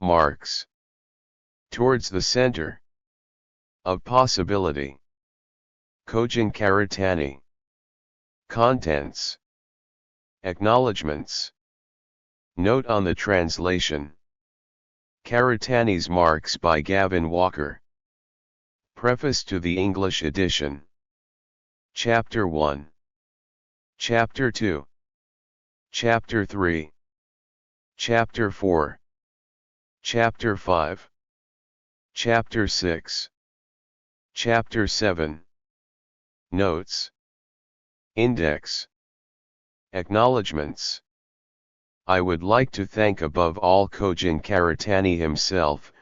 Marx. Towards the center of possibility. Kojin Karatan. Contents. Acknowledgements. Note on the translation. Karatani's Marx by Gavin Walker. Preface to the English edition. Chapter 1. Chapter 2. Chapter 3. Chapter 4. Chapter 5. Chapter 6. Chapter 7. Notes. Index. Acknowledgements. I would like to thank above all Kojin Karatan himself,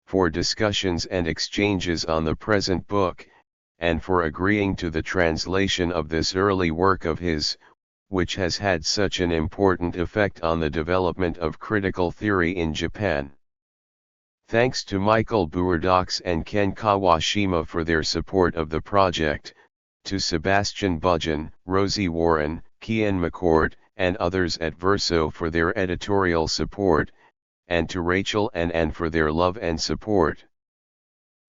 for discussions and exchanges on the present book, and for agreeing to the translation of this early work of his, which has had such an important effect on the development of critical theory in Japan. Thanks to Michael Bourdox and Ken Kawashima for their support of the project, to Sebastian Budgen, Rosie Warren, Kian McCord, and others at Verso for their editorial support, and to Rachel and Anne for their love and support.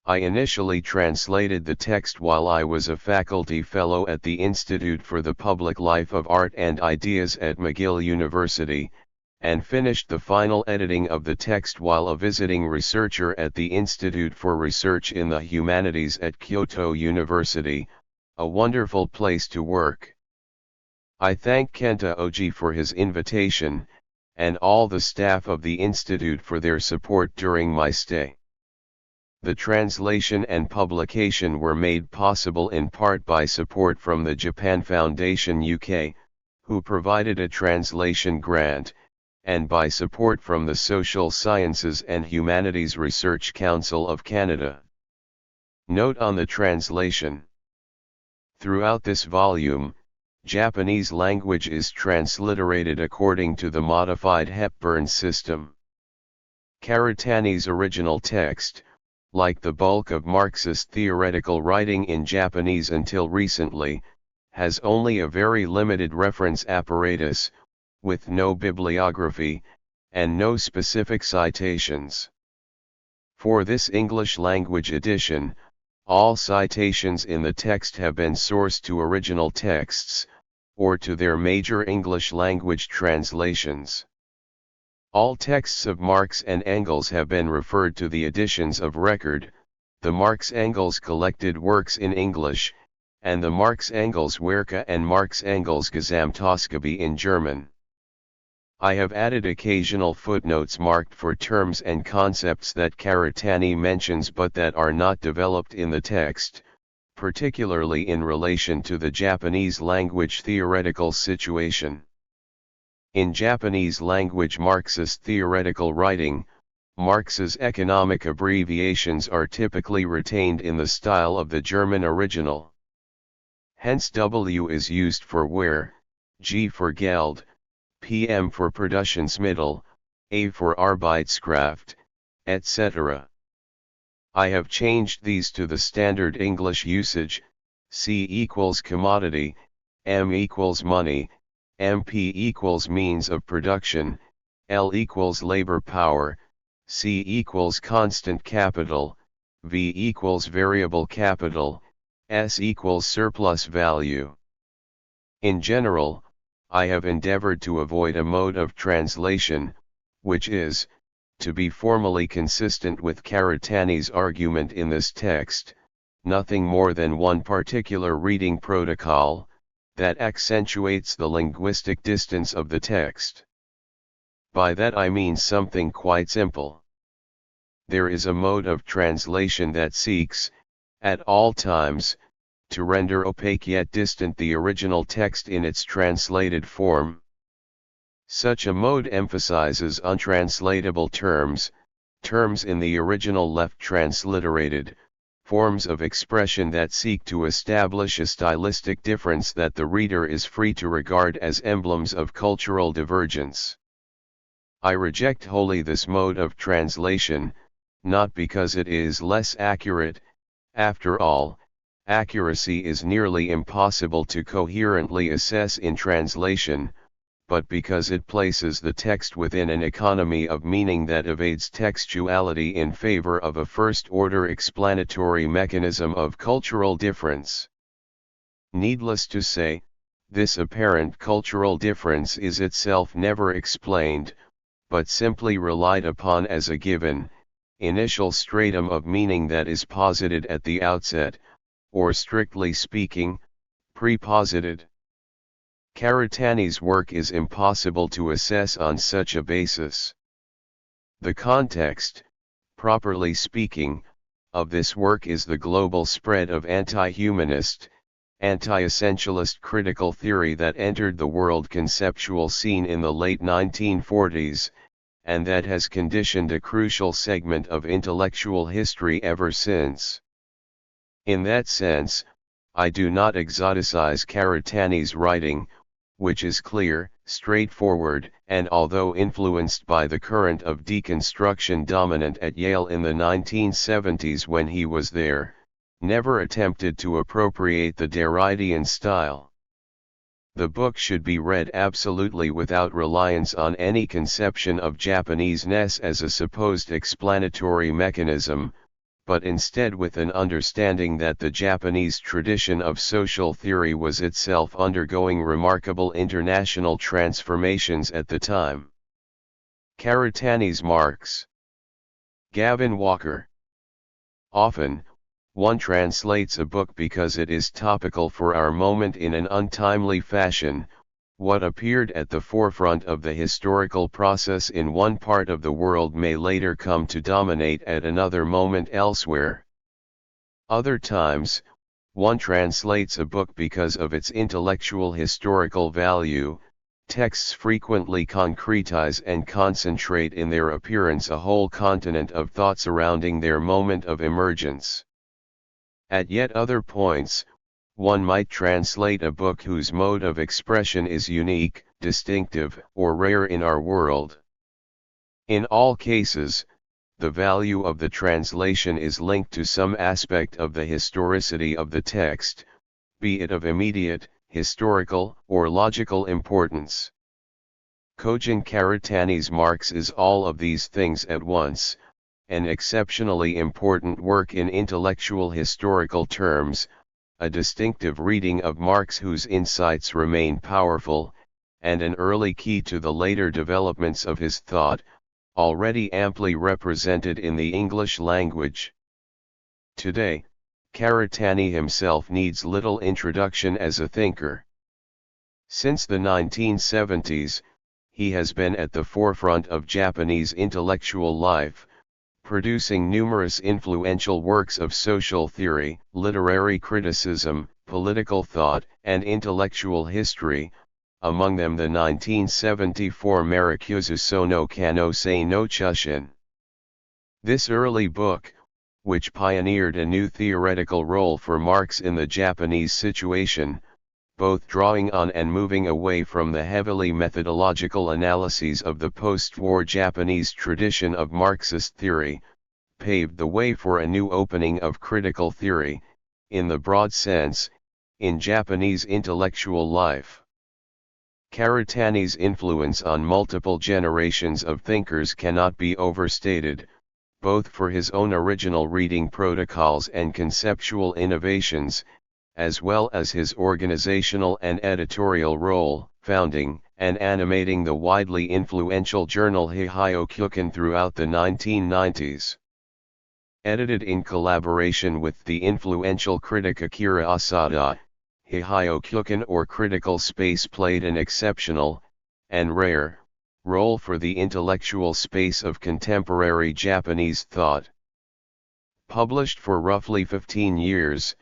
I initially translated the text while I was a faculty fellow at the Institute for the Public Life of Art and Ideas at McGill University, and finished the final editing of the text while a visiting researcher at the Institute for Research in the Humanities at Kyoto University, a wonderful place to work. I thank Kenta Oji for his invitation, and all the staff of the Institute for their support during my stay. The translation and publication were made possible in part by support from the Japan Foundation UK, who provided a translation grant, and by support from the Social Sciences and Humanities Research Council of Canada. Note on the translation. Throughout this volume, Japanese language is transliterated according to the modified Hepburn system. Karatani's original text, like the bulk of Marxist theoretical writing in Japanese until recently, has only a very limited reference apparatus, with no bibliography, and no specific citations. For this English language edition, all citations in the text have been sourced to original texts, or to their major English language translations. All texts of Marx and Engels have been referred to the editions of record, the Marx-Engels collected works in English, and the Marx-Engels Werke and Marx-Engels Gesamtausgabe in German. I have added occasional footnotes marked for terms and concepts that Karatani mentions but that are not developed in the text, particularly in relation to the Japanese language theoretical situation. In Japanese language Marxist theoretical writing, Marx's economic abbreviations are typically retained in the style of the German original. Hence W is used for where, G for Geld, PM for Produktionsmittel, A for Arbeitskraft, etc. I have changed these to the standard English usage, C equals commodity, M equals money, MP equals means of production, L equals labor power, C equals constant capital, V equals variable capital, S equals surplus value. In general, I have endeavored to avoid a mode of translation, which is, to be formally consistent with Karatani's argument in this text, nothing more than one particular reading protocol, that accentuates the linguistic distance of the text. By that I mean something quite simple. There is a mode of translation that seeks, at all times, to render opaque yet distant the original text in its translated form. Such a mode emphasizes untranslatable terms, terms in the original left transliterated, forms of expression that seek to establish a stylistic difference that the reader is free to regard as emblems of cultural divergence. I reject wholly this mode of translation, not because it is less accurate, after all, accuracy is nearly impossible to coherently assess in translation, but because it places the text within an economy of meaning that evades textuality in favor of a first-order explanatory mechanism of cultural difference. Needless to say, this apparent cultural difference is itself never explained, but simply relied upon as a given, initial stratum of meaning that is posited at the outset, or strictly speaking, preposited. Karatani's work is impossible to assess on such a basis. The context, properly speaking, of this work is the global spread of anti-humanist, anti-essentialist critical theory that entered the world conceptual scene in the late 1940s, and that has conditioned a crucial segment of intellectual history ever since. In that sense, I do not exoticize Karatani's writing, which is clear, straightforward, and although influenced by the current of deconstruction dominant at Yale in the 1970s when he was there, never attempted to appropriate the Derridian style. The book should be read absolutely without reliance on any conception of Japanese-ness as a supposed explanatory mechanism, but instead with an understanding that the Japanese tradition of social theory was itself undergoing remarkable international transformations at the time. Karatani's Marx. Gavin Walker. Often, one translates a book because it is topical for our moment in an untimely fashion. What appeared at the forefront of the historical process in one part of the world may later come to dominate at another moment elsewhere. Other times, one translates a book because of its intellectual historical value. Texts frequently concretize and concentrate in their appearance a whole continent of thought surrounding their moment of emergence. At yet other points, one might translate a book whose mode of expression is unique, distinctive, or rare in our world. In all cases, the value of the translation is linked to some aspect of the historicity of the text, be it of immediate, historical, or logical importance. Kojin Karatani's Marx is all of these things at once, an exceptionally important work in intellectual historical terms, a distinctive reading of Marx whose insights remain powerful, and an early key to the later developments of his thought, already amply represented in the English language. Today, Karatani himself needs little introduction as a thinker. Since the 1970s, he has been at the forefront of Japanese intellectual life, producing numerous influential works of social theory, literary criticism, political thought, and intellectual history, among them the 1974 Marikuzu Sono Kanosei no Chushin. This early book, which pioneered a new theoretical role for Marx in the Japanese situation, both drawing on and moving away from the heavily methodological analyses of the post-war Japanese tradition of Marxist theory, paved the way for a new opening of critical theory, in the broad sense, in Japanese intellectual life. Karatani's influence on multiple generations of thinkers cannot be overstated, both for his own original reading protocols and conceptual innovations, as well as his organizational and editorial role, founding and animating the widely influential journal Hihyo throughout the 1990s. Edited in collaboration with the influential critic Akira Asada, Hihyo or Critical Space played an exceptional, and rare, role for the intellectual space of contemporary Japanese thought. Published for roughly 15 years,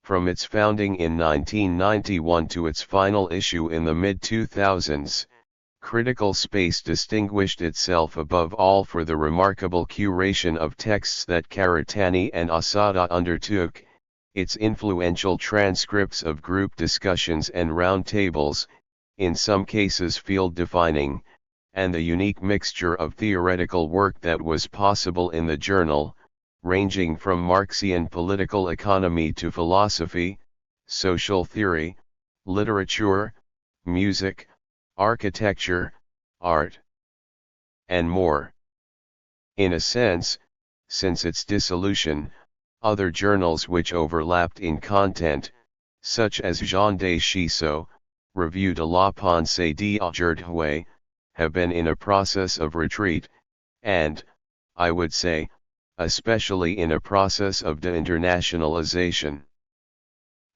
from its founding in 1991 to its final issue in the mid-2000s, Critical Space distinguished itself above all for the remarkable curation of texts that Karatani and Asada undertook, its influential transcripts of group discussions and roundtables, in some cases field-defining, and the unique mixture of theoretical work that was possible in the journal, ranging from Marxian political economy to philosophy, social theory, literature, music, architecture, art, and more. In a sense, since its dissolution, other journals which overlapped in content, such as Journée Shiso, Revue de la Pensée d'aujourd'hui, have been in a process of retreat, and, I would say, especially in a process of de-internationalization.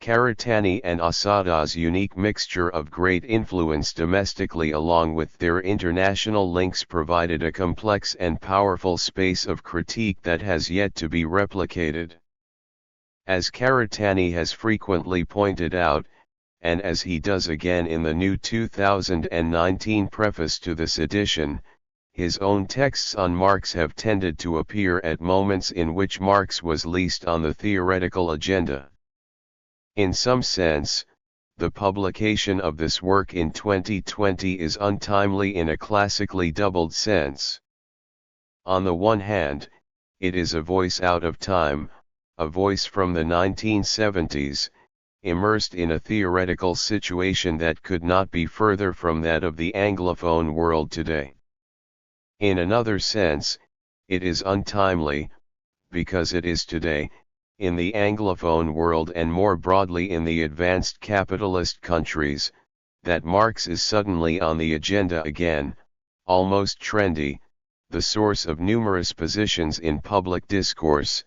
Karatani and Asada's unique mixture of great influence domestically along with their international links provided a complex and powerful space of critique that has yet to be replicated. As Karatani has frequently pointed out, and as he does again in the new 2019 preface to this edition, his own texts on Marx have tended to appear at moments in which Marx was least on the theoretical agenda. In some sense, the publication of this work in 2020 is untimely in a classically doubled sense. On the one hand, it is a voice out of time, a voice from the 1970s, immersed in a theoretical situation that could not be further from that of the Anglophone world today. In another sense, it is untimely, because it is today, in the Anglophone world and more broadly in the advanced capitalist countries, that Marx is suddenly on the agenda again, almost trendy, the source of numerous positions in public discourse,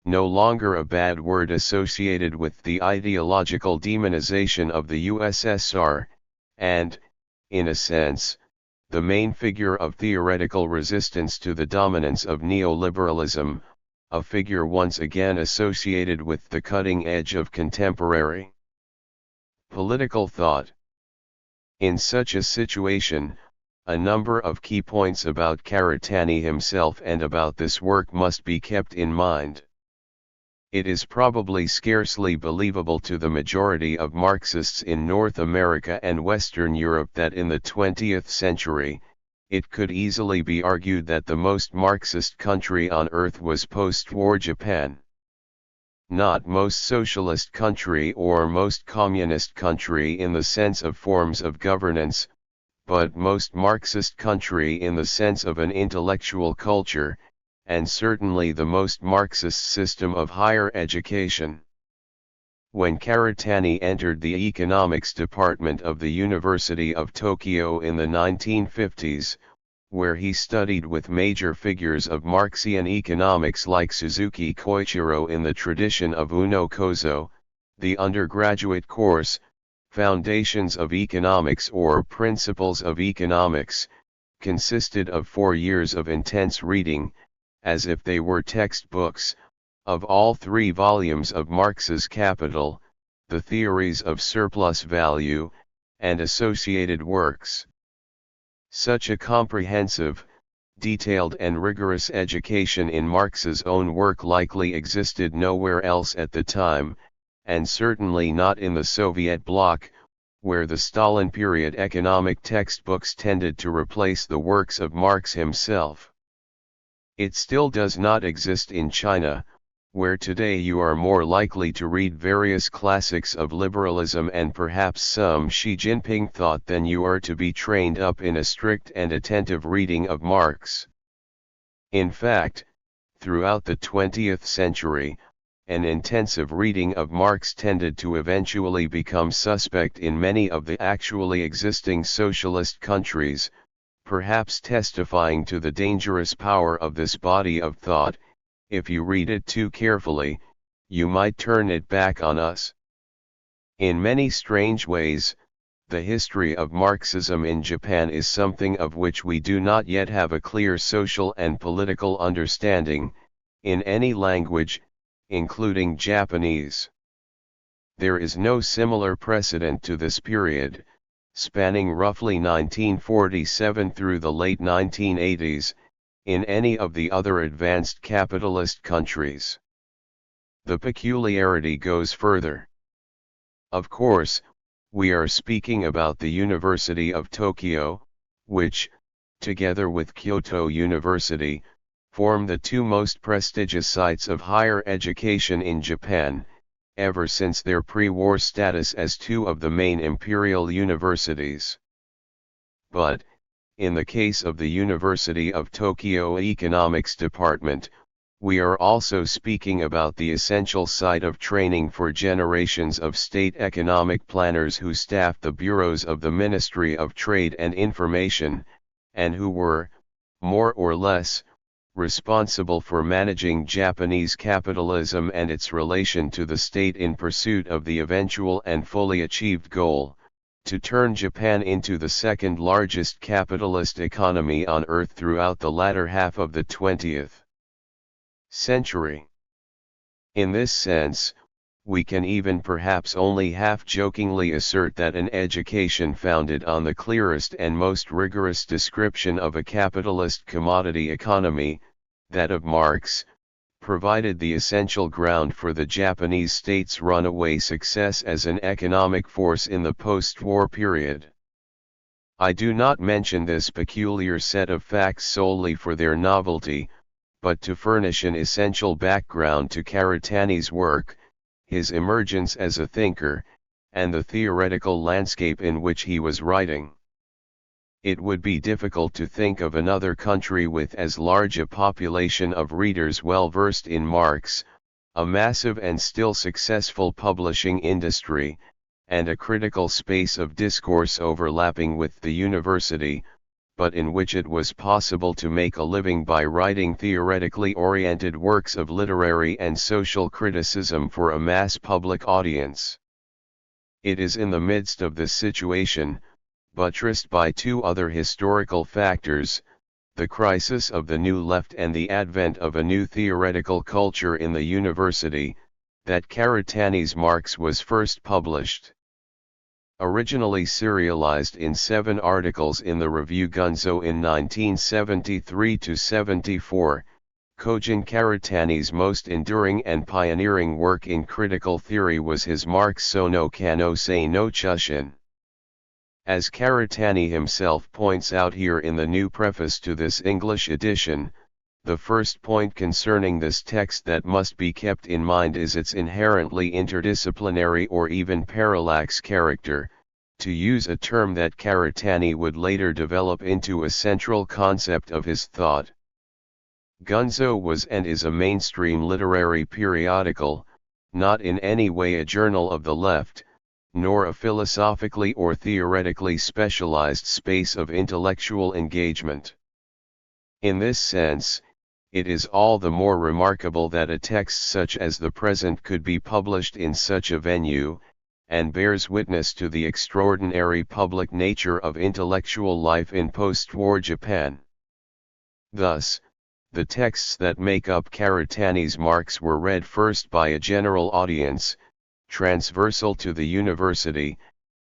no longer a bad word associated with the ideological demonization of the USSR, and, in a sense, the main figure of theoretical resistance to the dominance of neoliberalism, a figure once again associated with the cutting edge of contemporary political thought. In such a situation, a number of key points about Karatani himself and about this work must be kept in mind. It is probably scarcely believable to the majority of Marxists in North America and Western Europe that in the 20th century, it could easily be argued that the most Marxist country on earth was post-war Japan. Not most socialist country or most communist country in the sense of forms of governance, but most Marxist country in the sense of an intellectual culture, and certainly the most Marxist system of higher education. When Karatani entered the economics department of the University of Tokyo in the 1950s, where he studied with major figures of Marxian economics like Suzuki Koichiro in the tradition of Uno Kozo, the undergraduate course, Foundations of Economics or Principles of Economics, consisted of 4 years of intense reading, as if they were textbooks, of all 3 volumes of Marx's Capital, the theories of surplus value, and associated works. Such a comprehensive, detailed and rigorous education in Marx's own work likely existed nowhere else at the time, and certainly not in the Soviet bloc, where the Stalin period economic textbooks tended to replace the works of Marx himself. It still does not exist in China, where today you are more likely to read various classics of liberalism and perhaps some Xi Jinping thought than you are to be trained up in a strict and attentive reading of Marx. In fact, throughout the 20th century, an intensive reading of Marx tended to eventually become suspect in many of the actually existing socialist countries, perhaps testifying to the dangerous power of this body of thought. If you read it too carefully, you might turn it back on us. In many strange ways, the history of Marxism in Japan is something of which we do not yet have a clear social and political understanding, in any language, including Japanese. There is no similar precedent to this period, spanning roughly 1947 through the late 1980s, in any of the other advanced capitalist countries. The peculiarity goes further. Of course, we are speaking about the University of Tokyo, which, together with Kyoto University, form the 2 most prestigious sites of higher education in Japan, ever since their pre-war status as 2 of the main imperial universities. but, in the case of the University of Tokyo Economics Department, we are also speaking about the essential site of training for generations of state economic planners who staffed the bureaus of the Ministry of Trade and Information, and who were, more or less, responsible for managing Japanese capitalism and its relation to the state in pursuit of the eventual and fully achieved goal, to turn Japan into the second largest capitalist economy on earth throughout the latter half of the 20th century. In this sense, we can even perhaps only half-jokingly assert that an education founded on the clearest and most rigorous description of a capitalist commodity economy, that of Marx, provided the essential ground for the Japanese state's runaway success as an economic force in the post-war period. I do not mention this peculiar set of facts solely for their novelty, but to furnish an essential background to Karatani's work, his emergence as a thinker, and the theoretical landscape in which he was writing. It would be difficult to think of another country with as large a population of readers well versed in Marx, a massive and still successful publishing industry, and a critical space of discourse overlapping with the university, but in which it was possible to make a living by writing theoretically oriented works of literary and social criticism for a mass public audience. It is in the midst of this situation, buttressed by two other historical factors, the crisis of the New Left and the advent of a new theoretical culture in the university, that Karatani's Marx was first published. Originally serialized in 7 articles in the review Gunzo in 1973–74, Kojin Karatani's most enduring and pioneering work in critical theory was his Marx Sono Kano Sei no Chushin. As Karatani himself points out here in the new preface to this English edition, the first point concerning this text that must be kept in mind is its inherently interdisciplinary or even parallax character, to use a term that Karatani would later develop into a central concept of his thought. Gunzo was and is a mainstream literary periodical, not in any way a journal of the left, nor a philosophically or theoretically specialized space of intellectual engagement. In this sense, it is all the more remarkable that a text such as the present could be published in such a venue, and bears witness to the extraordinary public nature of intellectual life in post-war Japan. Thus, the texts that make up Karatani's Marx were read first by a general audience, transversal to the university,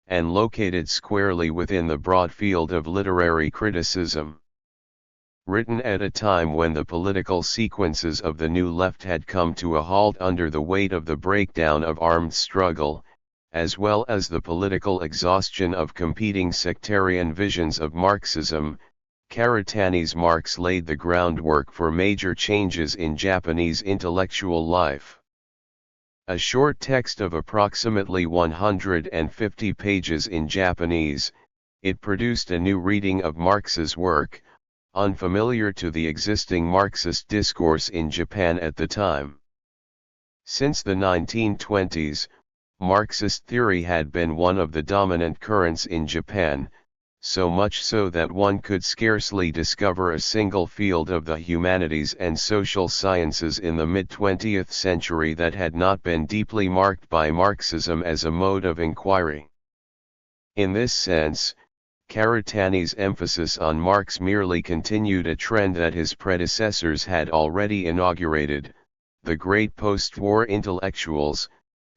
and located squarely within the broad field of literary criticism. Written at a time when the political sequences of the New Left had come to a halt under the weight of the breakdown of armed struggle, as well as the political exhaustion of competing sectarian visions of Marxism, Karatani's Marx laid the groundwork for major changes in Japanese intellectual life. A short text of approximately 150 pages in Japanese, it produced a new reading of Marx's work, unfamiliar to the existing Marxist discourse in Japan at the time. Since the 1920s, Marxist theory had been one of the dominant currents in Japan, so much so that one could scarcely discover a single field of the humanities and social sciences in the mid-20th century that had not been deeply marked by Marxism as a mode of inquiry. In this sense, Karatani's emphasis on Marx merely continued a trend that his predecessors had already inaugurated. The great post-war intellectuals,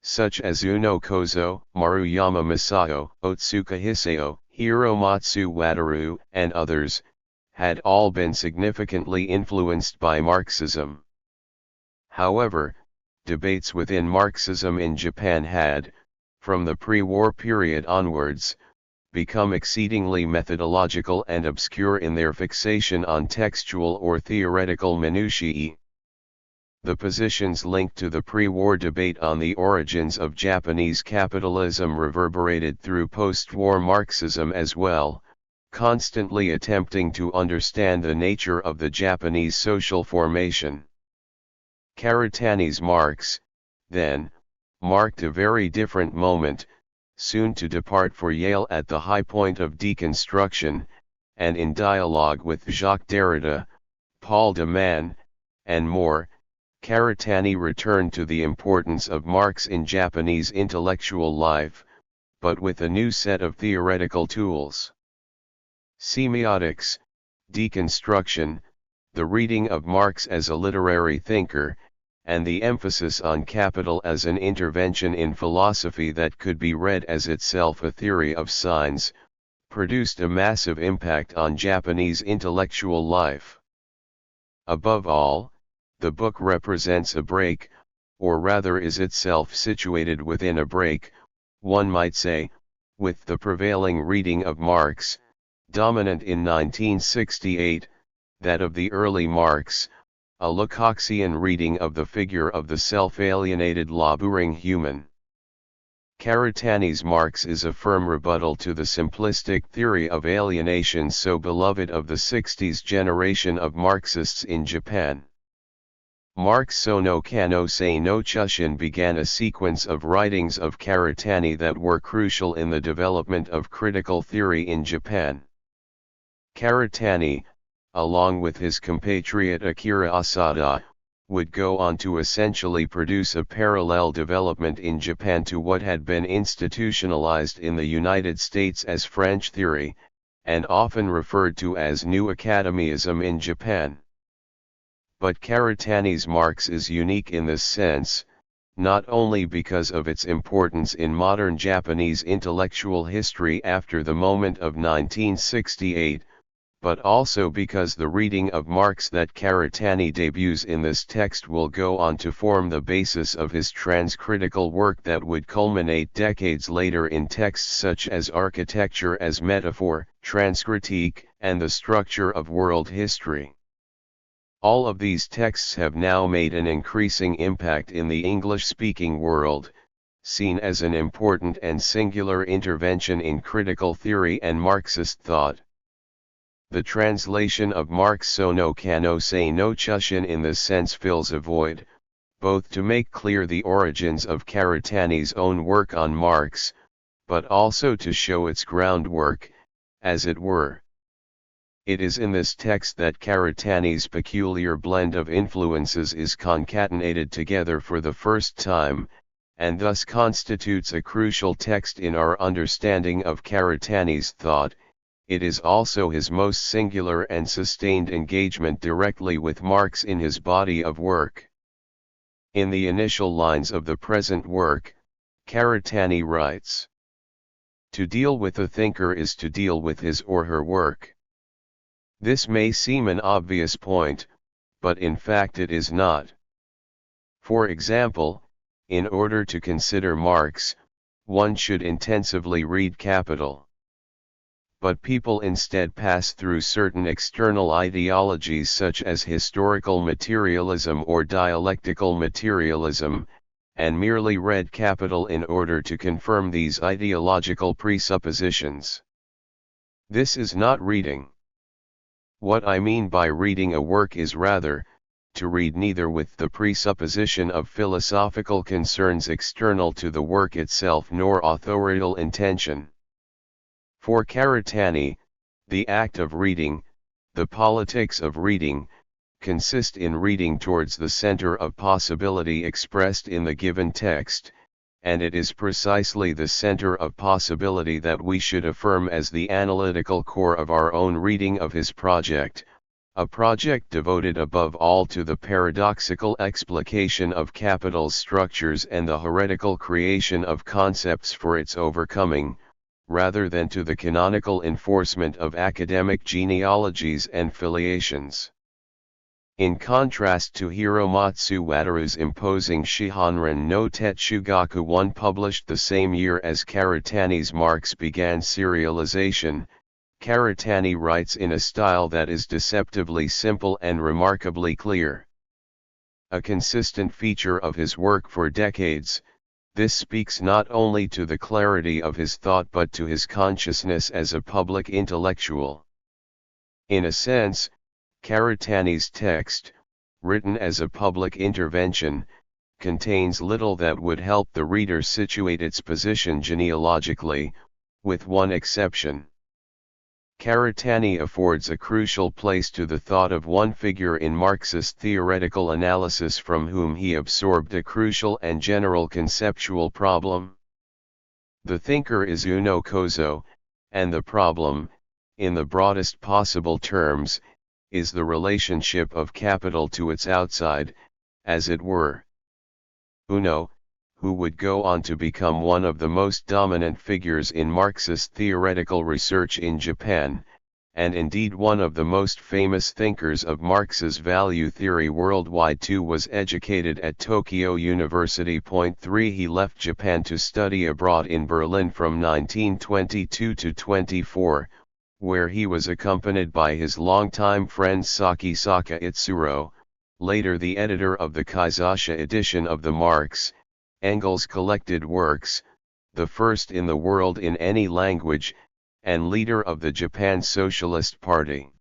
such as Uno Kozo, Maruyama Masao, Otsuka Hisao, Hiromatsu Wataru, and others, had all been significantly influenced by Marxism. However, debates within Marxism in Japan had, from the pre-war period onwards, become exceedingly methodological and obscure in their fixation on textual or theoretical minutiae. The positions linked to the pre-war debate on the origins of Japanese capitalism reverberated through post-war Marxism as well, constantly attempting to understand the nature of the Japanese social formation. Karatani's Marx, then, marked a very different moment, soon to depart for Yale at the high point of deconstruction, and in dialogue with Jacques Derrida, Paul de Man, and more, Karatani returned to the importance of Marx in Japanese intellectual life, but with a new set of theoretical tools. Semiotics, deconstruction, the reading of Marx as a literary thinker, and the emphasis on capital as an intervention in philosophy that could be read as itself a theory of signs, produced a massive impact on Japanese intellectual life. Above all, the book represents a break, or rather is itself situated within a break, one might say, with the prevailing reading of Marx, dominant in 1968, that of the early Marx, a Lukácsian reading of the figure of the self-alienated laboring human. Karatani's Marx is a firm rebuttal to the simplistic theory of alienation so beloved of the 60s generation of Marxists in Japan. Marx Sono Kano Sei no Chushin began a sequence of writings of Karatani that were crucial in the development of critical theory in Japan. Karatani, along with his compatriot Akira Asada, would go on to essentially produce a parallel development in Japan to what had been institutionalized in the United States as French theory, and often referred to as New Academyism in Japan. But Karatani's Marx is unique in this sense, not only because of its importance in modern Japanese intellectual history after the moment of 1968, but also because the reading of Marx that Karatani debuts in this text will go on to form the basis of his transcritical work that would culminate decades later in texts such as Architecture as Metaphor, Transcritique, and The Structure of World History. All of these texts have now made an increasing impact in the English-speaking world, seen as an important and singular intervention in critical theory and Marxist thought. The translation of Marx Sono Kano Sei no Chushin in this sense fills a void, both to make clear the origins of Karatani's own work on Marx, but also to show its groundwork, as it were. It is in this text that Karatani's peculiar blend of influences is concatenated together for the first time, and thus constitutes a crucial text in our understanding of Karatani's thought. It is also his most singular and sustained engagement directly with Marx in his body of work. In the initial lines of the present work, Karatani writes, "To deal with a thinker is to deal with his or her work." This may seem an obvious point, but in fact it is not. For example, in order to consider Marx, one should intensively read Capital. But people instead pass through certain external ideologies such as historical materialism or dialectical materialism, and merely read Capital in order to confirm these ideological presuppositions. This is not reading. What I mean by reading a work is rather, to read neither with the presupposition of philosophical concerns external to the work itself nor authorial intention. For Karatani, the act of reading, the politics of reading, consist in reading towards the center of possibility expressed in the given text, and it is precisely the center of possibility that we should affirm as the analytical core of our own reading of his project, a project devoted above all to the paradoxical explication of Capital's structures and the heretical creation of concepts for its overcoming, rather than to the canonical enforcement of academic genealogies and filiations. In contrast to Hiromatsu Wataru's imposing Shihanran no Tetsugaku, one published the same year as Karatani's Marx began serialization, Karatani writes in a style that is deceptively simple and remarkably clear. A consistent feature of his work for decades, This speaks not only to the clarity of his thought but to his consciousness as a public intellectual. In a sense, Karatani's text, written as a public intervention, contains little that would help the reader situate its position genealogically, with one exception. Karatani affords a crucial place to the thought of one figure in Marxist theoretical analysis from whom he absorbed a crucial and general conceptual problem. The thinker is Uno Kozo, and the problem, in the broadest possible terms, is the relationship of capital to its outside, as it were. Uno, who would go on to become one of the most dominant figures in Marxist theoretical research in Japan, and indeed one of the most famous thinkers of Marx's value theory worldwide too, was educated at Tokyo University. 3 He left Japan to study abroad in Berlin from 1922 to 24, where he was accompanied by his longtime friend Saki Saka Itsuro, later the editor of the Kaizasha edition of the Marx, Engels collected works, the first in the world in any language, and leader of the Japan Socialist Party.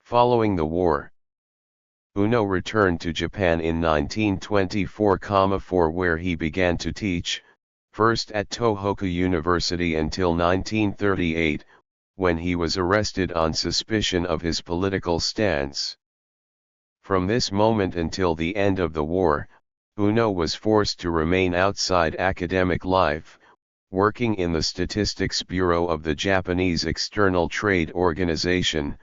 Following the war, Uno returned to Japan in 1924-4 where he began to teach, first at Tohoku University until 1938, when he was arrested on suspicion of his political stance. From this moment until the end of the war, Uno was forced to remain outside academic life, working in the Statistics Bureau of the Japanese External Trade Organization,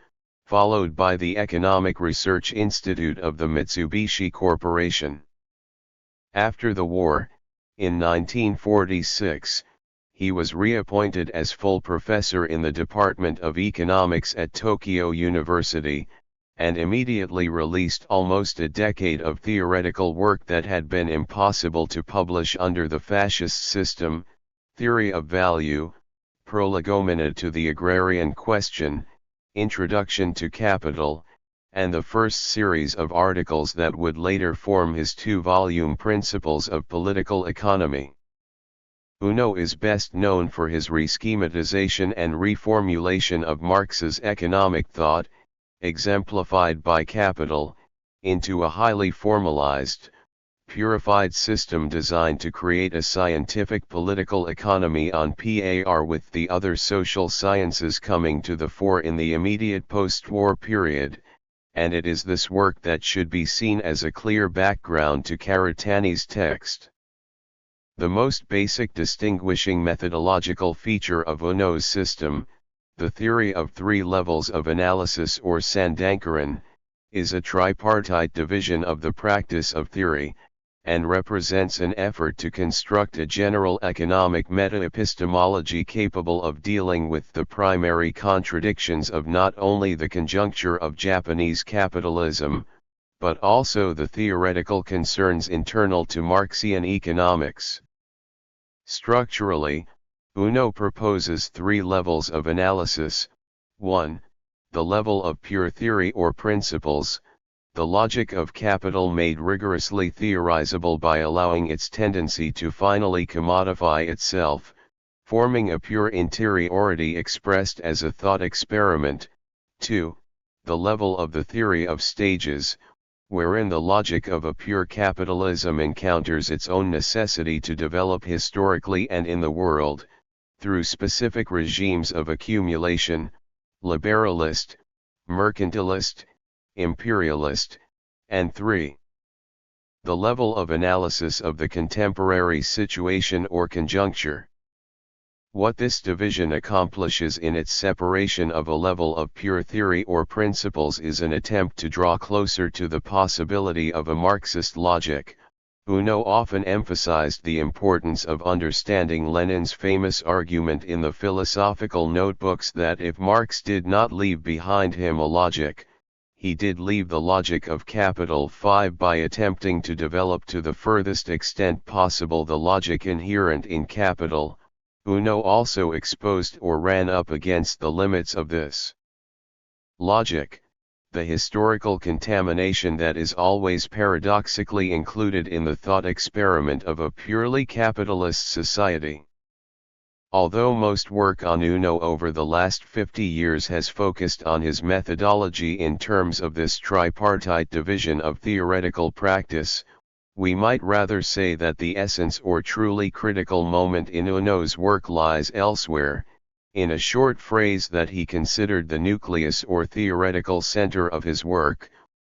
followed by the Economic Research Institute of the Mitsubishi Corporation. After the war, in 1946, he was reappointed as full professor in the Department of Economics at Tokyo University, and immediately released almost a decade of theoretical work that had been impossible to publish under the fascist system: Theory of Value, Prolegomena to the Agrarian Question, Introduction to Capital, and the first series of articles that would later form his two-volume Principles of Political Economy. Uno is best known for his reschematization and reformulation of Marx's economic thought, exemplified by Capital, into a highly formalized, purified system designed to create a scientific political economy on par with the other social sciences coming to the fore in the immediate post-war period, and it is this work that should be seen as a clear background to Karatani's text. The most basic distinguishing methodological feature of Uno's system, the theory of three levels of analysis or Sandankaran, is a tripartite division of the practice of theory, and represents an effort to construct a general economic meta-epistemology capable of dealing with the primary contradictions of not only the conjuncture of Japanese capitalism, but also the theoretical concerns internal to Marxian economics. Structurally, Uno proposes three levels of analysis: 1. The level of pure theory or principles, the logic of capital made rigorously theorizable by allowing its tendency to finally commodify itself, forming a pure interiority expressed as a thought experiment. 2. The level of the theory of stages, wherein the logic of a pure capitalism encounters its own necessity to develop historically and in the world, through specific regimes of accumulation, liberalist, mercantilist, imperialist, and 3. The level of analysis of the contemporary situation or conjuncture. What this division accomplishes in its separation of a level of pure theory or principles is an attempt to draw closer to the possibility of a Marxist logic. Uno often emphasized the importance of understanding Lenin's famous argument in the philosophical notebooks that if Marx did not leave behind him a logic, he did leave the logic of capital 5 by attempting to develop to the furthest extent possible the logic inherent in capital. Uno also exposed or ran up against the limits of this logic, the historical contamination that is always paradoxically included in the thought experiment of a purely capitalist society. Although most work on Uno over the last 50 years has focused on his methodology in terms of this tripartite division of theoretical practice, we might rather say that the essence or truly critical moment in Uno's work lies elsewhere, in a short phrase that he considered the nucleus or theoretical center of his work,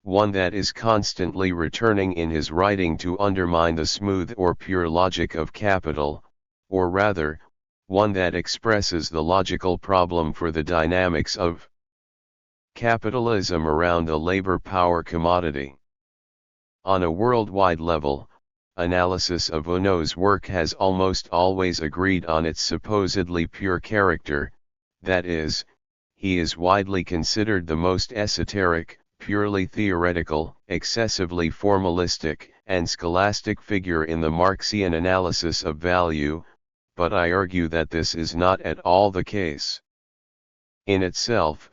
one that is constantly returning in his writing to undermine the smooth or pure logic of capital, or rather, one that expresses the logical problem for the dynamics of capitalism around a labor power commodity. On a worldwide level, analysis of Uno's work has almost always agreed on its supposedly pure character, that is, he is widely considered the most esoteric, purely theoretical, excessively formalistic, and scholastic figure in the Marxian analysis of value, but I argue that this is not at all the case. In itself,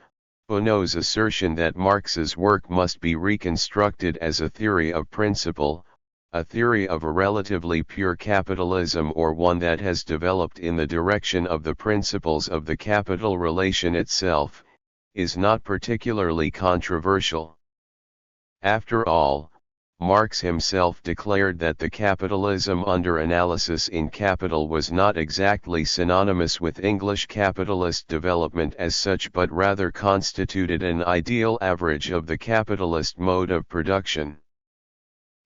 Uno's assertion that Marx's work must be reconstructed as a theory of principle, a theory of a relatively pure capitalism or one that has developed in the direction of the principles of the capital relation itself, is not particularly controversial. After all, Marx himself declared that the capitalism under analysis in Capital was not exactly synonymous with English capitalist development as such but rather constituted an ideal average of the capitalist mode of production.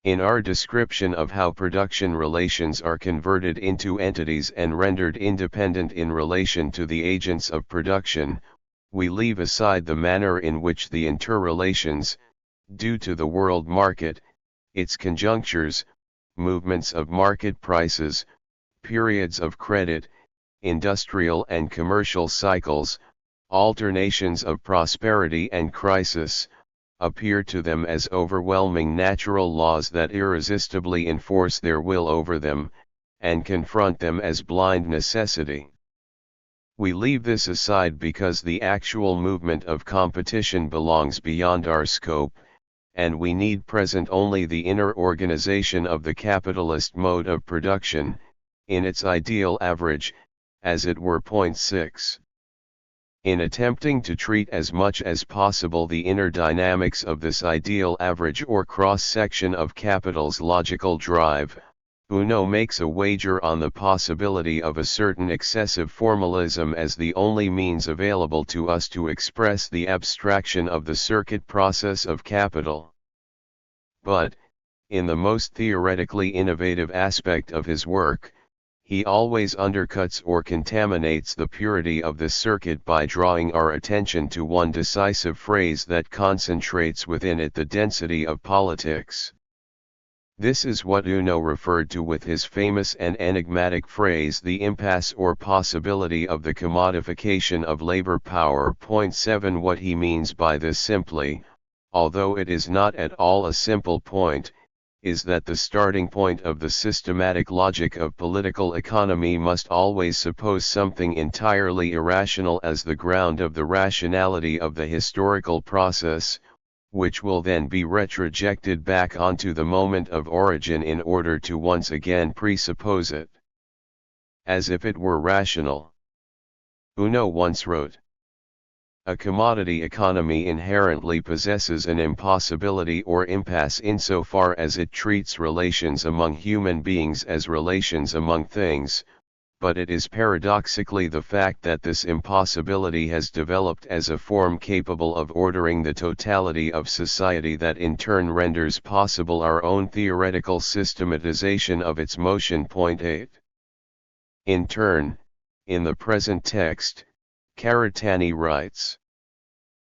In our description of how production relations are converted into entities and rendered independent in relation to the agents of production, we leave aside the manner in which the interrelations, due to the world market, its conjunctures, movements of market prices, periods of credit, industrial and commercial cycles, alternations of prosperity and crisis, appear to them as overwhelming natural laws that irresistibly enforce their will over them, and confront them as blind necessity. We leave this aside because the actual movement of competition belongs beyond our scope, and we need present only the inner organization of the capitalist mode of production, in its ideal average, as it were. Point 6. In attempting to treat as much as possible the inner dynamics of this ideal average or cross-section of capital's logical drive, Uno makes a wager on the possibility of a certain excessive formalism as the only means available to us to express the abstraction of the circuit process of capital. But, in the most theoretically innovative aspect of his work, he always undercuts or contaminates the purity of the circuit by drawing our attention to one decisive phrase that concentrates within it the density of politics. This is what Uno referred to with his famous and enigmatic phrase, the impasse or possibility of the commodification of labor power. Point 7. What he means by this simply, although it is not at all a simple point, is that the starting point of the systematic logic of political economy must always suppose something entirely irrational as the ground of the rationality of the historical process, which will then be retrojected back onto the moment of origin in order to once again presuppose it, as if it were rational. Uno once wrote, "A commodity economy inherently possesses an impossibility or impasse insofar as it treats relations among human beings as relations among things, but it is paradoxically the fact that this impossibility has developed as a form capable of ordering the totality of society that in turn renders possible our own theoretical systematization of its motion." Point 8. In turn, in the present text, Karatani writes,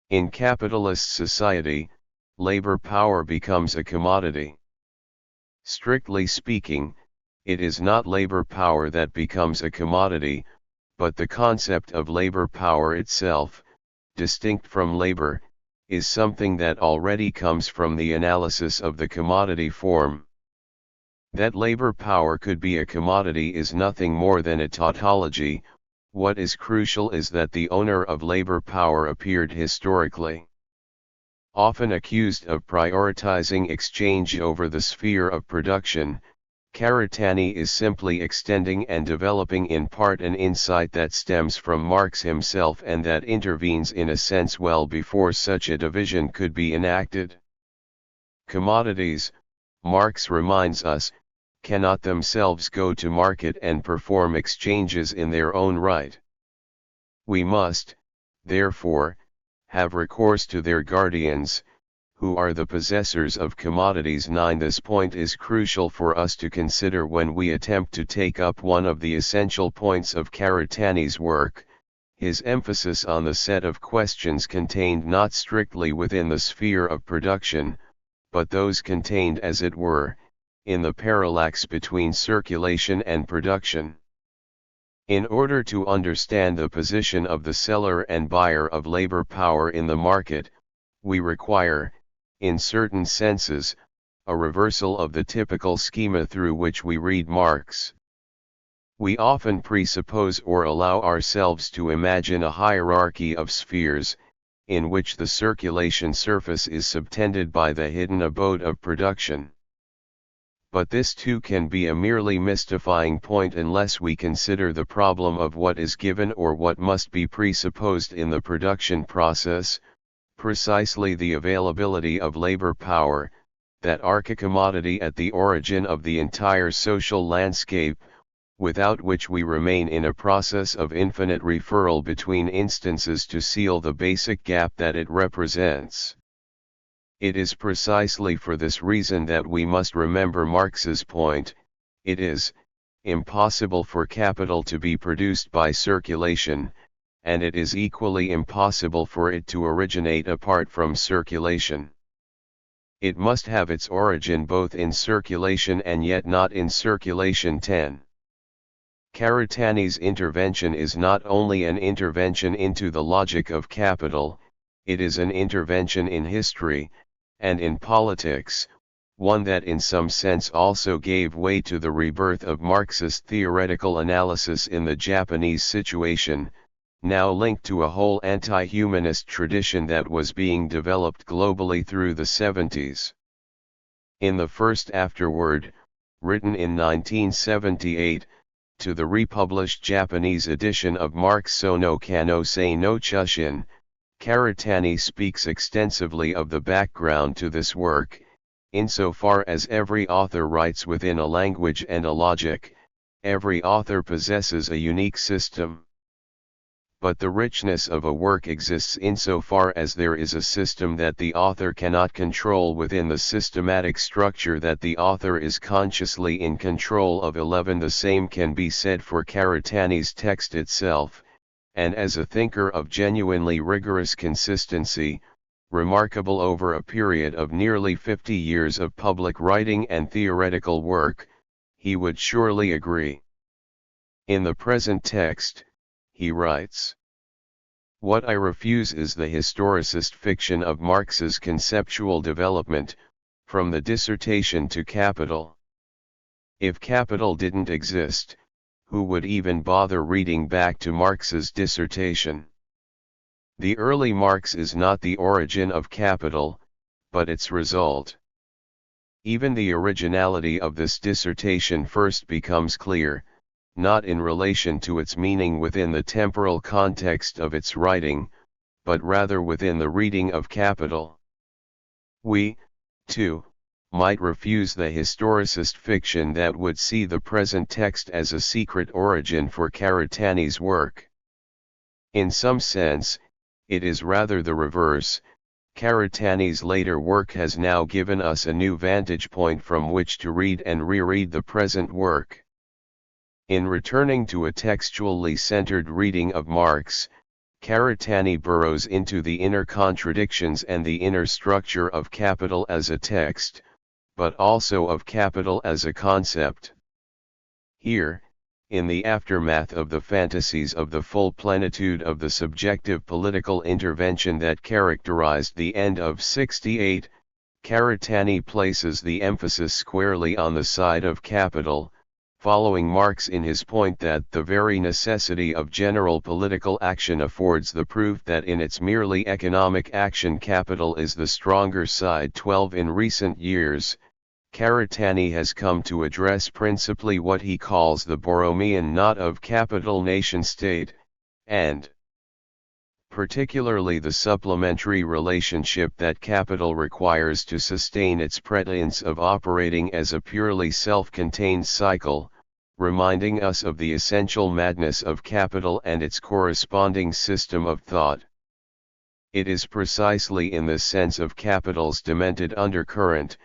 "In capitalist society, labor power becomes a commodity. Strictly speaking, it is not labor power that becomes a commodity, but the concept of labor power itself, distinct from labor, is something that already comes from the analysis of the commodity form. That labor power could be a commodity is nothing more than a tautology. What is crucial is that the owner of labor power appeared historically. Often accused of prioritizing exchange over the sphere of production, Karatani is simply extending and developing in part an insight that stems from Marx himself and that intervenes in a sense well before such a division could be enacted. Commodities, Marx reminds us, cannot themselves go to market and perform exchanges in their own right. We must, therefore, have recourse to their guardians, who are the possessors of commodities. 9. This point is crucial for us to consider when we attempt to take up one of the essential points of Karatani's work, his emphasis on the set of questions contained not strictly within the sphere of production, but those contained, as it were, in the parallax between circulation and production. In order to understand the position of the seller and buyer of labor power in the market, we require, in certain senses, a reversal of the typical schema through which we read Marx. We often presuppose or allow ourselves to imagine a hierarchy of spheres, in which the circulation surface is subtended by the hidden abode of production. But this too can be a merely mystifying point unless we consider the problem of what is given or what must be presupposed in the production process, precisely the availability of labor power, that archi-commodity at the origin of the entire social landscape, without which we remain in a process of infinite referral between instances to seal the basic gap that it represents. It is precisely for this reason that we must remember Marx's point: it is impossible for capital to be produced by circulation, and it is equally impossible for it to originate apart from circulation. It must have its origin both in circulation and yet not in circulation. 10. Karatani's intervention is not only an intervention into the logic of capital, it is an intervention in history, and in politics, one that in some sense also gave way to the rebirth of Marxist theoretical analysis in the Japanese situation, now linked to a whole anti-humanist tradition that was being developed globally through the 70s. In the first afterword, written in 1978, to the republished Japanese edition of Marx So no Kano Sei no Chushin, Karatani speaks extensively of the background to this work. Insofar as every author writes within a language and a logic, every author possesses a unique system. But the richness of a work exists insofar as there is a system that the author cannot control within the systematic structure that the author is consciously in control of. 11. The same can be said for Karatani's text itself, and as a thinker of genuinely rigorous consistency, remarkable over a period of nearly 50 years of public writing and theoretical work, he would surely agree. In the present text, he writes, "What I refuse is the historicist fiction of Marx's conceptual development, from the dissertation to capital. If capital didn't exist, who would even bother reading back to Marx's dissertation? The early Marx is not the origin of capital, but its result. Even the originality of this dissertation first becomes clear, not in relation to its meaning within the temporal context of its writing, but rather within the reading of capital. We, too, might refuse the historicist fiction that would see the present text as a secret origin for Karatani's work. In some sense, it is rather the reverse. Karatani's later work has now given us a new vantage point from which to read and reread the present work. In returning to a textually centered reading of Marx, Karatani burrows into the inner contradictions and the inner structure of capital as a text, but also of capital as a concept. Here, in the aftermath of the fantasies of the full plenitude of the subjective political intervention that characterized the end of 68, Karatani places the emphasis squarely on the side of capital, following Marx in his point that the very necessity of general political action affords the proof that in its merely economic action capital is the stronger side. 12 In recent years, Karatani has come to address principally what he calls the Borromean knot of capital nation-state, and particularly the supplementary relationship that capital requires to sustain its pretense of operating as a purely self-contained cycle, reminding us of the essential madness of capital and its corresponding system of thought. It is precisely in the sense of capital's demented undercurrent,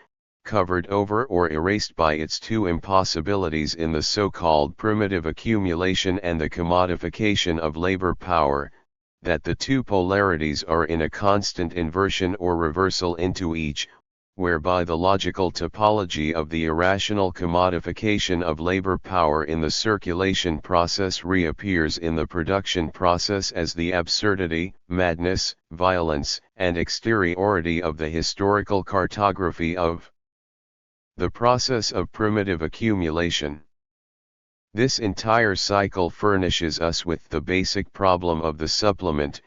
covered over or erased by its two impossibilities in the so-called primitive accumulation and the commodification of labor power, that the two polarities are in a constant inversion or reversal into each, whereby the logical topology of the irrational commodification of labor power in the circulation process reappears in the production process as the absurdity, madness, violence, and exteriority of the historical cartography of the process of primitive accumulation. This entire cycle furnishes us with the basic problem of the supplement,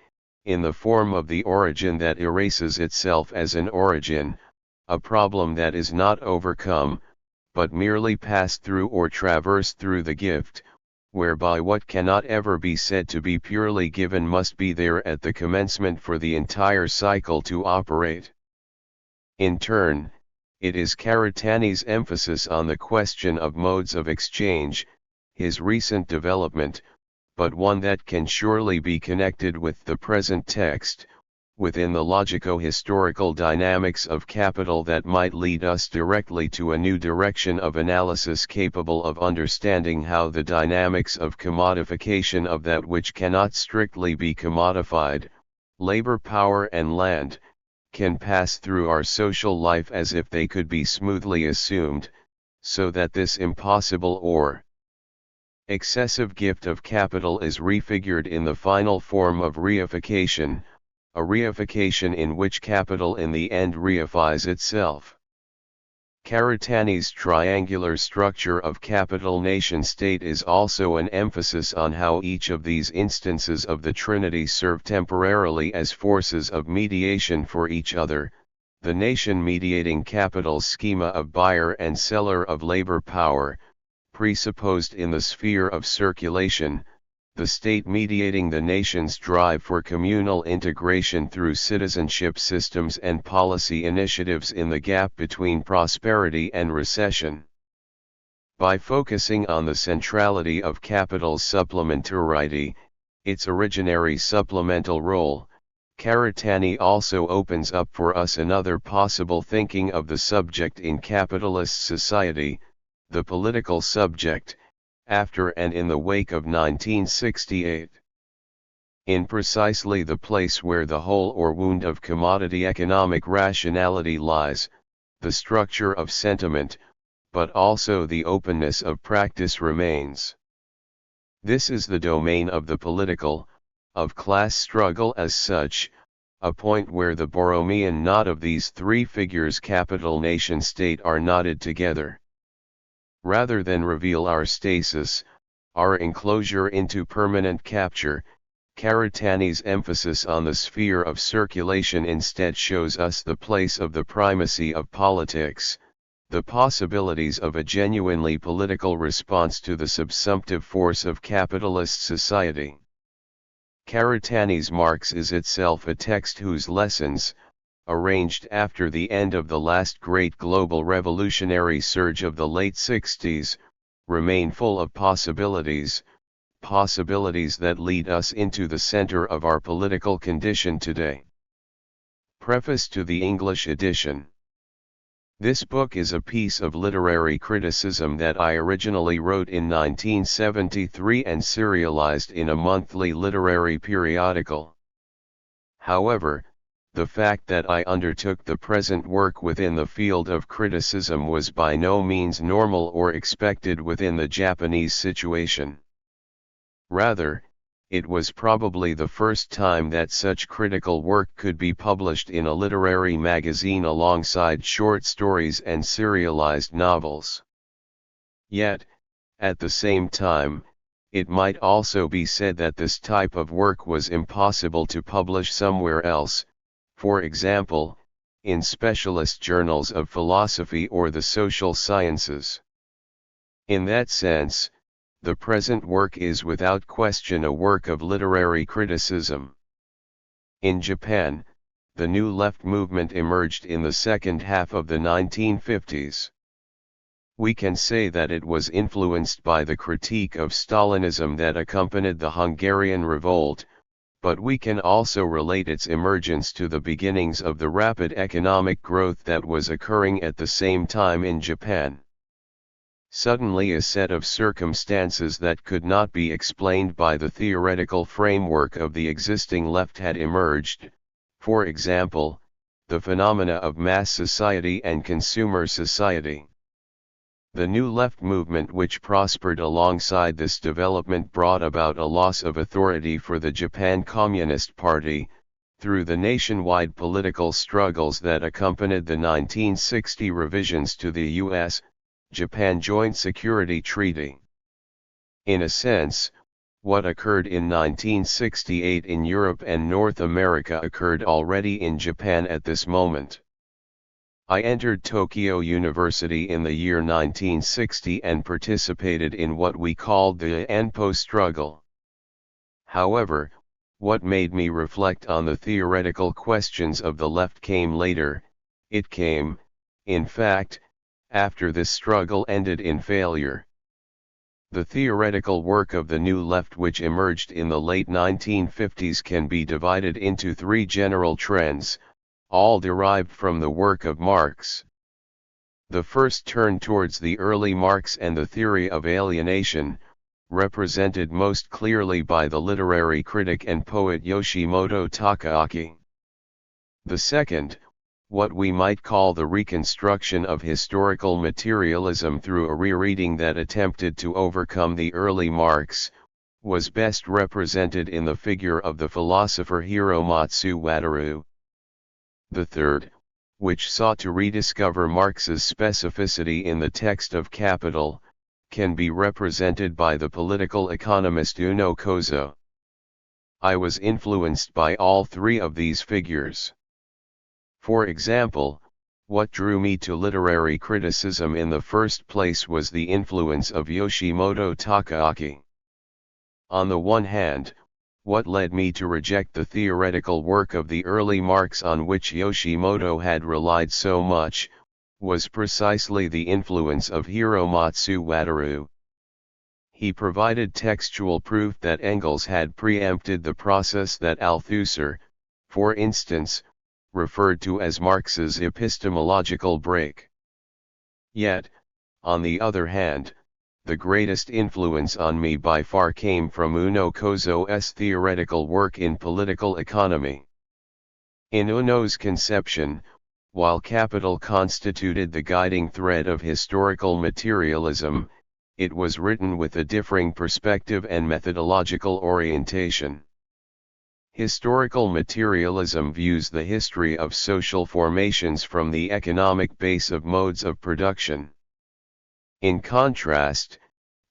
in the form of the origin that erases itself as an origin, a problem that is not overcome, but merely passed through or traversed through the gift, whereby what cannot ever be said to be purely given must be there at the commencement for the entire cycle to operate. In turn, it is Karatani's emphasis on the question of modes of exchange, his recent development, but one that can surely be connected with the present text, within the logico-historical dynamics of capital that might lead us directly to a new direction of analysis capable of understanding how the dynamics of commodification of that which cannot strictly be commodified, labor power and land, can pass through our social life as if they could be smoothly assumed, so that this impossible or excessive gift of capital is refigured in the final form of reification, a reification in which capital in the end reifies itself. Karatani's triangular structure of capital nation-state is also an emphasis on how each of these instances of the Trinity serve temporarily as forces of mediation for each other, the nation mediating capital's schema of buyer and seller of labor power, presupposed in the sphere of circulation, the state mediating the nation's drive for communal integration through citizenship systems and policy initiatives in the gap between prosperity and recession. By focusing on the centrality of capital's supplementarity, its originary supplemental role, Karatani also opens up for us another possible thinking of the subject in capitalist society, the political subject, after and in the wake of 1968. In precisely the place where the hole or wound of commodity economic rationality lies, the structure of sentiment, but also the openness of practice remains. This is the domain of the political, of class struggle as such, a point where the Borromean knot of these three figures capital nation state are knotted together. Rather than reveal our stasis, our enclosure into permanent capture, Karatani's emphasis on the sphere of circulation instead shows us the place of the primacy of politics, the possibilities of a genuinely political response to the subsumptive force of capitalist society. Karatani's Marx is itself a text whose lessons, arranged after the end of the last great global revolutionary surge of the late 60s, remain full of possibilities, possibilities that lead us into the center of our political condition today. Preface to the English edition. This book is a piece of literary criticism that I originally wrote in 1973 and serialized in a monthly literary periodical. However, the fact that I undertook the present work within the field of criticism was by no means normal or expected within the Japanese situation. Rather, it was probably the first time that such critical work could be published in a literary magazine alongside short stories and serialized novels. Yet, At the same time, it might also be said that this type of work was impossible to publish somewhere else, for example, in specialist journals of philosophy or the social sciences. In that sense, the present work is without question a work of literary criticism. In Japan, the New Left movement emerged in the second half of the 1950s. We can say that it was influenced by the critique of Stalinism that accompanied the Hungarian Revolt, but we can also relate its emergence to the beginnings of the rapid economic growth that was occurring at the same time in Japan. Suddenly a set of circumstances that could not be explained by the theoretical framework of the existing left had emerged, for example, the phenomena of mass society and consumer society. The New Left movement which prospered alongside this development brought about a loss of authority for the Japan Communist Party, through the nationwide political struggles that accompanied the 1960 revisions to the U.S.-Japan Joint Security Treaty. In a sense, what occurred in 1968 in Europe and North America occurred already in Japan at this moment. I entered Tokyo University in the year 1960 and participated in what we called the Anpo struggle. However, what made me reflect on the theoretical questions of the left came later. It came, in fact, after this struggle ended in failure. The theoretical work of the New Left which emerged in the late 1950s can be divided into three general trends, all derived from the work of Marx. The first turned towards the early Marx and the theory of alienation, represented most clearly by the literary critic and poet Yoshimoto Takaaki. The second, what we might call the reconstruction of historical materialism through a rereading that attempted to overcome the early Marx, was best represented in the figure of the philosopher Hiromatsu Wataru. The third, which sought to rediscover Marx's specificity in the text of Capital, can be represented by the political economist Uno Kozo. I was influenced by all three of these figures. For example, what drew me to literary criticism in the first place was the influence of Yoshimoto Takaaki. On the one hand, what led me to reject the theoretical work of the early Marx on which Yoshimoto had relied so much, was precisely the influence of Hiromatsu Wataru. He provided textual proof that Engels had preempted the process that Althusser, for instance, referred to as Marx's epistemological break. Yet, on the other hand, the greatest influence on me by far came from Uno Kozo's theoretical work in political economy. In Uno's conception, while Capital constituted the guiding thread of historical materialism, it was written with a differing perspective and methodological orientation. Historical materialism views the history of social formations from the economic base of modes of production. In contrast,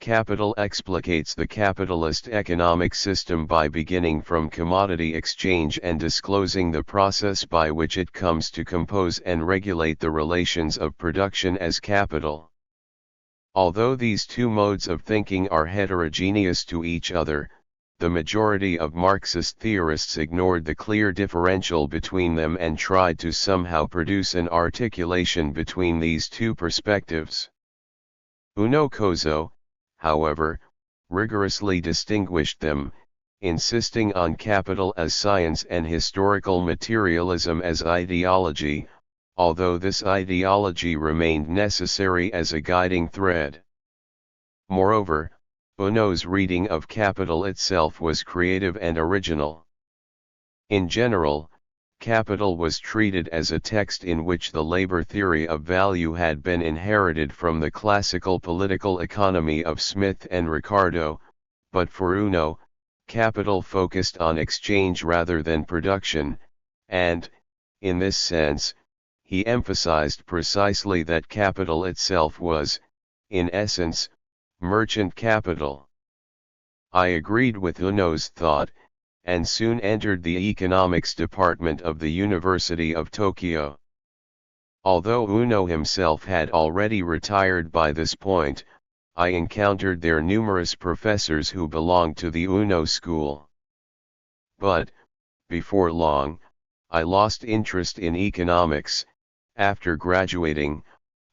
Capital explicates the capitalist economic system by beginning from commodity exchange and disclosing the process by which it comes to compose and regulate the relations of production as capital. Although these two modes of thinking are heterogeneous to each other, the majority of Marxist theorists ignored the clear differential between them and tried to somehow produce an articulation between these two perspectives. Uno Kozo, however, rigorously distinguished them, insisting on capital as science and historical materialism as ideology, although this ideology remained necessary as a guiding thread. Moreover, Uno's reading of Capital itself was creative and original. In general, Capital was treated as a text in which the labor theory of value had been inherited from the classical political economy of Smith and Ricardo, but for Uno, Capital focused on exchange rather than production, and, in this sense, he emphasized precisely that capital itself was, in essence, merchant capital. I agreed with Uno's thought, and soon entered the economics department of the University of Tokyo. Although Uno himself had already retired by this point, I encountered there numerous professors who belonged to the Uno school. But, before long, I lost interest in economics. After graduating,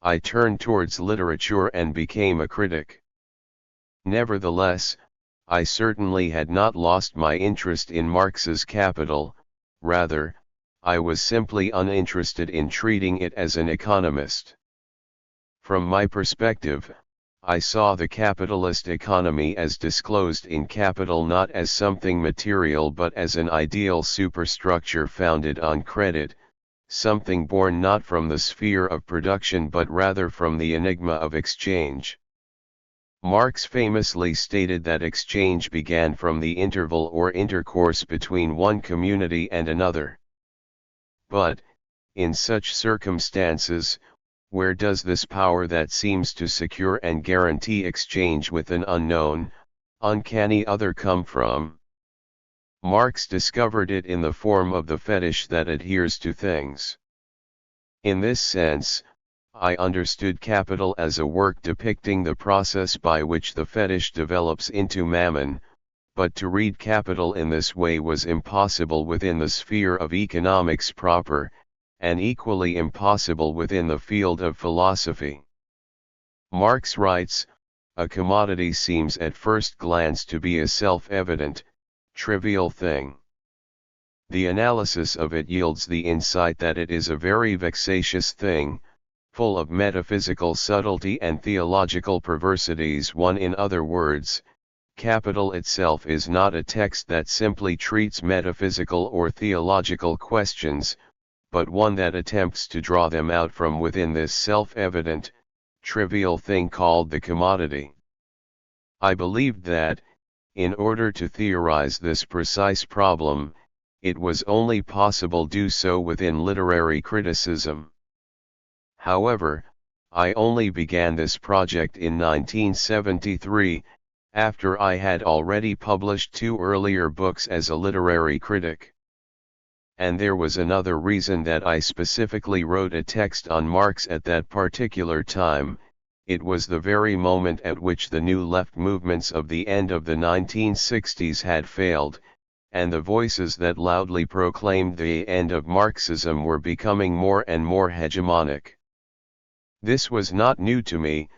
I turned towards literature and became a critic. Nevertheless, I certainly had not lost my interest in Marx's Capital, rather, I was simply uninterested in treating it as an economist. From my perspective, I saw the capitalist economy as disclosed in Capital not as something material but as an ideal superstructure founded on credit, something born not from the sphere of production but rather from the enigma of exchange. Marx famously stated that exchange began from the interval or intercourse between one community and another. But, in such circumstances, where does this power that seems to secure and guarantee exchange with an unknown, uncanny other come from? Marx discovered it in the form of the fetish that adheres to things. In this sense, I understood Capital as a work depicting the process by which the fetish develops into mammon, but to read Capital in this way was impossible within the sphere of economics proper, and equally impossible within the field of philosophy. Marx writes, "A commodity seems at first glance to be a self-evident, trivial thing. The analysis of it yields the insight that it is a very vexatious thing, full of metaphysical subtlety and theological perversities. In other words, Capital itself is not a text that simply treats metaphysical or theological questions, but one that attempts to draw them out from within this self-evident, trivial thing called the commodity." I believed that, in order to theorize this precise problem, it was only possible do so within literary criticism. However, I only began this project in 1973, after I had already published 2 earlier books as a literary critic. And there was another reason that I specifically wrote a text on Marx at that particular time. It was the very moment at which the new left movements of the end of the 1960s had failed, and the voices that loudly proclaimed the end of Marxism were becoming more and more hegemonic. This was not new to me,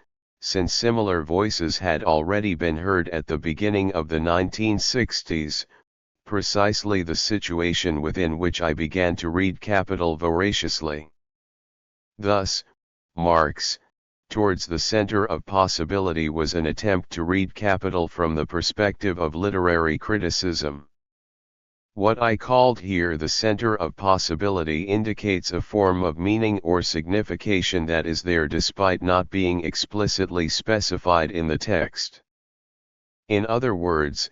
since similar voices had already been heard at the beginning of the 1960s, precisely the situation within which I began to read Capital voraciously. Thus, Marx, towards the center of possibility, was an attempt to read Capital from the perspective of literary criticism. What I called here the center of possibility indicates a form of meaning or signification that is there despite not being explicitly specified in the text. In other words,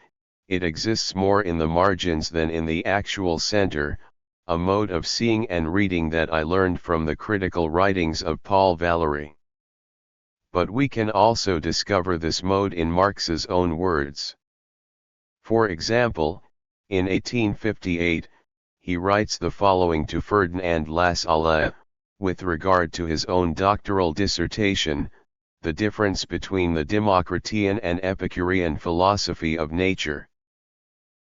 it exists more in the margins than in the actual center, a mode of seeing and reading that I learned from the critical writings of Paul Valéry. But we can also discover this mode in Marx's own words. For example, in 1858, he writes the following to Ferdinand Lassalle, with regard to his own doctoral dissertation, "The Difference Between the Democritean and Epicurean Philosophy of Nature.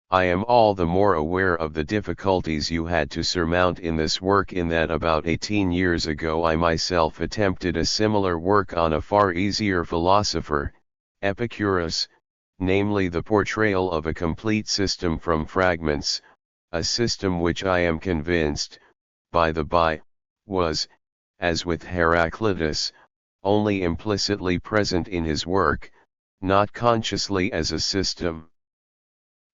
I am all the more aware of the difficulties you had to surmount in this work in that about 18 years ago I myself attempted a similar work on a far easier philosopher, Epicurus, namely the portrayal of a complete system from fragments, a system which I am convinced, by the by, was, as with Heraclitus, only implicitly present in his work, not consciously as a system.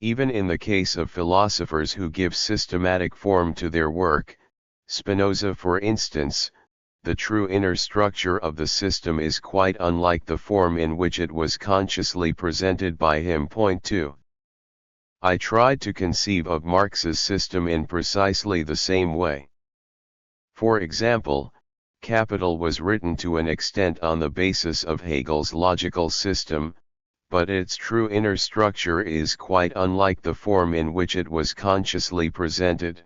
Even in the case of philosophers who give systematic form to their work, Spinoza for instance, the true inner structure of the system is quite unlike the form in which it was consciously presented by him. Point 2. I tried to conceive of Marx's system in precisely the same way. For example, Capital was written to an extent on the basis of Hegel's logical system, but its true inner structure is quite unlike the form in which it was consciously presented.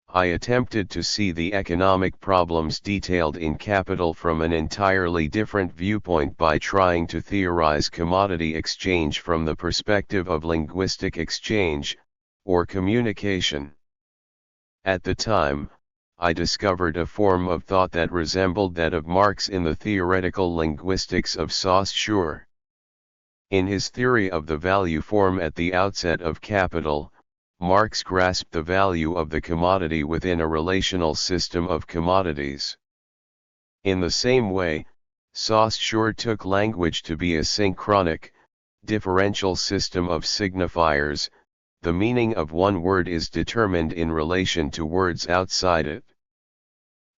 I attempted to see the economic problems detailed in Capital from an entirely different viewpoint by trying to theorize commodity exchange from the perspective of linguistic exchange, or communication. At the time, I discovered a form of thought that resembled that of Marx in the theoretical linguistics of Saussure. In his theory of the value form at the outset of Capital, Marx grasped the value of the commodity within a relational system of commodities. In the same way, Saussure took language to be a synchronic, differential system of signifiers. The meaning of one word is determined in relation to words outside it.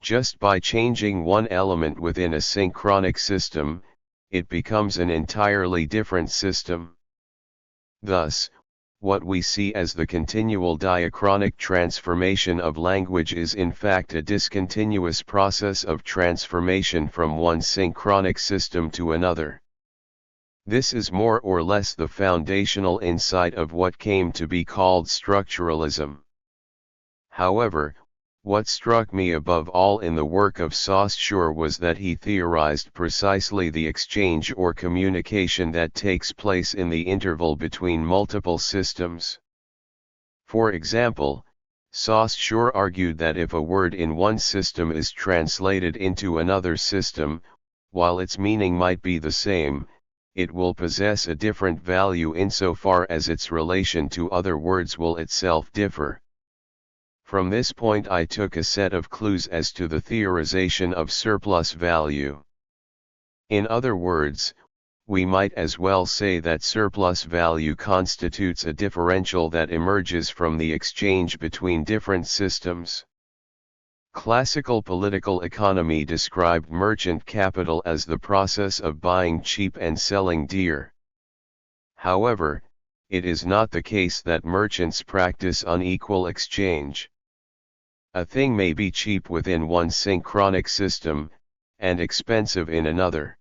Just by changing one element within a synchronic system, it becomes an entirely different system. Thus, what we see as the continual diachronic transformation of language is in fact a discontinuous process of transformation from one synchronic system to another. This is more or less the foundational insight of what came to be called structuralism. However, what struck me above all in the work of Saussure was that he theorized precisely the exchange or communication that takes place in the interval between multiple systems. For example, Saussure argued that if a word in one system is translated into another system, while its meaning might be the same, it will possess a different value insofar as its relation to other words will itself differ. From this point I took a set of clues as to the theorization of surplus value. In other words, we might as well say that surplus value constitutes a differential that emerges from the exchange between different systems. Classical political economy described merchant capital as the process of buying cheap and selling dear. However, it is not the case that merchants practice unequal exchange. A thing may be cheap within one synchronic system, and expensive in another.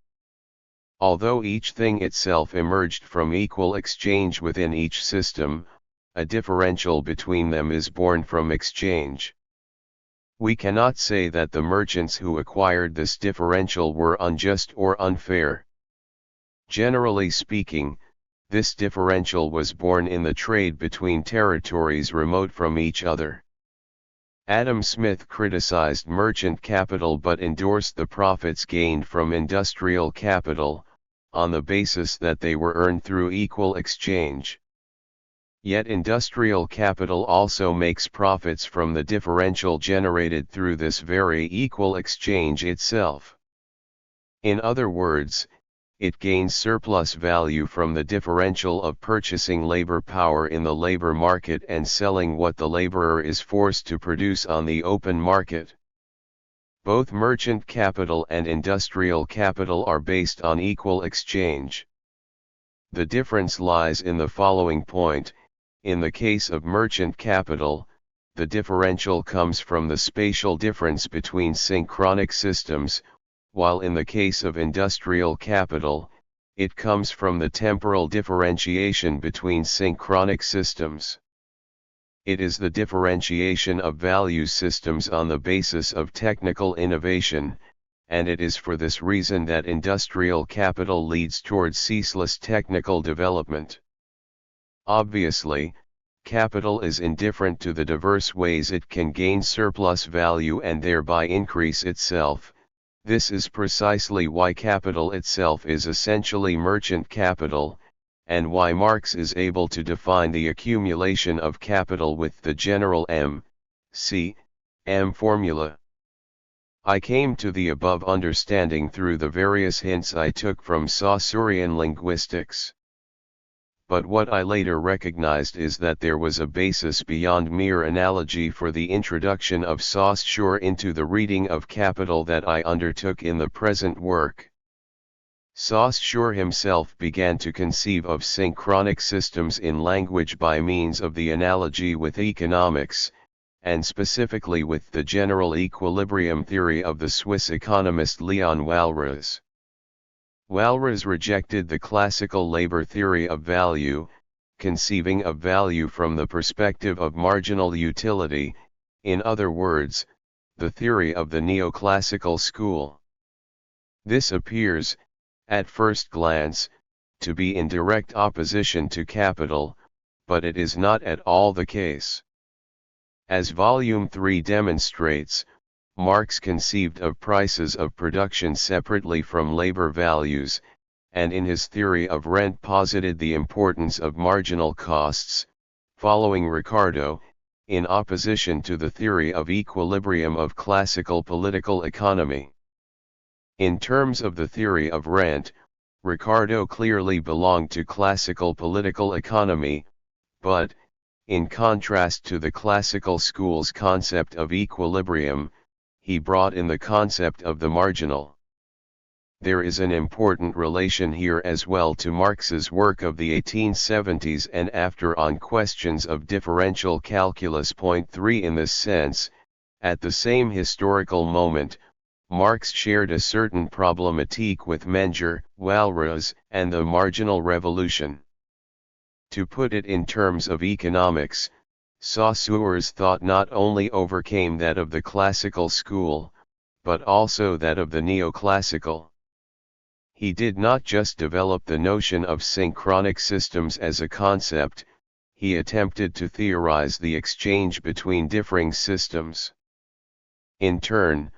Although each thing itself emerged from equal exchange within each system, a differential between them is born from exchange. We cannot say that the merchants who acquired this differential were unjust or unfair. Generally speaking, this differential was born in the trade between territories remote from each other. Adam Smith criticized merchant capital but endorsed the profits gained from industrial capital, on the basis that they were earned through equal exchange. Yet industrial capital also makes profits from the differential generated through this very equal exchange itself. In other words, it gains surplus value from the differential of purchasing labor power in the labor market and selling what the laborer is forced to produce on the open market. Both merchant capital and industrial capital are based on equal exchange. The difference lies in the following point: in the case of merchant capital, the differential comes from the spatial difference between synchronic systems, while in the case of industrial capital, it comes from the temporal differentiation between synchronic systems. It is the differentiation of value systems on the basis of technical innovation, and it is for this reason that industrial capital leads towards ceaseless technical development. Obviously, capital is indifferent to the diverse ways it can gain surplus value and thereby increase itself. This is precisely why capital itself is essentially merchant capital, and why Marx is able to define the accumulation of capital with the general M formula. I came to the above understanding through the various hints I took from Saussurean linguistics. But what I later recognized is that there was a basis beyond mere analogy for the introduction of Saussure into the reading of Capital that I undertook in the present work. Saussure himself began to conceive of synchronic systems in language by means of the analogy with economics, and specifically with the general equilibrium theory of the Swiss economist Leon Walras. Walras rejected the classical labor theory of value, conceiving of value from the perspective of marginal utility, in other words, the theory of the neoclassical school. This appears, at first glance, to be in direct opposition to capital, but it is not at all the case. As Volume 3 demonstrates, Marx conceived of prices of production separately from labor values, and in his theory of rent posited the importance of marginal costs, following Ricardo, in opposition to the theory of equilibrium of classical political economy. In terms of the theory of rent, Ricardo clearly belonged to classical political economy, but, in contrast to the classical school's concept of equilibrium, he brought in the concept of the marginal. There is an important relation here as well to Marx's work of the 1870s and after on questions of differential calculus. Point 3. In this sense, at the same historical moment, Marx shared a certain problematique with Menger, Walras, and the marginal revolution. To put it in terms of economics, Saussure's thought not only overcame that of the classical school, but also that of the neoclassical. He did not just develop the notion of synchronic systems as a concept, he attempted to theorize the exchange between differing systems. In turn,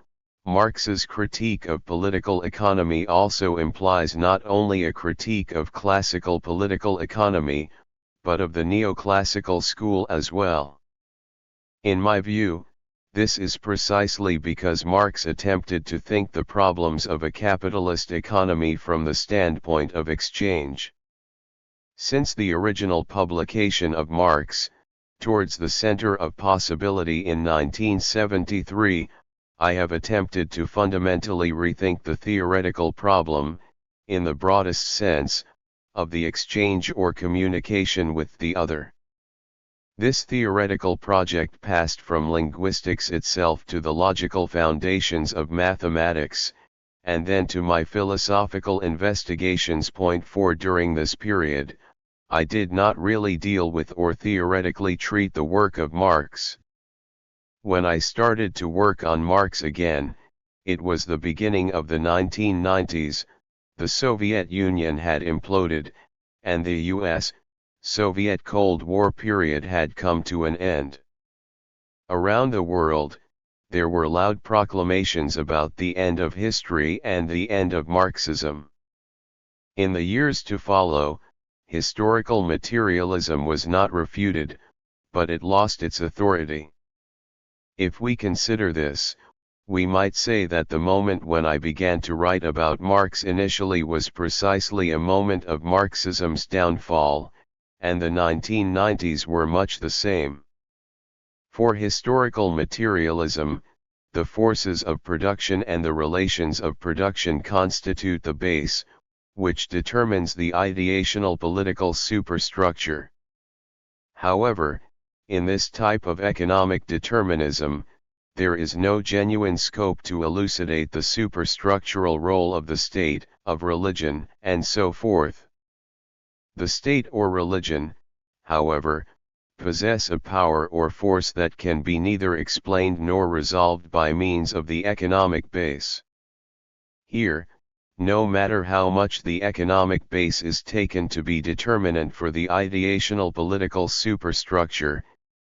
Marx's critique of political economy also implies not only a critique of classical political economy, but of the neoclassical school as well. In my view, this is precisely because Marx attempted to think the problems of a capitalist economy from the standpoint of exchange. Since the original publication of Marx, Towards the Center of Possibility in 1973, I have attempted to fundamentally rethink the theoretical problem, in the broadest sense, of the exchange or communication with the other. This theoretical project passed from linguistics itself to the logical foundations of mathematics, and then to my philosophical investigations. Point 4. During this period, I did not really deal with or theoretically treat the work of Marx. When I started to work on Marx again, it was the beginning of the 1990s, the Soviet Union had imploded, and the U.S.-Soviet Cold War period had come to an end. Around the world, there were loud proclamations about the end of history and the end of Marxism. In the years to follow, historical materialism was not refuted, but it lost its authority. If we consider this, we might say that the moment when I began to write about Marx initially was precisely a moment of Marxism's downfall, and the 1990s were much the same. For historical materialism, the forces of production and the relations of production constitute the base, which determines the ideational political superstructure. However, in this type of economic determinism, there is no genuine scope to elucidate the superstructural role of the state, of religion, and so forth. The state or religion, however, possess a power or force that can be neither explained nor resolved by means of the economic base. Here, no matter how much the economic base is taken to be determinant for the ideational political superstructure,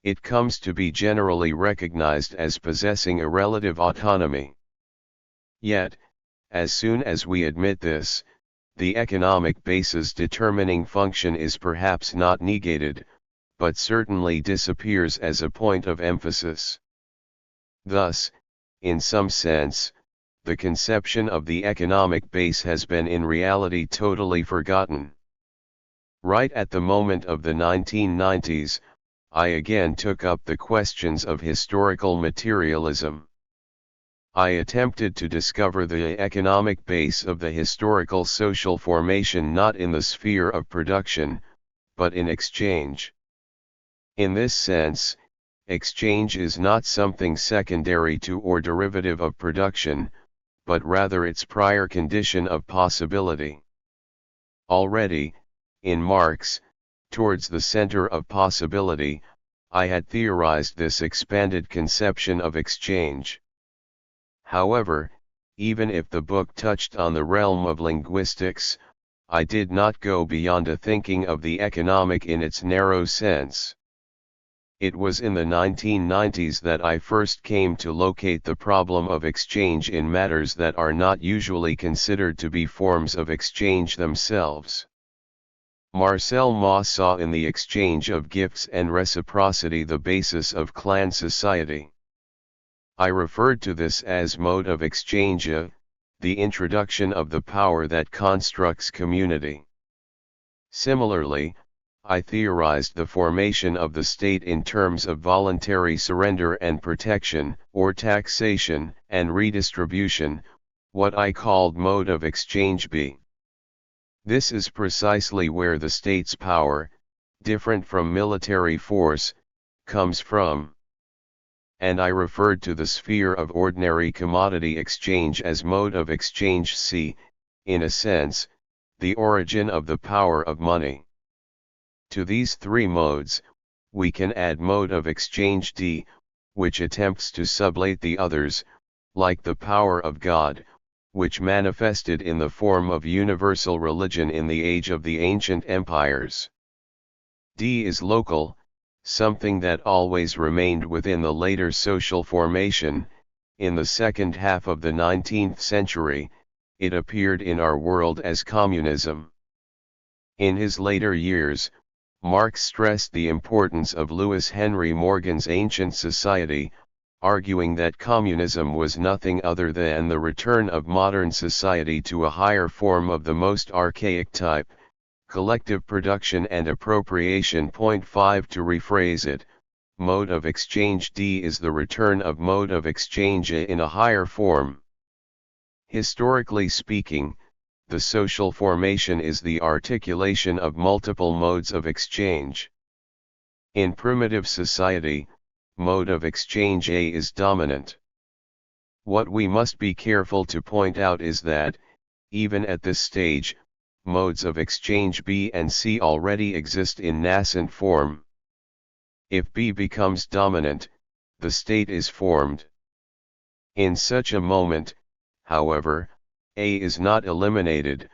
it comes to be generally recognized as possessing a relative autonomy. Yet, as soon as we admit this, the economic base's determining function is perhaps not negated, but certainly disappears as a point of emphasis. Thus, in some sense, the conception of the economic base has been in reality totally forgotten. Right at the moment of the 1990s, I again took up the questions of historical materialism. I attempted to discover the economic base of the historical social formation not in the sphere of production, but in exchange. In this sense, exchange is not something secondary to or derivative of production, but rather its prior condition of possibility. Already, in Marx, Towards the Center of Possibility, I had theorized this expanded conception of exchange. However, even if the book touched on the realm of linguistics, I did not go beyond a thinking of the economic in its narrow sense. It was in the 1990s that I first came to locate the problem of exchange in matters that are not usually considered to be forms of exchange themselves. Marcel Mauss saw in the exchange of gifts and reciprocity the basis of clan society. I referred to this as mode of exchange, the introduction of the power that constructs community. Similarly, I theorized the formation of the state in terms of voluntary surrender and protection, or taxation and redistribution, what I called mode of exchange B. This is precisely where the state's power, different from military force, comes from. And I referred to the sphere of ordinary commodity exchange as mode of exchange C, in a sense, the origin of the power of money. To these three modes, we can add mode of exchange D, which attempts to sublate the others, like the power of God, which manifested in the form of universal religion in the age of the ancient empires. D is local, something that always remained within the later social formation. In the second half of the 19th century, it appeared in our world as communism. In his later years, Marx stressed the importance of Lewis Henry Morgan's Ancient Society, arguing that communism was nothing other than the return of modern society to a higher form of the most archaic type, collective production and appropriation. 5 To rephrase it, mode of exchange D is the return of mode of exchange A in a higher form. Historically speaking, the social formation is the articulation of multiple modes of exchange. In primitive society, mode of exchange A is dominant. What we must be careful to point out is that, even at this stage, modes of exchange B and C already exist in nascent form. If B becomes dominant, the state is formed. In such a moment, however, A is not eliminated,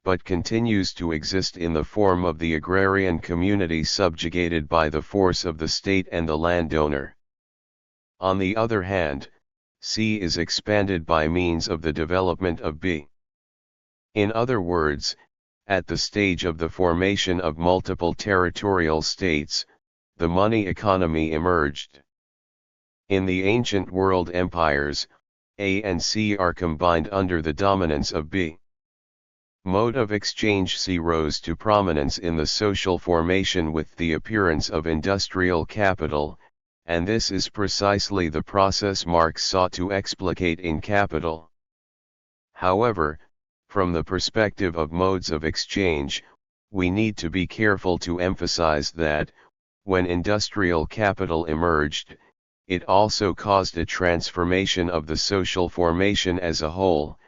but continues to exist in the form of the agrarian community subjugated by the force of the state and the landowner. On the other hand, C is expanded by means of the development of B. In other words, at the stage of the formation of multiple territorial states, the money economy emerged. In the ancient world empires, A and C are combined under the dominance of B. Mode of exchange C rose to prominence in the social formation with the appearance of industrial capital, and this is precisely the process Marx sought to explicate in Capital. However, from the perspective of modes of exchange, we need to be careful to emphasize that, when industrial capital emerged, it also caused a transformation of the social formation as a whole,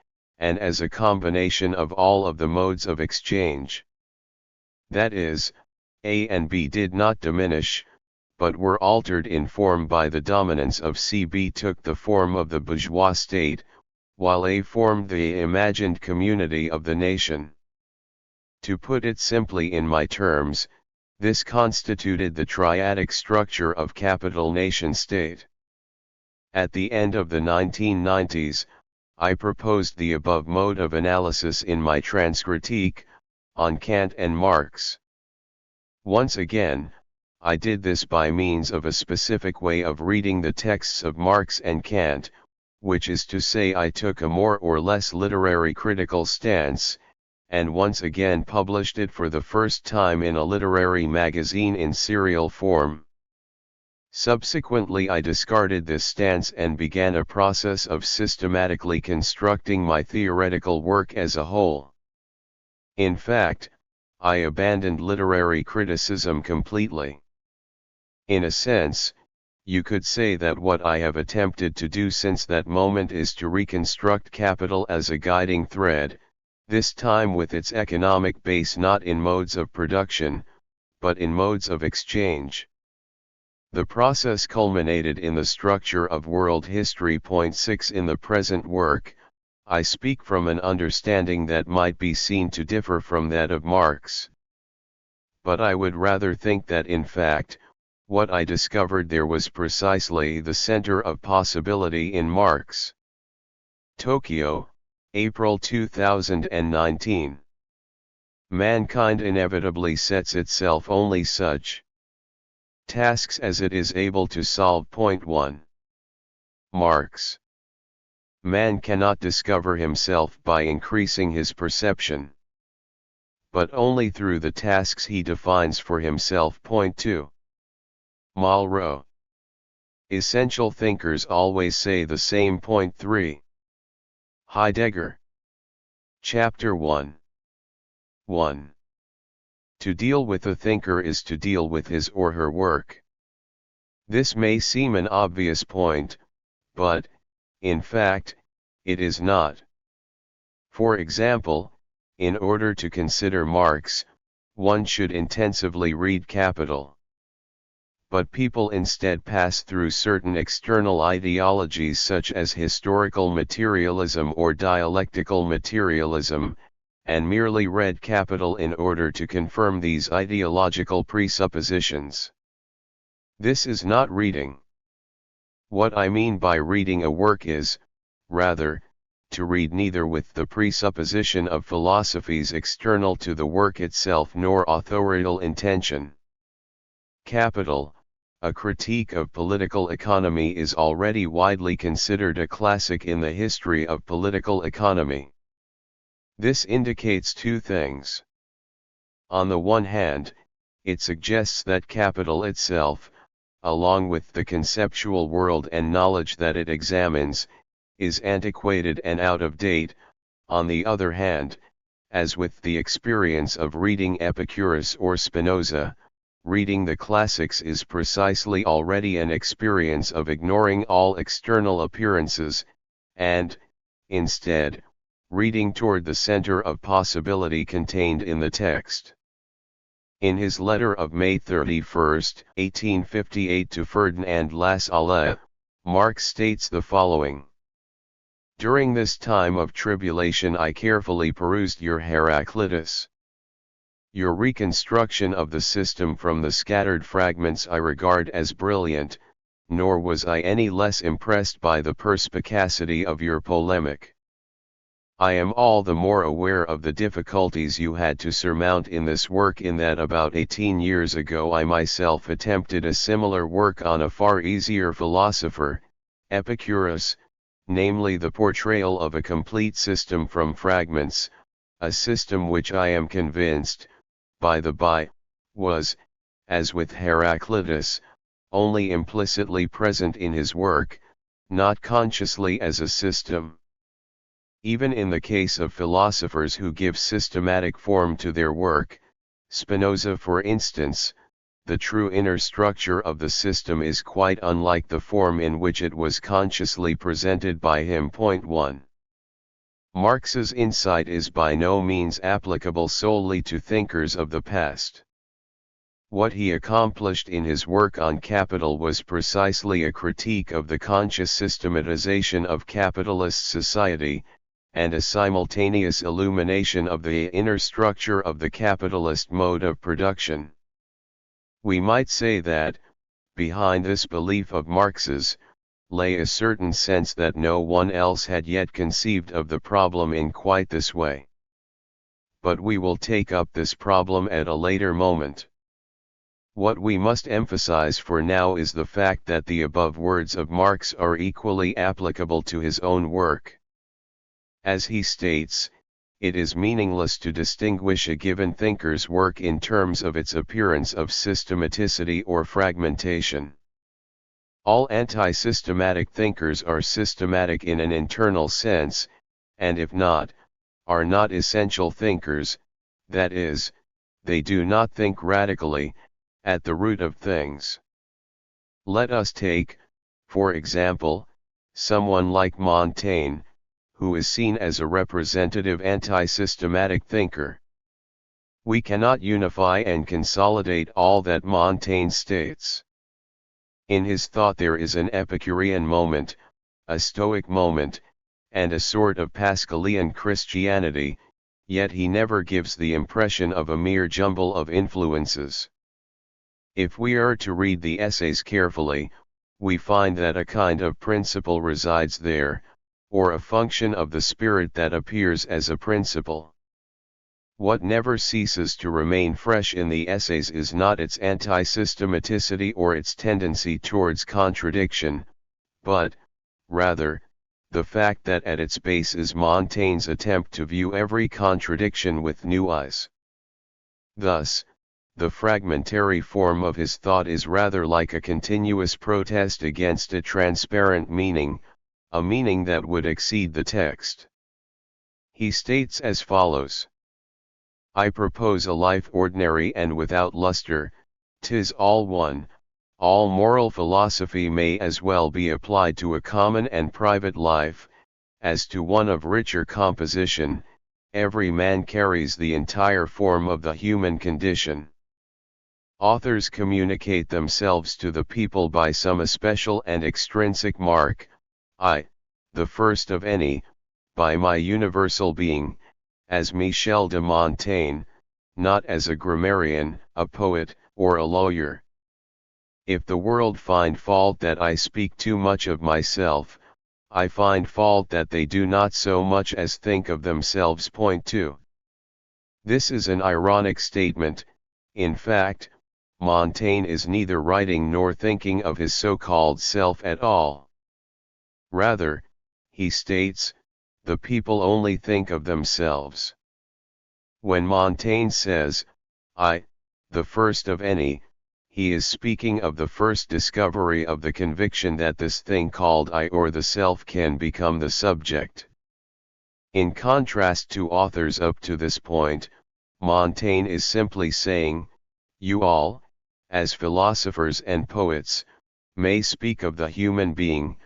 and as a combination of all of the modes of exchange. That is, A and B did not diminish, but were altered in form by the dominance of C. B took the form of the bourgeois state, while A formed the imagined community of the nation. To put it simply in my terms, this constituted the triadic structure of capital nation-state. At the end of the 1990s, I proposed the above mode of analysis in my Transcritique, on Kant and Marx. Once again, I did this by means of a specific way of reading the texts of Marx and Kant, which is to say I took a more or less literary critical stance, and once again published it for the first time in a literary magazine in serial form. Subsequently I discarded this stance and began a process of systematically constructing my theoretical work as a whole. In fact, I abandoned literary criticism completely. In a sense, You could say that what I have attempted to do since that moment is to reconstruct capital as a guiding thread, this time with its economic base not in modes of production, but in modes of exchange. The process culminated in the structure of world history. Point 6 in the present work, I speak from an understanding that might be seen to differ from that of Marx. But I would rather think that in fact, what I discovered there was precisely the center of possibility in Marx. Tokyo, April 2019. Mankind inevitably sets itself only such tasks as it is able to solve. Point 1. Marx. Man cannot discover himself by increasing his perception, but only through the tasks he defines for himself. Point 2. Malraux. Essential thinkers always say the same. Point 3. Heidegger. Chapter 1. 1. To deal with a thinker is to deal with his or her work. This may seem an obvious point, but, in fact, it is not. For example, in order to consider Marx, one should intensively read Capital. But people instead pass through certain external ideologies such as historical materialism or dialectical materialism, and merely read Capital in order to confirm these ideological presuppositions. This is not reading. What I mean by reading a work is, rather, to read neither with the presupposition of philosophies external to the work itself nor authorial intention. Capital, a critique of political economy, is already widely considered a classic in the history of political economy. This indicates two things. On the one hand, it suggests that capital itself, along with the conceptual world and knowledge that it examines, is antiquated and out of date. On the other hand, as with the experience of reading Epicurus or Spinoza, reading the classics is precisely already an experience of ignoring all external appearances, and, instead, reading toward the center of possibility contained in the text. In his letter of May 31, 1858 to Ferdinand Lassalle, Marx states the following. During this time of tribulation I carefully perused your Heraclitus. Your reconstruction of the system from the scattered fragments I regard as brilliant, nor was I any less impressed by the perspicacity of your polemic. I am all the more aware of the difficulties you had to surmount in this work, in that about 18 years ago I myself attempted a similar work on a far easier philosopher, Epicurus, namely the portrayal of a complete system from fragments, a system which I am convinced, by the by, was, as with Heraclitus, only implicitly present in his work, not consciously as a system. Even in the case of philosophers who give systematic form to their work, Spinoza for instance, the true inner structure of the system is quite unlike the form in which it was consciously presented by him. Point 1. Marx's insight is by no means applicable solely to thinkers of the past. What he accomplished in his work on Capital was precisely a critique of the conscious systematization of capitalist society, and a simultaneous illumination of the inner structure of the capitalist mode of production. We might say that, behind this belief of Marx's, lay a certain sense that no one else had yet conceived of the problem in quite this way. But we will take up this problem at a later moment. What we must emphasize for now is the fact that the above words of Marx are equally applicable to his own work. As he states, it is meaningless to distinguish a given thinker's work in terms of its appearance of systematicity or fragmentation. All anti-systematic thinkers are systematic in an internal sense, and if not, are not essential thinkers, that is, they do not think radically, at the root of things. Let us take, for example, someone like Montaigne, who is seen as a representative anti-systematic thinker. We cannot unify and consolidate all that Montaigne states. In his thought there is an Epicurean moment, a Stoic moment, and a sort of Pascalian Christianity, yet he never gives the impression of a mere jumble of influences. If we are to read the essays carefully, we find that a kind of principle resides there, or a function of the spirit that appears as a principle. What never ceases to remain fresh in the essays is not its anti-systematicity or its tendency towards contradiction, but, rather, the fact that at its base is Montaigne's attempt to view every contradiction with new eyes. Thus, the fragmentary form of his thought is rather like a continuous protest against a transparent meaning, a meaning that would exceed the text. He states as follows: I propose a life ordinary and without luster, 'tis all one. All moral philosophy may as well be applied to a common and private life, as to one of richer composition. Every man carries the entire form of the human condition. Authors communicate themselves to the people by some especial and extrinsic mark. I, the first of any, by my universal being, as Michel de Montaigne, not as a grammarian, a poet, or a lawyer. If the world find fault that I speak too much of myself, I find fault that they do not so much as think of themselves. Point 2. This is an ironic statement. In fact, Montaigne is neither writing nor thinking of his so-called self at all. Rather, he states, the people only think of themselves. When Montaigne says, I, the first of any, he is speaking of the first discovery of the conviction that this thing called I or the self can become the subject. In contrast to authors up to this point, Montaigne is simply saying, you all, as philosophers and poets, may speak of the human being,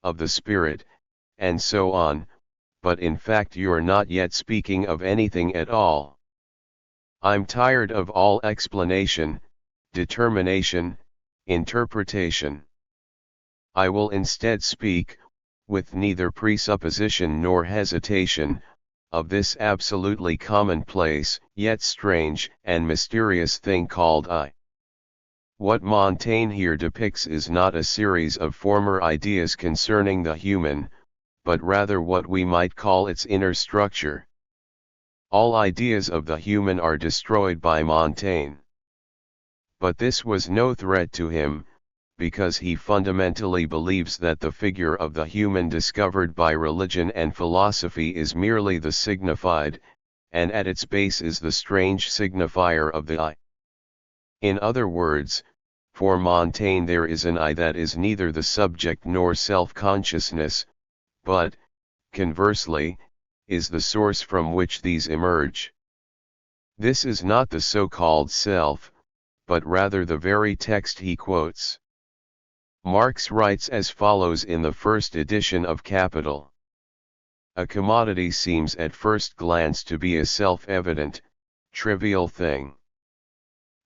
of the spirit, and so on, but in fact you're not yet speaking of anything at all. I'm tired of all explanation, determination, interpretation. I will instead speak, with neither presupposition nor hesitation, of this absolutely commonplace, yet strange and mysterious thing called I. What Montaigne here depicts is not a series of former ideas concerning the human, but rather what we might call its inner structure. All ideas of the human are destroyed by Montaigne. But this was no threat to him, because he fundamentally believes that the figure of the human discovered by religion and philosophy is merely the signified, and at its base is the strange signifier of the I. In other words, for Montaigne there is an I that is neither the subject nor self-consciousness, but, conversely, is the source from which these emerge. This is not the so-called self, but rather the very text he quotes. Marx writes as follows in the first edition of Capital. A commodity seems at first glance to be a self-evident, trivial thing.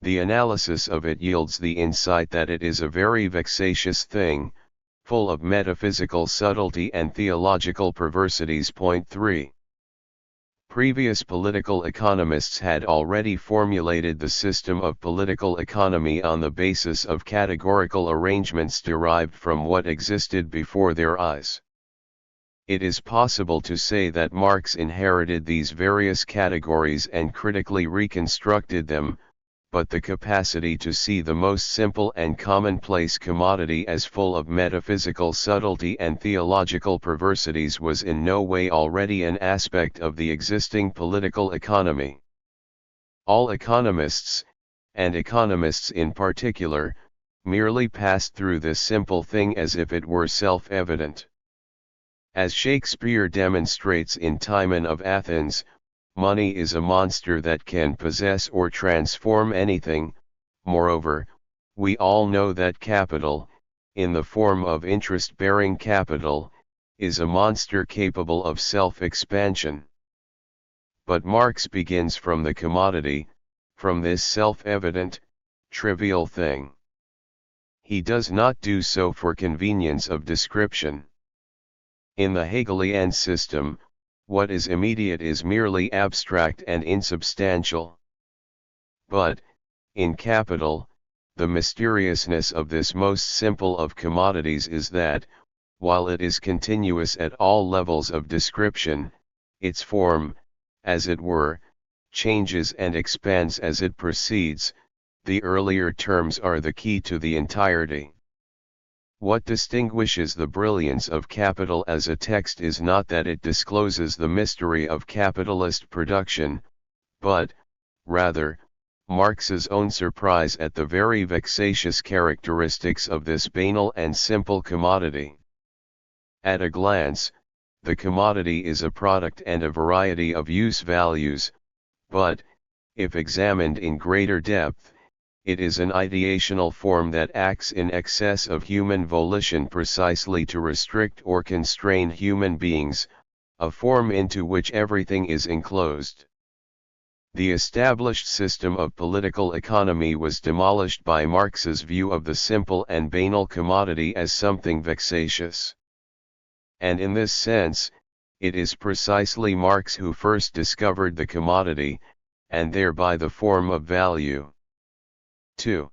The analysis of it yields the insight that it is a very vexatious thing, full of metaphysical subtlety and theological perversities. Point 3. Previous political economists had already formulated the system of political economy on the basis of categorical arrangements derived from what existed before their eyes. It is possible to say that Marx inherited these various categories and critically reconstructed them, but the capacity to see the most simple and commonplace commodity as full of metaphysical subtlety and theological perversities was in no way already an aspect of the existing political economy. All economists, and economists in particular, merely passed through this simple thing as if it were self-evident. As Shakespeare demonstrates in Timon of Athens, money is a monster that can possess or transform anything. Moreover, we all know that capital, in the form of interest-bearing capital, is a monster capable of self-expansion. But Marx begins from the commodity, from this self-evident, trivial thing. He does not do so for convenience of description. In the Hegelian system, what is immediate is merely abstract and insubstantial. But, in capital, the mysteriousness of this most simple of commodities is that, while it is continuous at all levels of description, its form, as it were, changes and expands as it proceeds. The earlier terms are the key to the entirety. What distinguishes the brilliance of Capital as a text is not that it discloses the mystery of capitalist production, but, rather, Marx's own surprise at the very vexatious characteristics of this banal and simple commodity. At a glance, the commodity is a product and a variety of use values, but, if examined in greater depth, it is an ideational form that acts in excess of human volition precisely to restrict or constrain human beings, a form into which everything is enclosed. The established system of political economy was demolished by Marx's view of the simple and banal commodity as something vexatious. And in this sense, it is precisely Marx who first discovered the commodity, and thereby the form of value. 2.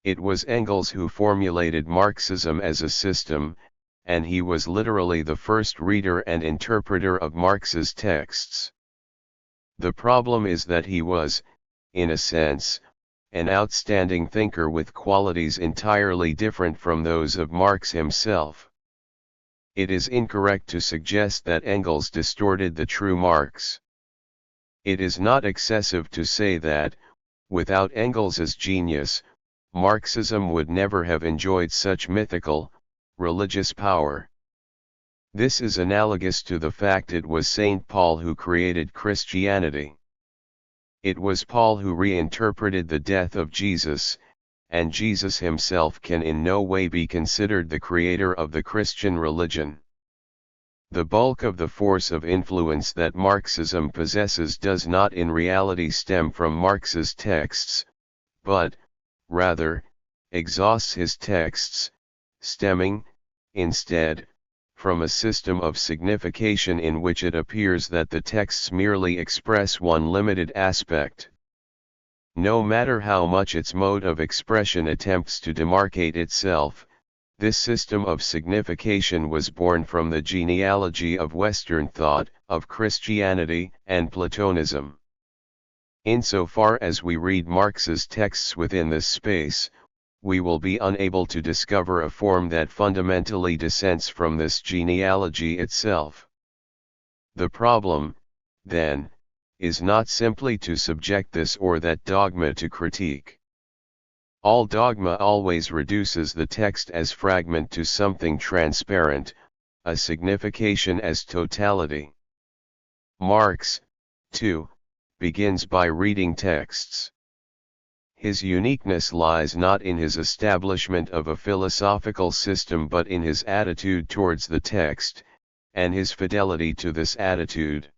It was Engels who formulated Marxism as a system, and he was literally the first reader and interpreter of Marx's texts. The problem is that he was, in a sense, an outstanding thinker with qualities entirely different from those of Marx himself. It is incorrect to suggest that Engels distorted the true Marx. It is not excessive to say that, without Engels's genius, Marxism would never have enjoyed such mythical, religious power. This is analogous to the fact it was St. Paul who created Christianity. It was Paul who reinterpreted the death of Jesus, and Jesus himself can in no way be considered the creator of the Christian religion. The bulk of the force of influence that Marxism possesses does not in reality stem from Marx's texts, but, rather, exhausts his texts, stemming, instead, from a system of signification in which it appears that the texts merely express one limited aspect. No matter how much its mode of expression attempts to demarcate itself, this system of signification was born from the genealogy of Western thought, of Christianity and Platonism. Insofar as we read Marx's texts within this space, we will be unable to discover a form that fundamentally dissents from this genealogy itself. The problem, then, is not simply to subject this or that dogma to critique. All dogma always reduces the text as fragment to something transparent, a signification as totality. Marx, too, begins by reading texts. His uniqueness lies not in his establishment of a philosophical system but in his attitude towards the text, and his fidelity to this attitude.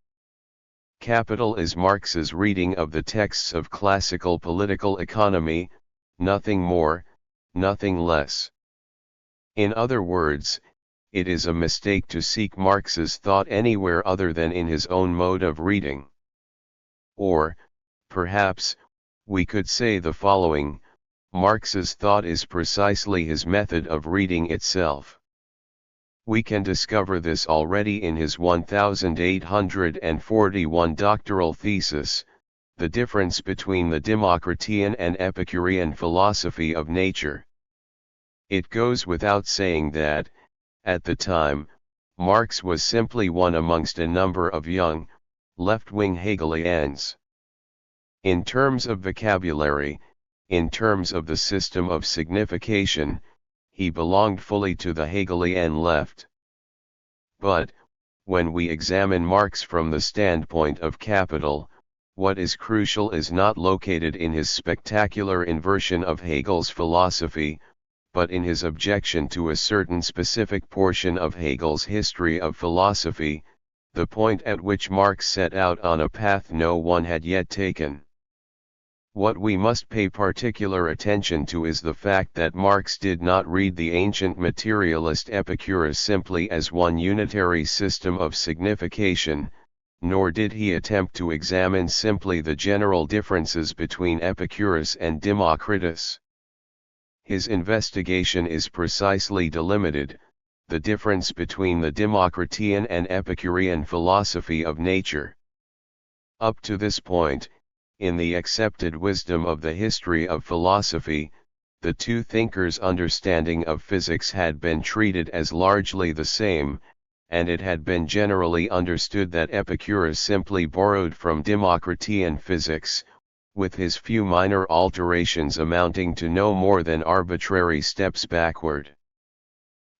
Capital is Marx's reading of the texts of classical political economy, nothing more, nothing less. In other words, it is a mistake to seek Marx's thought anywhere other than in his own mode of reading. Or, perhaps, we could say the following: Marx's thought is precisely his method of reading itself. We can discover this already in his 1841 doctoral thesis, The Difference Between the Democritean and Epicurean Philosophy of Nature. It goes without saying that, at the time, Marx was simply one amongst a number of young, left-wing Hegelians. In terms of vocabulary, in terms of the system of signification, he belonged fully to the Hegelian left. But, when we examine Marx from the standpoint of capital, what is crucial is not located in his spectacular inversion of Hegel's philosophy, but in his objection to a certain specific portion of Hegel's history of philosophy, the point at which Marx set out on a path no one had yet taken. What we must pay particular attention to is the fact that Marx did not read the ancient materialist Epicurus simply as one unitary system of signification, nor did he attempt to examine simply the general differences between Epicurus and Democritus. His investigation is precisely delimited, the difference between the Democritean and Epicurean philosophy of nature. Up to this point, in the accepted wisdom of the history of philosophy, the two thinkers' understanding of physics had been treated as largely the same, and it had been generally understood that Epicurus simply borrowed from Democritean physics, with his few minor alterations amounting to no more than arbitrary steps backward.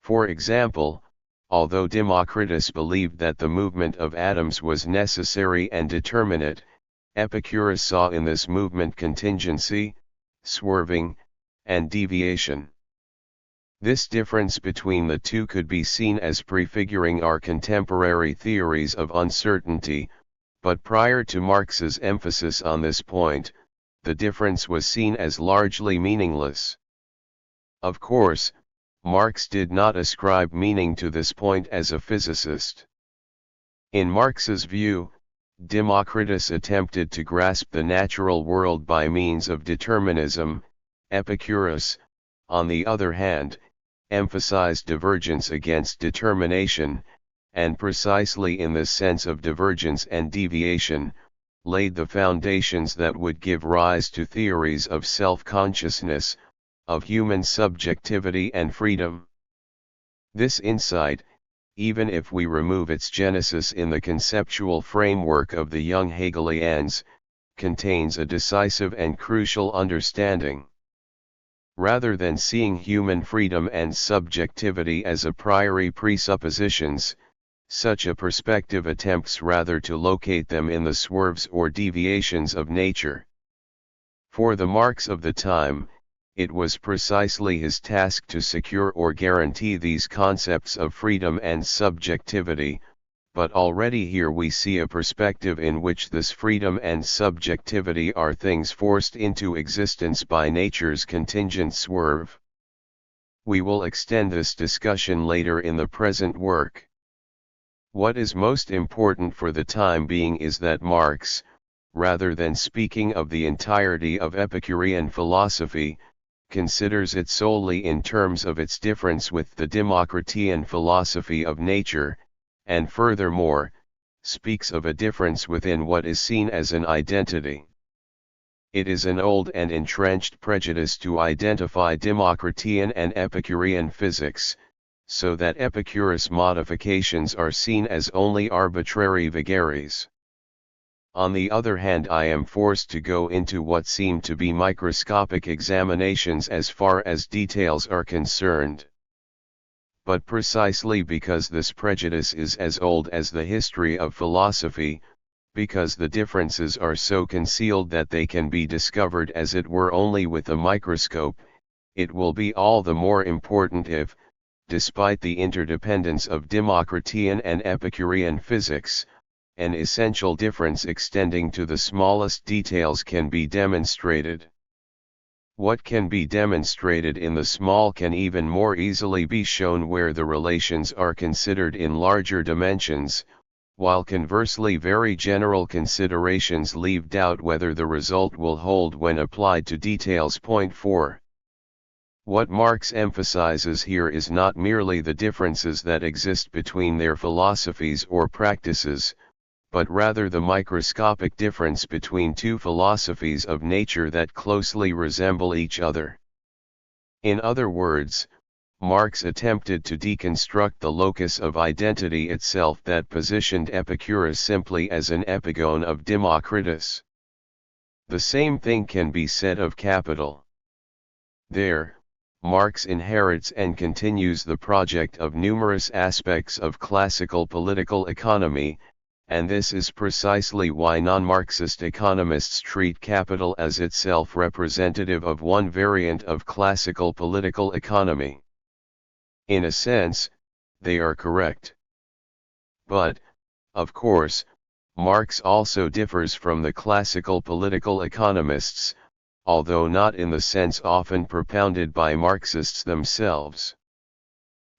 For example, although Democritus believed that the movement of atoms was necessary and determinate, Epicurus saw in this movement contingency, swerving, and deviation. This difference between the two could be seen as prefiguring our contemporary theories of uncertainty, but prior to Marx's emphasis on this point, the difference was seen as largely meaningless. Of course, Marx did not ascribe meaning to this point as a physicist. In Marx's view, Democritus attempted to grasp the natural world by means of determinism. Epicurus, on the other hand, emphasized divergence against determination, and precisely in this sense of divergence and deviation, laid the foundations that would give rise to theories of self-consciousness, of human subjectivity and freedom. This insight, even if we remove its genesis in the conceptual framework of the young Hegelians, contains a decisive and crucial understanding. Rather than seeing human freedom and subjectivity as a priori presuppositions, such a perspective attempts rather to locate them in the swerves or deviations of nature. For the Marx of the time, it was precisely his task to secure or guarantee these concepts of freedom and subjectivity, but already here we see a perspective in which this freedom and subjectivity are things forced into existence by nature's contingent swerve. We will extend this discussion later in the present work. What is most important for the time being is that Marx, rather than speaking of the entirety of Epicurean philosophy, considers it solely in terms of its difference with the Democritean philosophy of nature, and furthermore, speaks of a difference within what is seen as an identity. It is an old and entrenched prejudice to identify Democritean and Epicurean physics, so that Epicurus' modifications are seen as only arbitrary vagaries. On the other hand, I am forced to go into what seem to be microscopic examinations as far as details are concerned. But precisely because this prejudice is as old as the history of philosophy, because the differences are so concealed that they can be discovered as it were only with a microscope, it will be all the more important if, despite the interdependence of Democritean and Epicurean physics, an essential difference extending to the smallest details can be demonstrated. What can be demonstrated in the small can even more easily be shown where the relations are considered in larger dimensions, while conversely very general considerations leave doubt whether the result will hold when applied to details. Point 4. What Marx emphasizes here is not merely the differences that exist between their philosophies or practices, but rather the microscopic difference between two philosophies of nature that closely resemble each other. In other words, Marx attempted to deconstruct the locus of identity itself that positioned Epicurus simply as an epigone of Democritus. The same thing can be said of capital. There, Marx inherits and continues the project of numerous aspects of classical political economy, and this is precisely why non-Marxist economists treat capital as itself representative of one variant of classical political economy. In a sense, they are correct. But, of course, Marx also differs from the classical political economists, although not in the sense often propounded by Marxists themselves.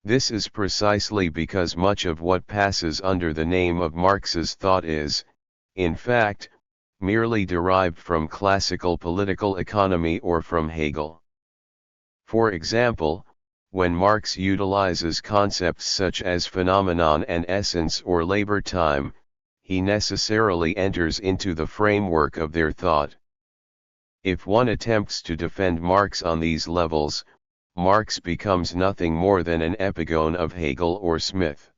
This is precisely because much of what passes under the name of Marx's thought is, in fact, merely derived from classical political economy or from Hegel. For example, when Marx utilizes concepts such as phenomenon and essence or labor time, he necessarily enters into the framework of their thought. If one attempts to defend Marx on these levels, Marx becomes nothing more than an epigone of Hegel or Smith.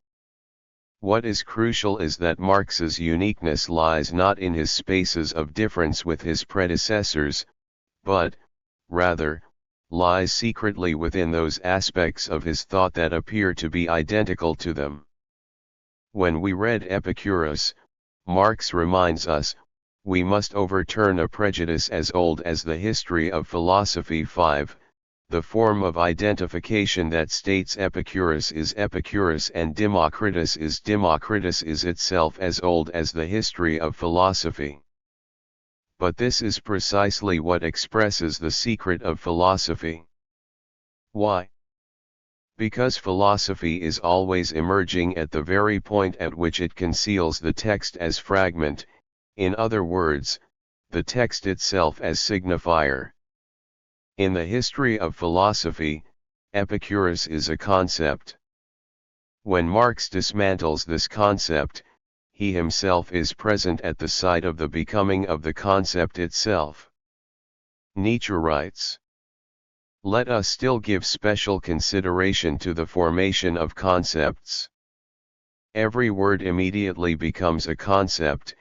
What is crucial is that Marx's uniqueness lies not in his spaces of difference with his predecessors, but, rather, lies secretly within those aspects of his thought that appear to be identical to them. When we read Epicurus, Marx reminds us, we must overturn a prejudice as old as the history of philosophy 5, the form of identification that states Epicurus is Epicurus and Democritus is itself as old as the history of philosophy. But this is precisely what expresses the secret of philosophy. Why? Because philosophy is always emerging at the very point at which it conceals the text as fragment, in other words, the text itself as signifier. In the history of philosophy, Epicurus is a concept. When Marx dismantles this concept, he himself is present at the site of the becoming of the concept itself. Nietzsche writes, "Let us still give special consideration to the formation of concepts. Every word immediately becomes a concept,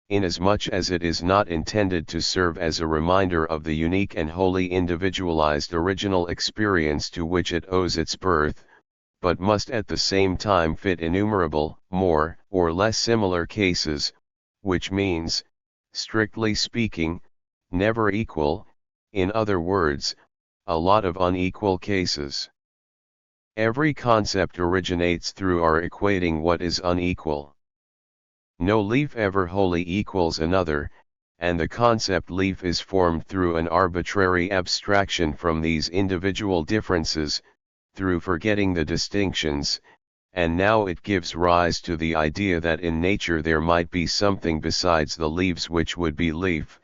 inasmuch as it is not intended to serve as a reminder of the unique and wholly individualized original experience to which it owes its birth, but must at the same time fit innumerable, more or less similar cases, which means, strictly speaking, never equal, in other words, a lot of unequal cases. Every concept originates through our equating what is unequal. No leaf ever wholly equals another, and the concept leaf is formed through an arbitrary abstraction from these individual differences, through forgetting the distinctions, and now it gives rise to the idea that in nature there might be something besides the leaves which would be leaf,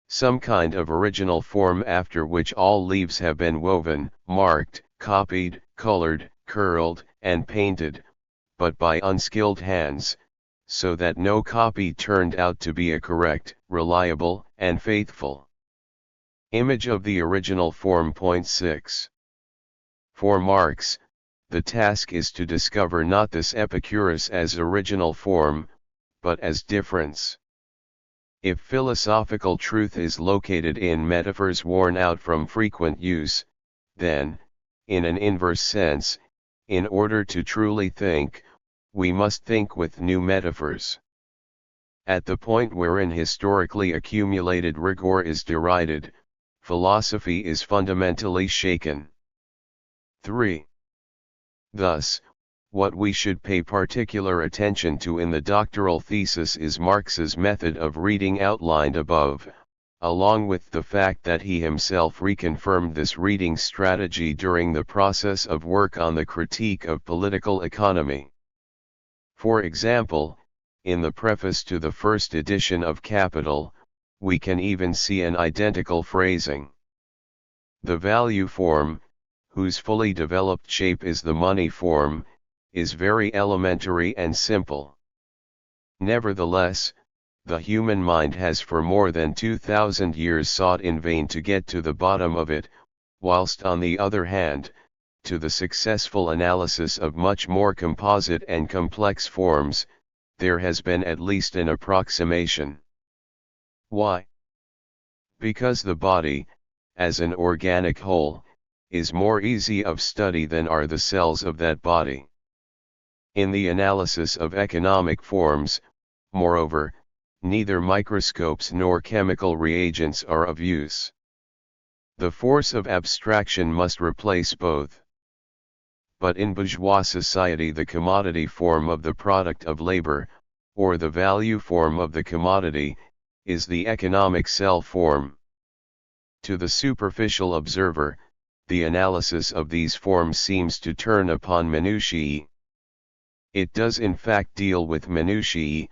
some kind of original form after which all leaves have been woven, marked, copied, colored, curled, and painted, but by unskilled hands, so that no copy turned out to be a correct, reliable, and faithful image of the original form. Point 6. For Marx, the task is to discover not this Epicurus as original form, but as difference. If philosophical truth is located in metaphors worn out from frequent use, then, in an inverse sense, in order to truly think, we must think with new metaphors. At the point wherein historically accumulated rigor is derided, philosophy is fundamentally shaken. 3. Thus, what we should pay particular attention to in the doctoral thesis is Marx's method of reading outlined above, along with the fact that he himself reconfirmed this reading strategy during the process of work on the critique of political economy. For example, in the preface to the first edition of Capital, we can even see an identical phrasing. The value form, whose fully developed shape is the money form, is very elementary and simple. Nevertheless, the human mind has for more than 2,000 years sought in vain to get to the bottom of it, whilst on the other hand, to the successful analysis of much more composite and complex forms, there has been at least an approximation. Why? Because the body, as an organic whole, is more easy of study than are the cells of that body. In the analysis of economic forms, Moreover, neither microscopes nor chemical reagents are of use. The force of abstraction must replace both. But in bourgeois society the commodity form of the product of labor, or the value form of the commodity, is the economic cell form. To the superficial observer, the analysis of these forms seems to turn upon minutiae. It does in fact deal with minutiae,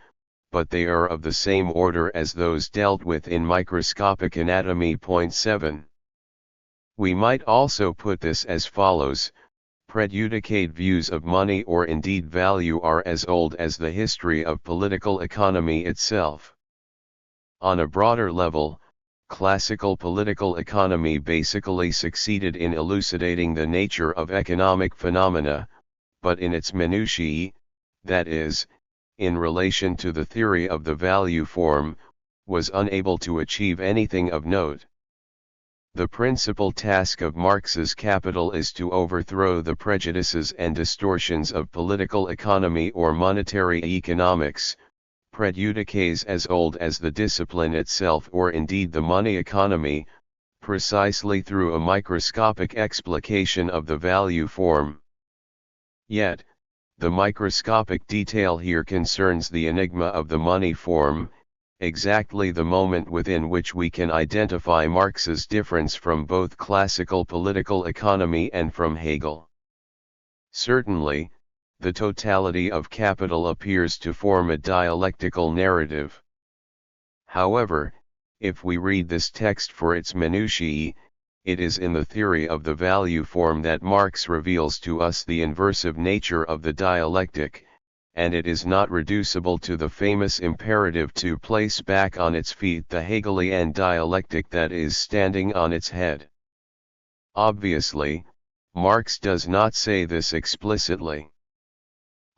but they are of the same order as those dealt with in microscopic anatomy. 7. We might also put this as follows: predudicate views of money or indeed value are as old as the history of political economy itself. On a broader level, classical political economy basically succeeded in elucidating the nature of economic phenomena, but in its minutiae, that is, in relation to the theory of the value form, was unable to achieve anything of note. The principal task of Marx's Capital is to overthrow the prejudices and distortions of political economy or monetary economics, prédicates as old as the discipline itself or indeed the money economy, precisely through a microscopic explication of the value form. Yet, the microscopic detail here concerns the enigma of the money form, exactly the moment within which we can identify Marx's difference from both classical political economy and from Hegel. Certainly, the totality of Capital appears to form a dialectical narrative. However, if we read this text for its minutiae, it is in the theory of the value form that Marx reveals to us the inversive nature of the dialectic, and it is not reducible to the famous imperative to place back on its feet the Hegelian dialectic that is standing on its head. Obviously, Marx does not say this explicitly.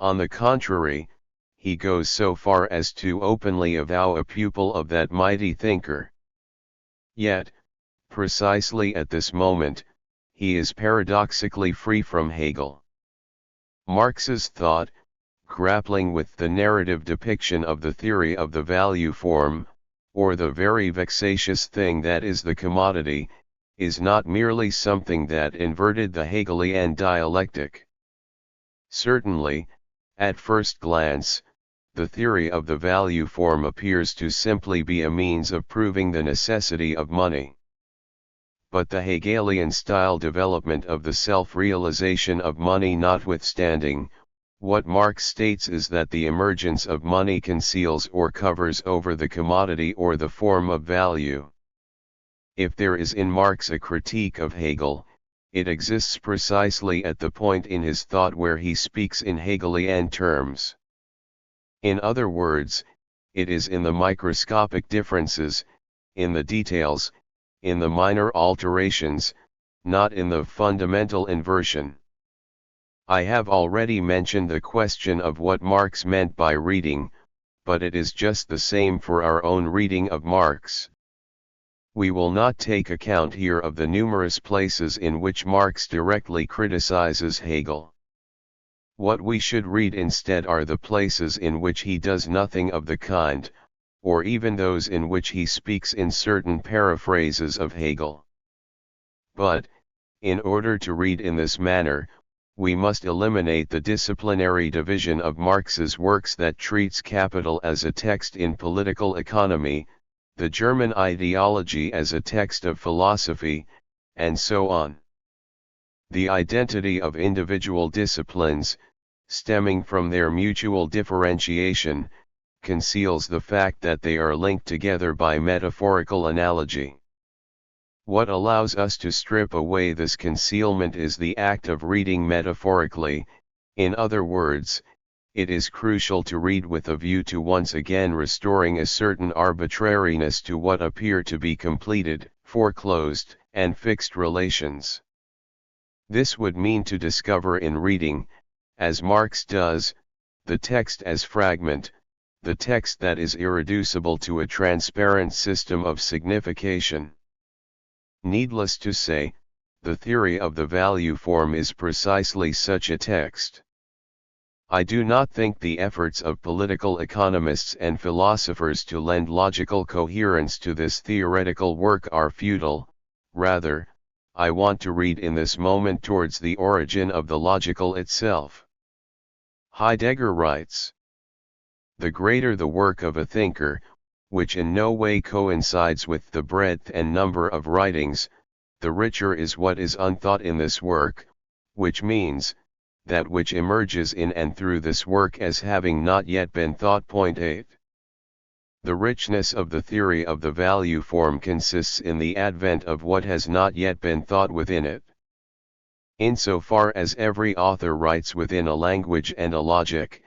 On the contrary, he goes so far as to openly avow a pupil of that mighty thinker. Yet, precisely at this moment, he is paradoxically free from Hegel. Marx's thought, grappling with the narrative depiction of the theory of the value form, or the very vexatious thing that is the commodity, is not merely something that inverted the Hegelian dialectic. Certainly, at first glance, the theory of the value form appears to simply be a means of proving the necessity of money. But the Hegelian style development of the self-realization of money notwithstanding, what Marx states is that the emergence of money conceals or covers over the commodity or the form of value. If there is in Marx a critique of Hegel, it exists precisely at the point in his thought where he speaks in Hegelian terms. In other words, it is in the microscopic differences, in the details, in the minor alterations, not in the fundamental inversion. I have already mentioned the question of what Marx meant by reading, but it is just the same for our own reading of Marx. We will not take account here of the numerous places in which Marx directly criticizes Hegel. What we should read instead are the places in which he does nothing of the kind, or even those in which he speaks in certain paraphrases of Hegel. But, in order to read in this manner, we must eliminate the disciplinary division of Marx's works that treats Capital as a text in political economy, the German ideology as a text of philosophy, and so on. The identity of individual disciplines, stemming from their mutual differentiation, conceals the fact that they are linked together by metaphorical analogy. What allows us to strip away this concealment is the act of reading metaphorically. In other words, it is crucial to read with a view to once again restoring a certain arbitrariness to what appear to be completed, foreclosed, and fixed relations. This would mean to discover in reading, as Marx does, the text as fragment, the text that is irreducible to a transparent system of signification. Needless to say, the theory of the value form is precisely such a text. I do not think the efforts of political economists and philosophers to lend logical coherence to this theoretical work are futile. Rather, I want to read in this moment towards the origin of the logical itself. Heidegger writes, "The greater the work of a thinker, which in no way coincides with the breadth and number of writings, the richer is what is unthought in this work, which means, that which emerges in and through this work as having not yet been thought. 8. The richness of the theory of the value form consists in the advent of what has not yet been thought within it. Insofar as every author writes within a language and a logic,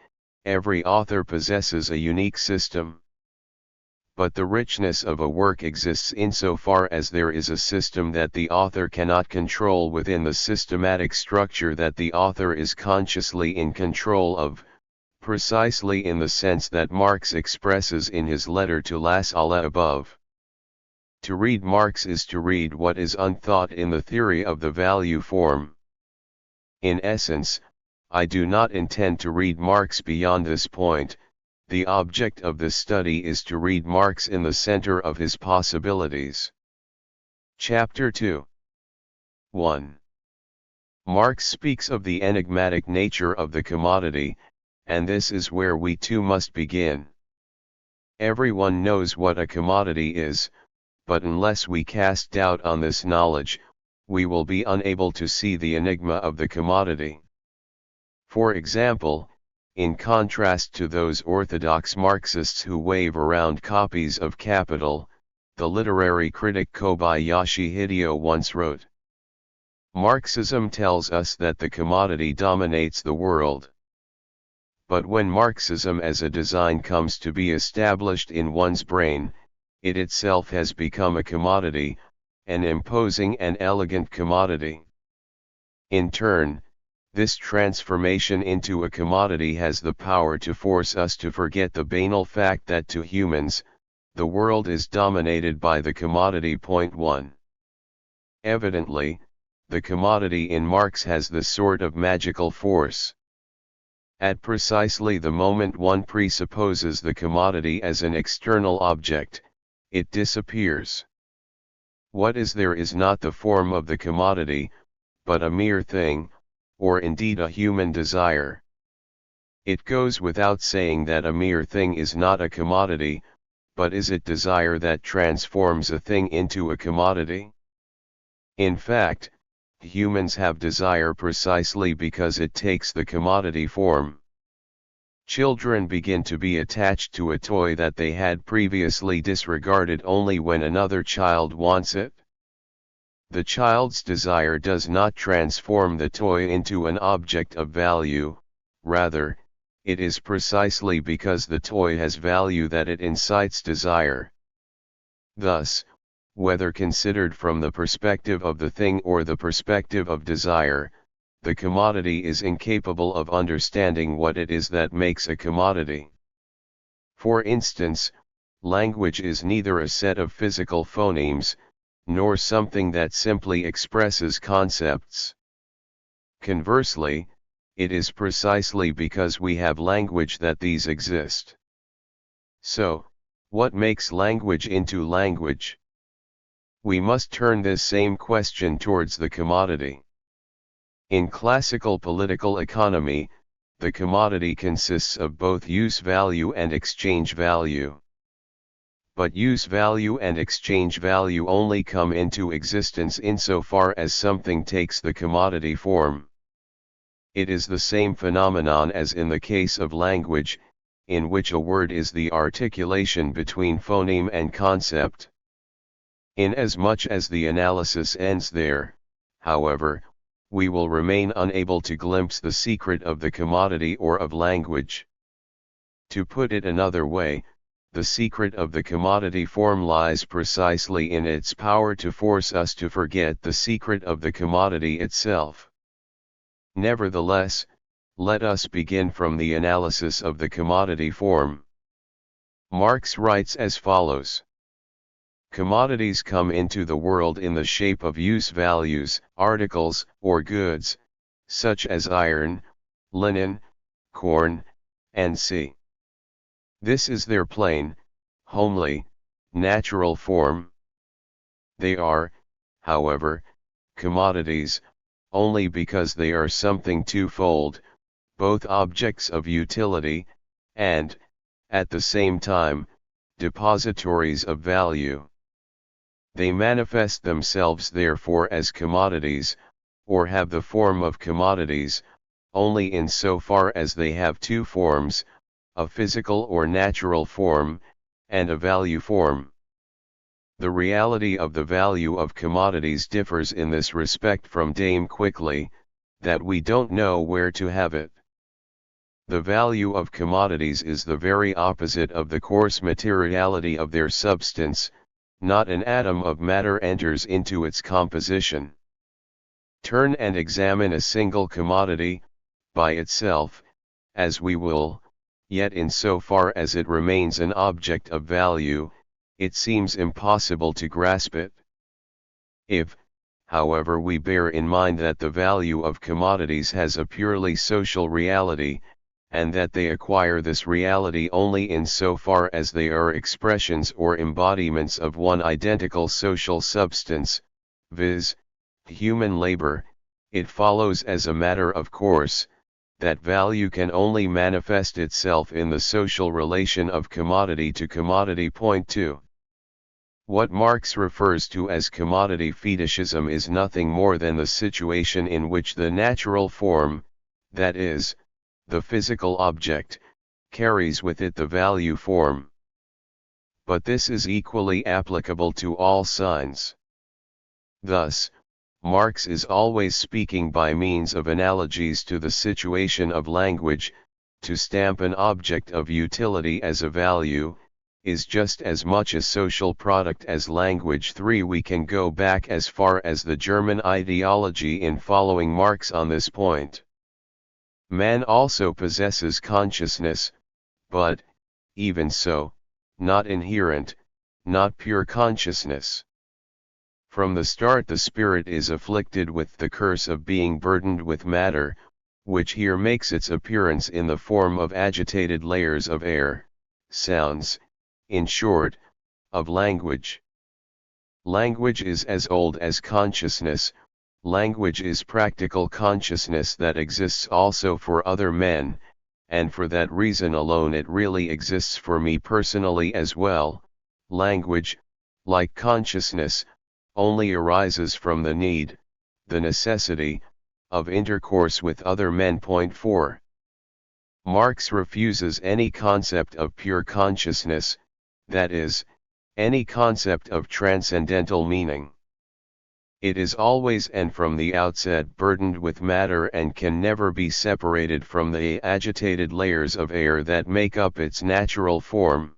every author possesses a unique system. But the richness of a work exists insofar as there is a system that the author cannot control within the systematic structure that the author is consciously in control of, precisely in the sense that Marx expresses in his letter to Lassalle above. To read Marx is to read what is unthought in the theory of the value form. In essence, I do not intend to read Marx beyond this point. The object of this study is to read Marx in the center of his possibilities. Chapter 2. 1. Marx speaks of the enigmatic nature of the commodity, and this is where we too must begin. Everyone knows what a commodity is, but unless we cast doubt on this knowledge, we will be unable to see the enigma of the commodity. For example, in contrast to those orthodox Marxists who wave around copies of Capital, the literary critic Kobayashi Hideo once wrote, "Marxism tells us that the commodity dominates the world. But when Marxism as a design comes to be established in one's brain, it itself has become a commodity, an imposing and elegant commodity. In turn, this transformation into a commodity has the power to force us to forget the banal fact that to humans, the world is dominated by the commodity. 1. Evidently, the commodity in Marx has this sort of magical force. At precisely the moment one presupposes the commodity as an external object, it disappears. What is there is not the form of the commodity, but a mere thing, or indeed a human desire. It goes without saying that a mere thing is not a commodity, but is it desire that transforms a thing into a commodity? In fact, humans have desire precisely because it takes the commodity form. Children begin to be attached to a toy that they had previously disregarded only when another child wants it. The child's desire does not transform the toy into an object of value, rather, it is precisely because the toy has value that it incites desire. Thus, whether considered from the perspective of the thing or the perspective of desire, the commodity is incapable of understanding what it is that makes a commodity. For instance, language is neither a set of physical phonemes, nor something that simply expresses concepts. Conversely, it is precisely because we have language that these exist. So, what makes language into language? We must turn this same question towards the commodity. In classical political economy, the commodity consists of both use value and exchange value. But use value and exchange value only come into existence insofar as something takes the commodity form. It is the same phenomenon as in the case of language, in which a word is the articulation between phoneme and concept. Inasmuch as the analysis ends there, however, we will remain unable to glimpse the secret of the commodity or of language. To put it another way, the secret of the commodity form lies precisely in its power to force us to forget the secret of the commodity itself. Nevertheless, let us begin from the analysis of the commodity form. Marx writes as follows. Commodities come into the world in the shape of use values, articles, or goods, such as iron, linen, corn, and sea. This is their plain, homely, natural form. They are, however, commodities, only because they are something twofold, both objects of utility, and, at the same time, depositories of value. They manifest themselves therefore as commodities, or have the form of commodities, only in so far as they have two forms, a physical or natural form, and a value form. The reality of the value of commodities differs in this respect from damn quickly, that we don't know where to have it. The value of commodities is the very opposite of the coarse materiality of their substance, not an atom of matter enters into its composition. Turn and examine a single commodity, by itself, as we will, yet in so far as it remains an object of value, it seems impossible to grasp it. If, however, we bear in mind that the value of commodities has a purely social reality, and that they acquire this reality only in so far as they are expressions or embodiments of one identical social substance, viz., human labor, it follows as a matter of course, that value can only manifest itself in the social relation of commodity to commodity. Point 2. What Marx refers to as commodity fetishism is nothing more than the situation in which the natural form, that is, the physical object, carries with it the value form. But this is equally applicable to all signs. Thus, Marx is always speaking by means of analogies to the situation of language. To stamp an object of utility as a value, is just as much a social product as language. 3. We can go back as far as the German ideology in following Marx on this point. Man also possesses consciousness, but, even so, not inherent, not pure consciousness. From the start the spirit is afflicted with the curse of being burdened with matter, which here makes its appearance in the form of agitated layers of air, sounds, in short, of language. Language is as old as consciousness. Language is practical consciousness that exists also for other men, and for that reason alone it really exists for me personally as well. Language, like consciousness, only arises from the need, the necessity, of intercourse with other men. Point 4. Marx refuses any concept of pure consciousness, that is, any concept of transcendental meaning. It is always and from the outset burdened with matter and can never be separated from the agitated layers of air that make up its natural form.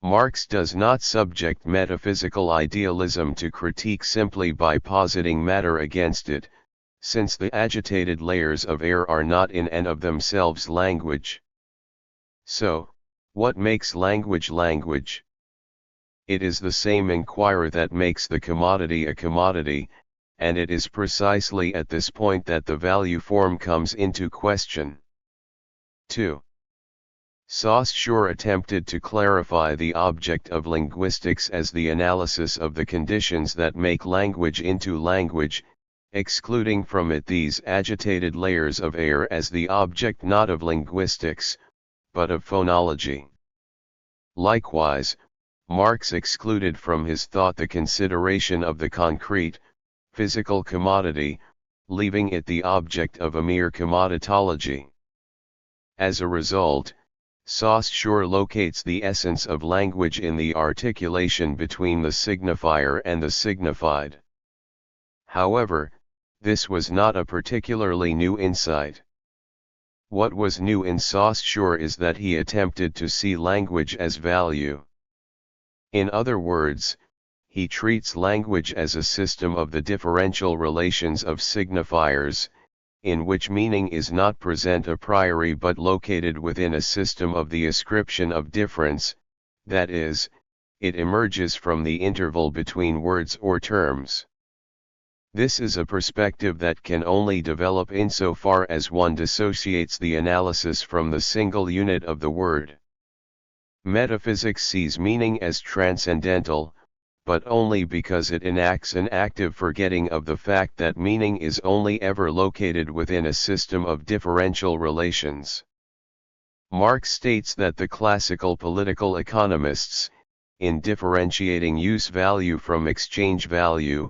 Marx does not subject metaphysical idealism to critique simply by positing matter against it, since the agitated layers of air are not in and of themselves language. So, what makes language language? It is the same inquiry that makes the commodity a commodity, and it is precisely at this point that the value form comes into question. 2. Saussure attempted to clarify the object of linguistics as the analysis of the conditions that make language into language, excluding from it these agitated layers of air as the object not of linguistics, but of phonology. Likewise, Marx excluded from his thought the consideration of the concrete, physical commodity, leaving it the object of a mere commoditology. As a result, Saussure locates the essence of language in the articulation between the signifier and the signified. However, this was not a particularly new insight. What was new in Saussure is that he attempted to see language as value. In other words, he treats language as a system of the differential relations of signifiers, in which meaning is not present a priori but located within a system of the ascription of difference, that is, it emerges from the interval between words or terms. This is a perspective that can only develop insofar as one dissociates the analysis from the single unit of the word. Metaphysics sees meaning as transcendental, but only because it enacts an active forgetting of the fact that meaning is only ever located within a system of differential relations. Marx states that the classical political economists, in differentiating use value from exchange value,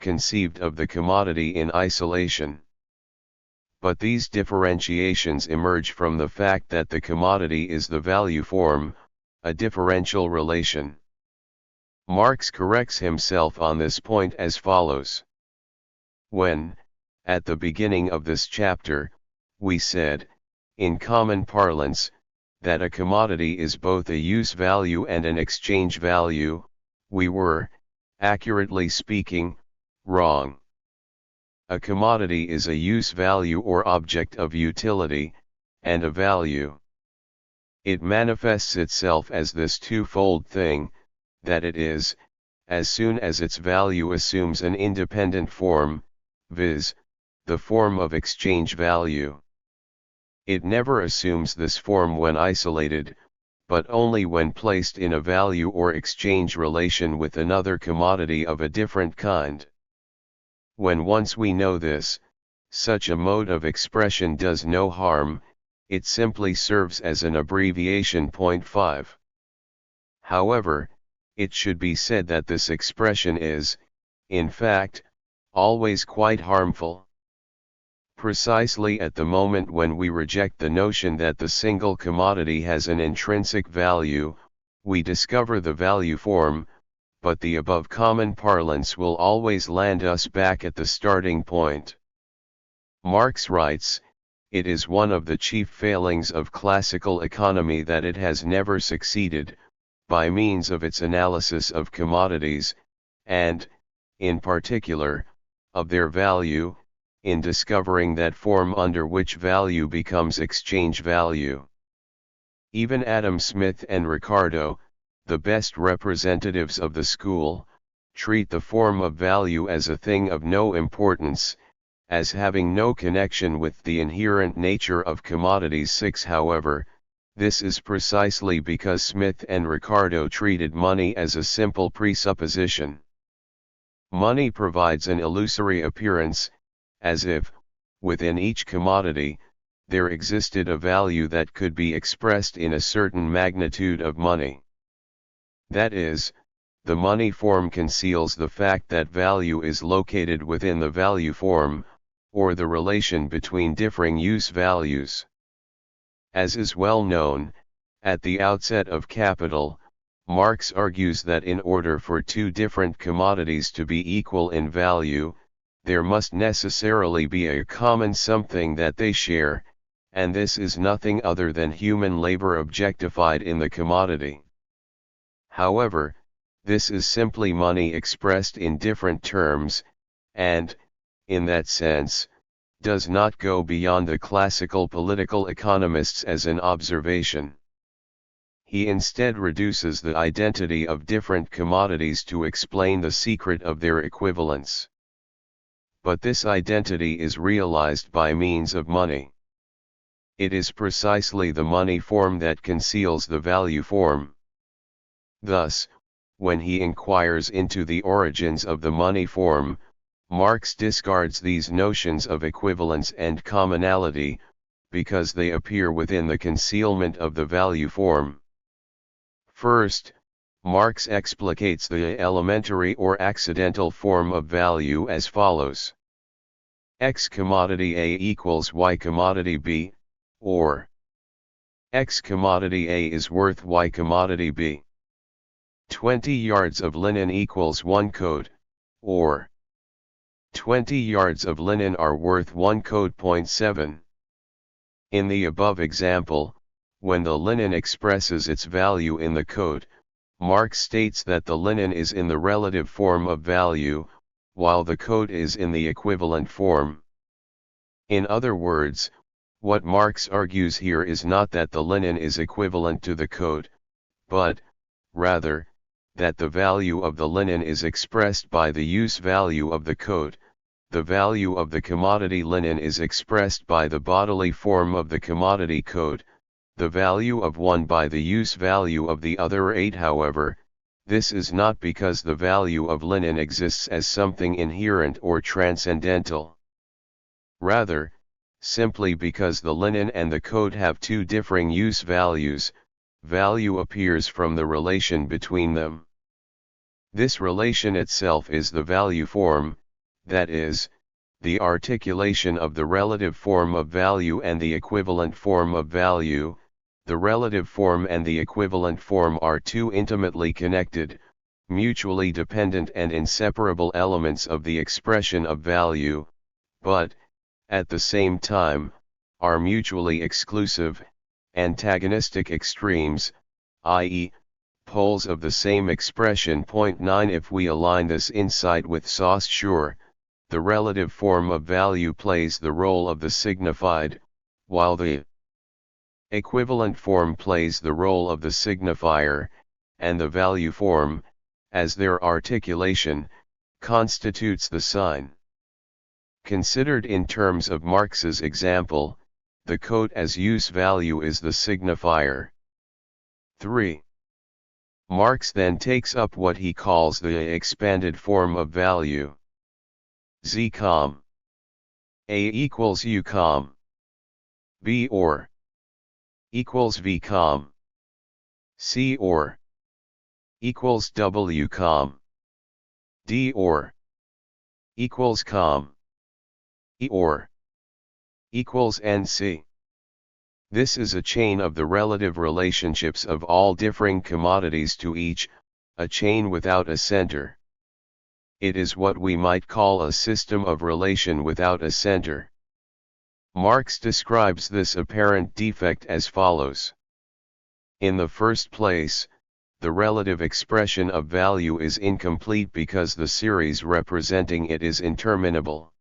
conceived of the commodity in isolation. But these differentiations emerge from the fact that the commodity is the value form, a differential relation. Marx corrects himself on this point as follows. When, at the beginning of this chapter, we said, in common parlance, that a commodity is both a use value and an exchange value, we were, accurately speaking, wrong. A commodity is a use value or object of utility, and a value. It manifests itself as this twofold thing, that it is, as soon as its value assumes an independent form, viz., the form of exchange value. It never assumes this form when isolated, but only when placed in a value or exchange relation with another commodity of a different kind. When once we know this, such a mode of expression does no harm, it simply serves as an abbreviation. 5. However, it should be said that this expression is, in fact, always quite harmful. Precisely at the moment when we reject the notion that the single commodity has an intrinsic value, we discover the value form, but the above common parlance will always land us back at the starting point. Marx writes, "It is one of the chief failings of classical economy that it has never succeeded, by means of its analysis of commodities, and, in particular, of their value, in discovering that form under which value becomes exchange value." Even Adam Smith and Ricardo, the best representatives of the school, treat the form of value as a thing of no importance, as having no connection with the inherent nature of commodities. 6. However, this is precisely because Smith and Ricardo treated money as a simple presupposition. Money provides an illusory appearance, as if, within each commodity, there existed a value that could be expressed in a certain magnitude of money. That is, the money form conceals the fact that value is located within the value form, or the relation between differing use values. As is well known, at the outset of Capital, Marx argues that in order for two different commodities to be equal in value, there must necessarily be a common something that they share, and this is nothing other than human labor objectified in the commodity. However, this is simply money expressed in different terms, and, in that sense, does not go beyond the classical political economists as an observation. He instead reduces the identity of different commodities to explain the secret of their equivalence. But this identity is realized by means of money. It is precisely the money form that conceals the value form. Thus, when he inquires into the origins of the money form, Marx discards these notions of equivalence and commonality, because they appear within the concealment of the value form. First, Marx explicates the elementary or accidental form of value as follows. X commodity A equals Y commodity B, or X commodity A is worth Y commodity B. 20 yards of linen equals 1 coat, or 20 yards of linen are worth 1 coat. 7. In the above example, when the linen expresses its value in the coat, Marx states that the linen is in the relative form of value, while the coat is in the equivalent form. In other words, what Marx argues here is not that the linen is equivalent to the coat, but, rather, that the value of the linen is expressed by the use value of the coat, the value of the commodity linen is expressed by the bodily form of the commodity coat, the value of one by the use value of the other 8. However, this is not because the value of linen exists as something inherent or transcendental. Rather, simply because the linen and the coat have two differing use values, value appears from the relation between them. This relation itself is the value form, that is, the articulation of the relative form of value and the equivalent form of value. The relative form and the equivalent form are two intimately connected, mutually dependent and inseparable elements of the expression of value, but, at the same time, are mutually exclusive, antagonistic extremes, i.e., poles of the same expression. 9. If we align this insight with Saussure, the relative form of value plays the role of the signified, while the equivalent form plays the role of the signifier, and the value form, as their articulation, constitutes the sign. Considered in terms of Marx's example, the coat as use value is the signifier. 3. Marx then takes up what he calls the expanded form of value. Z com. A equals U com. B or equals V com. C or equals W com. D or equals com. E or equals NC. This is a chain of the relative relationships of all differing commodities to each, a chain without a center. It is what we might call a system of relation without a center. Marx describes this apparent defect as follows. In the first place, the relative expression of value is incomplete because the series representing it is interminable.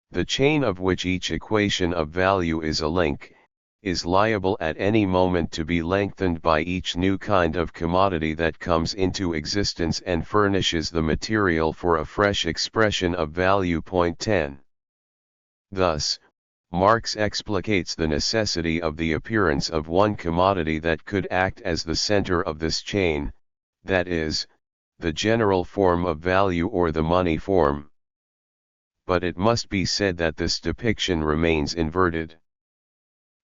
The chain of which each equation of value is a link, is liable at any moment to be lengthened by each new kind of commodity that comes into existence and furnishes the material for a fresh expression of value. 10. Thus, Marx explicates the necessity of the appearance of one commodity that could act as the center of this chain, that is, the general form of value or the money form. But it must be said that this depiction remains inverted.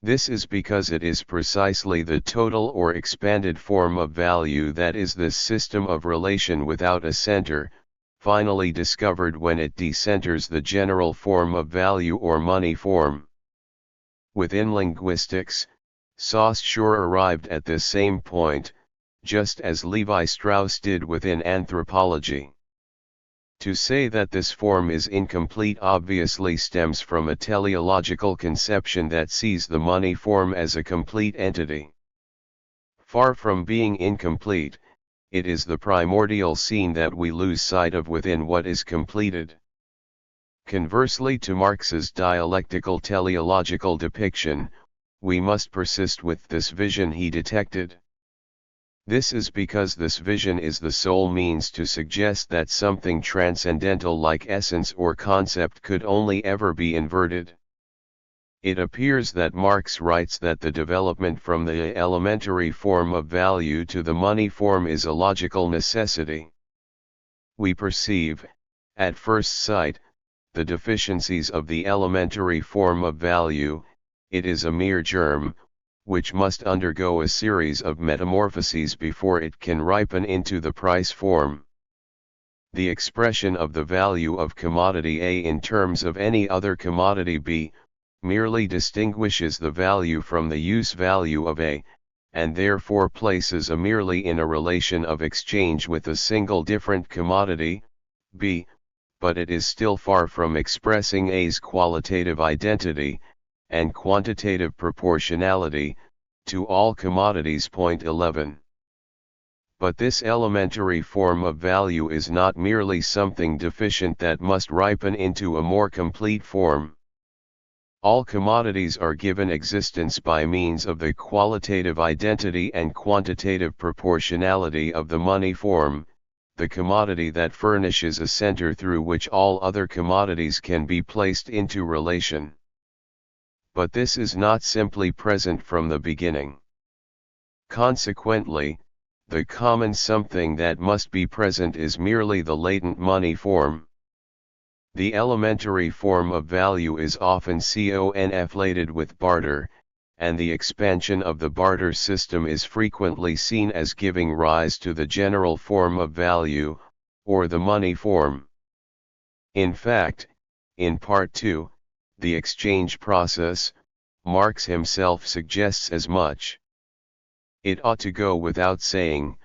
This is because it is precisely the total or expanded form of value that is this system of relation without a center, finally discovered when it decenters the general form of value or money form. Within linguistics, Saussure arrived at this same point, just as Levi Strauss did within anthropology. To say that this form is incomplete obviously stems from a teleological conception that sees the money form as a complete entity. Far from being incomplete, it is the primordial scene that we lose sight of within what is completed. Conversely to Marx's dialectical teleological depiction, we must persist with this vision he detected. This is because this vision is the sole means to suggest that something transcendental like essence or concept could only ever be inverted. It appears that Marx writes that the development from the elementary form of value to the money form is a logical necessity. We perceive, at first sight, the deficiencies of the elementary form of value. It is a mere germ, which must undergo a series of metamorphoses before it can ripen into the price form. The expression of the value of commodity A in terms of any other commodity B, merely distinguishes the value from the use value of A, and therefore places A merely in a relation of exchange with a single different commodity, B, but it is still far from expressing A's qualitative identity, and quantitative proportionality, to all commodities. 11. But this elementary form of value is not merely something deficient that must ripen into a more complete form. All commodities are given existence by means of the qualitative identity and quantitative proportionality of the money form, the commodity that furnishes a center through which all other commodities can be placed into relation. But this is not simply present from the beginning. Consequently, the common something that must be present is merely the latent money form. The elementary form of value is often conflated with barter, and the expansion of the barter system is frequently seen as giving rise to the general form of value, or the money form. In fact, in Part 2, the exchange process, Marx himself suggests as much. It ought to go without saying,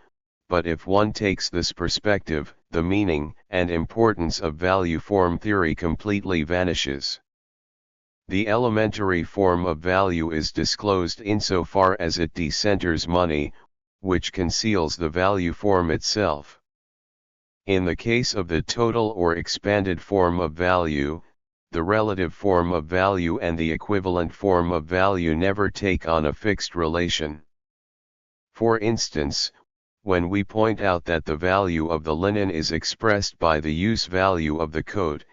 but if one takes this perspective, the meaning and importance of value form theory completely vanishes. The elementary form of value is disclosed insofar as it decenters money, which conceals the value form itself. In the case of the total or expanded form of value, the relative form of value and the equivalent form of value never take on a fixed relation. For instance, when we point out that the value of the linen is expressed by the use value of the coat,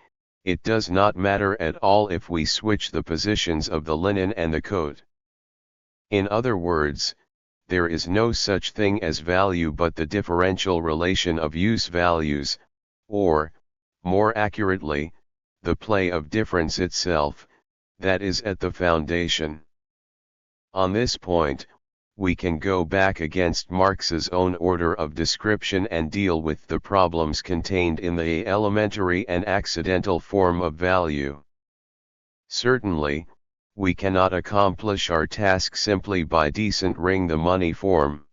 it does not matter at all if we switch the positions of the linen and the coat. In other words, there is no such thing as value but the differential relation of use values, or, more accurately, the play of difference itself, that is at the foundation. On this point, we can go back against Marx's own order of description and deal with the problems contained in the elementary and accidental form of value. Certainly, we cannot accomplish our task simply by decentering the money form.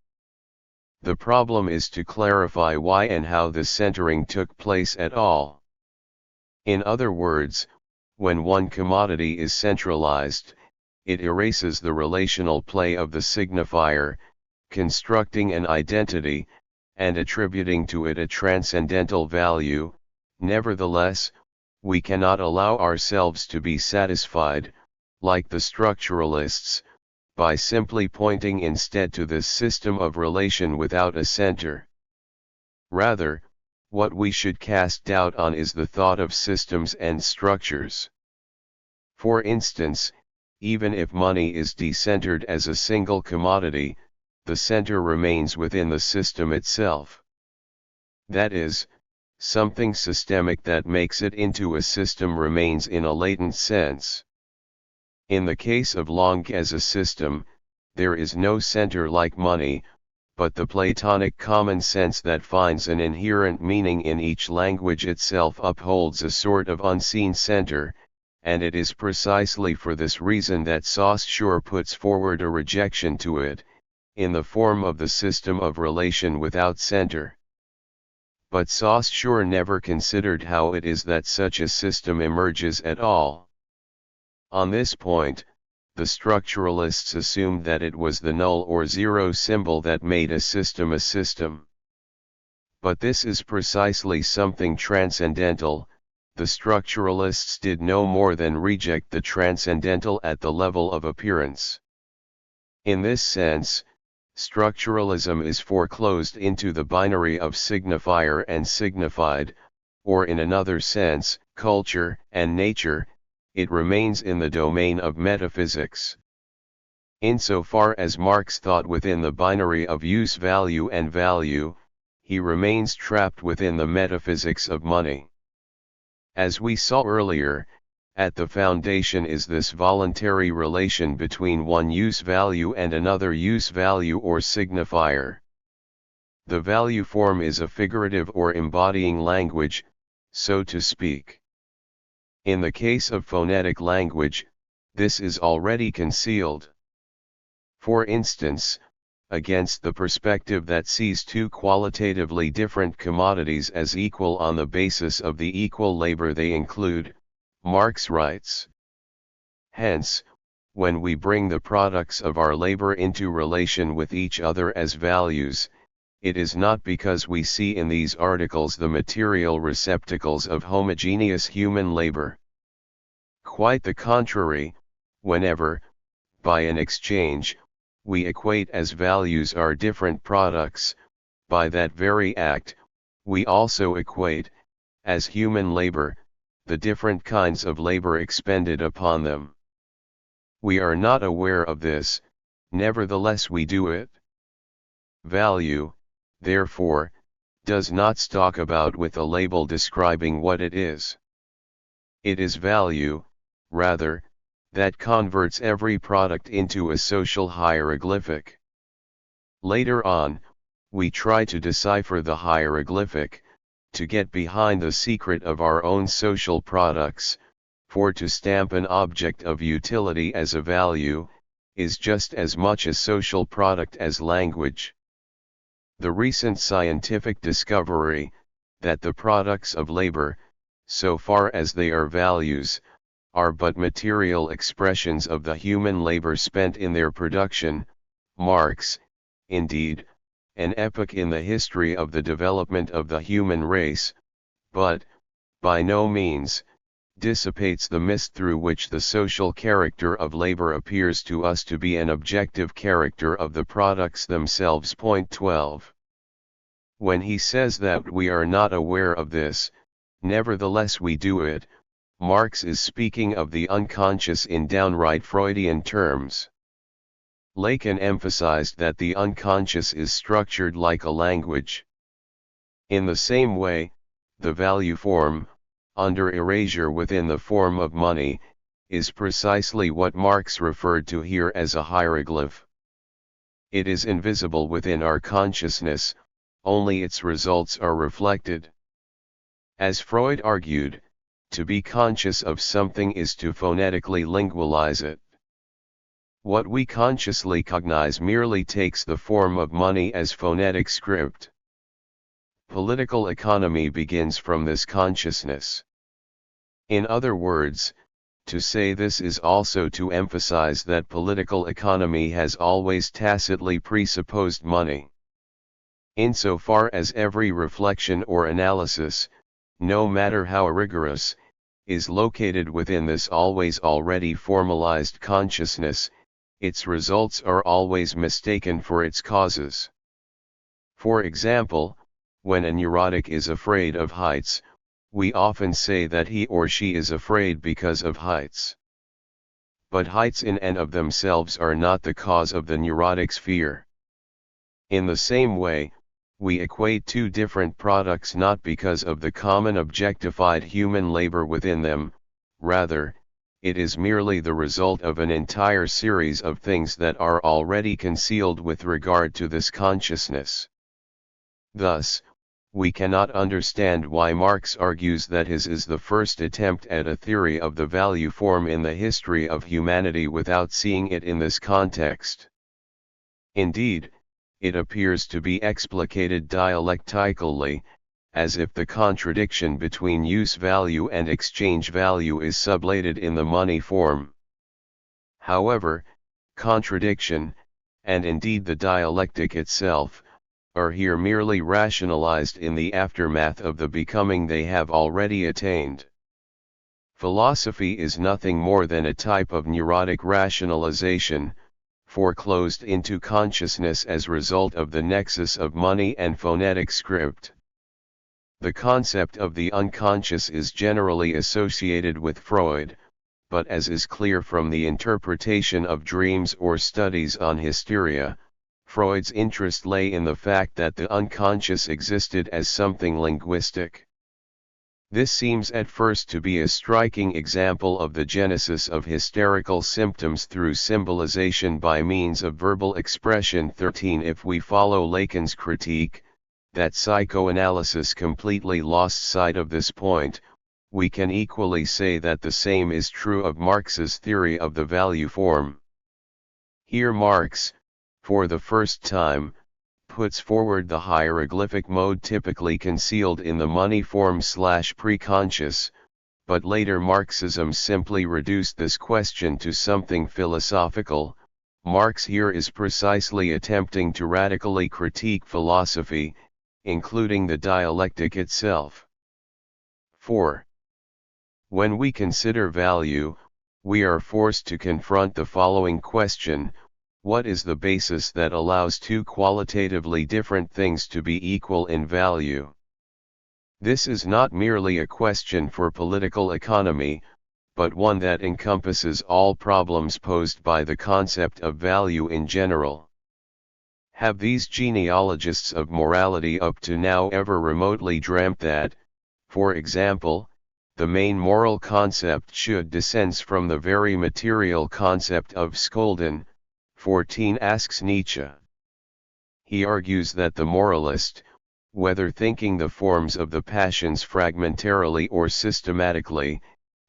The problem is to clarify why and how the centering took place at all. In other words, when one commodity is centralized, it erases the relational play of the signifier, constructing an identity, and attributing to it a transcendental value. Nevertheless, we cannot allow ourselves to be satisfied, like the structuralists, by simply pointing instead to this system of relation without a center. Rather, what we should cast doubt on is the thought of systems and structures. For instance, even if money is decentered as a single commodity, the center remains within the system itself. That is, something systemic that makes it into a system remains in a latent sense. In the case of long as a system, there is no center like money, but the Platonic common sense that finds an inherent meaning in each language itself upholds a sort of unseen center, and it is precisely for this reason that Saussure puts forward a rejection to it, in the form of the system of relation without center. But Saussure never considered how it is that such a system emerges at all. On this point, the structuralists assumed that it was the null or zero symbol that made a system a system. But this is precisely something transcendental. The structuralists did no more than reject the transcendental at the level of appearance. In this sense, structuralism is foreclosed into the binary of signifier and signified, or in another sense, culture and nature. It remains in the domain of metaphysics. Insofar as Marx thought within the binary of use value and value, he remains trapped within the metaphysics of money. As we saw earlier, at the foundation is this voluntary relation between one use value and another use value or signifier. The value form is a figurative or embodying language, so to speak. In the case of phonetic language, this is already concealed. For instance, against the perspective that sees two qualitatively different commodities as equal on the basis of the equal labor they include, Marx writes. Hence, when we bring the products of our labor into relation with each other as values, it is not because we see in these articles the material receptacles of homogeneous human labor. Quite the contrary, whenever, by an exchange, we equate as values our different products, by that very act, We also equate, as human labor, the different kinds of labor expended upon them. We are not aware of this, nevertheless we do it. Value, therefore, does not stalk about with a label describing what it is. It is value, rather, that converts every product into a social hieroglyphic. Later on, we try to decipher the hieroglyphic, to get behind the secret of our own social products, for to stamp an object of utility as a value, is just as much a social product as language. The recent scientific discovery, that the products of labor, so far as they are values, are but material expressions of the human labor spent in their production, marks, indeed, an epoch in the history of the development of the human race, but, by no means, dissipates the mist through which the social character of labor appears to us to be an objective character of the products themselves. Point 12. When he says that we are not aware of this, nevertheless we do it, Marx is speaking of the unconscious in downright Freudian terms. Lacan emphasized that the unconscious is structured like a language. In the same way, the value form, under erasure within the form of money, is precisely what Marx referred to here as a hieroglyph. It is invisible within our consciousness, only its results are reflected. As Freud argued, to be conscious of something is to phonetically lingualize it. What we consciously cognize merely takes the form of money as phonetic script. Political economy begins from this consciousness. In other words, to say this is also to emphasize that political economy has always tacitly presupposed money. Insofar as every reflection or analysis, no matter how rigorous, is located within this always already formalized consciousness, its results are always mistaken for its causes. For example, when a neurotic is afraid of heights, we often say that he or she is afraid because of heights. But heights in and of themselves are not the cause of the neurotic's fear. In the same way, we equate two different products not because of the common objectified human labor within them, rather, it is merely the result of an entire series of things that are already concealed with regard to this consciousness. Thus, we cannot understand why Marx argues that his is the first attempt at a theory of the value form in the history of humanity without seeing it in this context. Indeed, it appears to be explicated dialectically, as if the contradiction between use value and exchange value is sublated in the money form. However, contradiction, and indeed the dialectic itself, are here merely rationalized in the aftermath of the becoming they have already attained. Philosophy is nothing more than a type of neurotic rationalization, foreclosed into consciousness as result of the nexus of money and phonetic script. The concept of the unconscious is generally associated with Freud, but as is clear from the interpretation of dreams or studies on hysteria, Freud's interest lay in the fact that the unconscious existed as something linguistic. This seems at first to be a striking example of the genesis of hysterical symptoms through symbolization by means of verbal expression. 13. If we follow Lacan's critique, that psychoanalysis completely lost sight of this point, we can equally say that the same is true of Marx's theory of the value form. Here Marx, for the first time, puts forward the hieroglyphic mode typically concealed in the money form / pre-conscious, but later Marxism simply reduced this question to something philosophical. Marx here is precisely attempting to radically critique philosophy, including the dialectic itself. 4. When we consider value, we are forced to confront the following question: what is the basis that allows two qualitatively different things to be equal in value? This is not merely a question for political economy, but one that encompasses all problems posed by the concept of value in general. Have these genealogists of morality up to now ever remotely dreamt that, for example, the main moral concept should descends from the very material concept of Skolden? 14 asks Nietzsche. He argues that the moralist, whether thinking the forms of the passions fragmentarily or systematically,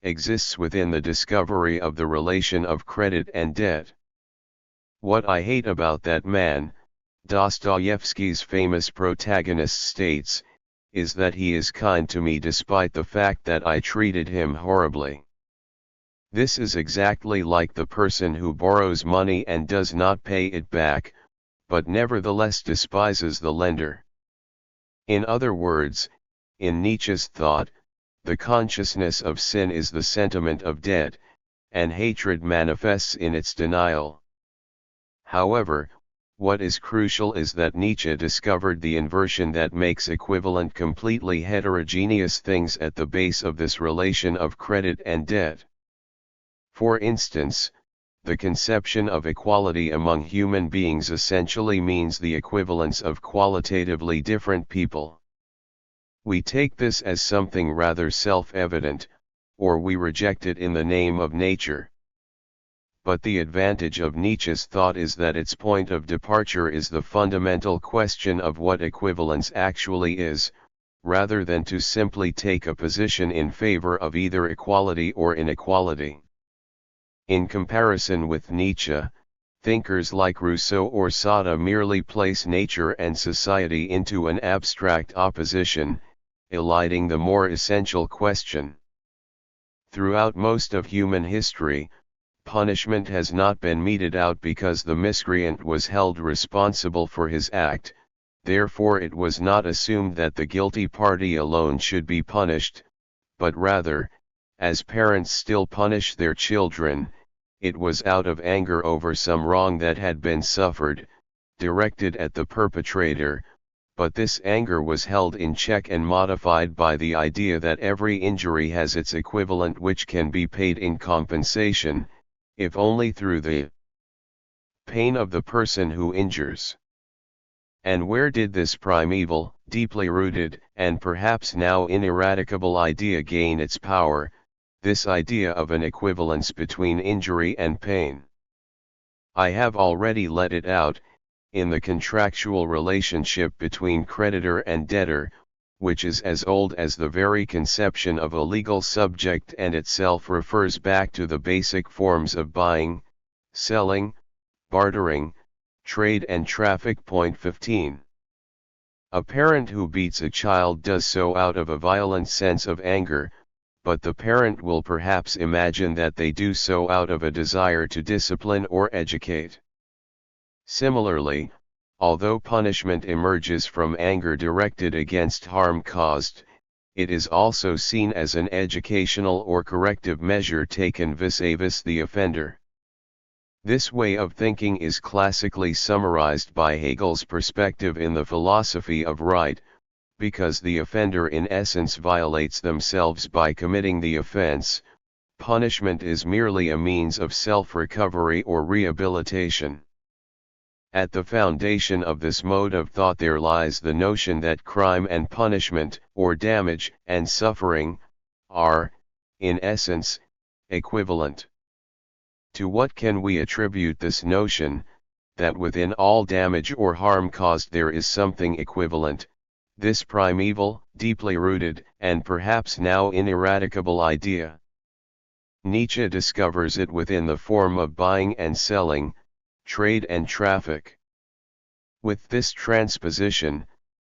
exists within the discovery of the relation of credit and debt. What I hate about that man, Dostoevsky's famous protagonist states, is that he is kind to me despite the fact that I treated him horribly. This is exactly like the person who borrows money and does not pay it back, but nevertheless despises the lender. In other words, in Nietzsche's thought, the consciousness of sin is the sentiment of debt, and hatred manifests in its denial. However, what is crucial is that Nietzsche discovered the inversion that makes equivalent completely heterogeneous things at the base of this relation of credit and debt. For instance, the conception of equality among human beings essentially means the equivalence of qualitatively different people. We take this as something rather self-evident, or we reject it in the name of nature. But the advantage of Nietzsche's thought is that its point of departure is the fundamental question of what equivalence actually is, rather than to simply take a position in favor of either equality or inequality. In comparison with Nietzsche, thinkers like Rousseau or Sada merely place nature and society into an abstract opposition, eliding the more essential question. Throughout most of human history, punishment has not been meted out because the miscreant was held responsible for his act, therefore it was not assumed that the guilty party alone should be punished, but rather, as parents still punish their children, it was out of anger over some wrong that had been suffered, directed at the perpetrator, but this anger was held in check and modified by the idea that every injury has its equivalent which can be paid in compensation, if only through the pain of the person who injures. And where did this primeval, deeply rooted, and perhaps now ineradicable idea gain its power, this idea of an equivalence between injury and pain? I have already let it out, in the contractual relationship between creditor and debtor, which is as old as the very conception of a legal subject and itself refers back to the basic forms of buying, selling, bartering, trade and traffic. Point 15. A parent who beats a child does so out of a violent sense of anger, but the parent will perhaps imagine that they do so out of a desire to discipline or educate. Similarly, although punishment emerges from anger directed against harm caused, it is also seen as an educational or corrective measure taken vis-a-vis the offender. This way of thinking is classically summarized by Hegel's perspective in the philosophy of right, because the offender in essence violates themselves by committing the offense, punishment is merely a means of self-recovery or rehabilitation. At the foundation of this mode of thought there lies the notion that crime and punishment, or damage and suffering, are, in essence, equivalent. To what can we attribute this notion, that within all damage or harm caused there is something equivalent, this primeval, deeply rooted, and perhaps now ineradicable idea? Nietzsche discovers it within the form of buying and selling, trade and traffic. With this transposition,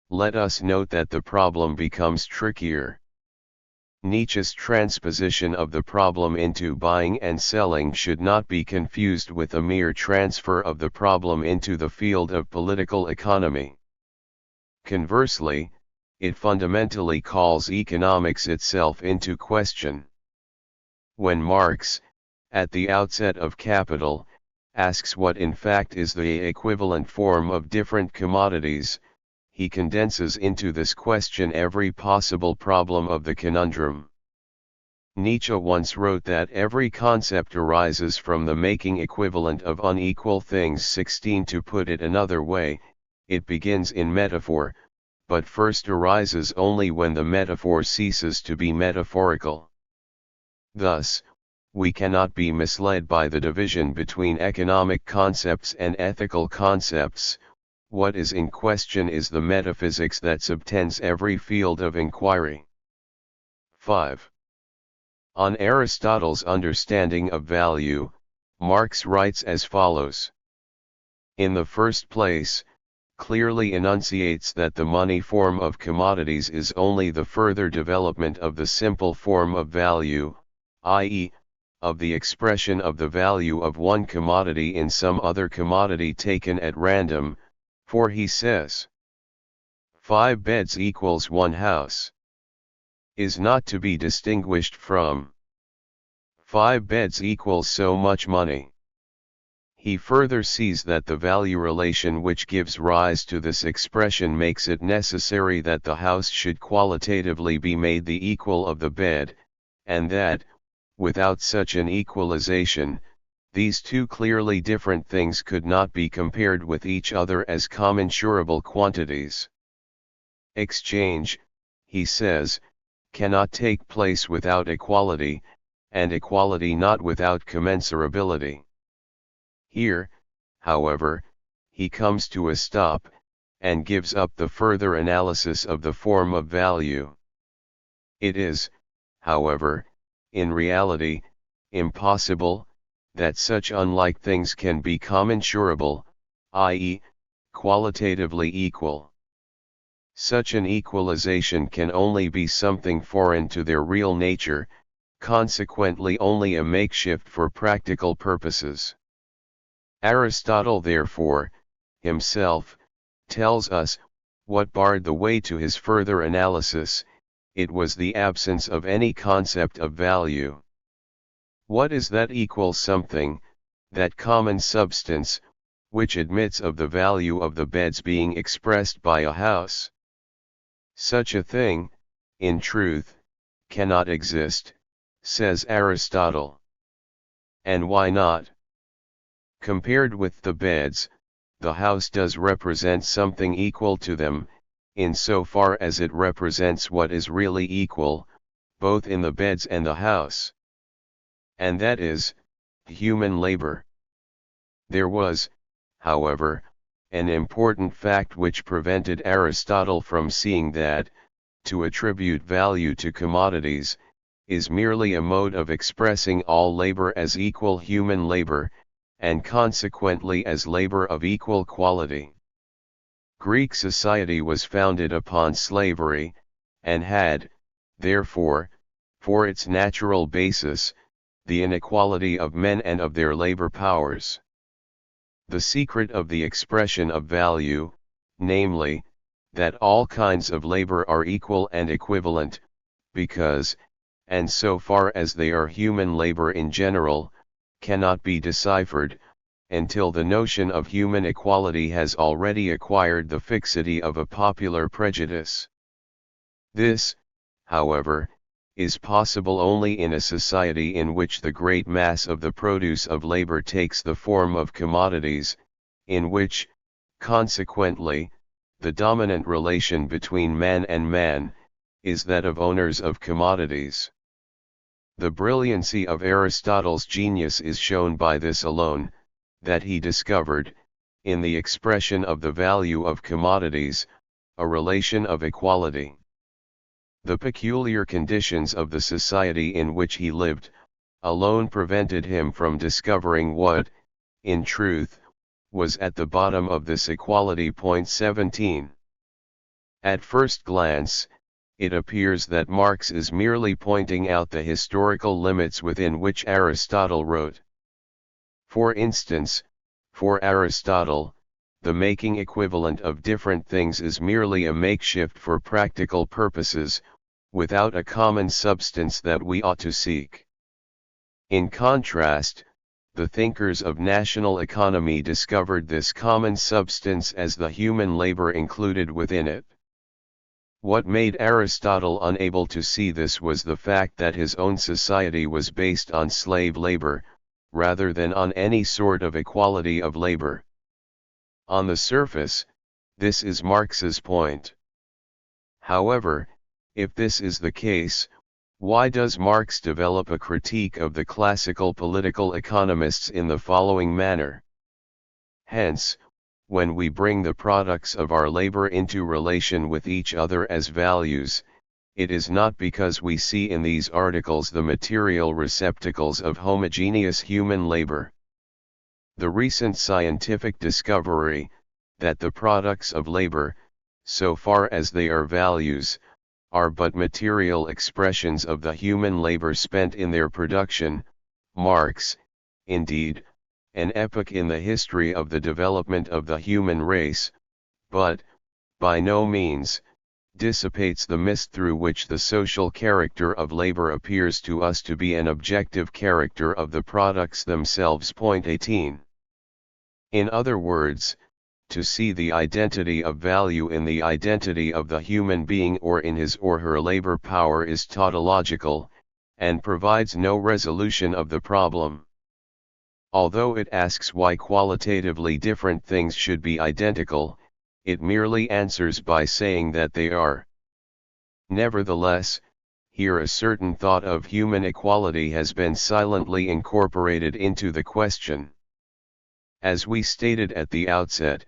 let us note that the problem becomes trickier. Nietzsche's transposition of the problem into buying and selling should not be confused with a mere transfer of the problem into the field of political economy. Conversely, it fundamentally calls economics itself into question. When Marx, at the outset of Capital, asks what in fact is the equivalent form of different commodities, he condenses into this question every possible problem of the conundrum. Nietzsche once wrote that every concept arises from the making equivalent of unequal things. 16. To put it another way, it begins in metaphor, but first arises only when the metaphor ceases to be metaphorical. Thus, we cannot be misled by the division between economic concepts and ethical concepts. What is in question is the metaphysics that subtends every field of inquiry. 5. On Aristotle's understanding of value, Marx writes as follows. In the first place, clearly enunciates that the money form of commodities is only the further development of the simple form of value, i.e., of the expression of the value of one commodity in some other commodity taken at random, for he says, 5 beds equals 1 house, is not to be distinguished from 5 beds equals so much money. He further sees that the value relation which gives rise to this expression makes it necessary that the house should qualitatively be made the equal of the bed, and that, without such an equalization, these two clearly different things could not be compared with each other as commensurable quantities. Exchange, he says, cannot take place without equality, and equality not without commensurability. Here, however, he comes to a stop, and gives up the further analysis of the form of value. It is, however, in reality, impossible, that such unlike things can be commensurable, i.e., qualitatively equal. Such an equalization can only be something foreign to their real nature, consequently only a makeshift for practical purposes. Aristotle therefore, himself, tells us, what barred the way to his further analysis, it was the absence of any concept of value. What is that equal something, that common substance, which admits of the value of the beds being expressed by a house? Such a thing, in truth, cannot exist, says Aristotle. And why not? Compared with the beds, the house does represent something equal to them, in so far as it represents what is really equal, both in the beds and the house. And that is, human labor. There was, however, an important fact which prevented Aristotle from seeing that, to attribute value to commodities, is merely a mode of expressing all labor as equal human labor, and consequently as labor of equal quality. Greek society was founded upon slavery, and had, therefore, for its natural basis, the inequality of men and of their labor powers. The secret of the expression of value, namely, that all kinds of labor are equal and equivalent, because, and so far as they are human labor in general, cannot be deciphered, until the notion of human equality has already acquired the fixity of a popular prejudice. This, however, is possible only in a society in which the great mass of the produce of labor takes the form of commodities, in which, consequently, the dominant relation between man and man, is that of owners of commodities. The brilliancy of Aristotle's genius is shown by this alone, that he discovered, in the expression of the value of commodities, a relation of equality. The peculiar conditions of the society in which he lived, alone prevented him from discovering what, in truth, was at the bottom of this equality. 17. At first glance, it appears that Marx is merely pointing out the historical limits within which Aristotle wrote. For instance, for Aristotle, the making equivalent of different things is merely a makeshift for practical purposes, without a common substance that we ought to seek. In contrast, the thinkers of national economy discovered this common substance as the human labor included within it. What made Aristotle unable to see this was the fact that his own society was based on slave labor, rather than on any sort of equality of labor. On the surface, this is Marx's point. However, if this is the case, why does Marx develop a critique of the classical political economists in the following manner? Hence, when we bring the products of our labor into relation with each other as values, it is not because we see in these articles the material receptacles of homogeneous human labor. The recent scientific discovery, that the products of labor, so far as they are values, are but material expressions of the human labor spent in their production, marks, indeed, an epoch in the history of the development of the human race, but, by no means, dissipates the mist through which the social character of labor appears to us to be an objective character of the products themselves. Point 18. In other words, to see the identity of value in the identity of the human being or in his or her labor power is tautological, and provides no resolution of the problem. Although it asks why qualitatively different things should be identical, it merely answers by saying that they are. Nevertheless, here a certain thought of human equality has been silently incorporated into the question. As we stated at the outset,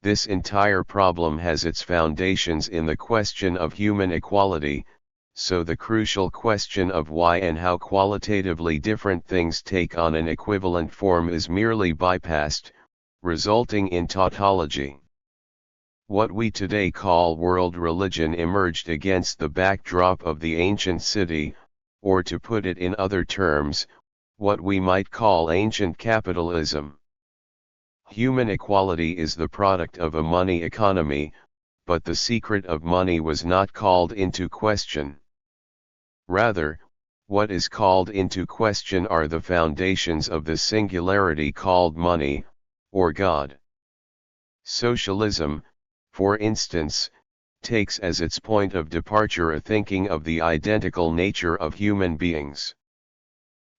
this entire problem has its foundations in the question of human equality, so the crucial question of why and how qualitatively different things take on an equivalent form is merely bypassed, resulting in tautology. What we today call world religion emerged against the backdrop of the ancient city, or to put it in other terms, what we might call ancient capitalism. Human equality is the product of a money economy, but the secret of money was not called into question. Rather, what is called into question are the foundations of the singularity called money, or God. Socialism, for instance, takes as its point of departure a thinking of the identical nature of human beings.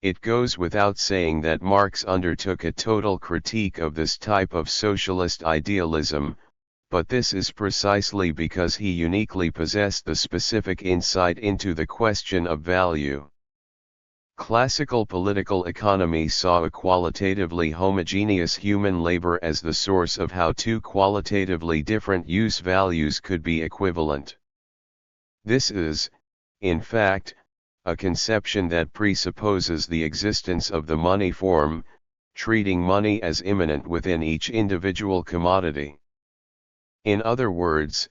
It goes without saying that Marx undertook a total critique of this type of socialist idealism, but this is precisely because he uniquely possessed the specific insight into the question of value. Classical political economy saw a qualitatively homogeneous human labor as the source of how two qualitatively different use values could be equivalent. This is, in fact, a conception that presupposes the existence of the money form, treating money as immanent within each individual commodity. In other words,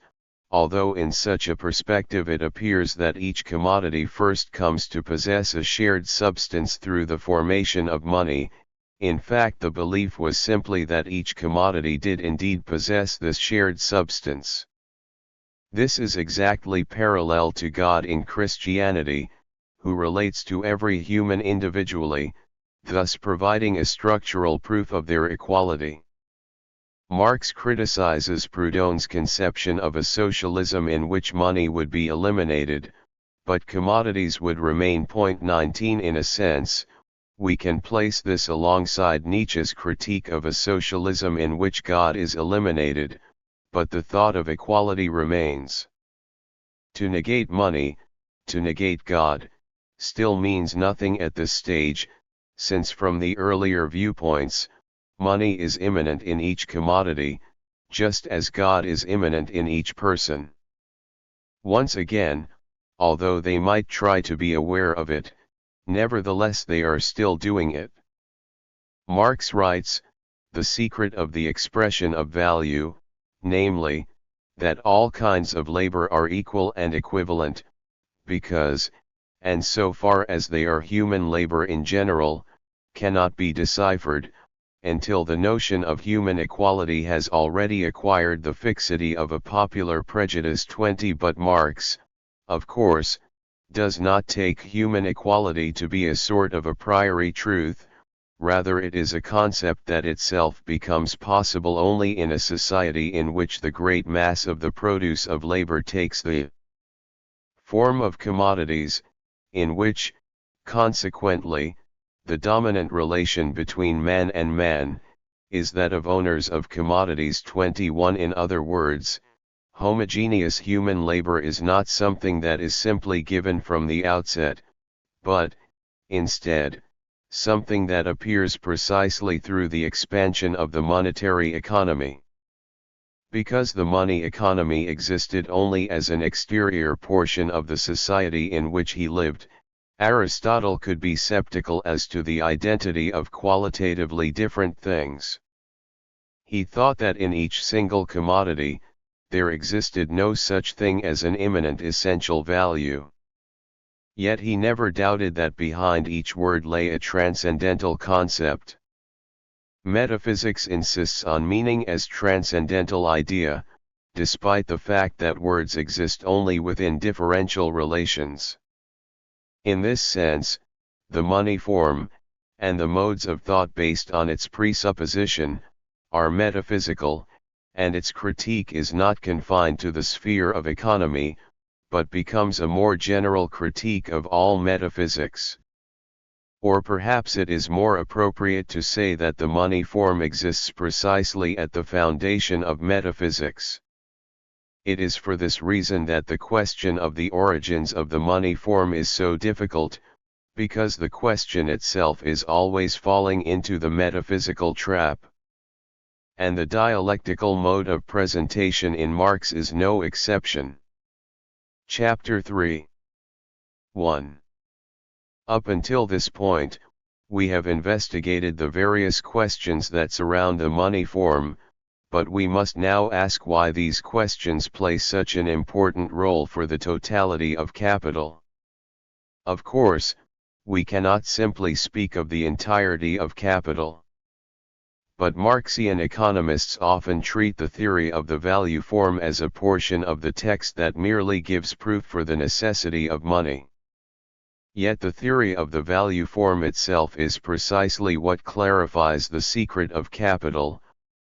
although in such a perspective it appears that each commodity first comes to possess a shared substance through the formation of money, in fact the belief was simply that each commodity did indeed possess this shared substance. This is exactly parallel to God in Christianity, who relates to every human individually, thus providing a structural proof of their equality. Marx criticizes Proudhon's conception of a socialism in which money would be eliminated, but commodities would remain. 19 In a sense, we can place this alongside Nietzsche's critique of a socialism in which God is eliminated, but the thought of equality remains. To negate money, to negate God, still means nothing at this stage, since from the earlier viewpoints, money is immanent in each commodity, just as God is immanent in each person. Once again, although they might try to be aware of it, nevertheless they are still doing it. Marx writes, the secret of the expression of value, namely, that all kinds of labor are equal and equivalent, because, and so far as they are human labor in general, cannot be deciphered, until the notion of human equality has already acquired the fixity of a popular prejudice. 20 But Marx, of course, does not take human equality to be a sort of a priori truth, rather it is a concept that itself becomes possible only in a society in which the great mass of the produce of labor takes the form of commodities, in which, consequently, the dominant relation between man and man, is that of owners of commodities. 21 In other words, homogeneous human labor is not something that is simply given from the outset, but, instead, something that appears precisely through the expansion of the monetary economy. Because the money economy existed only as an exterior portion of the society in which he lived, Aristotle could be skeptical as to the identity of qualitatively different things. He thought that in each single commodity, there existed no such thing as an immanent essential value. Yet he never doubted that behind each word lay a transcendental concept. Metaphysics insists on meaning as transcendental idea, despite the fact that words exist only within differential relations. In this sense, the money form, and the modes of thought based on its presupposition, are metaphysical, and its critique is not confined to the sphere of economy, but becomes a more general critique of all metaphysics. Or perhaps it is more appropriate to say that the money form exists precisely at the foundation of metaphysics. It is for this reason that the question of the origins of the money form is so difficult, because the question itself is always falling into the metaphysical trap. And the dialectical mode of presentation in Marx is no exception. Chapter 3. 1. Up until this point, we have investigated the various questions that surround the money form, but we must now ask why these questions play such an important role for the totality of capital. Of course, we cannot simply speak of the entirety of capital. But Marxian economists often treat the theory of the value form as a portion of the text that merely gives proof for the necessity of money. Yet the theory of the value form itself is precisely what clarifies the secret of capital,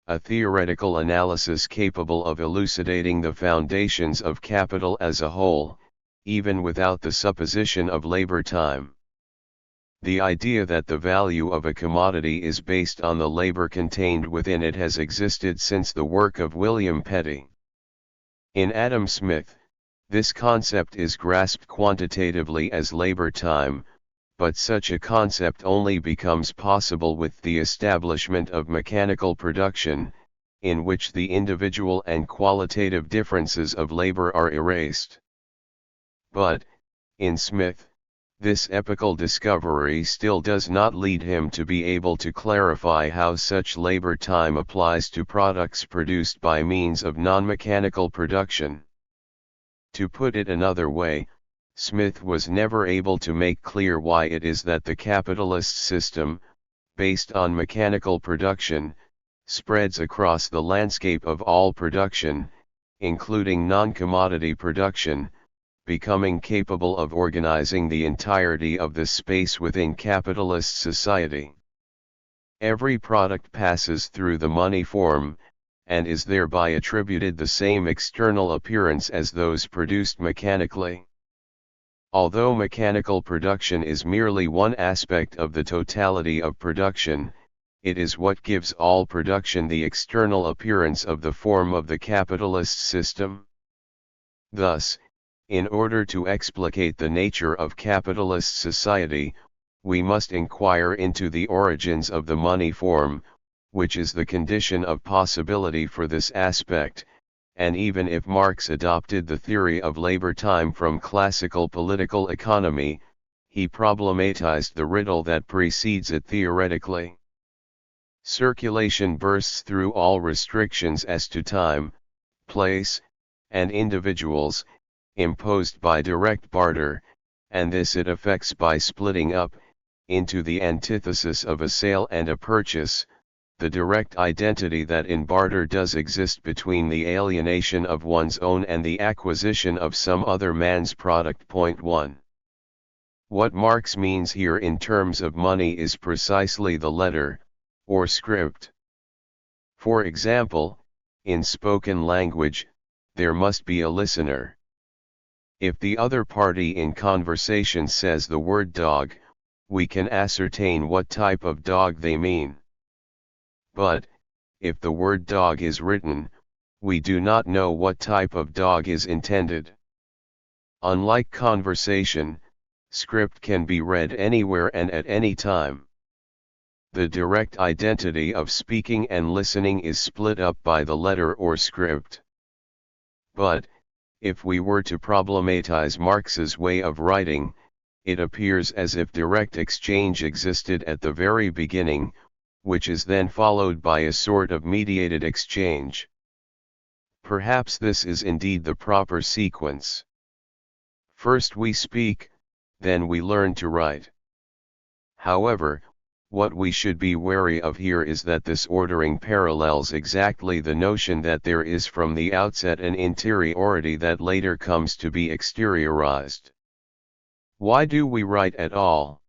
a theoretical analysis capable of elucidating the foundations of capital as a whole, even without the supposition of labor time. The idea that the value of a commodity is based on the labor contained within it has existed since the work of William Petty. In Adam Smith, this concept is grasped quantitatively as labor time, but such a concept only becomes possible with the establishment of mechanical production, in which the individual and qualitative differences of labor are erased. But, in Smith, this epochal discovery still does not lead him to be able to clarify how such labor time applies to products produced by means of non-mechanical production. To put it another way, Smith was never able to make clear why it is that the capitalist system, based on mechanical production, spreads across the landscape of all production, including non-commodity production, becoming capable of organizing the entirety of the space within capitalist society. Every product passes through the money form, and is thereby attributed the same external appearance as those produced mechanically. Although mechanical production is merely one aspect of the totality of production, it is what gives all production the external appearance of the form of the capitalist system. Thus, in order to explicate the nature of capitalist society, we must inquire into the origins of the money form, which is the condition of possibility for this aspect, and even if Marx adopted the theory of labor time from classical political economy, he problematized the riddle that precedes it theoretically. Circulation bursts through all restrictions as to time, place, and individuals, imposed by direct barter, and this it effects by splitting up, into the antithesis of a sale and a purchase, the direct identity that in barter does exist between the alienation of one's own and the acquisition of some other man's product. 1. What Marx means here in terms of money is precisely the letter, or script. For example, in spoken language, there must be a listener. If the other party in conversation says the word dog, we can ascertain what type of dog they mean. But, if the word dog is written, we do not know what type of dog is intended. Unlike conversation, script can be read anywhere and at any time. The direct identity of speaking and listening is split up by the letter or script. But, if we were to problematize Marx's way of writing, it appears as if direct exchange existed at the very beginning, which is then followed by a sort of mediated exchange. Perhaps this is indeed the proper sequence. First we speak, then we learn to write. However, what we should be wary of here is that this ordering parallels exactly the notion that there is from the outset an interiority that later comes to be exteriorized. Why do we write at all?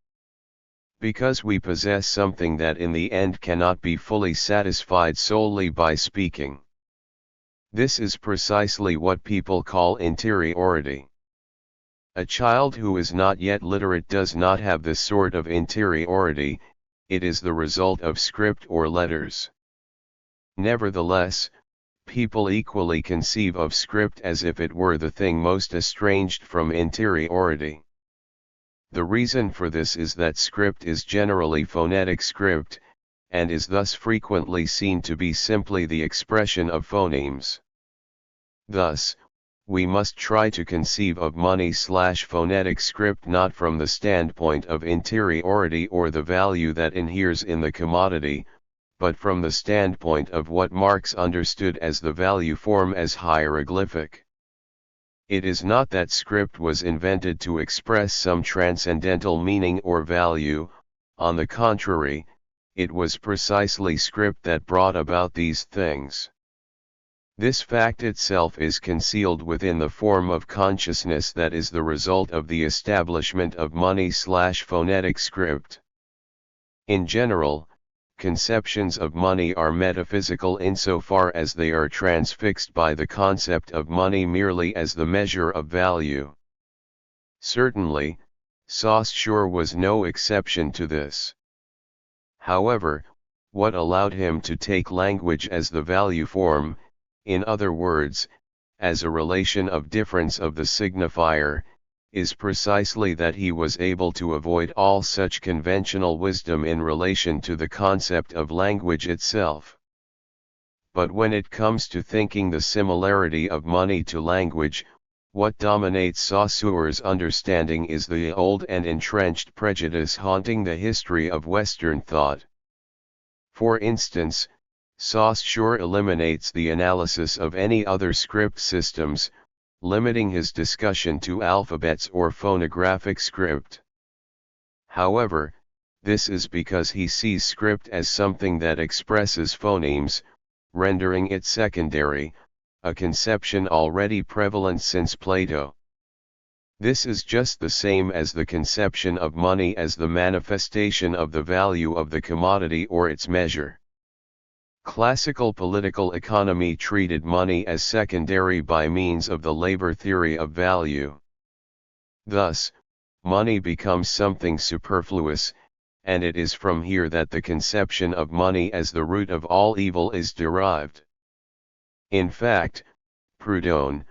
Because we possess something that in the end cannot be fully satisfied solely by speaking. This is precisely what people call interiority. A child who is not yet literate does not have this sort of interiority, it is the result of script or letters. Nevertheless, people equally conceive of script as if it were the thing most estranged from interiority. The reason for this is that script is generally phonetic script, and is thus frequently seen to be simply the expression of phonemes. Thus, we must try to conceive of money/phonetic script not from the standpoint of interiority or the value that inheres in the commodity, but from the standpoint of what Marx understood as the value form as hieroglyphic. It is not that script was invented to express some transcendental meaning or value, on the contrary, it was precisely script that brought about these things. This fact itself is concealed within the form of consciousness that is the result of the establishment of money/phonetic script. In general, conceptions of money are metaphysical insofar as they are transfixed by the concept of money merely as the measure of value. Certainly, Saussure was no exception to this. However, what allowed him to take language as the value form, in other words, as a relation of difference of the signifier, is precisely that he was able to avoid all such conventional wisdom in relation to the concept of language itself. But when it comes to thinking the similarity of money to language, what dominates Saussure's understanding is the old and entrenched prejudice haunting the history of Western thought. For instance, Saussure eliminates the analysis of any other script systems, limiting his discussion to alphabets or phonographic script. However, this is because he sees script as something that expresses phonemes, rendering it secondary, a conception already prevalent since Plato. This is just the same as the conception of money as the manifestation of the value of the commodity or its measure. Classical political economy treated money as secondary by means of the labor theory of value. Thus, money becomes something superfluous, and it is from here that the conception of money as the root of all evil is derived. In fact, Proudhon,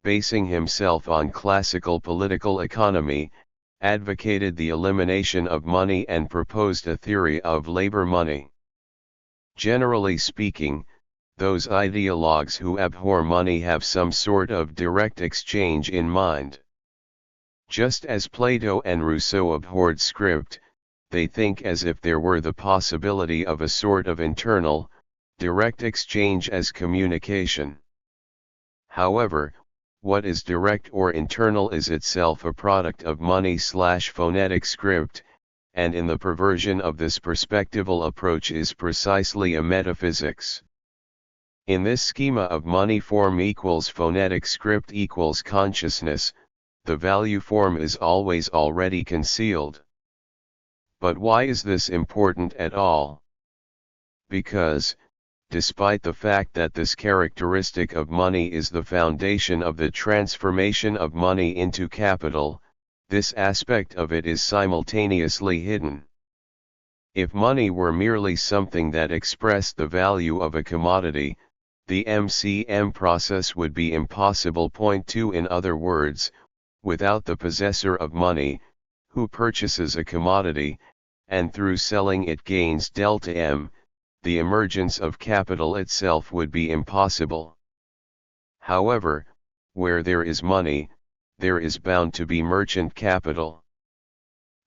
basing himself on classical political economy, advocated the elimination of money and proposed a theory of labor money. Generally speaking, those ideologues who abhor money have some sort of direct exchange in mind. Just as Plato and Rousseau abhorred script, they think as if there were the possibility of a sort of internal, direct exchange as communication. However, what is direct or internal is itself a product of money/phonetic script, and in the perversion of this perspectival approach is precisely a metaphysics. In this schema of money form equals phonetic script equals consciousness, the value form is always already concealed. But why is this important at all? Because, despite the fact that this characteristic of money is the foundation of the transformation of money into capital, this aspect of it is simultaneously hidden. If money were merely something that expressed the value of a commodity, the MCM process would be impossible. Point 2. In other words, without the possessor of money, who purchases a commodity, and through selling it gains delta M, the emergence of capital itself would be impossible. However, where there is money, there is bound to be merchant capital.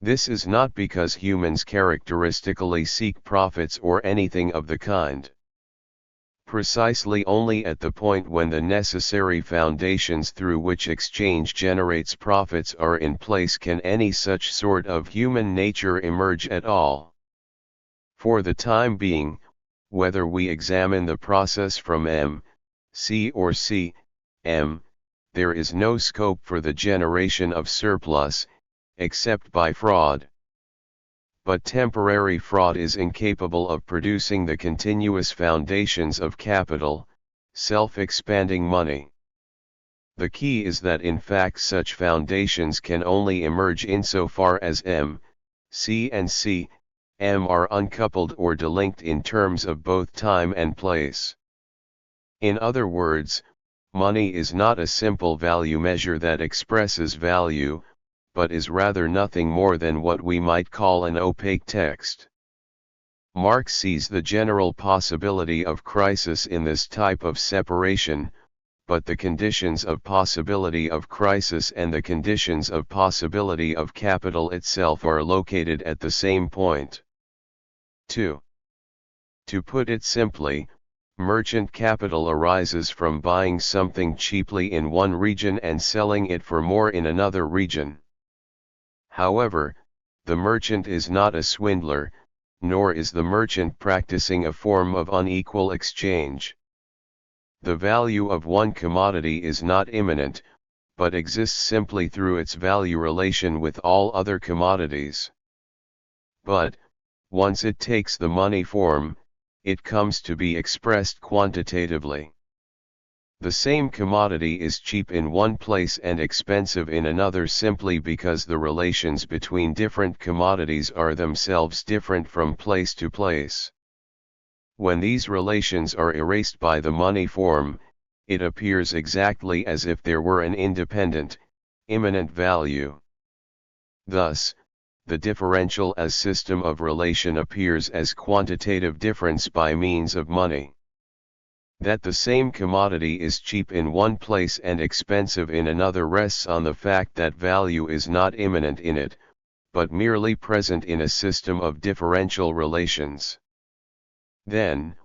This is not because humans characteristically seek profits or anything of the kind. Precisely only at the point when the necessary foundations through which exchange generates profits are in place can any such sort of human nature emerge at all. For the time being, whether we examine the process from M, C or C, M, there is no scope for the generation of surplus, except by fraud. But temporary fraud is incapable of producing the continuous foundations of capital, self-expanding money. The key is that in fact such foundations can only emerge insofar as M, C and C, M are uncoupled or delinked in terms of both time and place. In other words, money is not a simple value measure that expresses value, but is rather nothing more than what we might call an opaque text. Marx sees the general possibility of crisis in this type of separation, but the conditions of possibility of crisis and the conditions of possibility of capital itself are located at the same point. 2. To put it simply, merchant capital arises from buying something cheaply in one region and selling it for more in another region. However, the merchant is not a swindler, nor is the merchant practicing a form of unequal exchange. The value of one commodity is not immanent, but exists simply through its value relation with all other commodities. But, once it takes the money form, it comes to be expressed quantitatively. The same commodity is cheap in one place and expensive in another simply because the relations between different commodities are themselves different from place to place. When these relations are erased by the money form, it appears exactly as if there were an independent, immanent value. Thus, the differential as system of relation appears as quantitative difference by means of money. That the same commodity is cheap in one place and expensive in another rests on the fact that value is not immanent in it, but merely present in a system of differential relations. Then,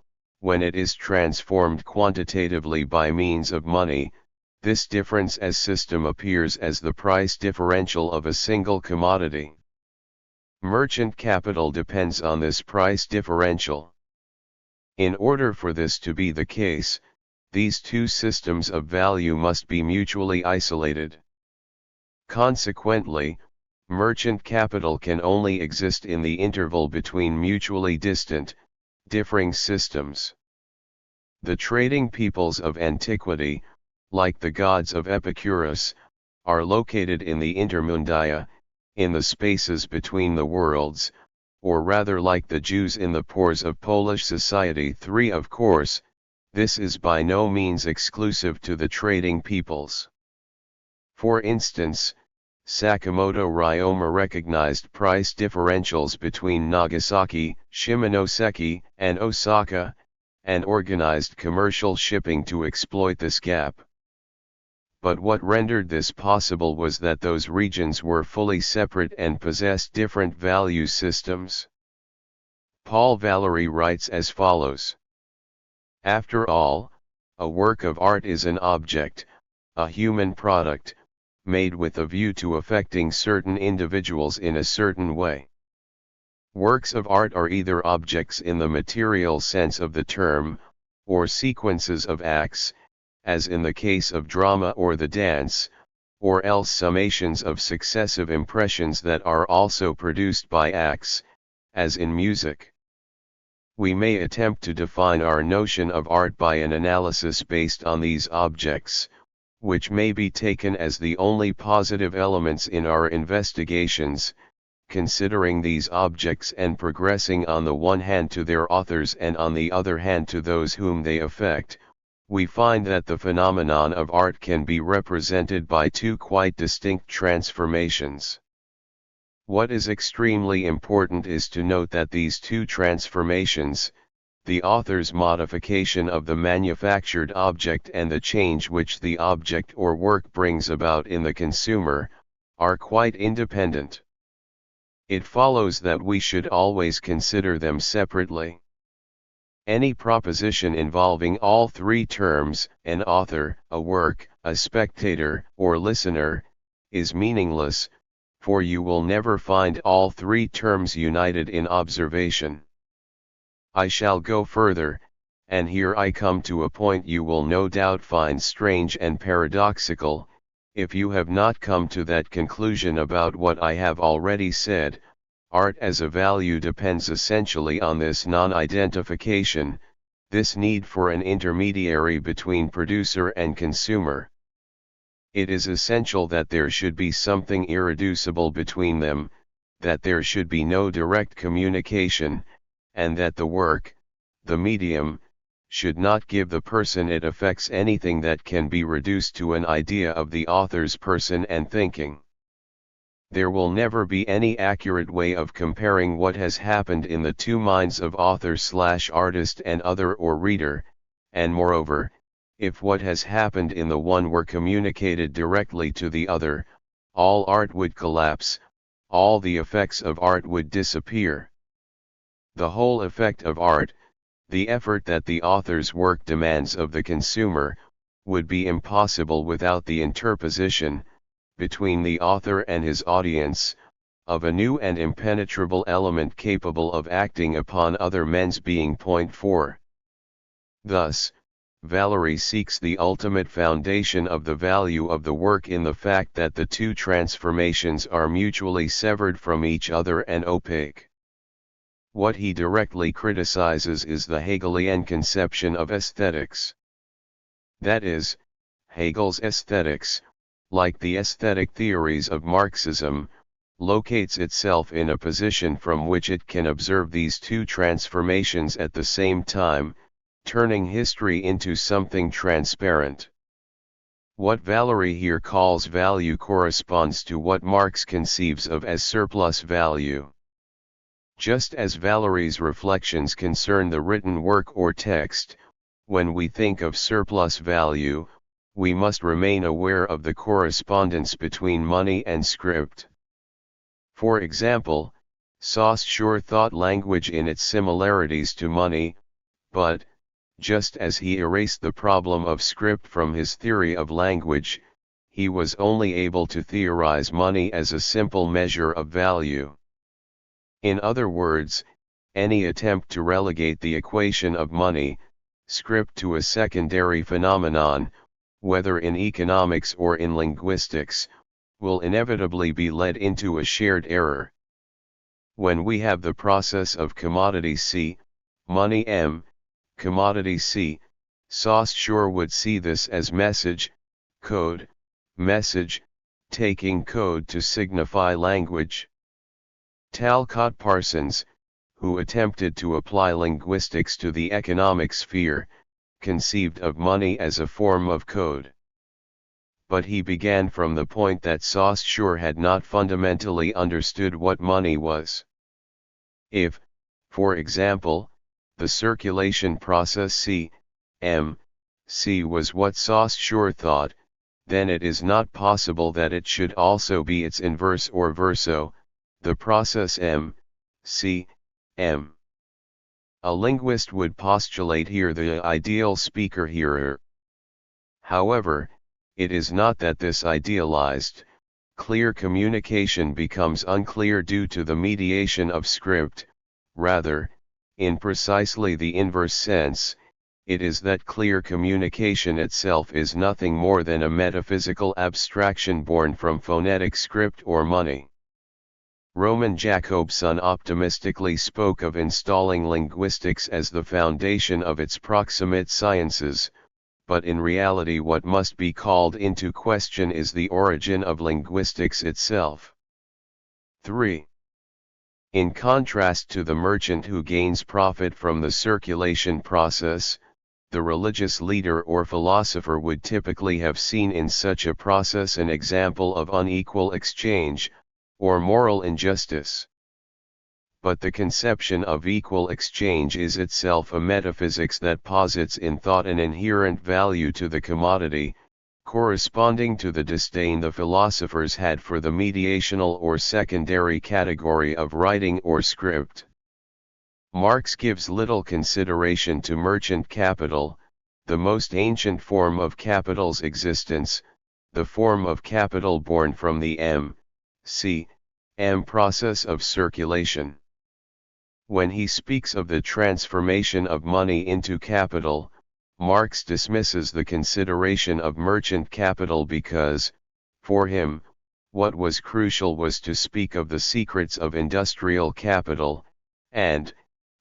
when it is transformed quantitatively by means of money, this difference as system appears as the price differential of a single commodity. Merchant capital depends on this price differential. In order for this to be the case, these two systems of value must be mutually isolated. Consequently, merchant capital can only exist in the interval between mutually distant, differing systems. The trading peoples of antiquity, like the gods of Epicurus, are located in the intermundia, in the spaces between the worlds, or rather like the Jews in the pores of Polish society. 3. Of course, this is by no means exclusive to the trading peoples. For instance, Sakamoto Ryoma recognized price differentials between Nagasaki, Shimonoseki, and Osaka, and organized commercial shipping to exploit this gap. But what rendered this possible was that those regions were fully separate and possessed different value systems. Paul Valéry writes as follows. After all, a work of art is an object, a human product, made with a view to affecting certain individuals in a certain way. Works of art are either objects in the material sense of the term, or sequences of acts, as in the case of drama or the dance, or else summations of successive impressions that are also produced by acts, as in music. We may attempt to define our notion of art by an analysis based on these objects, which may be taken as the only positive elements in our investigations, considering these objects and progressing on the one hand to their authors and on the other hand to those whom they affect. We find that the phenomenon of art can be represented by two quite distinct transformations. What is extremely important is to note that these two transformations, the author's modification of the manufactured object and the change which the object or work brings about in the consumer, are quite independent. It follows that we should always consider them separately. Any proposition involving all three terms, an author, a work, a spectator, or listener, is meaningless, for you will never find all three terms united in observation. I shall go further, and here I come to a point you will no doubt find strange and paradoxical, if you have not come to that conclusion about what I have already said. Art as a value depends essentially on this non-identification, this need for an intermediary between producer and consumer. It is essential that there should be something irreducible between them, that there should be no direct communication, and that the work, the medium, should not give the person it affects anything that can be reduced to an idea of the author's person and thinking. There will never be any accurate way of comparing what has happened in the two minds of author/artist and other or reader, and moreover, if what has happened in the one were communicated directly to the other, all art would collapse, all the effects of art would disappear. The whole effect of art, the effort that the author's work demands of the consumer, would be impossible without the interposition, between the author and his audience, of a new and impenetrable element capable of acting upon other men's being. Point 4. Thus, Valery seeks the ultimate foundation of the value of the work in the fact that the two transformations are mutually severed from each other and opaque. What he directly criticizes is the Hegelian conception of aesthetics. That is, Hegel's aesthetics, like the aesthetic theories of Marxism, locates itself in a position from which it can observe these two transformations at the same time, turning history into something transparent. What Valery here calls value corresponds to what Marx conceives of as surplus value. Just as Valery's reflections concern the written work or text, when we think of surplus value, we must remain aware of the correspondence between money and script. For example, Saussure thought language in its similarities to money, but, just as he erased the problem of script from his theory of language, he was only able to theorize money as a simple measure of value. In other words, any attempt to relegate the equation of money, script to a secondary phenomenon, whether in economics or in linguistics, will inevitably be led into a shared error. When we have the process of commodity C, money M, commodity C, Saussure would see this as message, code, message, taking code to signify language. Talcott Parsons, who attempted to apply linguistics to the economic sphere, conceived of money as a form of code. But he began from the point that Saussure had not fundamentally understood what money was. If, for example, the circulation process C, M, C was what Saussure thought, then it is not possible that it should also be its inverse or verso, the process M, C, M. A linguist would postulate here the ideal speaker-hearer. However, it is not that this idealized, clear communication becomes unclear due to the mediation of script, rather, in precisely the inverse sense, it is that clear communication itself is nothing more than a metaphysical abstraction born from phonetic script or money. Roman Jakobson optimistically spoke of installing linguistics as the foundation of its proximate sciences, but in reality what must be called into question is the origin of linguistics itself. 3. In contrast to the merchant who gains profit from the circulation process, the religious leader or philosopher would typically have seen in such a process an example of unequal exchange, or moral injustice. But the conception of equal exchange is itself a metaphysics that posits in thought an inherent value to the commodity, corresponding to the disdain the philosophers had for the mediational or secondary category of writing or script. Marx gives little consideration to merchant capital, the most ancient form of capital's existence, the form of capital born from the M process of circulation. When he speaks of the transformation of money into capital, Marx dismisses the consideration of merchant capital because, for him, what was crucial was to speak of the secrets of industrial capital, and,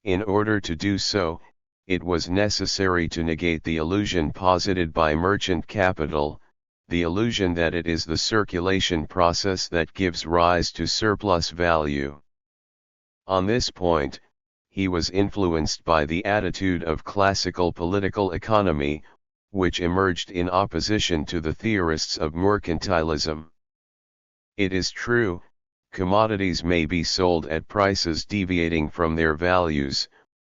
in order to do so, it was necessary to negate the illusion posited by merchant capital, the illusion that it is the circulation process that gives rise to surplus value. On this point, he was influenced by the attitude of classical political economy, which emerged in opposition to the theorists of mercantilism. It is true, commodities may be sold at prices deviating from their values,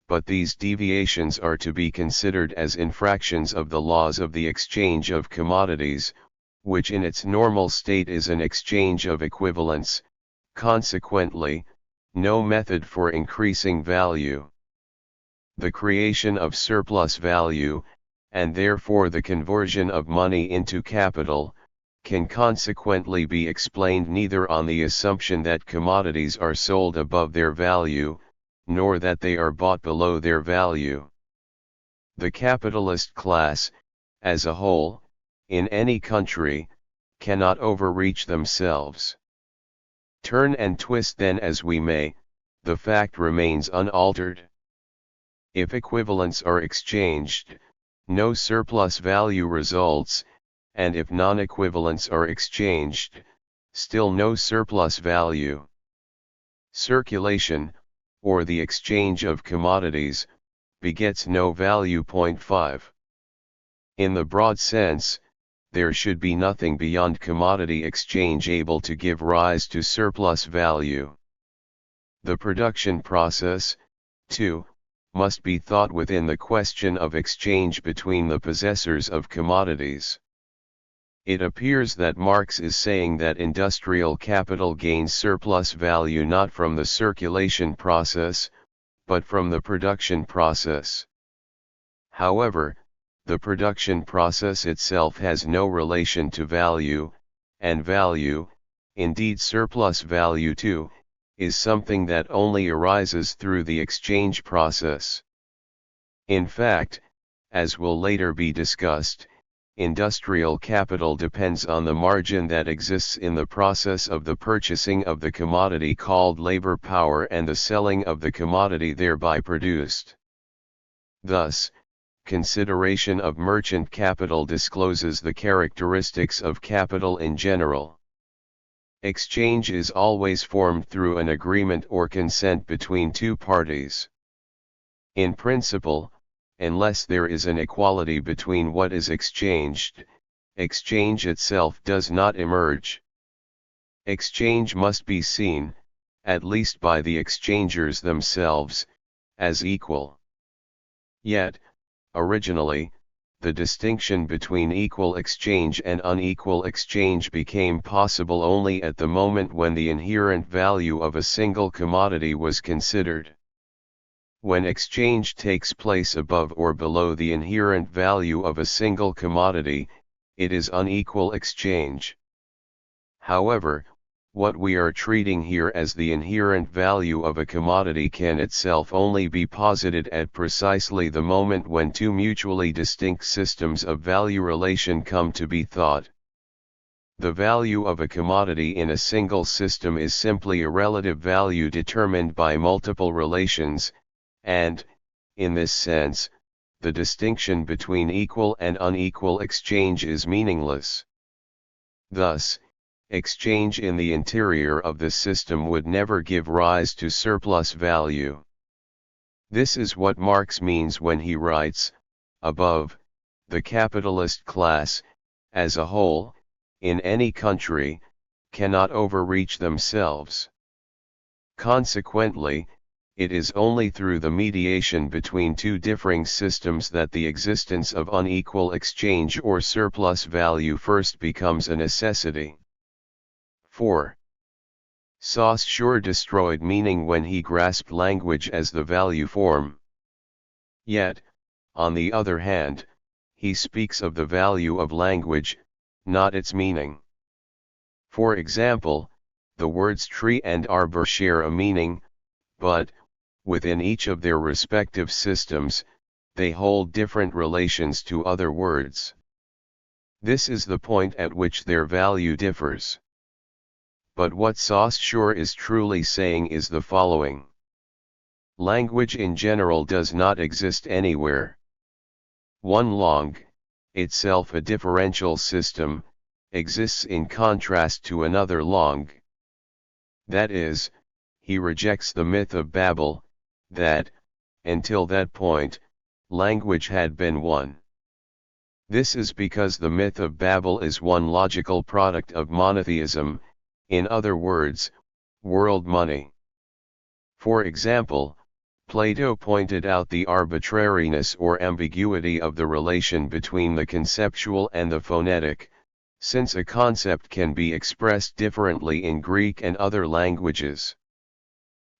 but these deviations are to be considered as infractions of the laws of the exchange of commodities, which in its normal state is an exchange of equivalents, consequently, no method for increasing value. The creation of surplus value, and therefore the conversion of money into capital, can consequently be explained neither on the assumption that commodities are sold above their value, nor that they are bought below their value. The capitalist class, as a whole, in any country, cannot overreach themselves. Turn and twist then as we may, the fact remains unaltered. If equivalents are exchanged, no surplus value results, and if non-equivalents are exchanged, still no surplus value. Circulation, or the exchange of commodities, begets no value. 5. In the broad sense, there should be nothing beyond commodity exchange able to give rise to surplus value. The production process, too, must be thought within the question of exchange between the possessors of commodities. It appears that Marx is saying that industrial capital gains surplus value not from the circulation process, but from the production process. However, the production process itself has no relation to value, and value, indeed surplus value too, is something that only arises through the exchange process. In fact, as will later be discussed, industrial capital depends on the margin that exists in the process of the purchasing of the commodity called labor power and the selling of the commodity thereby produced. Thus, consideration of merchant capital discloses the characteristics of capital in general. Exchange is always formed through an agreement or consent between two parties. In principle, unless there is an equality between what is exchanged, exchange itself does not emerge. Exchange must be seen, at least by the exchangers themselves, as equal. Yet, originally, the distinction between equal exchange and unequal exchange became possible only at the moment when the inherent value of a single commodity was considered. When exchange takes place above or below the inherent value of a single commodity, it is unequal exchange. However, What we are treating here as the inherent value of a commodity can itself only be posited at precisely the moment when two mutually distinct systems of value relation come to be thought. The value of a commodity in a single system is simply a relative value determined by multiple relations, and, in this sense, the distinction between equal and unequal exchange is meaningless. Thus, exchange in the interior of the system would never give rise to surplus value. This is what Marx means when he writes, above, the capitalist class, as a whole, in any country, cannot overreach themselves. Consequently, it is only through the mediation between two differing systems that the existence of unequal exchange or surplus value first becomes a necessity. 4. Saussure destroyed meaning when he grasped language as the value form. Yet, on the other hand, he speaks of the value of language, not its meaning. For example, the words tree and arbor share a meaning, but, within each of their respective systems, they hold different relations to other words. This is the point at which their value differs. But what Saussure is truly saying is the following. Language in general does not exist anywhere. One langue, itself a differential system, exists in contrast to another langue. That is, he rejects the myth of Babel, that, until that point, language had been one. This is because the myth of Babel is one logical product of monotheism, in other words, world money. For example, Plato pointed out the arbitrariness or ambiguity of the relation between the conceptual and the phonetic, since a concept can be expressed differently in Greek and other languages.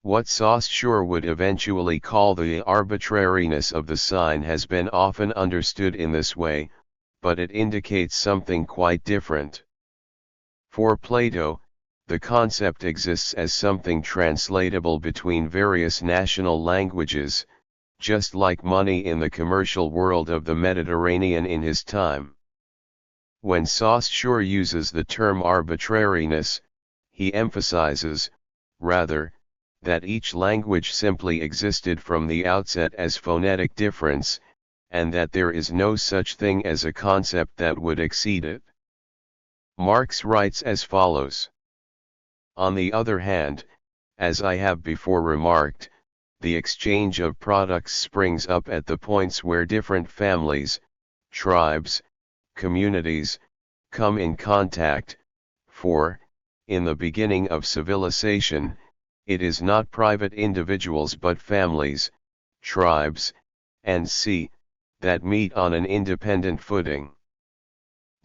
What Saussure would eventually call the arbitrariness of the sign has been often understood in this way, but it indicates something quite different. For Plato, the concept exists as something translatable between various national languages, just like money in the commercial world of the Mediterranean in his time. When Saussure uses the term arbitrariness, he emphasizes, rather, that each language simply existed from the outset as phonetic difference, and that there is no such thing as a concept that would exceed it. Marx writes as follows. On the other hand, as I have before remarked, the exchange of products springs up at the points where different families, tribes, communities, come in contact, for, in the beginning of civilization, it is not private individuals but families, tribes, and that meet on an independent footing.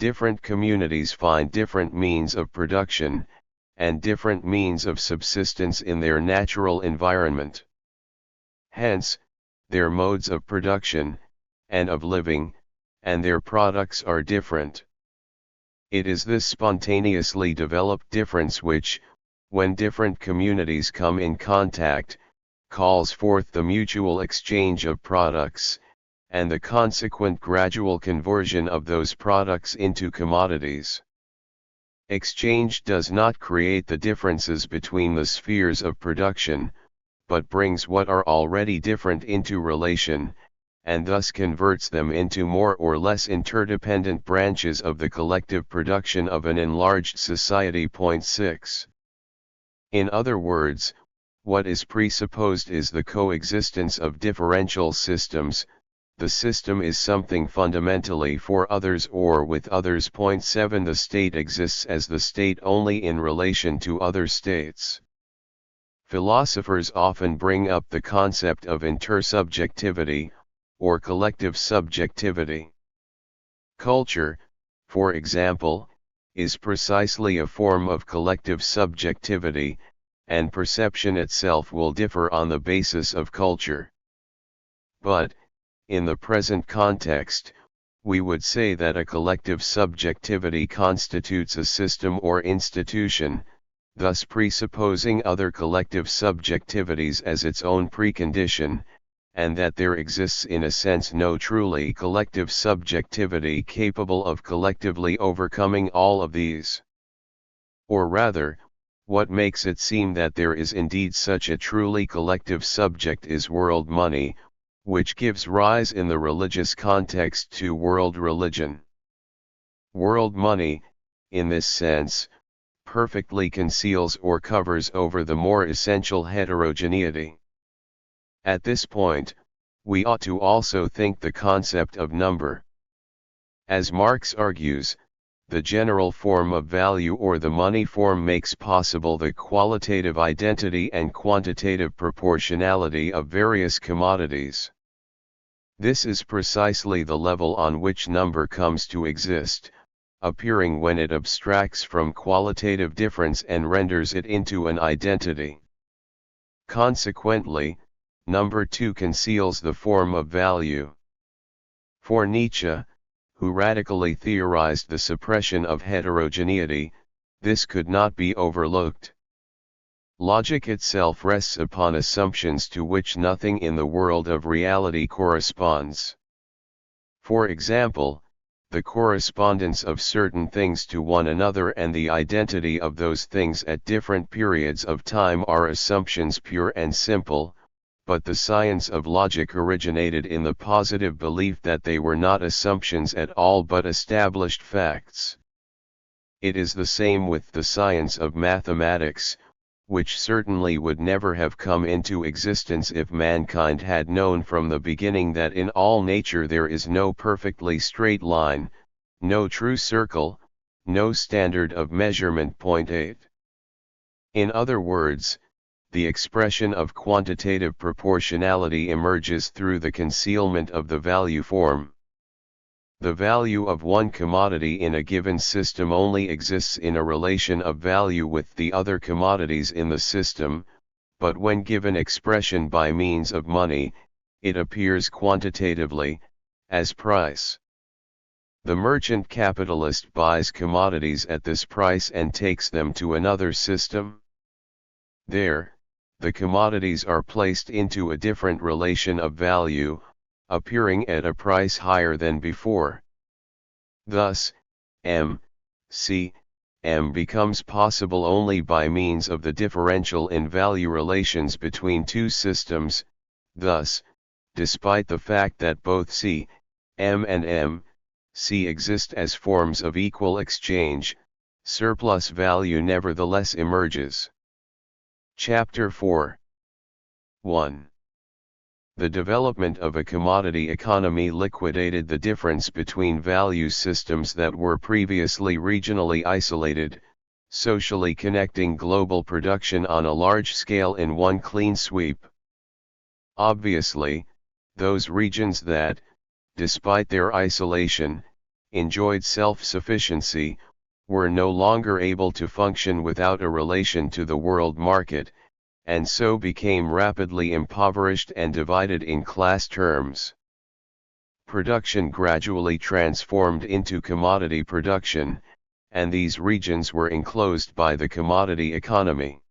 Different communities find different means of production, and different means of subsistence in their natural environment. Hence, their modes of production, and of living, and their products are different. It is this spontaneously developed difference which, when different communities come in contact, calls forth the mutual exchange of products, and the consequent gradual conversion of those products into commodities. Exchange does not create the differences between the spheres of production, but brings what are already different into relation, and thus converts them into more or less interdependent branches of the collective production of an enlarged society. 6. In other words, what is presupposed is the coexistence of differential systems. The system is something fundamentally for others or with others. 7. The state exists as the state only in relation to other states. Philosophers often bring up the concept of intersubjectivity, or collective subjectivity. Culture, for example, is precisely a form of collective subjectivity, and perception itself will differ on the basis of culture. But, in the present context, we would say that a collective subjectivity constitutes a system or institution, thus presupposing other collective subjectivities as its own precondition, and that there exists in a sense no truly collective subjectivity capable of collectively overcoming all of these. Or rather, what makes it seem that there is indeed such a truly collective subject is world money, which gives rise in the religious context to world religion. World money, in this sense, perfectly conceals or covers over the more essential heterogeneity. At this point, we ought to also think the concept of number. As Marx argues, the general form of value or the money form makes possible the qualitative identity and quantitative proportionality of various commodities. This is precisely the level on which number comes to exist, appearing when it abstracts from qualitative difference and renders it into an identity. Consequently, number too conceals the form of value. For Nietzsche, who radically theorized the suppression of heterogeneity, this could not be overlooked. Logic itself rests upon assumptions to which nothing in the world of reality corresponds. For example, the correspondence of certain things to one another and the identity of those things at different periods of time are assumptions pure and simple, but the science of logic originated in the positive belief that they were not assumptions at all but established facts. It is the same with the science of mathematics, which certainly would never have come into existence if mankind had known from the beginning that in all nature there is no perfectly straight line, no true circle, no standard of measurement. Point 8. In other words, the expression of quantitative proportionality emerges through the concealment of the value form. The value of one commodity in a given system only exists in a relation of value with the other commodities in the system, but when given expression by means of money, it appears quantitatively, as price. The merchant capitalist buys commodities at this price and takes them to another system. There, the commodities are placed into a different relation of value, appearing at a price higher than before. Thus, M, C, M becomes possible only by means of the differential in value relations between two systems. Thus, despite the fact that both C, M and M, C exist as forms of equal exchange, surplus value nevertheless emerges. Chapter 4. 1. The development of a commodity economy liquidated the difference between value systems that were previously regionally isolated, socially connecting global production on a large scale in one clean sweep. Obviously, those regions that, despite their isolation, enjoyed self-sufficiency, were no longer able to function without a relation to the world market, and so became rapidly impoverished and divided in class terms. Production gradually transformed into commodity production, and these regions were enclosed by the commodity economy.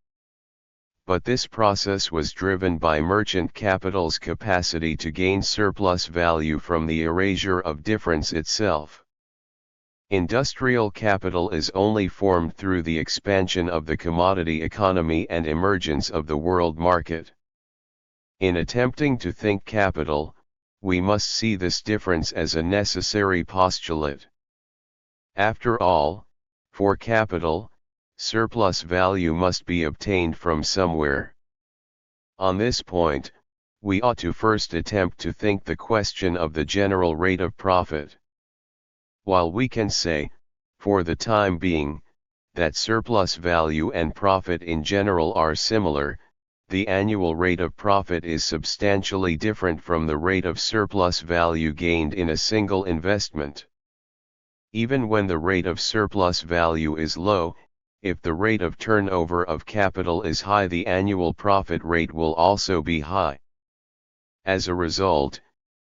But this process was driven by merchant capital's capacity to gain surplus value from the erasure of difference itself. Industrial capital is only formed through the expansion of the commodity economy and emergence of the world market. In attempting to think capital, we must see this difference as a necessary postulate. After all, for capital, surplus value must be obtained from somewhere. On this point, we ought to first attempt to think the question of the general rate of profit. While we can say, for the time being, that surplus value and profit in general are similar, the annual rate of profit is substantially different from the rate of surplus value gained in a single investment. Even when the rate of surplus value is low, if the rate of turnover of capital is high, the annual profit rate will also be high. As a result,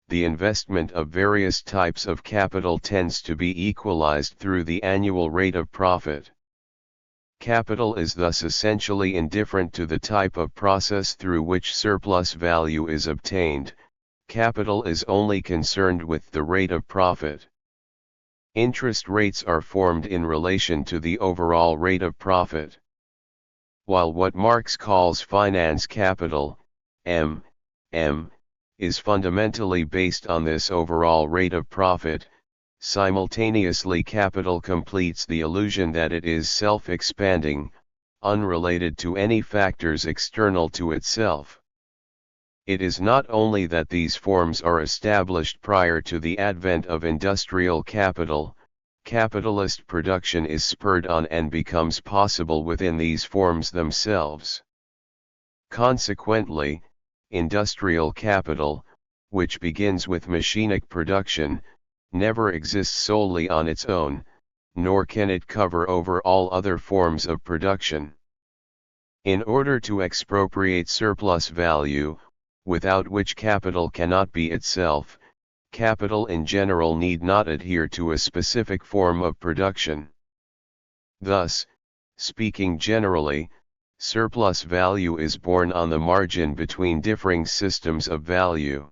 the investment of various types of capital tends to be equalized through the annual rate of profit. Capital is thus essentially indifferent to the type of process through which surplus value is obtained. Capital is only concerned with the rate of profit. Interest rates are formed in relation to the overall rate of profit. While what Marx calls finance capital, M, is fundamentally based on this overall rate of profit, simultaneously capital completes the illusion that it is self-expanding, unrelated to any factors external to itself. It is not only that these forms are established prior to the advent of industrial capital, capitalist production is spurred on and becomes possible within these forms themselves. Consequently, industrial capital, which begins with machinic production, never exists solely on its own, nor can it cover over all other forms of production. In order to expropriate surplus value, without which capital cannot be itself, capital in general need not adhere to a specific form of production. Thus, speaking generally, surplus value is born on the margin between differing systems of value.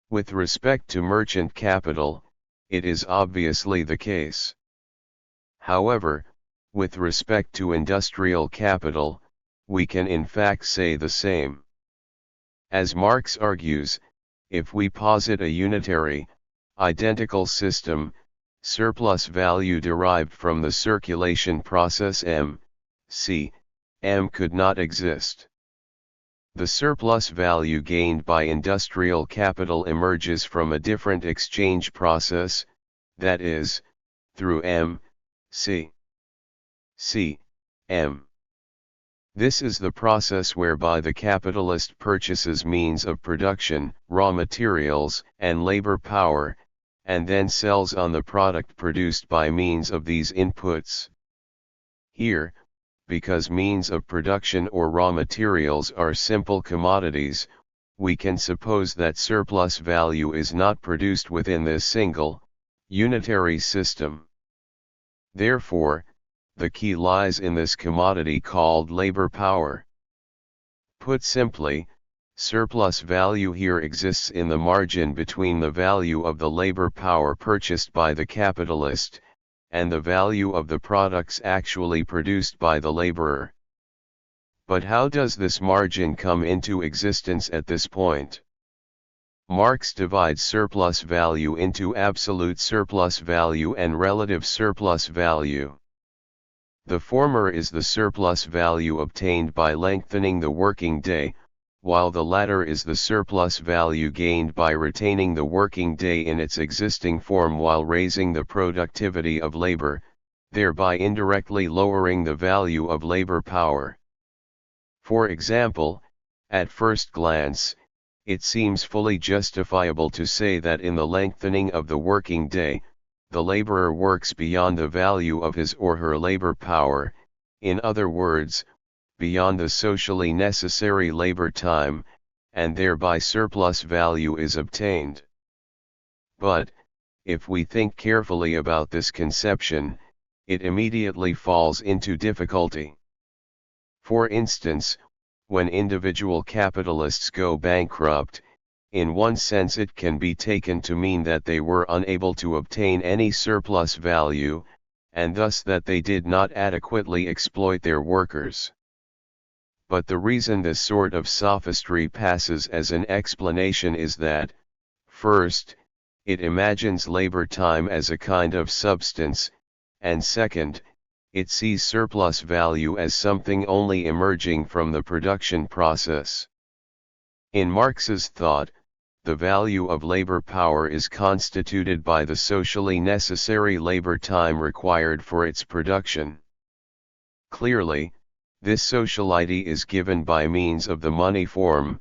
With respect to merchant capital, it is obviously the case. However, with respect to industrial capital, we can in fact say the same. As Marx argues, if we posit a unitary, identical system, surplus value derived from the circulation process M could not exist. The surplus value gained by industrial capital emerges from a different exchange process, that is, through M. This is the process whereby the capitalist purchases means of production, raw materials, and labor power, and then sells on the product produced by means of these inputs. Here, because means of production or raw materials are simple commodities, we can suppose that surplus value is not produced within this single, unitary system. Therefore, the key lies in this commodity called labor power. Put simply, surplus value here exists in the margin between the value of the labor power purchased by the capitalist, and the value of the products actually produced by the laborer. But how does this margin come into existence at this point? Marx divides surplus value into absolute surplus value and relative surplus value. The former is the surplus value obtained by lengthening the working day, while the latter is the surplus value gained by retaining the working day in its existing form while raising the productivity of labor, thereby indirectly lowering the value of labor power. For example, at first glance, it seems fully justifiable to say that in the lengthening of the working day, the laborer works beyond the value of his or her labor power, in other words, beyond the socially necessary labor time, and thereby surplus value is obtained. But, if we think carefully about this conception, it immediately falls into difficulty. For instance, when individual capitalists go bankrupt, in one sense it can be taken to mean that they were unable to obtain any surplus value, and thus that they did not adequately exploit their workers. But the reason this sort of sophistry passes as an explanation is that, first, it imagines labor time as a kind of substance, and second, it sees surplus value as something only emerging from the production process. In Marx's thought, the value of labor power is constituted by the socially necessary labor time required for its production. Clearly, this sociality is given by means of the money form,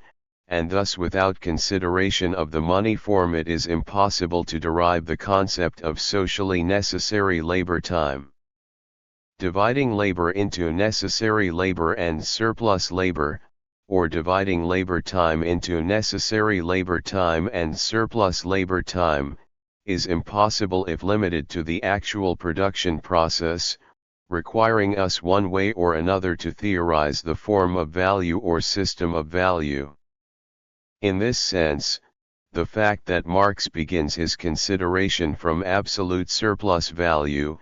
and thus without consideration of the money form it is impossible to derive the concept of socially necessary labor time. Dividing labor into necessary labor and surplus labor, or dividing labor time into necessary labor time and surplus labor time, is impossible if limited to the actual production process, requiring us one way or another to theorize the form of value or system of value. In this sense, the fact that Marx begins his consideration from absolute surplus value,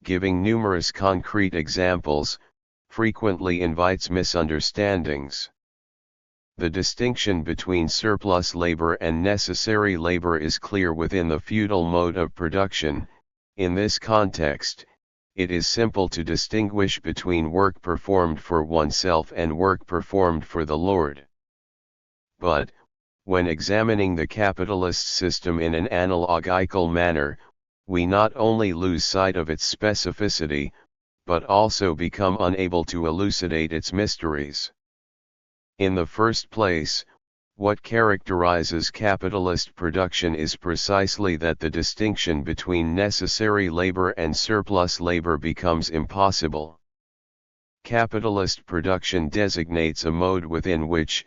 giving numerous concrete examples, frequently invites misunderstandings. The distinction between surplus labor and necessary labor is clear within the feudal mode of production. In this context, it is simple to distinguish between work performed for oneself and work performed for the Lord. But, when examining the capitalist system in an analogical manner, we not only lose sight of its specificity, but also become unable to elucidate its mysteries. In the first place, what characterizes capitalist production is precisely that the distinction between necessary labor and surplus labor becomes impossible. Capitalist production designates a mode within which,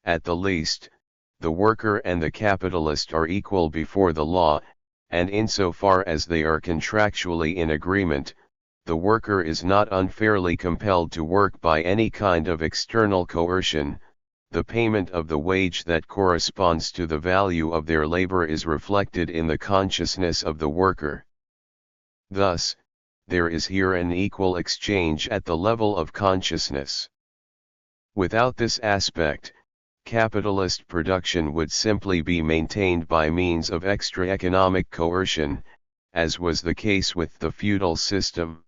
at the least, the worker and the capitalist are equal before the law, and insofar as they are contractually in agreement, the worker is not unfairly compelled to work by any kind of external coercion. The payment of the wage that corresponds to the value of their labor is reflected in the consciousness of the worker. Thus, there is here an equal exchange at the level of consciousness. Without this aspect, capitalist production would simply be maintained by means of extra-economic coercion, as was the case with the feudal system.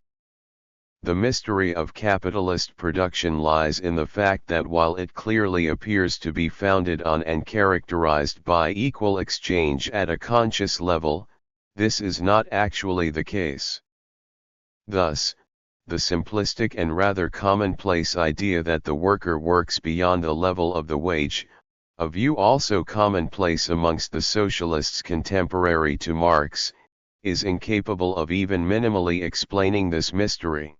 The mystery of capitalist production lies in the fact that while it clearly appears to be founded on and characterized by equal exchange at a conscious level, this is not actually the case. Thus, the simplistic and rather commonplace idea that the worker works beyond the level of the wage, a view also commonplace amongst the socialists contemporary to Marx, is incapable of even minimally explaining this mystery.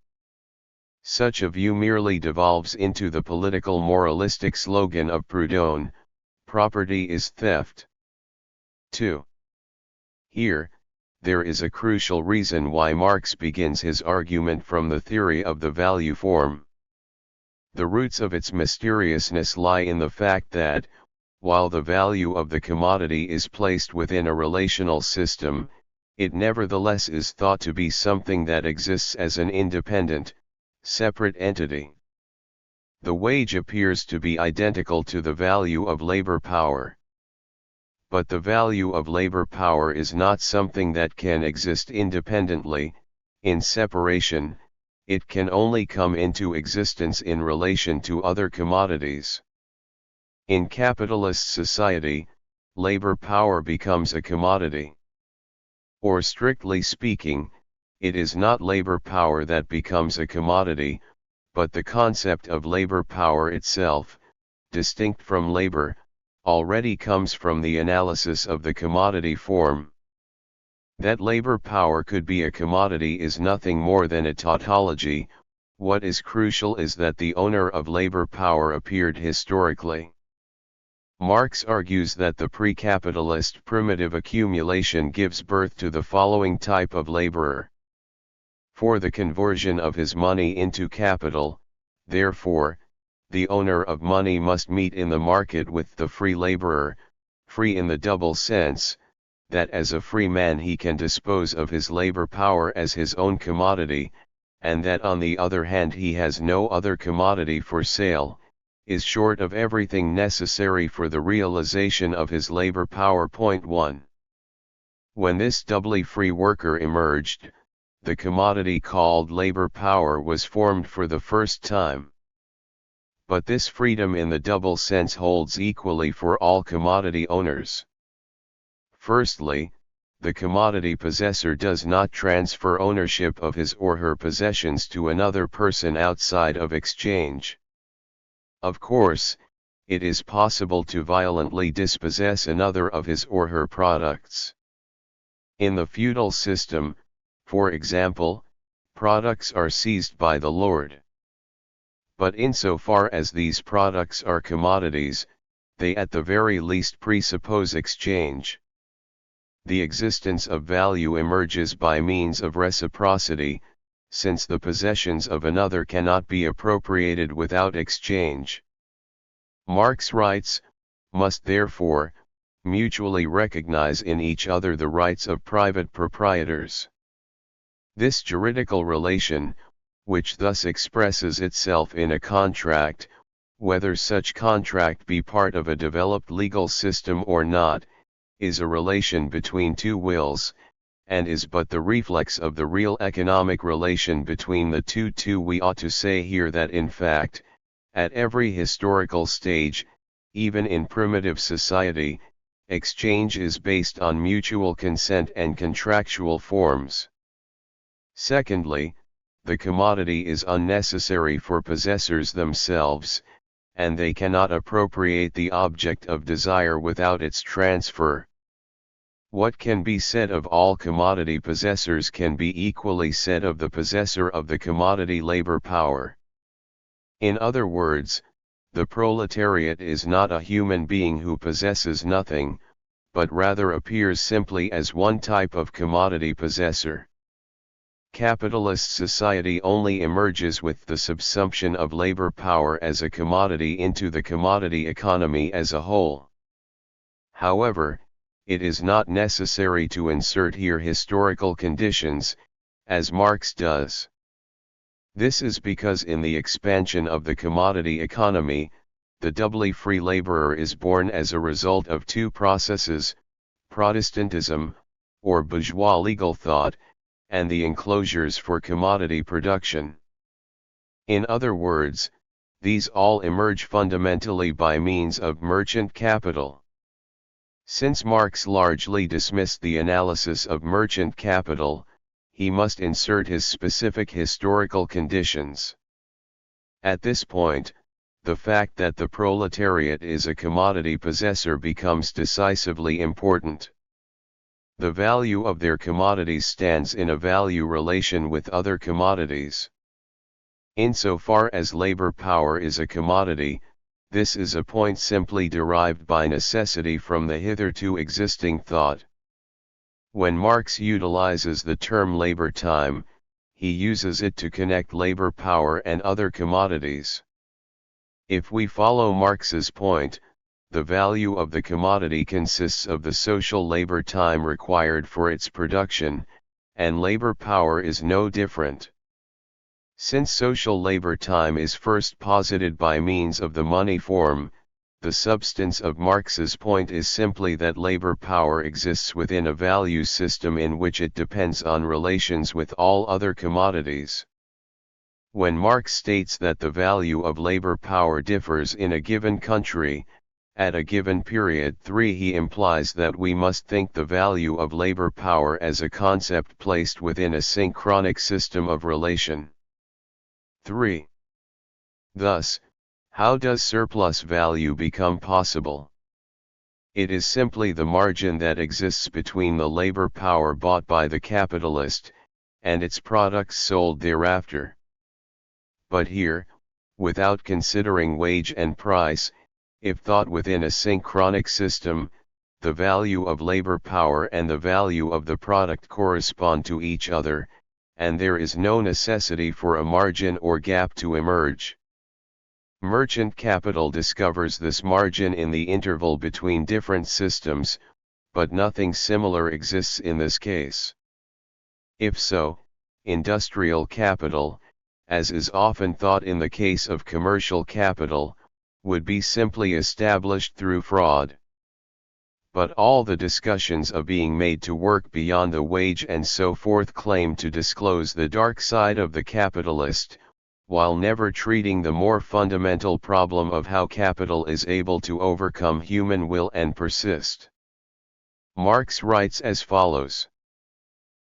Such a view merely devolves into the political moralistic slogan of Proudhon, "Property is theft." 2. Here, there is a crucial reason why Marx begins his argument from the theory of the value form. The roots of its mysteriousness lie in the fact that, while the value of the commodity is placed within a relational system, it nevertheless is thought to be something that exists as an independent, separate entity. The wage appears to be identical to the value of labor power. But the value of labor power is not something that can exist independently, in separation. It can only come into existence in relation to other commodities. In capitalist society, labor power becomes a commodity. Or strictly speaking, it is not labor power that becomes a commodity, but the concept of labor power itself, distinct from labor, already comes from the analysis of the commodity form. That labor power could be a commodity is nothing more than a tautology. What is crucial is that the owner of labor power appeared historically. Marx argues that the pre-capitalist primitive accumulation gives birth to the following type of laborer. For the conversion of his money into capital, therefore, the owner of money must meet in the market with the free laborer, free in the double sense, that as a free man he can dispose of his labor power as his own commodity, and that on the other hand he has no other commodity for sale, is short of everything necessary for the realization of his labor power. 1. When this doubly free worker emerged, the commodity called labor power was formed for the first time. But this freedom in the double sense holds equally for all commodity owners. Firstly, the commodity possessor does not transfer ownership of his or her possessions to another person outside of exchange. Of course, it is possible to violently dispossess another of his or her products. In the feudal system, for example, products are seized by the lord. But insofar as these products are commodities, they at the very least presuppose exchange. The existence of value emerges by means of reciprocity, since the possessions of another cannot be appropriated without exchange. Marx writes, must therefore, mutually recognize in each other the rights of private proprietors. This juridical relation, which thus expresses itself in a contract, whether such contract be part of a developed legal system or not, is a relation between two wills, and is but the reflex of the real economic relation between the two. We ought to say here that in fact, at every historical stage, even in primitive society, exchange is based on mutual consent and contractual forms. Secondly, the commodity is unnecessary for possessors themselves, and they cannot appropriate the object of desire without its transfer. What can be said of all commodity possessors can be equally said of the possessor of the commodity labor power. In other words, the proletariat is not a human being who possesses nothing, but rather appears simply as one type of commodity possessor. Capitalist society only emerges with the subsumption of labor power as a commodity into the commodity economy as a whole. However, it is not necessary to insert here historical conditions, as Marx does. This is because in the expansion of the commodity economy, the doubly free laborer is born as a result of two processes, Protestantism, or bourgeois legal thought, and the enclosures for commodity production. In other words, these all emerge fundamentally by means of merchant capital. Since Marx largely dismissed the analysis of merchant capital, he must insert his specific historical conditions. At this point, the fact that the proletariat is a commodity possessor becomes decisively important. The value of their commodities stands in a value relation with other commodities. Insofar as labor power is a commodity, this is a point simply derived by necessity from the hitherto existing thought. When Marx utilizes the term labor time, he uses it to connect labor power and other commodities. If we follow Marx's point, the value of the commodity consists of the social labor time required for its production, and labor power is no different. Since social labor time is first posited by means of the money form, the substance of Marx's point is simply that labor power exists within a value system in which it depends on relations with all other commodities. When Marx states that the value of labor power differs in a given country, at a given period 3, he implies that we must think the value of labor power as a concept placed within a synchronic system of relation. 3. Thus, how does surplus value become possible? It is simply the margin that exists between the labor power bought by the capitalist, and its products sold thereafter. But here, without considering wage and price, if thought within a synchronic system, the value of labor power and the value of the product correspond to each other, and there is no necessity for a margin or gap to emerge. Merchant capital discovers this margin in the interval between different systems, but nothing similar exists in this case. If so, industrial capital, as is often thought in the case of commercial capital, would be simply established through fraud. But all the discussions of being made to work beyond the wage and so forth claim to disclose the dark side of the capitalist, while never treating the more fundamental problem of how capital is able to overcome human will and persist. Marx writes as follows: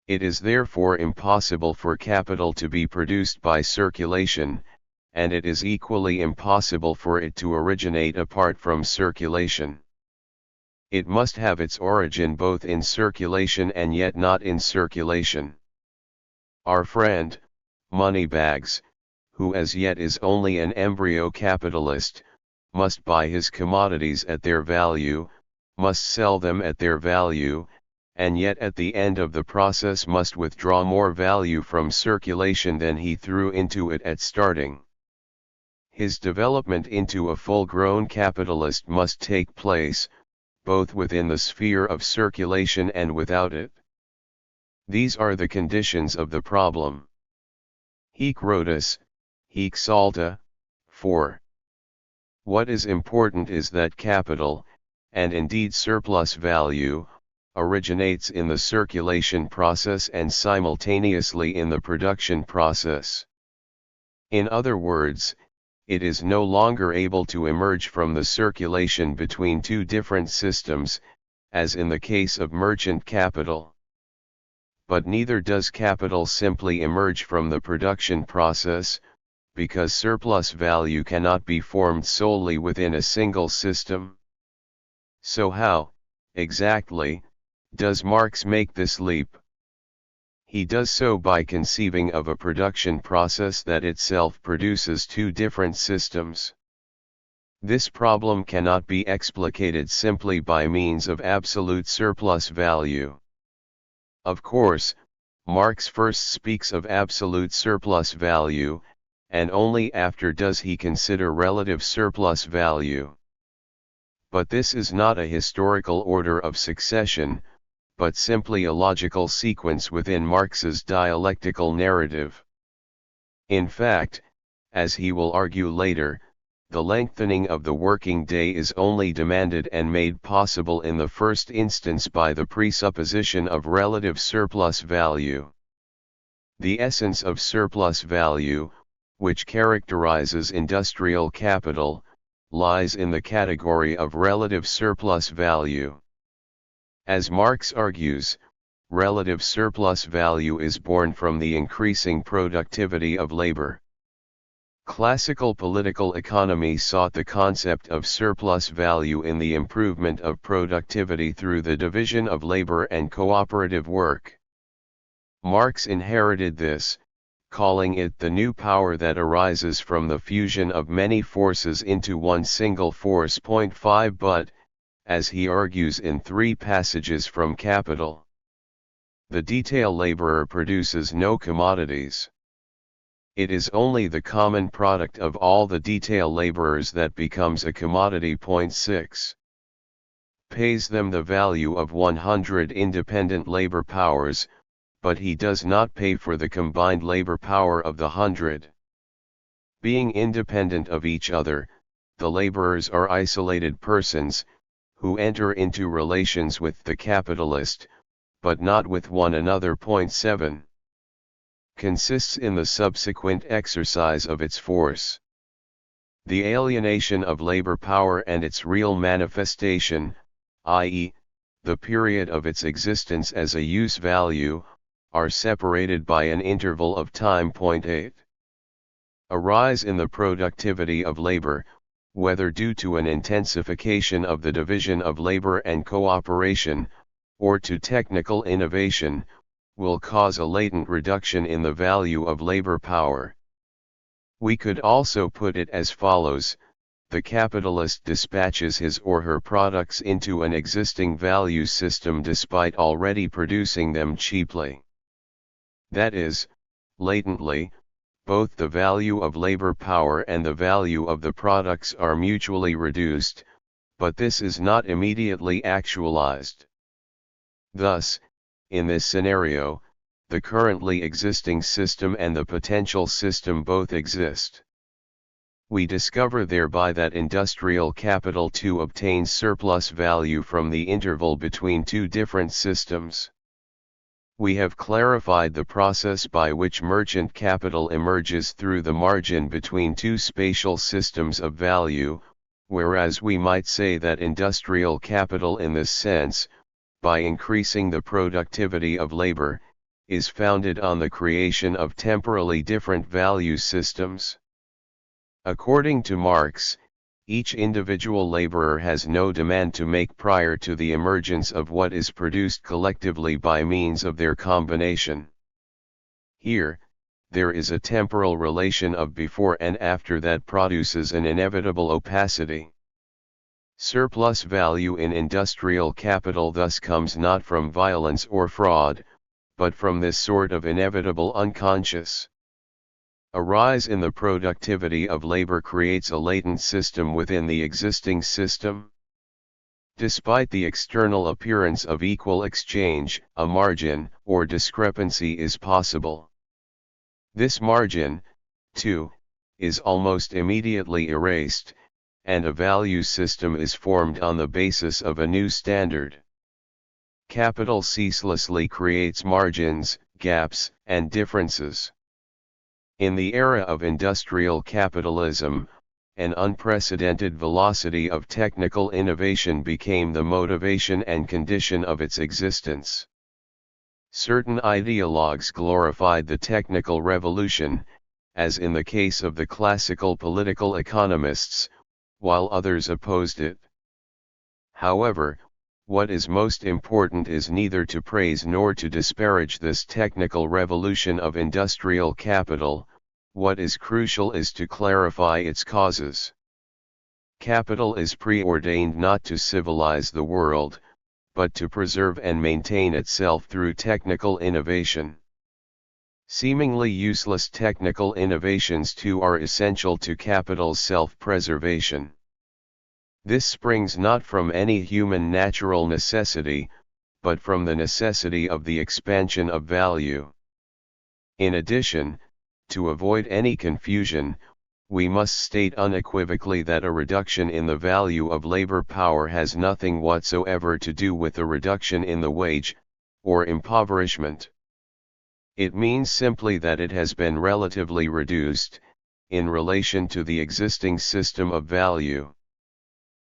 "It is therefore impossible for capital to be produced by circulation, and it is equally impossible for it to originate apart from circulation. It must have its origin both in circulation and yet not in circulation. Our friend, Moneybags, who as yet is only an embryo capitalist, must buy his commodities at their value, must sell them at their value, and yet at the end of the process must withdraw more value from circulation than he threw into it at starting. His development into a full-grown capitalist must take place, both within the sphere of circulation and without it. These are the conditions of the problem. Hic rhodus, hic salta, 4. What is important is that capital, and indeed surplus value, originates in the circulation process and simultaneously in the production process. In other words, it is no longer able to emerge from the circulation between two different systems, as in the case of merchant capital. But neither does capital simply emerge from the production process, because surplus value cannot be formed solely within a single system. So how, exactly, does Marx make this leap? He does so by conceiving of a production process that itself produces two different systems. This problem cannot be explicated simply by means of absolute surplus value. Of course, Marx first speaks of absolute surplus value, and only after does he consider relative surplus value. But this is not a historical order of succession, but simply a logical sequence within Marx's dialectical narrative. In fact, as he will argue later, the lengthening of the working day is only demanded and made possible in the first instance by the presupposition of relative surplus value. The essence of surplus value, which characterizes industrial capital, lies in the category of relative surplus value. As Marx argues, relative surplus value is born from the increasing productivity of labor. Classical political economy sought the concept of surplus value in the improvement of productivity through the division of labor and cooperative work. Marx inherited this, calling it the new power that arises from the fusion of many forces into one single force. 5 But, as he argues in 3 passages from Capital, the detail laborer produces no commodities. It is only the common product of all the detail laborers that becomes a commodity. 6. Pays them the value of 100 independent labor powers, but he does not pay for the combined labor power of the 100. Being independent of each other, the laborers are isolated persons, who enter into relations with the capitalist, but not with one another. 7. Consists in the subsequent exercise of its force. The alienation of labor power and its real manifestation, i.e., the period of its existence as a use value, are separated by an interval of time. 8. A rise in the productivity of labor, whether due to an intensification of the division of labor and cooperation, or to technical innovation, will cause a latent reduction in the value of labor power. We could also put it as follows: the capitalist dispatches his or her products into an existing value system despite already producing them cheaply. That is, latently, both the value of labor power and the value of the products are mutually reduced, but this is not immediately actualized. Thus, in this scenario, the currently existing system and the potential system both exist. We discover thereby that industrial capital too obtains surplus value from the interval between two different systems. We have clarified the process by which merchant capital emerges through the margin between two spatial systems of value, whereas we might say that industrial capital in this sense, by increasing the productivity of labor, is founded on the creation of temporally different value systems. According to Marx, each individual laborer has no demand to make prior to the emergence of what is produced collectively by means of their combination. Here, there is a temporal relation of before and after that produces an inevitable opacity. Surplus value in industrial capital thus comes not from violence or fraud, but from this sort of inevitable unconscious. A rise in the productivity of labor creates a latent system within the existing system. Despite the external appearance of equal exchange, a margin, or discrepancy is possible. This margin, too, is almost immediately erased, and a value system is formed on the basis of a new standard. Capital ceaselessly creates margins, gaps, and differences. In the era of industrial capitalism, an unprecedented velocity of technical innovation became the motivation and condition of its existence. Certain ideologues glorified the technical revolution, as in the case of the classical political economists, while others opposed it. However, what is most important is neither to praise nor to disparage this technical revolution of industrial capital. What is crucial is to clarify its causes. Capital is preordained not to civilize the world, but to preserve and maintain itself through technical innovation. Seemingly useless technical innovations too are essential to capital's self-preservation. This springs not from any human natural necessity, but from the necessity of the expansion of value. In addition, to avoid any confusion, we must state unequivocally that a reduction in the value of labor power has nothing whatsoever to do with a reduction in the wage, or impoverishment. It means simply that it has been relatively reduced, in relation to the existing system of value.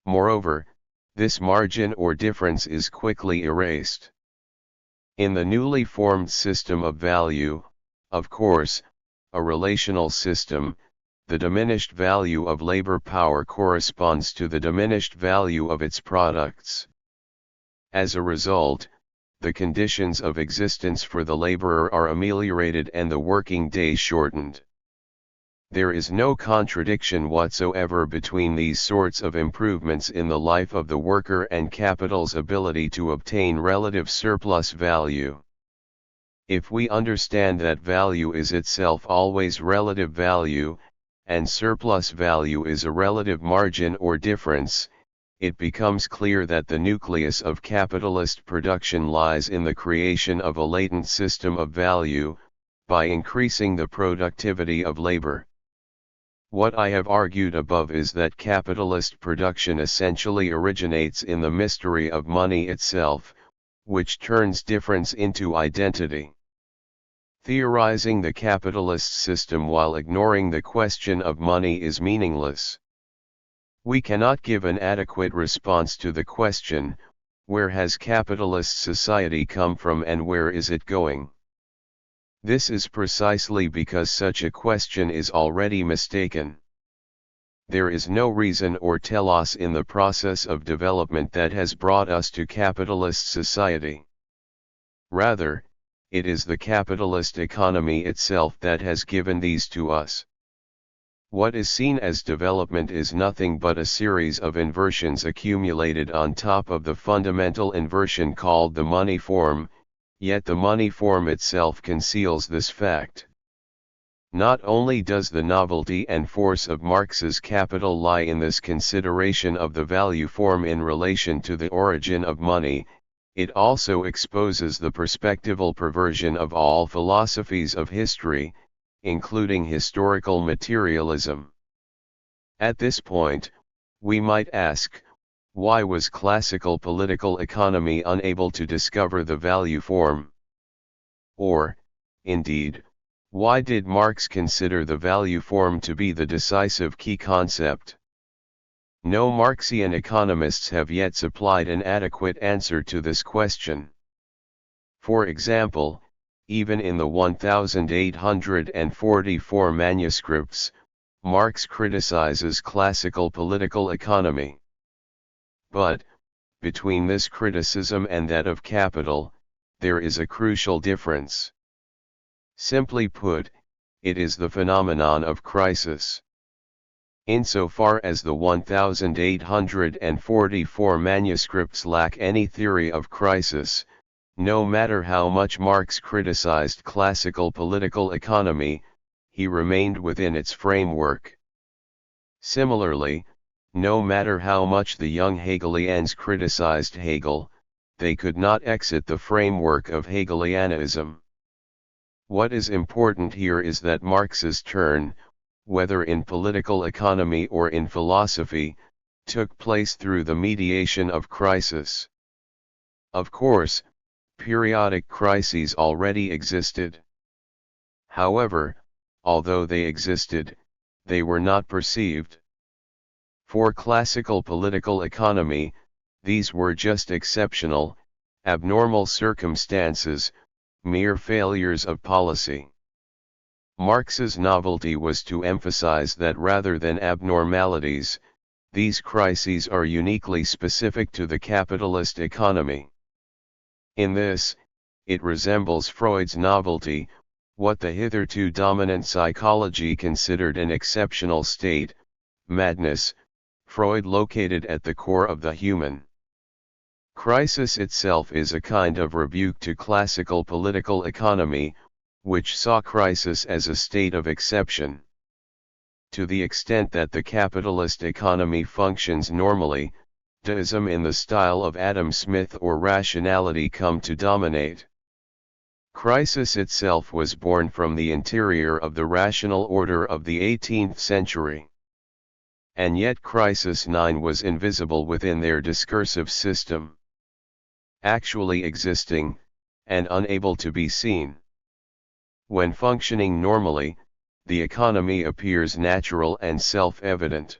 Moreover, this margin or difference is quickly erased. In the newly formed system of value, of course, a relational system, the diminished value of labor power corresponds to the diminished value of its products. As a result, the conditions of existence for the laborer are ameliorated and the working day shortened. There is no contradiction whatsoever between these sorts of improvements in the life of the worker and capital's ability to obtain relative surplus value. If we understand that value is itself always relative value, and surplus value is a relative margin or difference, it becomes clear that the nucleus of capitalist production lies in the creation of a latent system of value, by increasing the productivity of labor. What I have argued above is that capitalist production essentially originates in the mystery of money itself, which turns difference into identity. Theorizing the capitalist system while ignoring the question of money is meaningless. We cannot give an adequate response to the question, where has capitalist society come from and where is it going? This is precisely because such a question is already mistaken. There is no reason or telos in the process of development that has brought us to capitalist society. Rather, it is the capitalist economy itself that has given these to us. What is seen as development is nothing but a series of inversions accumulated on top of the fundamental inversion called the money form, yet the money form itself conceals this fact. Not only does the novelty and force of Marx's Capital lie in this consideration of the value form in relation to the origin of money, it also exposes the perspectival perversion of all philosophies of history, including historical materialism. At this point, we might ask, why was classical political economy unable to discover the value form? Or, indeed, why did Marx consider the value form to be the decisive key concept? No Marxian economists have yet supplied an adequate answer to this question. For example, even in the 1844 manuscripts, Marx criticizes classical political economy. But, between this criticism and that of Capital, there is a crucial difference. Simply put, it is the phenomenon of crisis. Insofar as the 1844 manuscripts lack any theory of crisis, no matter how much Marx criticized classical political economy, he remained within its framework. Similarly, no matter how much the young Hegelians criticized Hegel, they could not exit the framework of Hegelianism. What is important here is that Marx's turn, whether in political economy or in philosophy, took place through the mediation of crisis. Of course, periodic crises already existed. However, although they existed, they were not perceived. For classical political economy, these were just exceptional, abnormal circumstances, mere failures of policy. Marx's novelty was to emphasize that rather than abnormalities, these crises are uniquely specific to the capitalist economy. In this, it resembles Freud's novelty, what the hitherto dominant psychology considered an exceptional state, madness, Freud located at the core of the human. Crisis itself is a kind of rebuke to classical political economy, which saw crisis as a state of exception. To the extent that the capitalist economy functions normally, deism in the style of Adam Smith or rationality come to dominate. Crisis itself was born from the interior of the rational order of the 18th century. And yet Crisis 9 was invisible within their discursive system. Actually existing, and unable to be seen. When functioning normally, the economy appears natural and self-evident.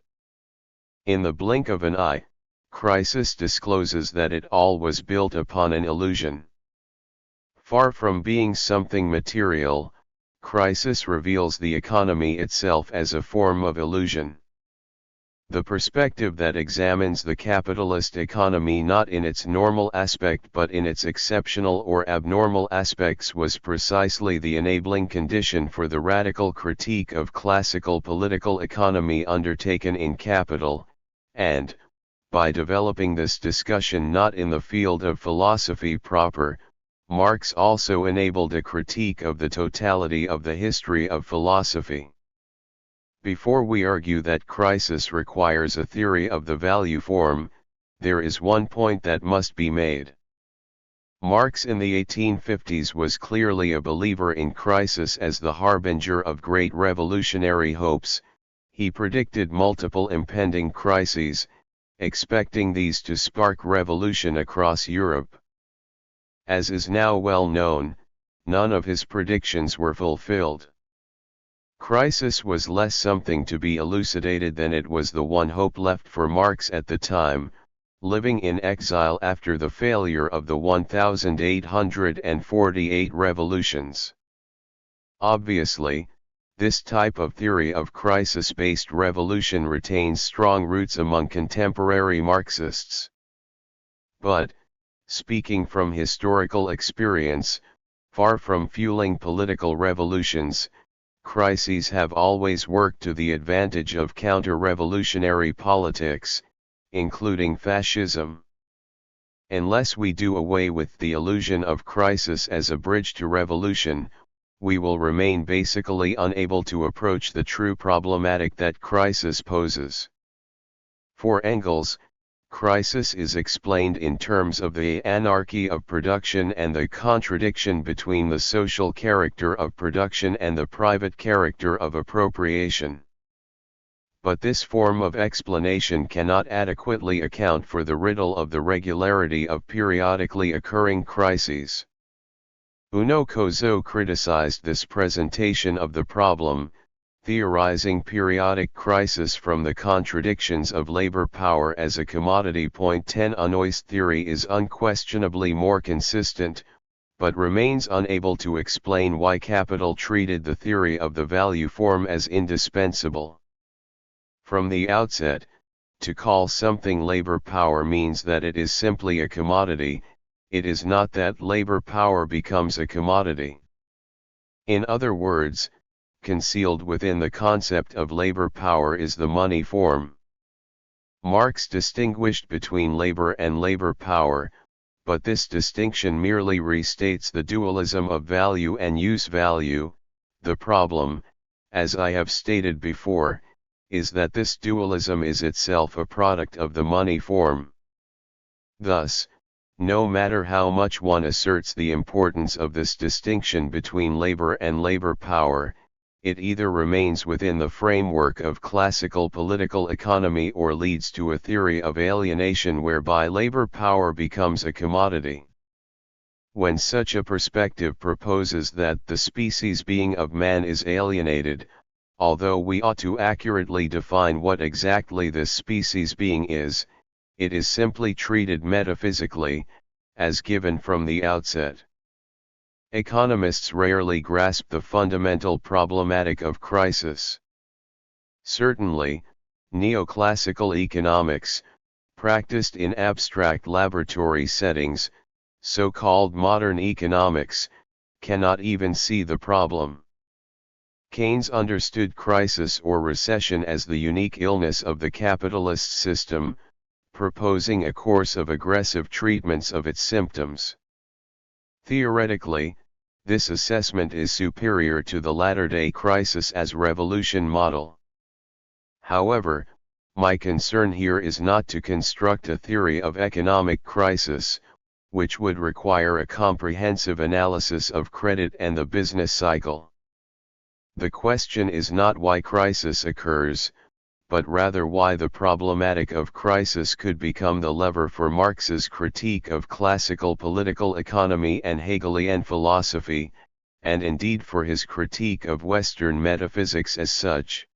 In the blink of an eye, crisis discloses that it all was built upon an illusion. Far from being something material, crisis reveals the economy itself as a form of illusion. The perspective that examines the capitalist economy not in its normal aspect but in its exceptional or abnormal aspects was precisely the enabling condition for the radical critique of classical political economy undertaken in Capital, and, by developing this discussion not in the field of philosophy proper, Marx also enabled a critique of the totality of the history of philosophy. Before we argue that crisis requires a theory of the value form, there is one point that must be made. Marx in the 1850s was clearly a believer in crisis as the harbinger of great revolutionary hopes. He predicted multiple impending crises, expecting these to spark revolution across Europe. As is now well known, none of his predictions were fulfilled. Crisis was less something to be elucidated than it was the one hope left for Marx at the time, living in exile after the failure of the 1848 revolutions. Obviously, this type of theory of crisis-based revolution retains strong roots among contemporary Marxists. But, speaking from historical experience, far from fueling political revolutions, crises have always worked to the advantage of counter-revolutionary politics, including fascism. Unless we do away with the illusion of crisis as a bridge to revolution, we will remain basically unable to approach the true problematic that crisis poses. For Engels, crisis is explained in terms of the anarchy of production and the contradiction between the social character of production and the private character of appropriation. But this form of explanation cannot adequately account for the riddle of the regularity of periodically occurring crises. Uno Coso criticized this presentation of the problem, theorizing periodic crisis from the contradictions of labor power as a commodity. 10 Uno's theory is unquestionably more consistent, but remains unable to explain why Capital treated the theory of the value form as indispensable. From the outset, to call something labor power means that it is simply a commodity. It is not that labor power becomes a commodity. In other words, concealed within the concept of labor power is the money form. Marx distinguished between labor and labor power, but this distinction merely restates the dualism of value and use value. The problem, as I have stated before, is that this dualism is itself a product of the money form. Thus, no matter how much one asserts the importance of this distinction between labor and labor power, it either remains within the framework of classical political economy or leads to a theory of alienation whereby labor power becomes a commodity. When such a perspective proposes that the species being of man is alienated, although we ought to accurately define what exactly this species being is, it is simply treated metaphysically, as given from the outset. Economists rarely grasp the fundamental problematic of crisis. Certainly, neoclassical economics, practiced in abstract laboratory settings, so-called modern economics, cannot even see the problem. Keynes understood crisis or recession as the unique illness of the capitalist system, proposing a course of aggressive treatments of its symptoms. Theoretically, this assessment is superior to the latter-day crisis as revolution model. However, my concern here is not to construct a theory of economic crisis, which would require a comprehensive analysis of credit and the business cycle. The question is not why crisis occurs, but rather why the problematic of crisis could become the lever for Marx's critique of classical political economy and Hegelian philosophy, and indeed for his critique of Western metaphysics as such.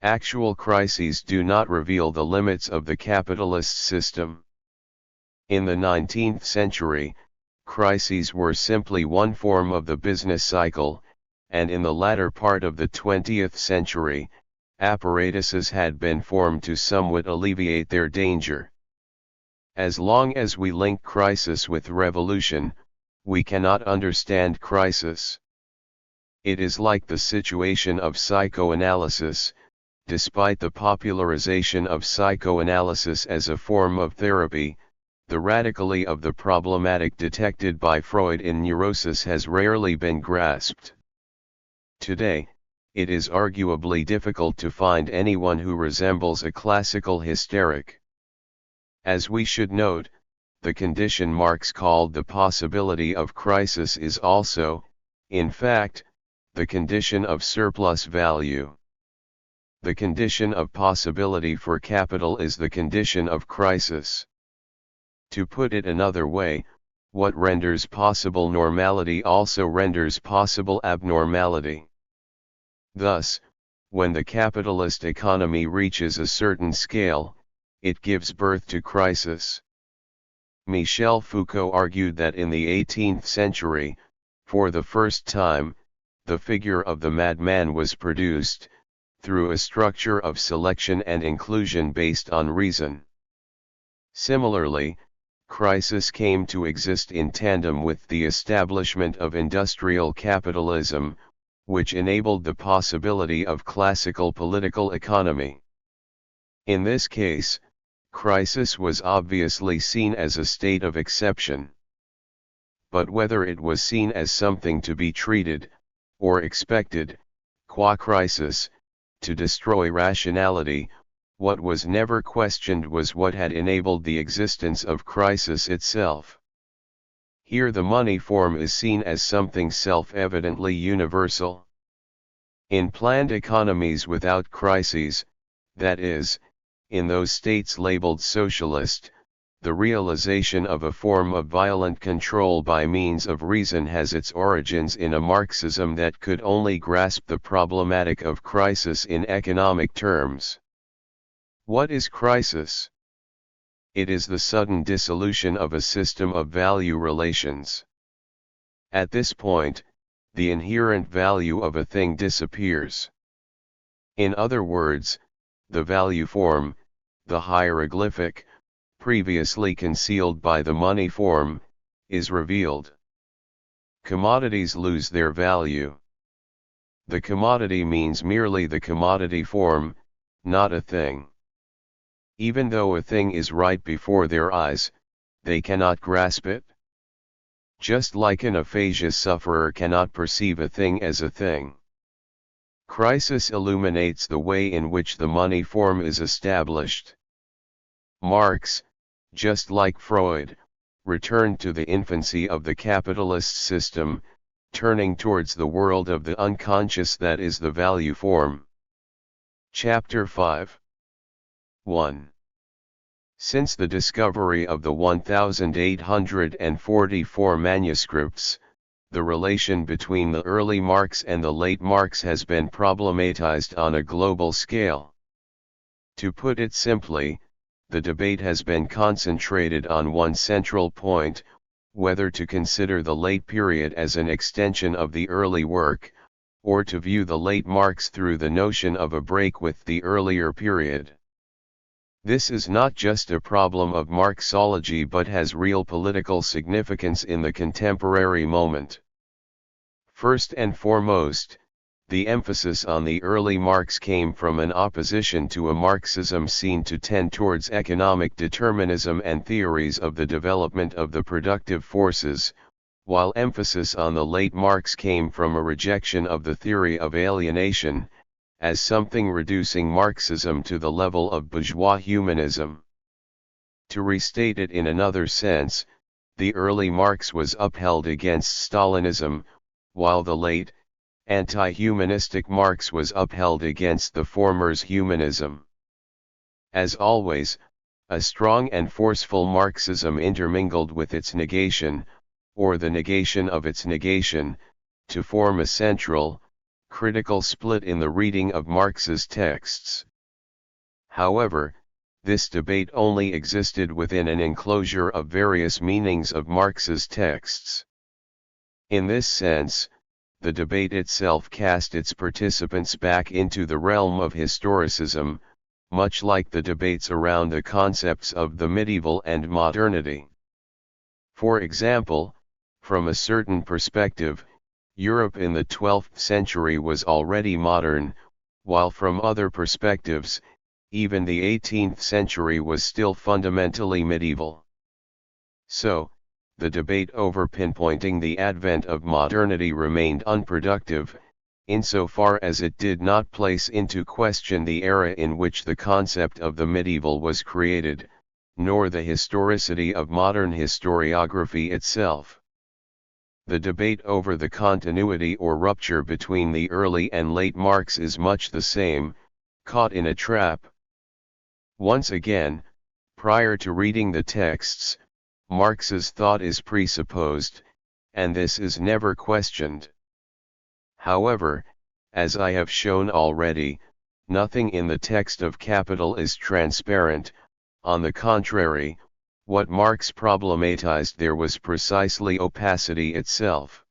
Actual crises do not reveal the limits of the capitalist system. In the 19th century, crises were simply one form of the business cycle, and in the latter part of the 20th century, apparatuses had been formed to somewhat alleviate their danger. As long as we link crisis with revolution, we cannot understand crisis. It is like the situation of psychoanalysis. Despite the popularization of psychoanalysis as a form of therapy, the radicality of the problematic detected by Freud in neurosis has rarely been grasped. Today, it is arguably difficult to find anyone who resembles a classical hysteric. As we should note, the condition Marx called the possibility of crisis is also, in fact, the condition of surplus value. The condition of possibility for capital is the condition of crisis. To put it another way, what renders possible normality also renders possible abnormality. Thus, when the capitalist economy reaches a certain scale, it gives birth to crisis. Michel Foucault argued that in the 18th century, for the first time, the figure of the madman was produced, through a structure of selection and inclusion based on reason. Similarly, crisis came to exist in tandem with the establishment of industrial capitalism, which enabled the possibility of classical political economy. In this case, crisis was obviously seen as a state of exception. But whether it was seen as something to be treated, or expected, qua crisis, to destroy rationality, what was never questioned was what had enabled the existence of crisis itself. Here the money form is seen as something self-evidently universal. In planned economies without crises, that is, in those states labeled socialist, the realization of a form of violent control by means of reason has its origins in a Marxism that could only grasp the problematic of crisis in economic terms. What is crisis? It is the sudden dissolution of a system of value relations. At this point, the inherent value of a thing disappears. In other words, the value form, the hieroglyphic, previously concealed by the money form, is revealed. Commodities lose their value. the commodity means merely the commodity form, not a thing. Even though a thing is right before their eyes, they cannot grasp it. Just like an aphasia sufferer cannot perceive a thing as a thing. Crisis illuminates the way in which the money form is established. Marx, just like Freud, returned to the infancy of the capitalist system, turning towards the world of the unconscious that is the value form. Chapter 5. 1. Since the discovery of the 1844 manuscripts, the relation between the early Marx and the late Marx has been problematized on a global scale. To put it simply, the debate has been concentrated on one central point, whether to consider the late period as an extension of the early work, or to view the late Marx through the notion of a break with the earlier period. This is not just a problem of Marxology but has real political significance in the contemporary moment. First and foremost, the emphasis on the early Marx came from an opposition to a Marxism seen to tend towards economic determinism and theories of the development of the productive forces, while emphasis on the late Marx came from a rejection of the theory of alienation, as something reducing Marxism to the level of bourgeois humanism. To restate it in another sense, the early Marx was upheld against Stalinism, while the late, anti-humanistic Marx was upheld against the former's humanism. As always, a strong and forceful Marxism intermingled with its negation, or the negation of its negation, to form a central, critical split in the reading of Marx's texts. However, this debate only existed within an enclosure of various meanings of Marx's texts. In this sense, the debate itself cast its participants back into the realm of historicism, much like the debates around the concepts of the medieval and modernity. For example, from a certain perspective, Europe in the 12th century was already modern, while from other perspectives, even the 18th century was still fundamentally medieval. So, the debate over pinpointing the advent of modernity remained unproductive, insofar as it did not place into question the era in which the concept of the medieval was created, nor the historicity of modern historiography itself. The debate over the continuity or rupture between the early and late Marx is much the same, caught in a trap. Once again, prior to reading the texts, Marx's thought is presupposed, and this is never questioned. However, as I have shown already, nothing in the text of Capital is transparent. On the contrary, what Marx problematized there was precisely opacity itself.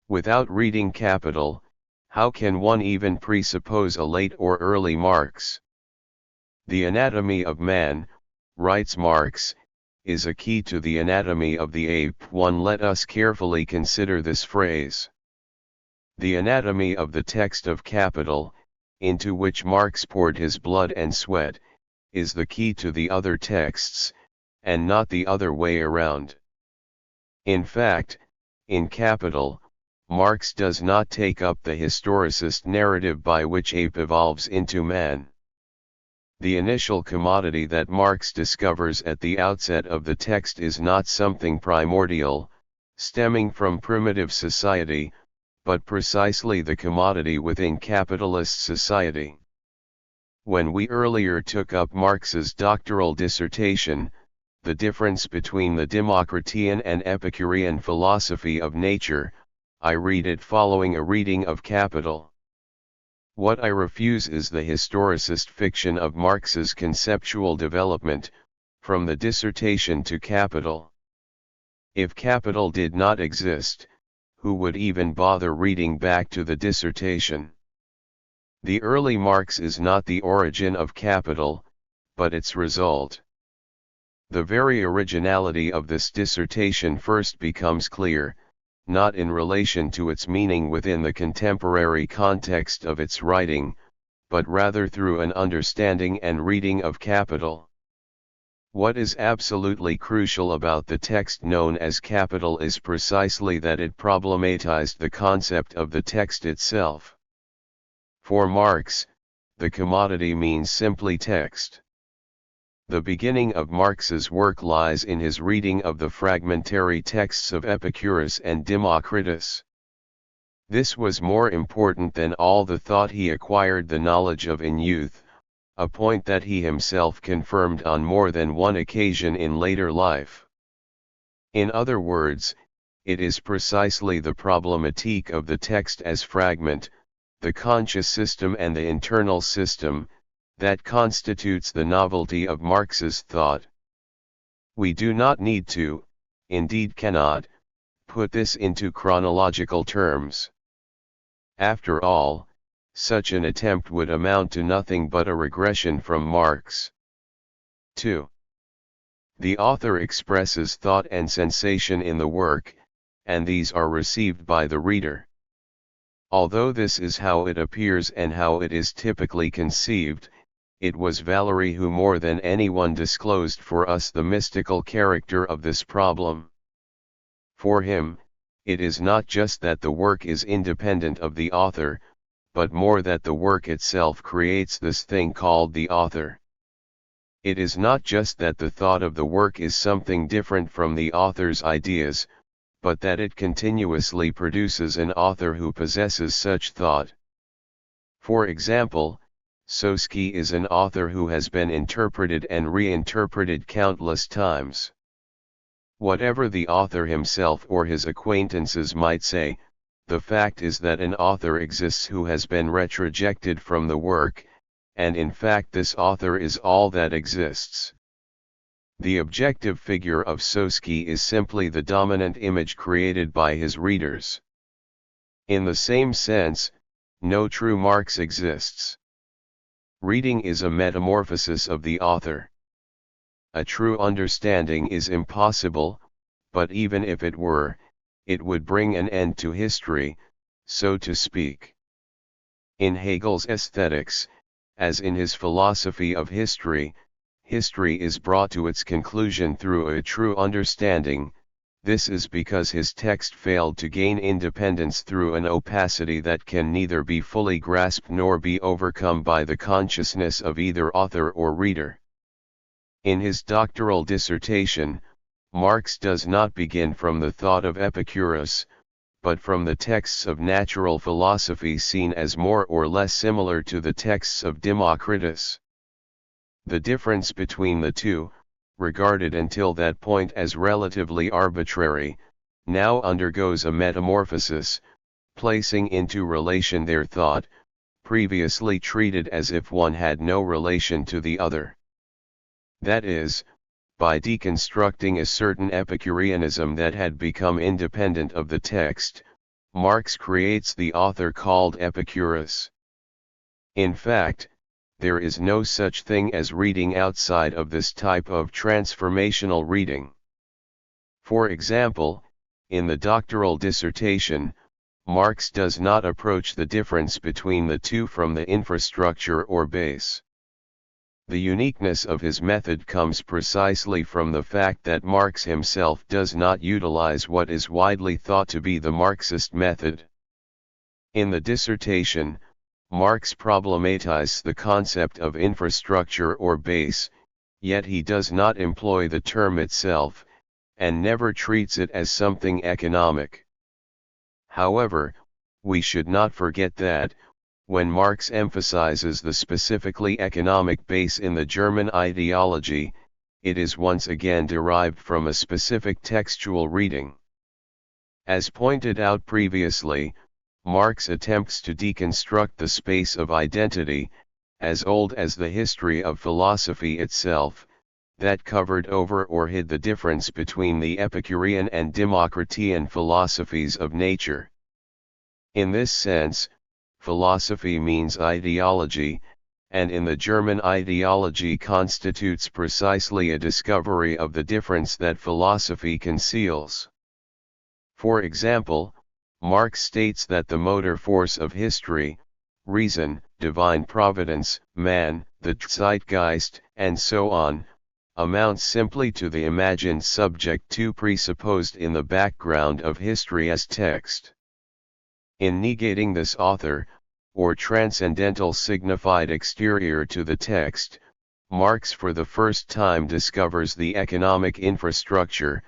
Without reading Capital, how can one even presuppose a late or early Marx? The anatomy of man, writes Marx, is a key to the anatomy of the ape. Let us carefully consider this phrase. The anatomy of the text of Capital, into which Marx poured his blood and sweat, is the key to the other texts, and not the other way around. In fact, in Capital, Marx does not take up the historicist narrative by which ape evolves into man. The initial commodity that Marx discovers at the outset of the text is not something primordial, stemming from primitive society, but precisely the commodity within capitalist society. When we earlier took up Marx's doctoral dissertation, the difference between the Democritean and Epicurean philosophy of nature, I read it following a reading of Capital. What I refuse is the historicist fiction of Marx's conceptual development, from the dissertation to Capital. If Capital did not exist, who would even bother reading back to the dissertation? The early Marx is not the origin of Capital, but its result. The very originality of this dissertation first becomes clear, not in relation to its meaning within the contemporary context of its writing, but rather through an understanding and reading of Capital. What is absolutely crucial about the text known as Capital is precisely that it problematized the concept of the text itself. For Marx, the commodity means simply text. The beginning of Marx's work lies in his reading of the fragmentary texts of Epicurus and Democritus. This was more important than all the thought he acquired the knowledge of in youth, a point that he himself confirmed on more than one occasion in later life. In other words, it is precisely the problematique of the text as fragment, the conscious system and the internal system, that constitutes the novelty of Marx's thought. We do not need to, indeed cannot, put this into chronological terms. After all, such an attempt would amount to nothing but a regression from Marx. 2. The author expresses thought and sensation in the work, and these are received by the reader. Although this is how it appears and how it is typically conceived, it was Valery who more than anyone disclosed for us the mystical character of this problem. For him, it is not just that the work is independent of the author, but more that the work itself creates this thing called the author. It is not just that the thought of the work is something different from the author's ideas, but that it continuously produces an author who possesses such thought. For example, Sosky is an author who has been interpreted and reinterpreted countless times. Whatever the author himself or his acquaintances might say, the fact is that an author exists who has been retrojected from the work, and in fact this author is all that exists. The objective figure of Sosky is simply the dominant image created by his readers. In the same sense, no true Marx exists. Reading is a metamorphosis of the author. A true understanding is impossible, but even if it were, it would bring an end to history, so to speak. In Hegel's aesthetics, as in his philosophy of history, history is brought to its conclusion through a true understanding. This is because his text failed to gain independence through an opacity that can neither be fully grasped nor be overcome by the consciousness of either author or reader. In his doctoral dissertation, Marx does not begin from the thought of Epicurus, but from the texts of natural philosophy seen as more or less similar to the texts of Democritus. The difference between the two, regarded until that point as relatively arbitrary, now undergoes a metamorphosis, placing into relation their thought, previously treated as if one had no relation to the other. That is, by deconstructing a certain Epicureanism that had become independent of the text, Marx creates the author called Epicurus. In fact, there is no such thing as reading outside of this type of transformational reading. For example, in the doctoral dissertation, Marx does not approach the difference between the two from the infrastructure or base. The uniqueness of his method comes precisely from the fact that Marx himself does not utilize what is widely thought to be the Marxist method. In the dissertation, Marx problematizes the concept of infrastructure or base, yet he does not employ the term itself, and never treats it as something economic. However, we should not forget that, when Marx emphasizes the specifically economic base in the German ideology, it is once again derived from a specific textual reading. As pointed out previously, Marx attempts to deconstruct the space of identity, as old as the history of philosophy itself, that covered over or hid the difference between the Epicurean and Democritean philosophies of nature. In this sense, philosophy means ideology, and in the German ideology constitutes precisely a discovery of the difference that philosophy conceals. For example, Marx states that the motor force of history, reason, divine providence, man, the Zeitgeist, and so on, amounts simply to the imagined subject to presupposed in the background of history as text. In negating this author, or transcendental signified exterior to the text, Marx for the first time discovers the economic infrastructure,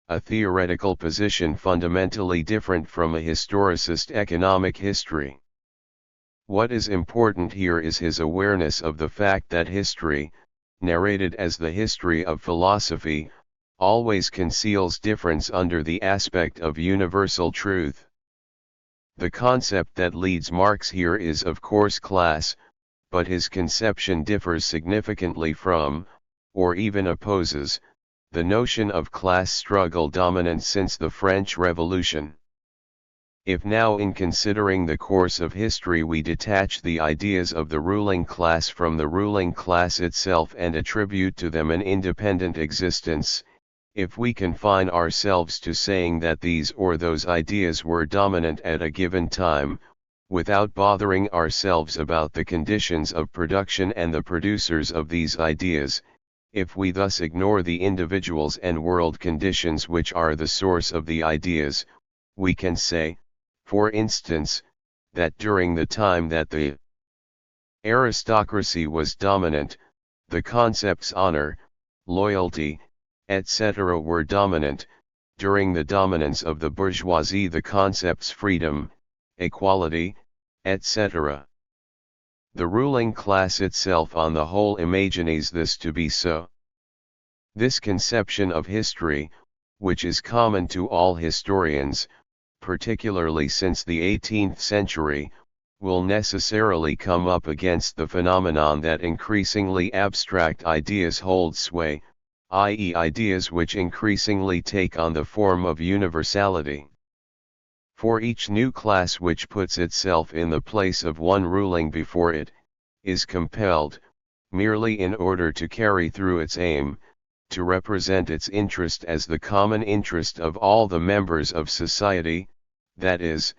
a theoretical position fundamentally different from a historicist economic history. What is important here is his awareness of the fact that history, narrated as the history of philosophy, always conceals difference under the aspect of universal truth. The concept that leads Marx here is of course class, but his conception differs significantly from, or even opposes, the notion of class struggle dominant since the French Revolution. If now in considering the course of history we detach the ideas of the ruling class from the ruling class itself and attribute to them an independent existence, if we confine ourselves to saying that these or those ideas were dominant at a given time, without bothering ourselves about the conditions of production and the producers of these ideas, if we thus ignore the individuals and world conditions which are the source of the ideas, we can say, for instance, that during the time that the aristocracy was dominant, the concepts honor, loyalty, etc. were dominant. During the dominance of the bourgeoisie the concepts freedom, equality, etc. The ruling class itself on the whole imagines this to be so. This conception of history, which is common to all historians, particularly since the 18th century, will necessarily come up against the phenomenon that increasingly abstract ideas hold sway, i.e. ideas which increasingly take on the form of universality. For each new class which puts itself in the place of one ruling before it, is compelled, merely in order to carry through its aim, to represent its interest as the common interest of all the members of society, that is,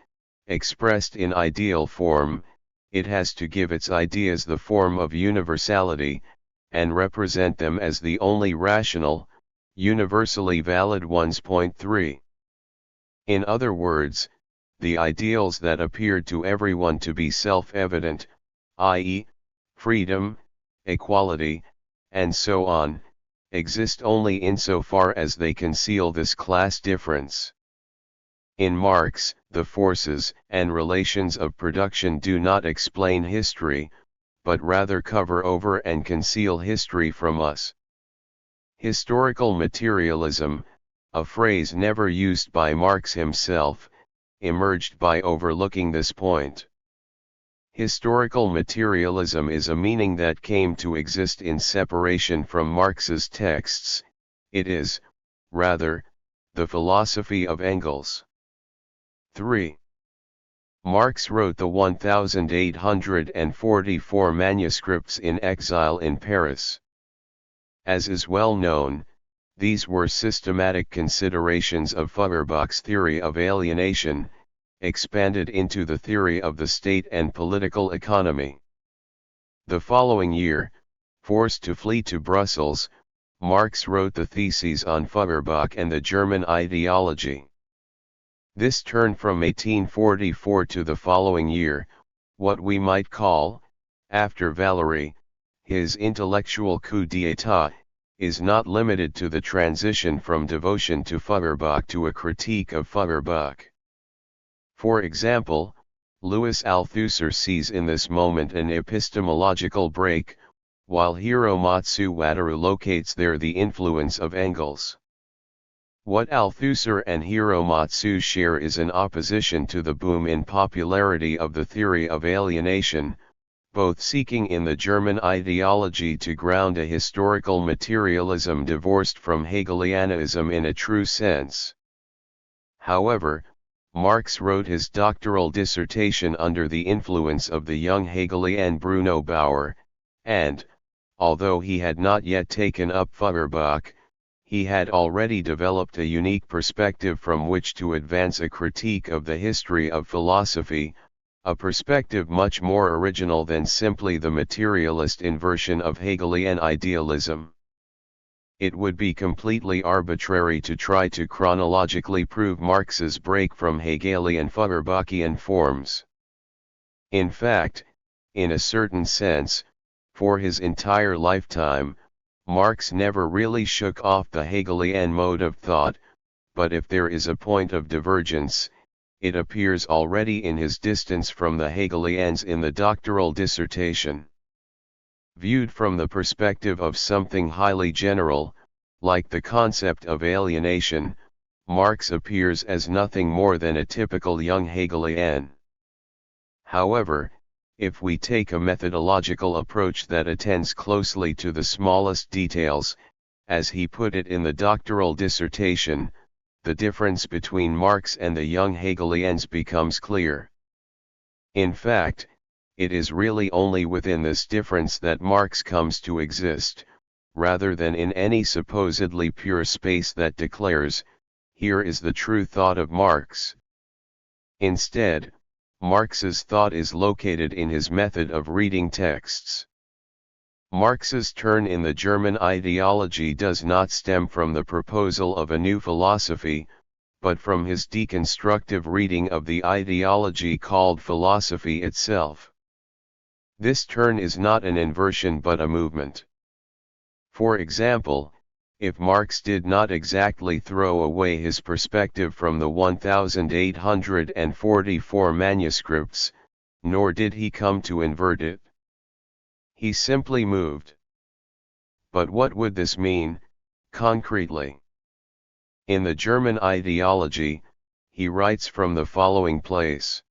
expressed in ideal form, it has to give its ideas the form of universality, and represent them as the only rational, universally valid ones. 3. In other words, the ideals that appeared to everyone to be self-evident, i.e., freedom, equality, and so on, exist only insofar as they conceal this class difference. In Marx, the forces and relations of production do not explain history, but rather cover over and conceal history from us. Historical materialism, a phrase never used by Marx himself, emerged by overlooking this point. Historical materialism is a meaning that came to exist in separation from Marx's texts. It is, rather, the philosophy of Engels. 3. Marx wrote the 1844 manuscripts in exile in Paris. As is well known, these were systematic considerations of Feuerbach's theory of alienation, expanded into the theory of the state and political economy. The following year, forced to flee to Brussels, Marx wrote the theses on Feuerbach and the German ideology. This turn from 1844 to the following year, what we might call, after Valery, his intellectual coup d'état, is not limited to the transition from devotion to Feuerbach to a critique of Feuerbach. For example, Louis Althusser sees in this moment an epistemological break, while Hiromatsu Wataru locates there the influence of Engels. What Althusser and Hiromatsu share is an opposition to the boom in popularity of the theory of alienation, both seeking in the German ideology to ground a historical materialism divorced from Hegelianism in a true sense. However, Marx wrote his doctoral dissertation under the influence of the young Hegelian Bruno Bauer, and, although he had not yet taken up Feuerbach, he had already developed a unique perspective from which to advance a critique of the history of philosophy, a perspective much more original than simply the materialist inversion of Hegelian idealism. It would be completely arbitrary to try to chronologically prove Marx's break from Hegelian Feuerbachian forms. In fact, in a certain sense, for his entire lifetime, Marx never really shook off the Hegelian mode of thought, but if there is a point of divergence, it appears already in his distance from the Hegelians in the doctoral dissertation. Viewed from the perspective of something highly general, like the concept of alienation, Marx appears as nothing more than a typical young Hegelian. However, if we take a methodological approach that attends closely to the smallest details, as he put it in the doctoral dissertation, the difference between Marx and the young Hegelians becomes clear. In fact, it is really only within this difference that Marx comes to exist, rather than in any supposedly pure space that declares, here is the true thought of Marx. Instead, Marx's thought is located in his method of reading texts. Marx's turn in the German ideology does not stem from the proposal of a new philosophy, but from his deconstructive reading of the ideology called philosophy itself. This turn is not an inversion but a movement. For example, if Marx did not exactly throw away his perspective from the 1844 manuscripts, nor did he come to invert it. He simply moved. But what would this mean, concretely? In the German ideology, he writes from the following place.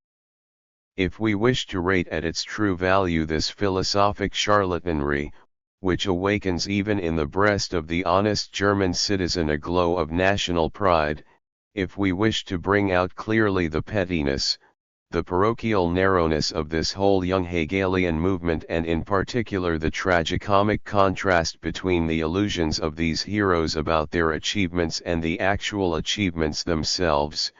If we wish to rate at its true value this philosophic charlatanry, which awakens even in the breast of the honest German citizen a glow of national pride, if we wish to bring out clearly the pettiness, the parochial narrowness of this whole young Hegelian movement and in particular the tragicomic contrast between the illusions of these heroes about their achievements and the actual achievements themselves,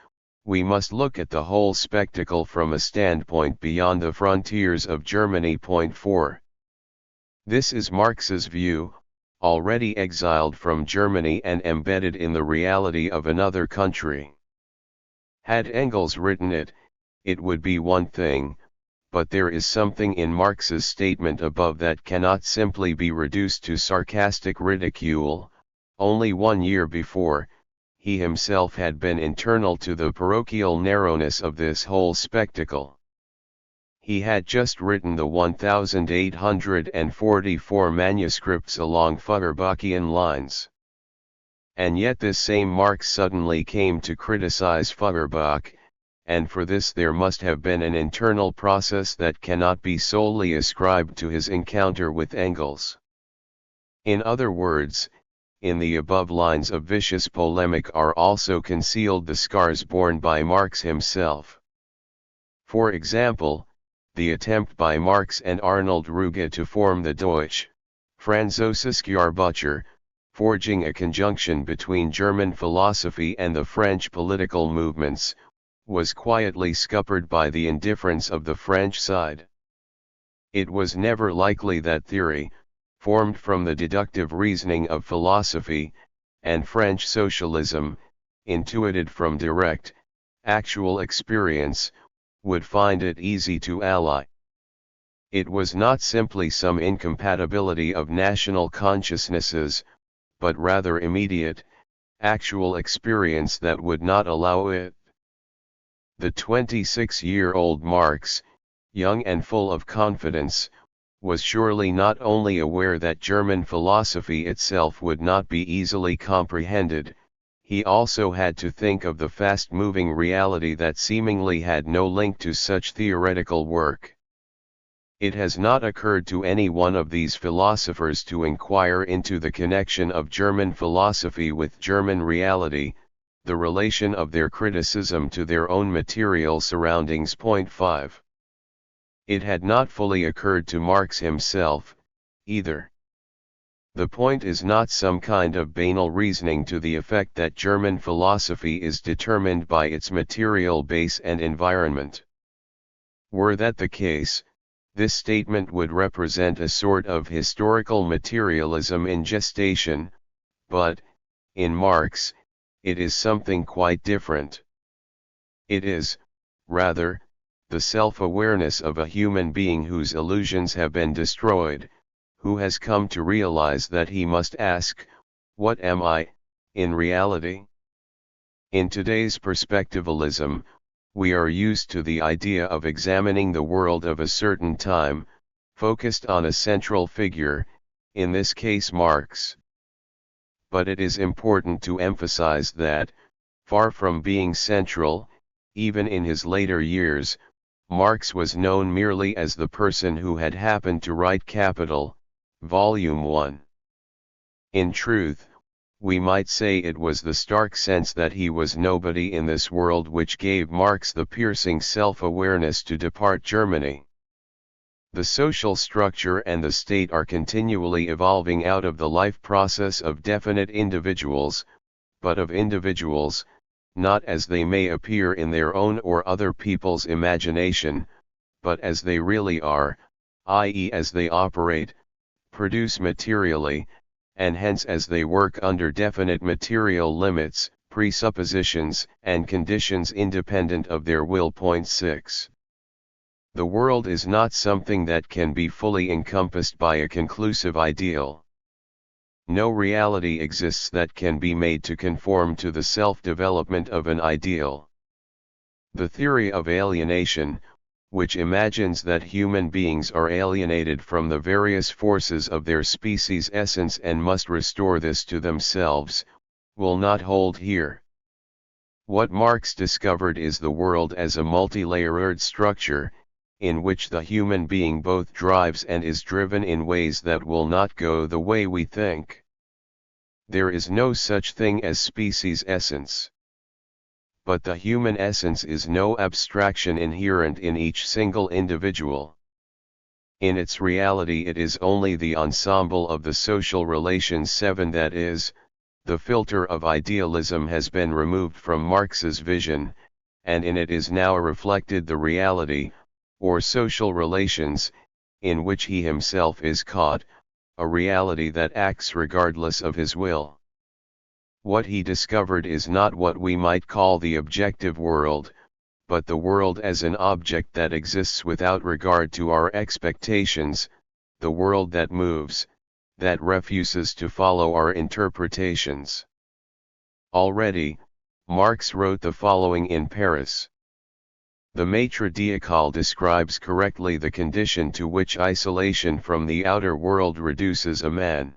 we must look at the whole spectacle from a standpoint beyond the frontiers of Germany. 4. This is Marx's view, already exiled from Germany and embedded in the reality of another country. Had Engels written it, it would be one thing, but there is something in Marx's statement above that cannot simply be reduced to sarcastic ridicule. Only 1 year before, he himself had been internal to the parochial narrowness of this whole spectacle. He had just written the 1844 manuscripts along Feuerbachian lines. And yet this same Marx suddenly came to criticize Feuerbach, and for this there must have been an internal process that cannot be solely ascribed to his encounter with Engels. In other words, in the above lines of vicious polemic are also concealed the scars borne by Marx himself. For example, the attempt by Marx and Arnold Ruge to form the Deutsche Französische Arbeiter, forging a conjunction between German philosophy and the French political movements, was quietly scuppered by the indifference of the French side. It was never likely that theory, formed from the deductive reasoning of philosophy, and French socialism, intuited from direct, actual experience, would find it easy to ally. It was not simply some incompatibility of national consciousnesses, but rather immediate, actual experience that would not allow it. The 26-year-old Marx, young and full of confidence, was surely not only aware that German philosophy itself would not be easily comprehended, he also had to think of the fast-moving reality that seemingly had no link to such theoretical work. It has not occurred to any one of these philosophers to inquire into the connection of German philosophy with German reality, the relation of their criticism to their own material surroundings. 5. It had not fully occurred to Marx himself, either. The point is not some kind of banal reasoning to the effect that German philosophy is determined by its material base and environment. Were that the case, this statement would represent a sort of historical materialism in gestation, but, in Marx, it is something quite different. It is, rather, the self-awareness of a human being whose illusions have been destroyed, who has come to realize that he must ask, "What am I, in reality?" In today's perspectivalism, we are used to the idea of examining the world of a certain time, focused on a central figure, in this case Marx. But it is important to emphasize that, far from being central, even in his later years, Marx was known merely as the person who had happened to write Capital, Volume 1. In truth, we might say it was the stark sense that he was nobody in this world which gave Marx the piercing self-awareness to depart Germany. The social structure and the state are continually evolving out of the life process of definite individuals, but of individuals, not as they may appear in their own or other people's imagination, but as they really are, i.e. as they operate, produce materially, and hence as they work under definite material limits, presuppositions, and conditions independent of their will. 6. The world is not something that can be fully encompassed by a conclusive ideal. No reality exists that can be made to conform to the self-development of an ideal. The theory of alienation, which imagines that human beings are alienated from the various forces of their species' essence and must restore this to themselves, will not hold here. What Marx discovered is the world as a multi-layered structure, in which the human being both drives and is driven in ways that will not go the way we think. There is no such thing as species essence. But the human essence is no abstraction inherent in each single individual. In its reality it is only the ensemble of the social relations. 7. That is, the filter of idealism has been removed from Marx's vision, and in it is now reflected the reality, or social relations, in which he himself is caught, a reality that acts regardless of his will. What he discovered is not what we might call the objective world, but the world as an object that exists without regard to our expectations, the world that moves, that refuses to follow our interpretations. Already, Marx wrote the following in Paris. The Maître d'École describes correctly the condition to which isolation from the outer world reduces a man.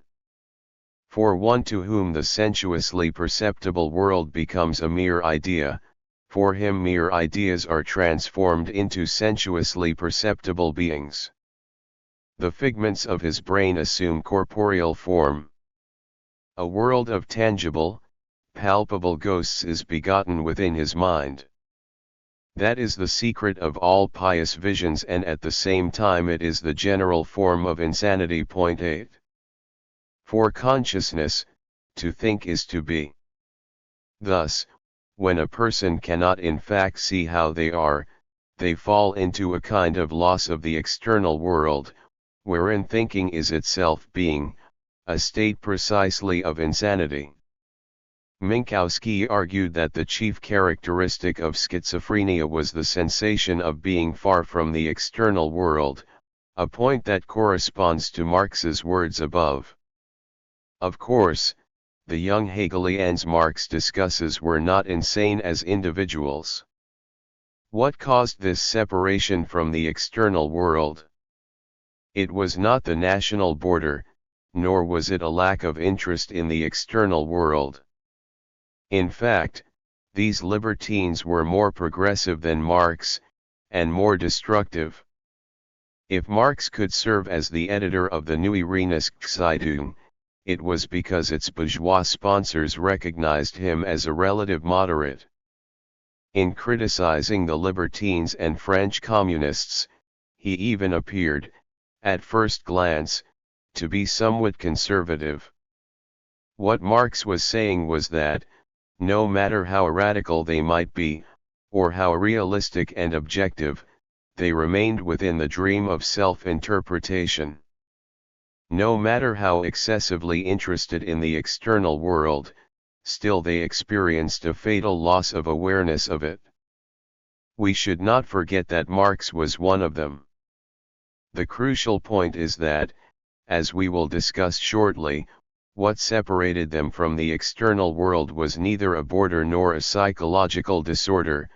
For one to whom the sensuously perceptible world becomes a mere idea, for him mere ideas are transformed into sensuously perceptible beings. The figments of his brain assume corporeal form. A world of tangible, palpable ghosts is begotten within his mind. That is the secret of all pious visions, and at the same time it is the general form of insanity. 8. For consciousness, to think is to be. Thus, when a person cannot in fact see how they are, they fall into a kind of loss of the external world, wherein thinking is itself being, a state precisely of insanity. Minkowski argued that the chief characteristic of schizophrenia was the sensation of being far from the external world, a point that corresponds to Marx's words above. Of course, the young Hegelians Marx discusses were not insane as individuals. What caused this separation from the external world? It was not the national border, nor was it a lack of interest in the external world. In fact, these libertines were more progressive than Marx, and more destructive. If Marx could serve as the editor of the Neue Rheinische-Zeitung, it was because its bourgeois sponsors recognized him as a relative moderate. In criticizing the libertines and French communists, he even appeared, at first glance, to be somewhat conservative. What Marx was saying was that, no matter how radical they might be, or how realistic and objective, they remained within the dream of self-interpretation. No matter how excessively interested in the external world, still they experienced a fatal loss of awareness of it. We should not forget that Marx was one of them. The crucial point is that, as we will discuss shortly, what separated them from the external world was neither a border nor a psychological disorder,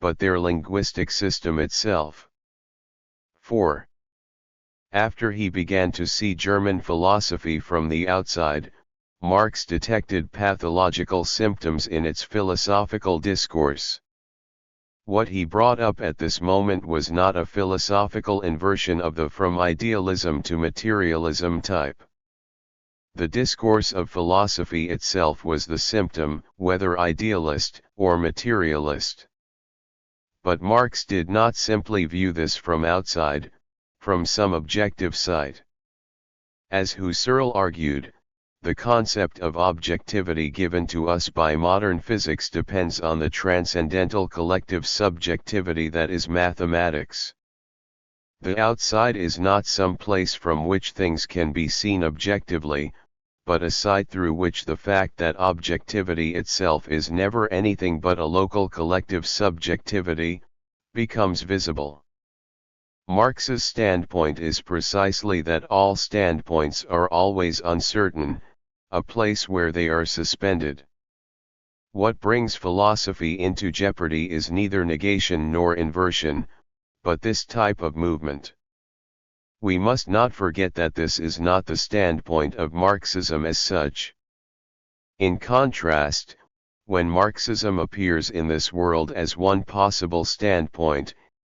but their linguistic system itself. 4. After he began to see German philosophy from the outside, Marx detected pathological symptoms in its philosophical discourse. What he brought up at this moment was not a philosophical inversion of the from idealism to materialism type. The discourse of philosophy itself was the symptom, whether idealist or materialist. But Marx did not simply view this from outside, from some objective side. As Husserl argued, the concept of objectivity given to us by modern physics depends on the transcendental collective subjectivity that is mathematics. The outside is not some place from which things can be seen objectively, but a site through which the fact that objectivity itself is never anything but a local collective subjectivity, becomes visible. Marx's standpoint is precisely that all standpoints are always uncertain, a place where they are suspended. What brings philosophy into jeopardy is neither negation nor inversion, but this type of movement. We must not forget that this is not the standpoint of Marxism as such. In contrast, when Marxism appears in this world as one possible standpoint,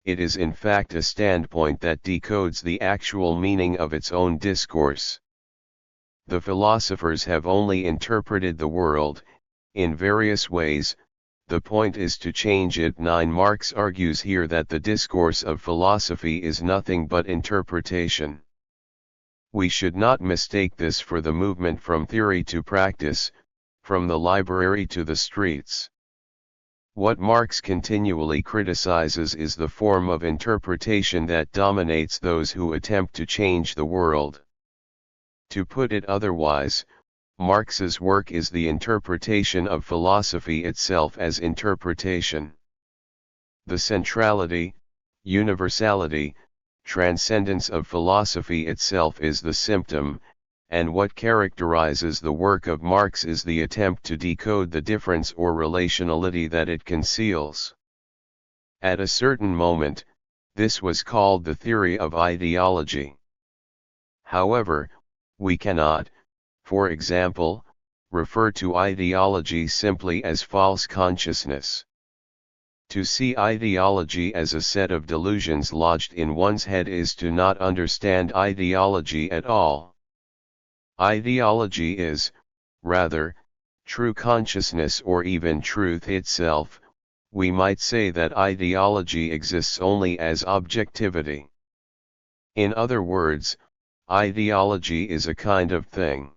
it is in fact a standpoint that decodes the actual meaning of its own discourse. The philosophers have only interpreted the world, in various ways. The point is to change it. 9. Marx argues here that the discourse of philosophy is nothing but interpretation. We should not mistake this for the movement from theory to practice, from the library to the streets. What Marx continually criticizes is the form of interpretation that dominates those who attempt to change the world. To put it otherwise, Marx's work is the interpretation of philosophy itself as interpretation. The centrality, universality, transcendence of philosophy itself is the symptom, and what characterizes the work of Marx is the attempt to decode the difference or relationality that it conceals. At a certain moment, this was called the theory of ideology. However, we cannot, for example, refer to ideology simply as false consciousness. To see ideology as a set of delusions lodged in one's head is to not understand ideology at all. Ideology is, rather, true consciousness or even truth itself. We might say that ideology exists only as objectivity. In other words, ideology is a kind of thing.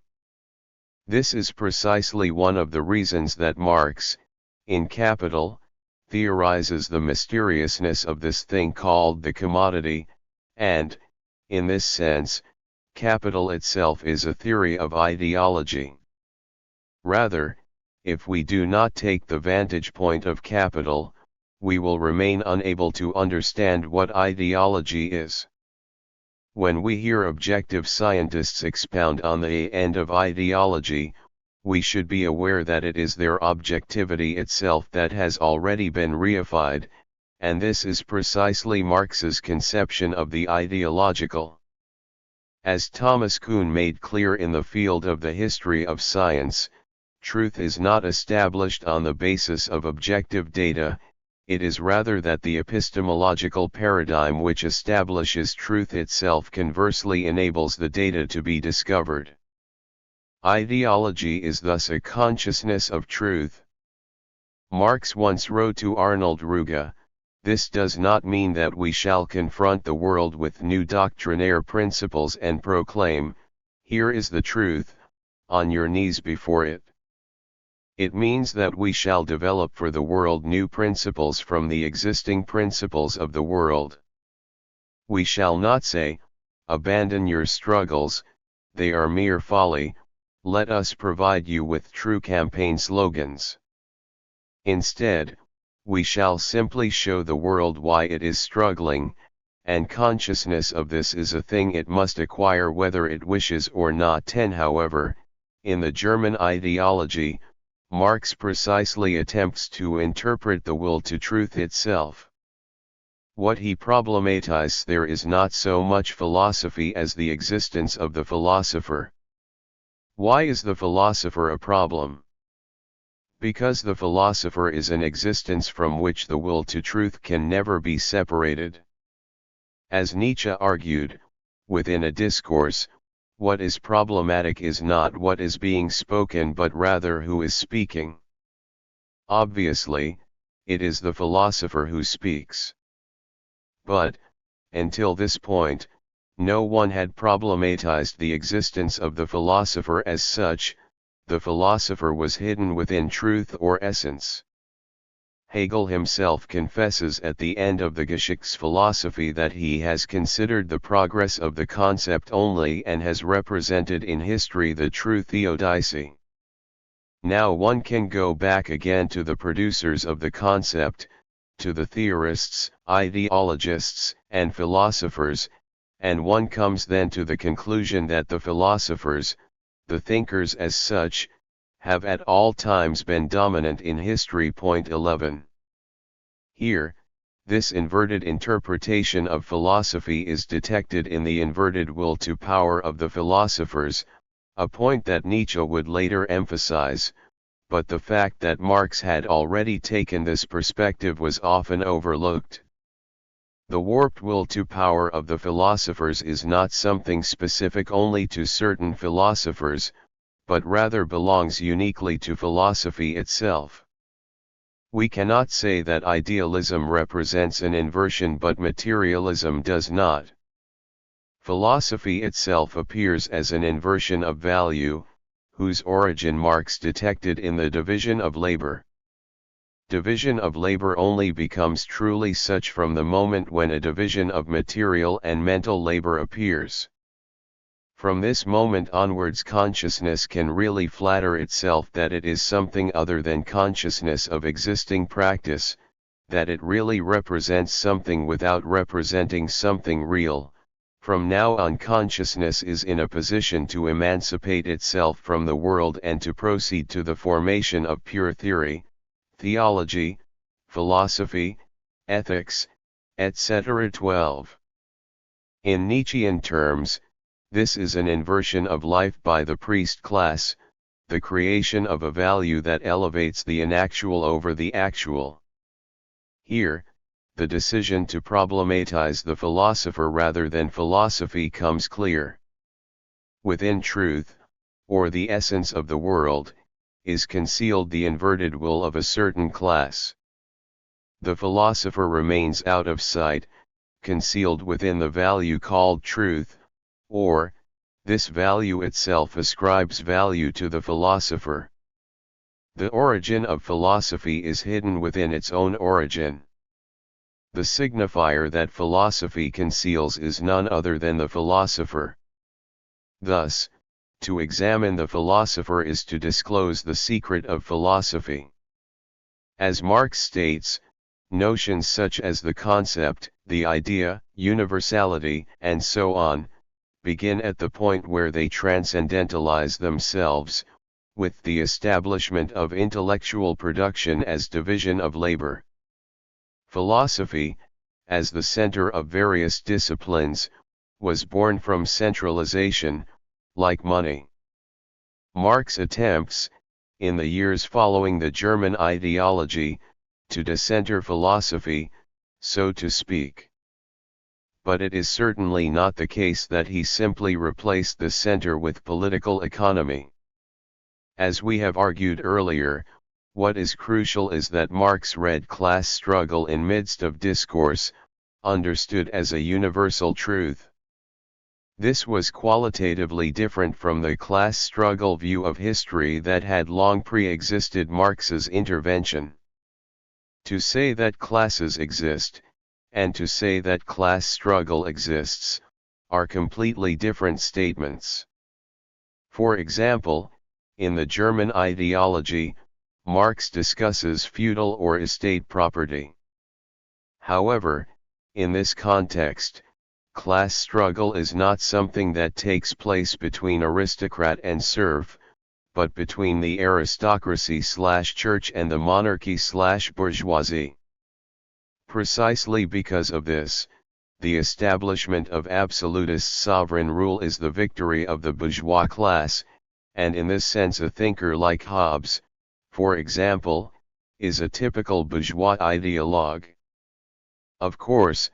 This is precisely one of the reasons that Marx, in Capital, theorizes the mysteriousness of this thing called the commodity, and, in this sense, Capital itself is a theory of ideology. Rather, if we do not take the vantage point of Capital, we will remain unable to understand what ideology is. When we hear objective scientists expound on the end of ideology, we should be aware that it is their objectivity itself that has already been reified, and this is precisely Marx's conception of the ideological. As Thomas Kuhn made clear in the field of the history of science, truth is not established on the basis of objective data. It is rather that the epistemological paradigm which establishes truth itself conversely enables the data to be discovered. Ideology is thus a consciousness of truth. Marx once wrote to Arnold Ruge, "This does not mean that we shall confront the world with new doctrinaire principles and proclaim, Here is the truth, on your knees before it. It means that we shall develop for the world new principles from the existing principles of the world. We shall not say, abandon your struggles, they are mere folly, let us provide you with true campaign slogans. Instead, we shall simply show the world why it is struggling, and consciousness of this is a thing it must acquire whether it wishes or not. 10. However, in the German ideology, Marx precisely attempts to interpret the will to truth itself. What he problematizes there is not so much philosophy as the existence of the philosopher. Why is the philosopher a problem? Because the philosopher is an existence from which the will to truth can never be separated. As Nietzsche argued, within a discourse, what is problematic is not what is being spoken but rather who is speaking. Obviously, it is the philosopher who speaks. But, until this point, no one had problematized the existence of the philosopher as such. The philosopher was hidden within truth or essence. Hegel himself confesses at the end of the Geschichtsphilosophy that he has considered the progress of the concept only and has represented in history the true theodicy. Now one can go back again to the producers of the concept, to the theorists, ideologists, and philosophers, and one comes then to the conclusion that the philosophers, the thinkers as such, have at all times been dominant in history. 11. Here, this inverted interpretation of philosophy is detected in the inverted will to power of the philosophers, a point that Nietzsche would later emphasize, but the fact that Marx had already taken this perspective was often overlooked. The warped will to power of the philosophers is not something specific only to certain philosophers, but rather belongs uniquely to philosophy itself. We cannot say that idealism represents an inversion but materialism does not. Philosophy itself appears as an inversion of value, whose origin Marx detected in the division of labor. Division of labor only becomes truly such from the moment when a division of material and mental labor appears. From this moment onwards consciousness can really flatter itself that it is something other than consciousness of existing practice, that it really represents something without representing something real. From now on consciousness is in a position to emancipate itself from the world and to proceed to the formation of pure theory, theology, philosophy, ethics, etc. 12. In Nietzschean terms, this is an inversion of life by the priest class, the creation of a value that elevates the inactual over the actual. Here, the decision to problematize the philosopher rather than philosophy comes clear. Within truth, or the essence of the world, is concealed the inverted will of a certain class. The philosopher remains out of sight, concealed within the value called truth, or, this value itself ascribes value to the philosopher. The origin of philosophy is hidden within its own origin. The signifier that philosophy conceals is none other than the philosopher. Thus, to examine the philosopher is to disclose the secret of philosophy. As Marx states, notions such as the concept, the idea, universality, and so on, begin at the point where they transcendentalize themselves, with the establishment of intellectual production as division of labor. Philosophy, as the center of various disciplines, was born from centralization, like money. Marx attempts, in the years following the German ideology, to decenter philosophy, so to speak. But it is certainly not the case that he simply replaced the center with political economy. As we have argued earlier, what is crucial is that Marx read class struggle in midst of discourse, understood as a universal truth. This was qualitatively different from the class struggle view of history that had long pre-existed Marx's intervention. To say that classes exist, and to say that class struggle exists, are completely different statements. For example, in the German ideology, Marx discusses feudal or estate property. However, in this context, class struggle is not something that takes place between aristocrat and serf, but between the aristocracy/church and the monarchy/bourgeoisie. Precisely because of this, the establishment of absolutist sovereign rule is the victory of the bourgeois class, and in this sense a thinker like Hobbes, for example, is a typical bourgeois ideologue. Of course,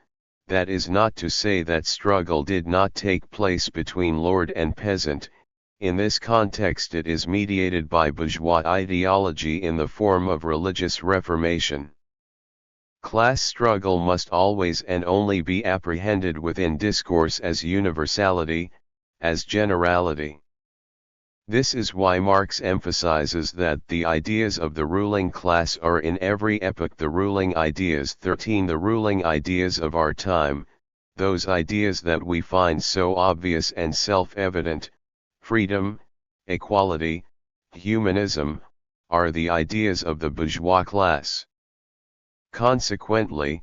that is not to say that struggle did not take place between lord and peasant. In this context it is mediated by bourgeois ideology in the form of religious reformation. Class struggle must always and only be apprehended within discourse as universality, as generality. This is why Marx emphasizes that the ideas of the ruling class are in every epoch the ruling ideas. 13 The ruling ideas of our time, those ideas that we find so obvious and self-evident, freedom, equality, humanism, are the ideas of the bourgeois class. Consequently,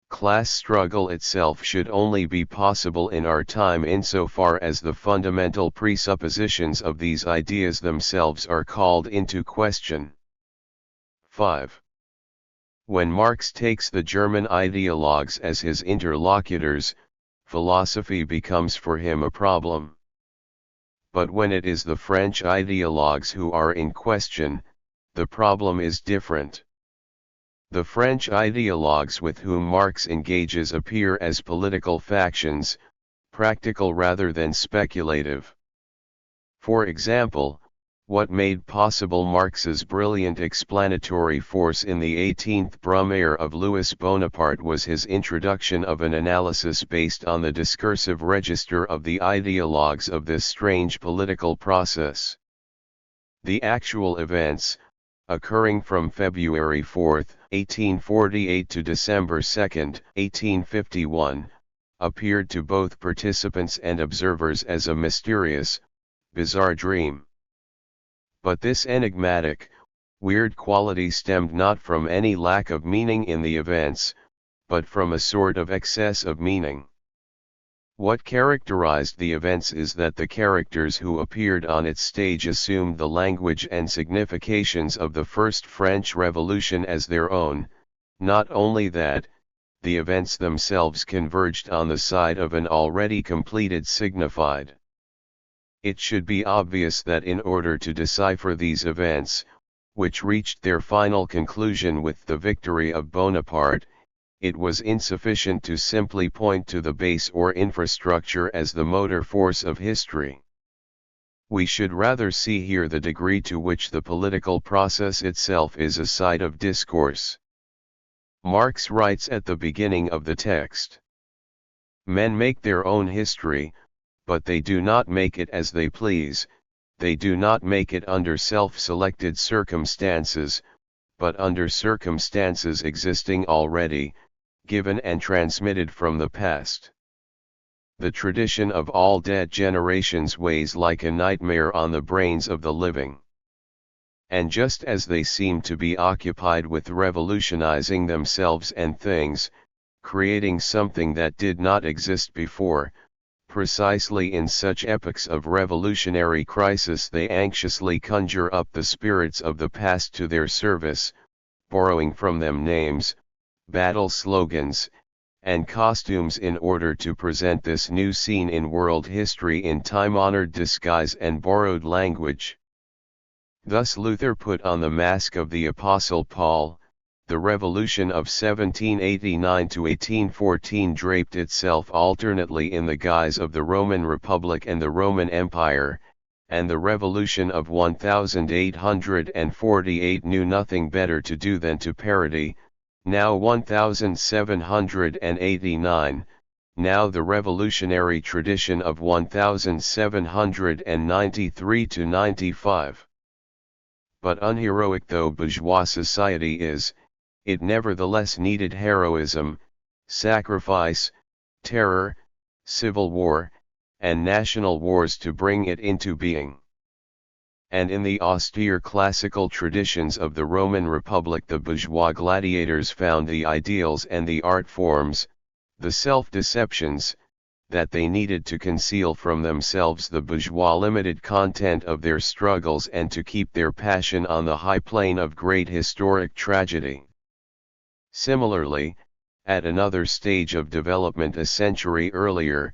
class struggle itself should only be possible in our time insofar as the fundamental presuppositions of these ideas themselves are called into question. 5. When Marx takes the German ideologues as his interlocutors, philosophy becomes for him a problem. But when it is the French ideologues who are in question, the problem is different. The French ideologues with whom Marx engages appear as political factions, practical rather than speculative. For example, what made possible Marx's brilliant explanatory force in the 18th Brumaire of Louis Bonaparte was his introduction of an analysis based on the discursive register of the ideologues of this strange political process. The actual events, occurring from February 4, 1848 to December 2, 1851, appeared to both participants and observers as a mysterious, bizarre dream. But this enigmatic, weird quality stemmed not from any lack of meaning in the events, but from a sort of excess of meaning. What characterized the events is that the characters who appeared on its stage assumed the language and significations of the First French Revolution as their own. Not only that, the events themselves converged on the side of an already completed signified. It should be obvious that in order to decipher these events, which reached their final conclusion with the victory of Bonaparte, it was insufficient to simply point to the base or infrastructure as the motor force of history. We should rather see here the degree to which the political process itself is a site of discourse. Marx writes at the beginning of the text, "Men make their own history, but they do not make it as they please, they do not make it under self-selected circumstances, but under circumstances existing already, given and transmitted from the past. The tradition of all dead generations weighs like a nightmare on the brains of the living. And just as they seem to be occupied with revolutionizing themselves and things, creating something that did not exist before, precisely in such epochs of revolutionary crisis they anxiously conjure up the spirits of the past to their service, borrowing from them names, battle slogans, and costumes in order to present this new scene in world history in time-honored disguise and borrowed language. Thus Luther put on the mask of the Apostle Paul, the revolution of 1789 to 1814 draped itself alternately in the guise of the Roman Republic and the Roman Empire, and the revolution of 1848 knew nothing better to do than to parody, now 1789, now the revolutionary tradition of 1793 to 95. But unheroic though bourgeois society is, it nevertheless needed heroism, sacrifice, terror, civil war, and national wars to bring it into being. And in the austere classical traditions of the Roman Republic the bourgeois gladiators found the ideals and the art forms, the self-deceptions, that they needed to conceal from themselves the bourgeois limited content of their struggles and to keep their passion on the high plane of great historic tragedy. Similarly, at another stage of development a century earlier,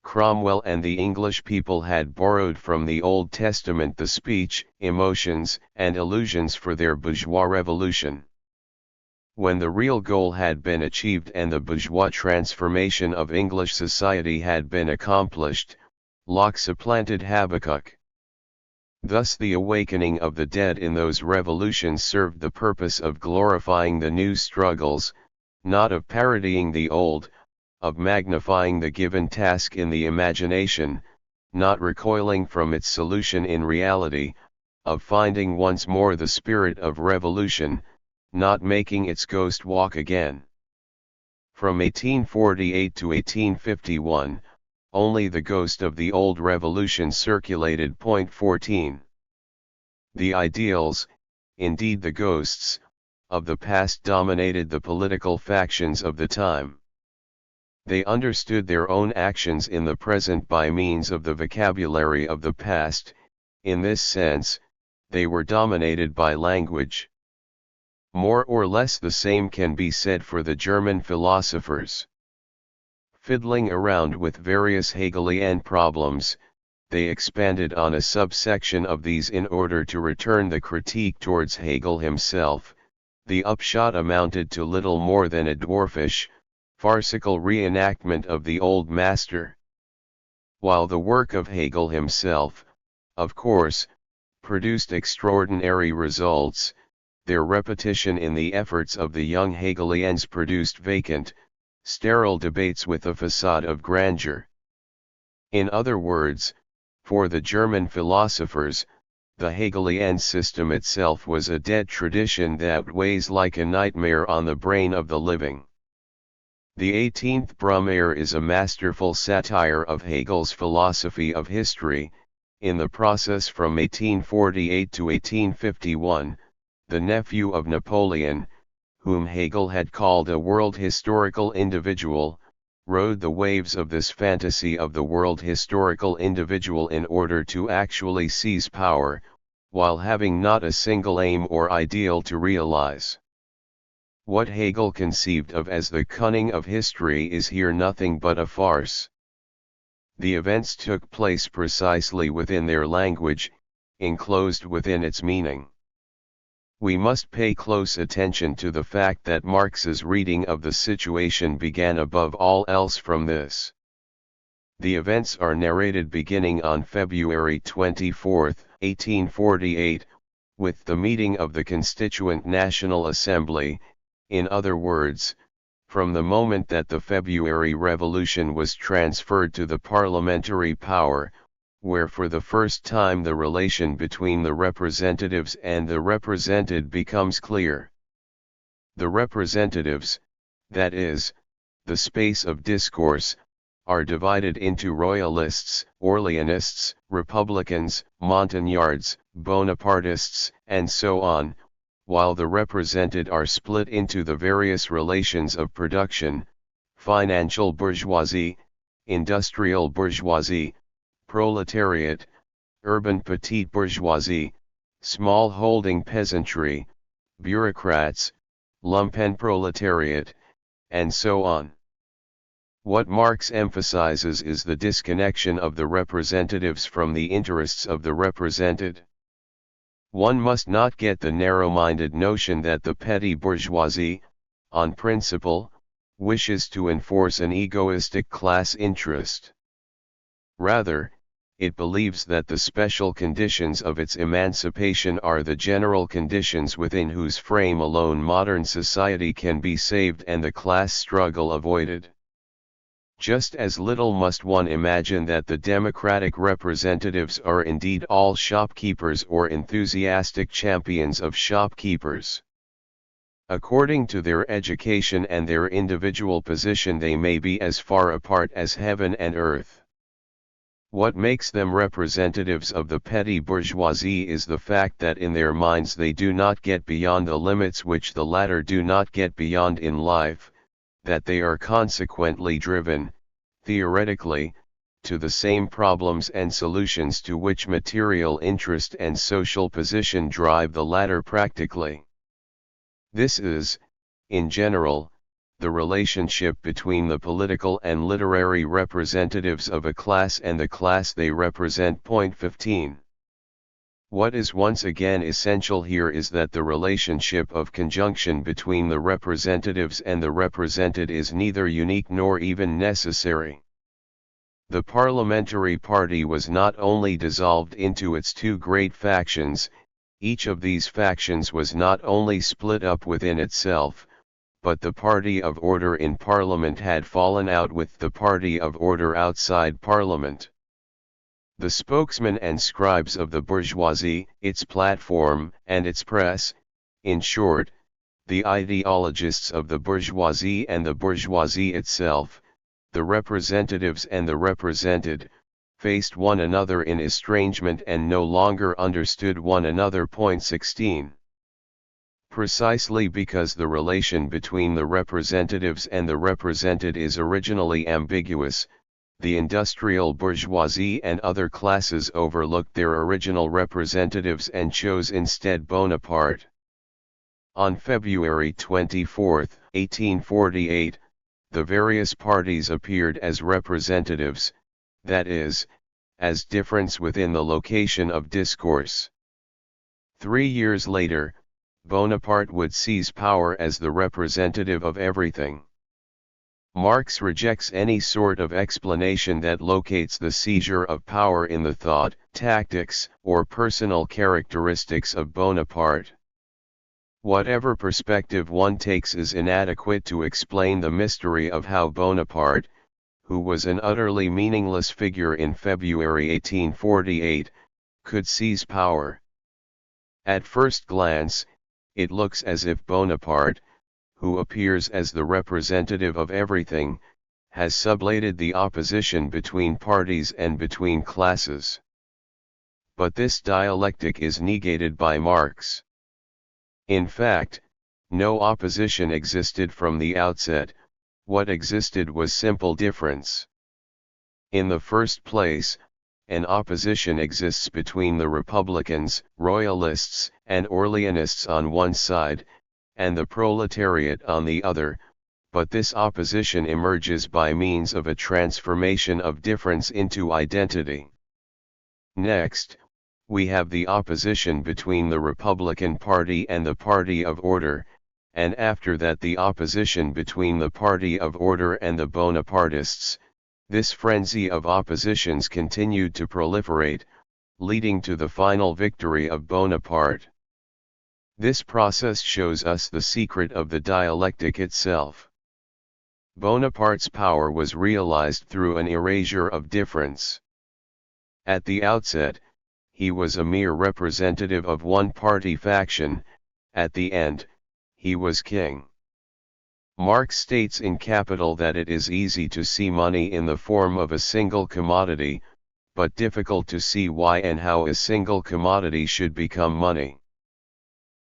Cromwell and the English people had borrowed from the Old Testament the speech, emotions, and illusions for their bourgeois revolution. When the real goal had been achieved and the bourgeois transformation of English society had been accomplished, Locke supplanted Habakkuk. Thus the awakening of the dead in those revolutions served the purpose of glorifying the new struggles, not of parodying the old, of magnifying the given task in the imagination, not recoiling from its solution in reality, of finding once more the spirit of revolution, not making its ghost walk again. From 1848 to 1851, only the ghost of the old revolution circulated. 14. The ideals, indeed the ghosts, of the past dominated the political factions of the time. They understood their own actions in the present by means of the vocabulary of the past. In this sense, they were dominated by language. More or less the same can be said for the German philosophers. Fiddling around with various Hegelian problems, they expanded on a subsection of these in order to return the critique towards Hegel himself. The upshot amounted to little more than a dwarfish, farcical reenactment of the old master. While the work of Hegel himself, of course, produced extraordinary results, their repetition in the efforts of the young Hegelians produced vacant, sterile debates with a facade of grandeur. In other words, for the German philosophers, the Hegelian system itself was a dead tradition that weighs like a nightmare on the brain of the living. The 18th Brumaire is a masterful satire of Hegel's philosophy of history. In the process from 1848 to 1851, the nephew of Napoleon, whom Hegel had called a world historical individual, rode the waves of this fantasy of the world historical individual in order to actually seize power, while having not a single aim or ideal to realize. What Hegel conceived of as the cunning of history is here nothing but a farce. The events took place precisely within their language, enclosed within its meaning. We must pay close attention to the fact that Marx's reading of the situation began above all else from this. The events are narrated beginning on February 24, 1848, with the meeting of the Constituent National Assembly. In other words, from the moment that the February Revolution was transferred to the parliamentary power, where for the first time the relation between the representatives and the represented becomes clear. The representatives, that is, the space of discourse, are divided into royalists, Orleanists, republicans, Montagnards, Bonapartists, and so on, while the represented are split into the various relations of production, financial bourgeoisie, industrial bourgeoisie, proletariat, urban petite bourgeoisie, small holding peasantry, bureaucrats, lumpen proletariat, and so on. What Marx emphasizes is the disconnection of the representatives from the interests of the represented. One must not get the narrow-minded notion that the petty bourgeoisie, on principle, wishes to enforce an egoistic class interest. Rather, it believes that the special conditions of its emancipation are the general conditions within whose frame alone modern society can be saved and the class struggle avoided. Just as little must one imagine that the democratic representatives are indeed all shopkeepers or enthusiastic champions of shopkeepers. According to their education and their individual position, they may be as far apart as heaven and earth. What makes them representatives of the petty bourgeoisie is the fact that in their minds they do not get beyond the limits which the latter do not get beyond in life, that they are consequently driven, theoretically, to the same problems and solutions to which material interest and social position drive the latter practically. This is, in general, the relationship between the political and literary representatives of a class and the class they represent. Point 15. What is once again essential here is that the relationship of conjunction between the representatives and the represented is neither unique nor even necessary. The parliamentary party was not only dissolved into its two great factions, each of these factions was not only split up within itself, but the party of order in Parliament had fallen out with the party of order outside Parliament. The spokesmen and scribes of the bourgeoisie, its platform, and its press, in short, the ideologists of the bourgeoisie and the bourgeoisie itself, the representatives and the represented, faced one another in estrangement and no longer understood one another. Point 16. Precisely because the relation between the representatives and the represented is originally ambiguous, the industrial bourgeoisie and other classes overlooked their original representatives and chose instead Bonaparte. On February 24, 1848, the various parties appeared as representatives, that is, as difference within the location of discourse. 3 years later, Bonaparte would seize power as the representative of everything. Marx rejects any sort of explanation that locates the seizure of power in the thought, tactics, or personal characteristics of Bonaparte. Whatever perspective one takes is inadequate to explain the mystery of how Bonaparte, who was an utterly meaningless figure in February 1848, could seize power. At first glance, it looks as if Bonaparte, who appears as the representative of everything, has sublated the opposition between parties and between classes. But this dialectic is negated by Marx. In fact, no opposition existed from the outset, what existed was simple difference. In the first place, an opposition exists between the Republicans, Royalists, and Orleanists on one side, and the proletariat on the other, but this opposition emerges by means of a transformation of difference into identity. Next, we have the opposition between the Republican Party and the Party of Order, and after that the opposition between the Party of Order and the Bonapartists. This frenzy of oppositions continued to proliferate, leading to the final victory of Bonaparte. This process shows us the secret of the dialectic itself. Bonaparte's power was realized through an erasure of difference. At the outset, he was a mere representative of one party faction, at the end, he was king. Marx states in Capital that it is easy to see money in the form of a single commodity, but difficult to see why and how a single commodity should become money.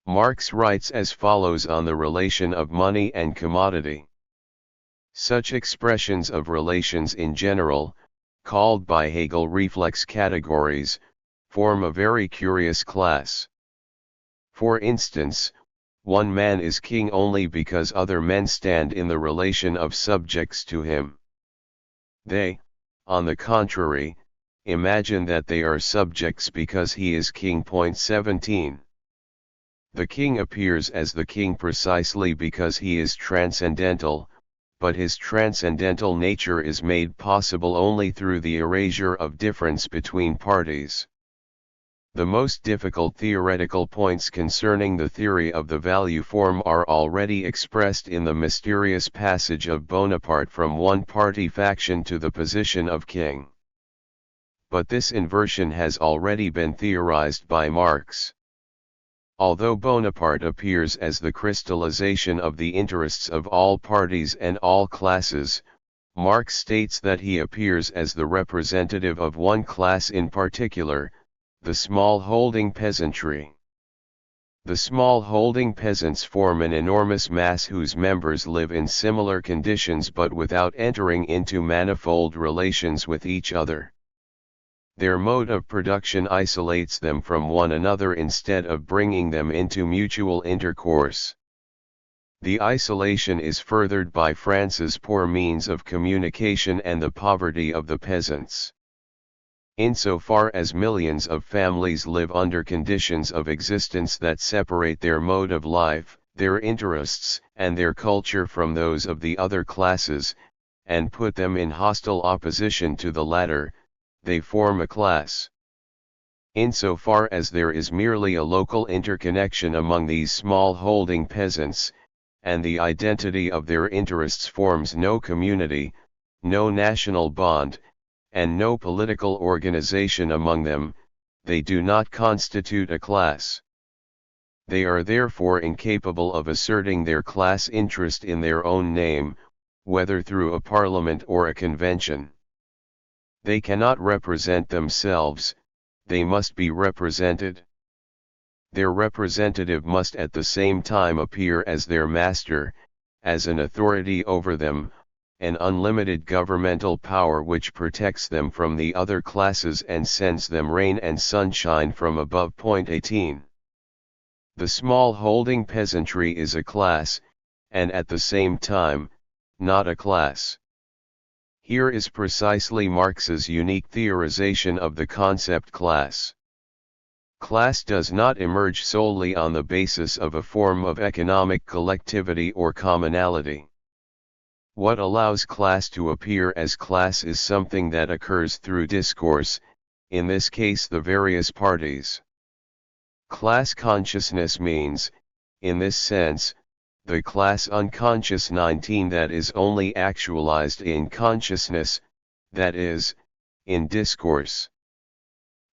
Marx writes as follows on the relation of money and commodity. Such expressions of relations in general, called by Hegel reflex categories, form a very curious class. For instance, one man is king only because other men stand in the relation of subjects to him. They, on the contrary, imagine that they are subjects because he is king. 17. The king appears as the king precisely because he is transcendental, but his transcendental nature is made possible only through the erasure of difference between parties. The most difficult theoretical points concerning the theory of the value form are already expressed in the mysterious passage of Bonaparte from one party faction to the position of king. But this inversion has already been theorized by Marx. Although Bonaparte appears as the crystallization of the interests of all parties and all classes, Marx states that he appears as the representative of one class in particular, the small-holding peasantry. The small-holding peasants form an enormous mass whose members live in similar conditions but without entering into manifold relations with each other. Their mode of production isolates them from one another instead of bringing them into mutual intercourse. The isolation is furthered by France's poor means of communication and the poverty of the peasants. Insofar as millions of families live under conditions of existence that separate their mode of life, their interests, and their culture from those of the other classes, and put them in hostile opposition to the latter, they form a class. Insofar as there is merely a local interconnection among these small-holding peasants, and the identity of their interests forms no community, no national bond, and no political organization among them, they do not constitute a class. They are therefore incapable of asserting their class interest in their own name, whether through a parliament or a convention. They cannot represent themselves, they must be represented. Their representative must at the same time appear as their master, as an authority over them, an unlimited governmental power which protects them from the other classes and sends them rain and sunshine from above. 18. The small-holding peasantry is a class, and at the same time, not a class. Here is precisely Marx's unique theorization of the concept class. Class does not emerge solely on the basis of a form of economic collectivity or commonality. What allows class to appear as class is something that occurs through discourse, in this case the various parties. Class consciousness means, in this sense, the class unconscious 19 that is only actualized in consciousness, that is, in discourse.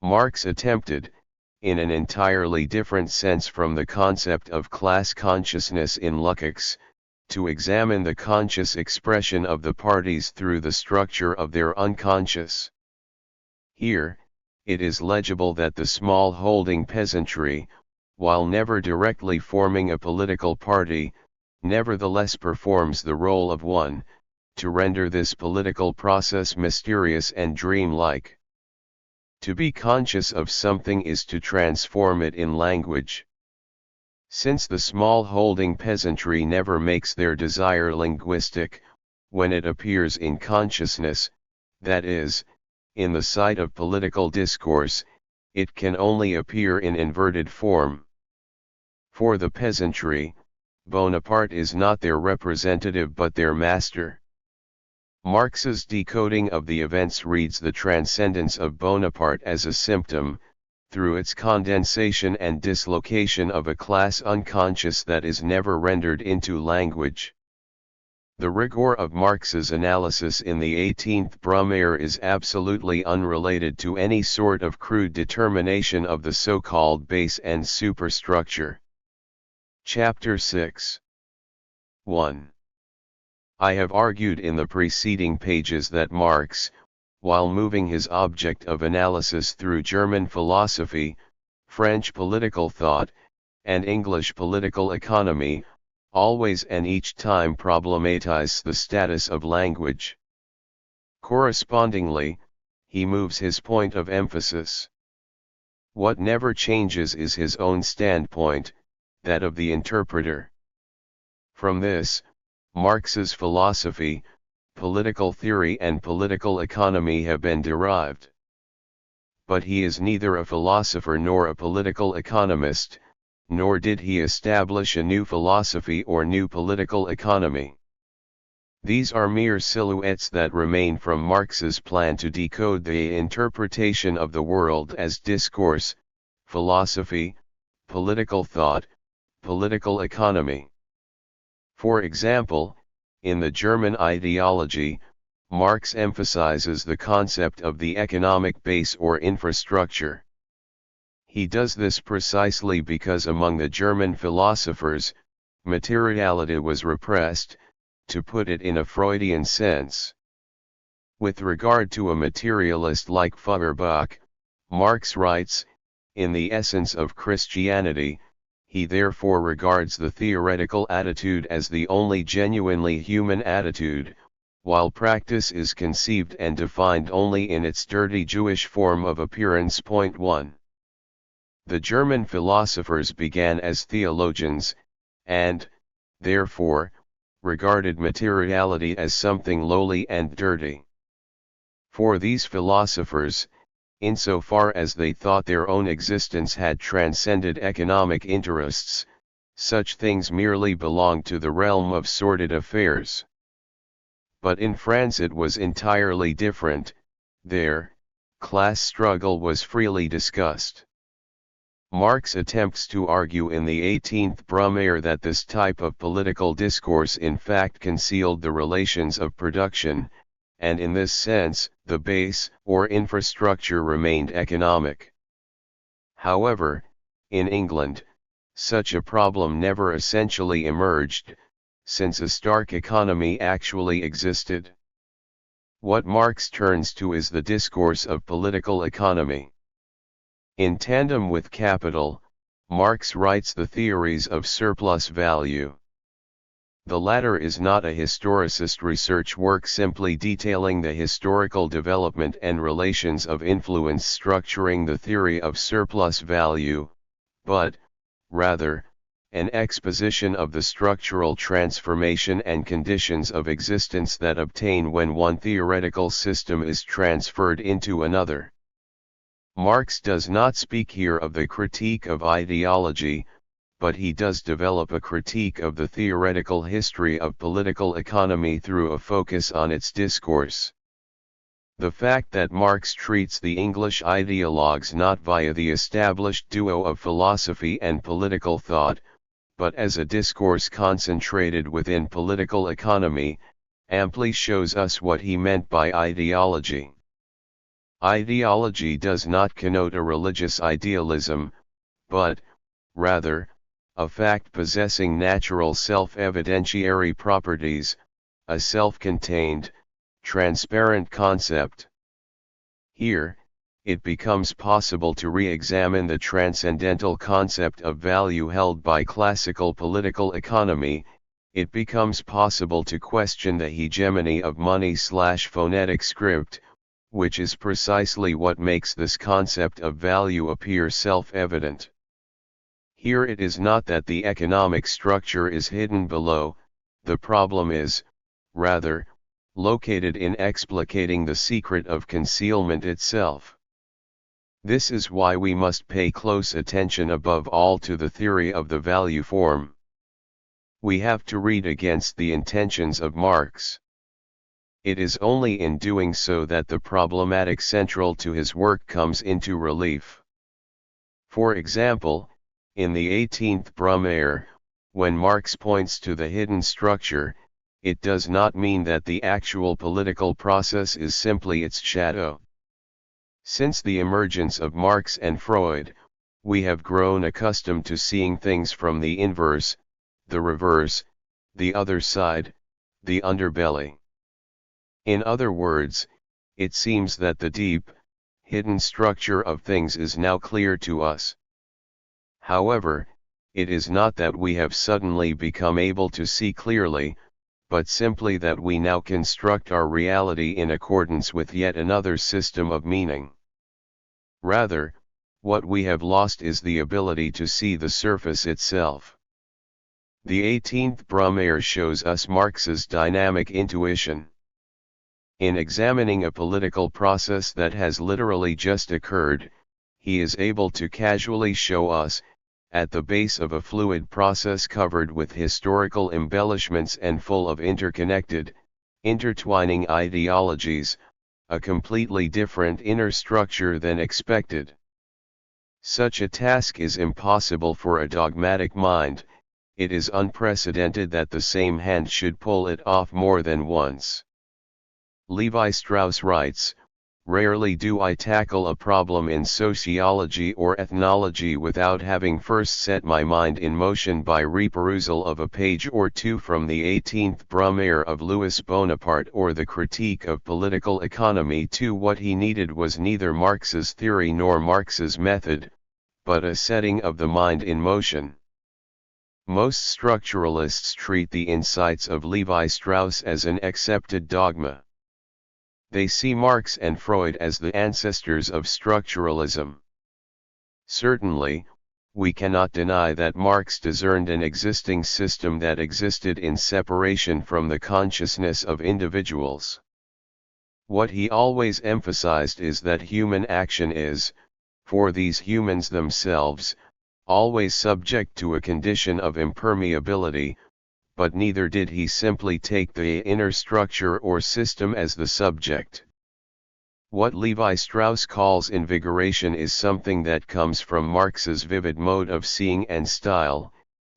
Marx attempted, in an entirely different sense from the concept of class consciousness in Lukács, to examine the conscious expression of the parties through the structure of their unconscious. Here, it is legible that the small-holding peasantry, while never directly forming a political party, nevertheless performs the role of one, to render this political process mysterious and dreamlike. To be conscious of something is to transform it in language. Since the small-holding peasantry never makes their desire linguistic, when it appears in consciousness, that is, in the sight of political discourse, it can only appear in inverted form. For the peasantry, Bonaparte is not their representative but their master. Marx's decoding of the events reads the transcendence of Bonaparte as a symptom, through its condensation and dislocation of a class unconscious that is never rendered into language. The rigor of Marx's analysis in the 18th Brumaire is absolutely unrelated to any sort of crude determination of the so-called base and superstructure. Chapter 6. 1. I have argued in the preceding pages that Marx, while moving his object of analysis through German philosophy, French political thought, and English political economy, always and each time problematizes the status of language. Correspondingly, he moves his point of emphasis. What never changes is his own standpoint, that of the interpreter. From this, Marx's philosophy, political theory and political economy have been derived. But he is neither a philosopher nor a political economist, nor did he establish a new philosophy or new political economy. These are mere silhouettes that remain from Marx's plan to decode the interpretation of the world as discourse, philosophy, political thought, political economy. For example, in the German ideology, Marx emphasizes the concept of the economic base or infrastructure. He does this precisely because among the German philosophers, materiality was repressed, to put it in a Freudian sense. With regard to a materialist like Feuerbach, Marx writes, in the essence of Christianity, he therefore regards the theoretical attitude as the only genuinely human attitude, while practice is conceived and defined only in its dirty Jewish form of appearance. 1. The German philosophers began as theologians, and, therefore, regarded materiality as something lowly and dirty. For these philosophers, insofar as they thought their own existence had transcended economic interests, such things merely belonged to the realm of sordid affairs. But in France it was entirely different. There, class struggle was freely discussed. Marx attempts to argue in the 18th Brumaire that this type of political discourse in fact concealed the relations of production, and in this sense, the base or infrastructure remained economic. However, in England, such a problem never essentially emerged, since a stark economy actually existed. What Marx turns to is the discourse of political economy. In tandem with capital, Marx writes the theories of surplus value. The latter is not a historicist research work simply detailing the historical development and relations of influence structuring the theory of surplus value, but, rather, an exposition of the structural transformation and conditions of existence that obtain when one theoretical system is transferred into another. Marx does not speak here of the critique of ideology, but he does develop a critique of the theoretical history of political economy through a focus on its discourse. The fact that Marx treats the English ideologues not via the established duo of philosophy and political thought, but as a discourse concentrated within political economy, amply shows us what he meant by ideology. Ideology does not connote a religious idealism, but, rather, a fact possessing natural self-evidentiary properties, a self-contained, transparent concept. Here, it becomes possible to re-examine the transcendental concept of value held by classical political economy. It becomes possible to question the hegemony of money/phonetic script, which is precisely what makes this concept of value appear self-evident. Here it is not that the economic structure is hidden below, the problem is, rather, located in explicating the secret of concealment itself. This is why we must pay close attention above all to the theory of the value form. We have to read against the intentions of Marx. It is only in doing so that the problematic central to his work comes into relief. For example, in the 18th Brumaire, when Marx points to the hidden structure, it does not mean that the actual political process is simply its shadow. Since the emergence of Marx and Freud, we have grown accustomed to seeing things from the inverse, the reverse, the other side, the underbelly. In other words, it seems that the deep, hidden structure of things is now clear to us. However, it is not that we have suddenly become able to see clearly, but simply that we now construct our reality in accordance with yet another system of meaning. Rather, what we have lost is the ability to see the surface itself. The 18th Brumaire shows us Marx's dynamic intuition. In examining a political process that has literally just occurred, he is able to casually show us, at the base of a fluid process covered with historical embellishments and full of interconnected, intertwining ideologies, a completely different inner structure than expected. Such a task is impossible for a dogmatic mind. It is unprecedented that the same hand should pull it off more than once. Levi Strauss writes, "Rarely do I tackle a problem in sociology or ethnology without having first set my mind in motion by reperusal of a page or two from the 18th Brumaire of Louis Bonaparte or the Critique of Political Economy. What he needed was neither Marx's theory nor Marx's method, but a setting of the mind in motion." Most structuralists treat the insights of Levi Strauss as an accepted dogma. They see Marx and Freud as the ancestors of structuralism. Certainly, we cannot deny that Marx discerned an existing system that existed in separation from the consciousness of individuals. What he always emphasized is that human action is, for these humans themselves, always subject to a condition of impermeability, but neither did he simply take the inner structure or system as the subject. What Levi Strauss calls invigoration is something that comes from Marx's vivid mode of seeing and style,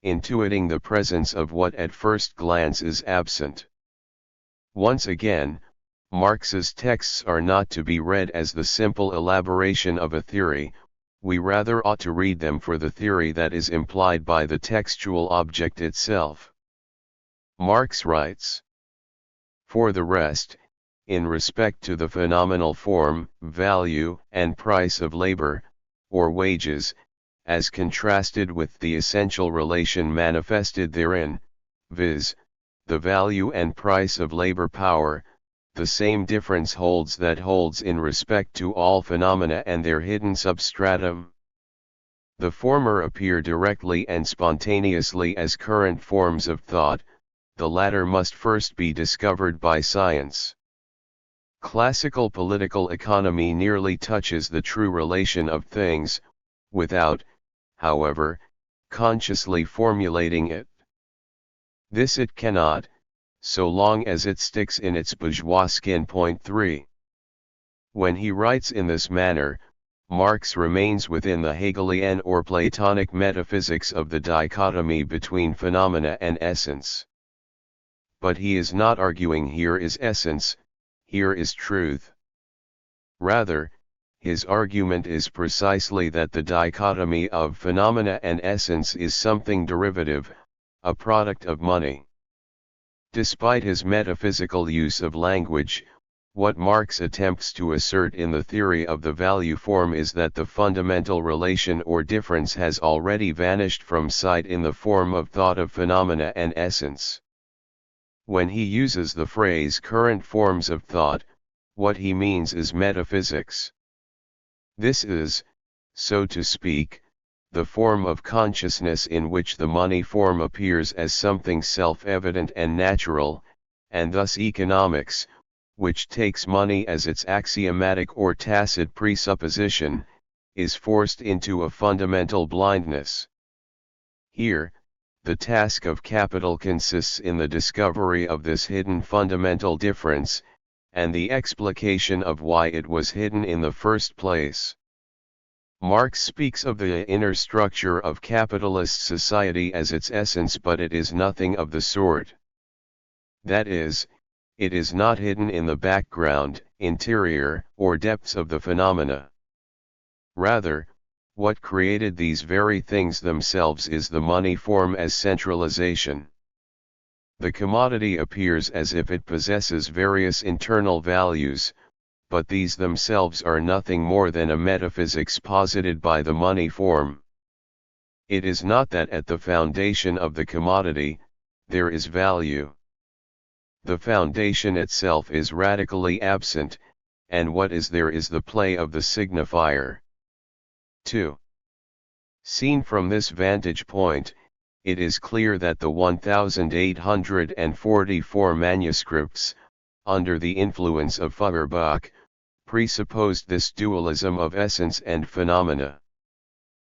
intuiting the presence of what at first glance is absent. Once again, Marx's texts are not to be read as the simple elaboration of a theory. We rather ought to read them for the theory that is implied by the textual object itself. Marx writes, "For the rest, in respect to the phenomenal form, value, and price of labor, or wages, as contrasted with the essential relation manifested therein, viz., the value and price of labor power, the same difference holds in respect to all phenomena and their hidden substratum. The former appear directly and spontaneously as current forms of thought, the latter must first be discovered by science. Classical political economy nearly touches the true relation of things, without, however, consciously formulating it. This it cannot, so long as it sticks in its bourgeois skin. 3. When he writes in this manner, Marx remains within the Hegelian or Platonic metaphysics of the dichotomy between phenomena and essence. But he is not arguing here is essence, here is truth. Rather, his argument is precisely that the dichotomy of phenomena and essence is something derivative, a product of money. Despite his metaphysical use of language, what Marx attempts to assert in the theory of the value form is that the fundamental relation or difference has already vanished from sight in the form of thought of phenomena and essence. When he uses the phrase current forms of thought, what he means is metaphysics. This is, so to speak, the form of consciousness in which the money form appears as something self-evident and natural, and thus economics, which takes money as its axiomatic or tacit presupposition, is forced into a fundamental blindness. Here, the task of capital consists in the discovery of this hidden fundamental difference, and the explication of why it was hidden in the first place. Marx speaks of the inner structure of capitalist society as its essence, but it is nothing of the sort. That is, it is not hidden in the background, interior, or depths of the phenomena. Rather, what created these very things themselves is the money form as centralization. The commodity appears as if it possesses various internal values, but these themselves are nothing more than a metaphysics posited by the money form. It is not that at the foundation of the commodity, there is value. The foundation itself is radically absent, and what is there is the play of the signifier. 2. Seen from this vantage point, it is clear that the 1844 manuscripts, under the influence of Feuerbach, presupposed this dualism of essence and phenomena.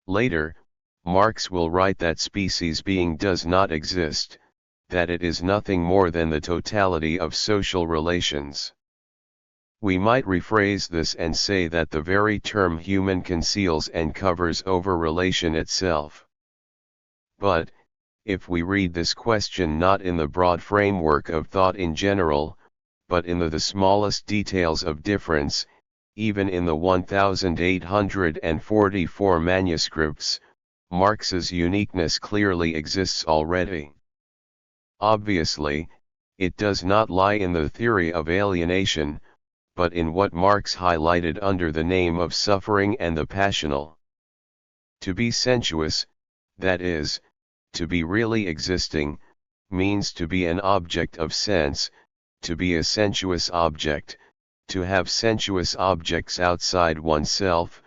Later, Marx will write that species being does not exist, that it is nothing more than the totality of social relations. We might rephrase this and say that the very term human conceals and covers over relation itself. But, if we read this question not in the broad framework of thought in general, but in the smallest details of difference, even in the 1844 manuscripts, Marx's uniqueness clearly exists already. Obviously, it does not lie in the theory of alienation, but in what Marx highlighted under the name of suffering and the passional. To be sensuous, that is, to be really existing, means to be an object of sense, to be a sensuous object, to have sensuous objects outside oneself,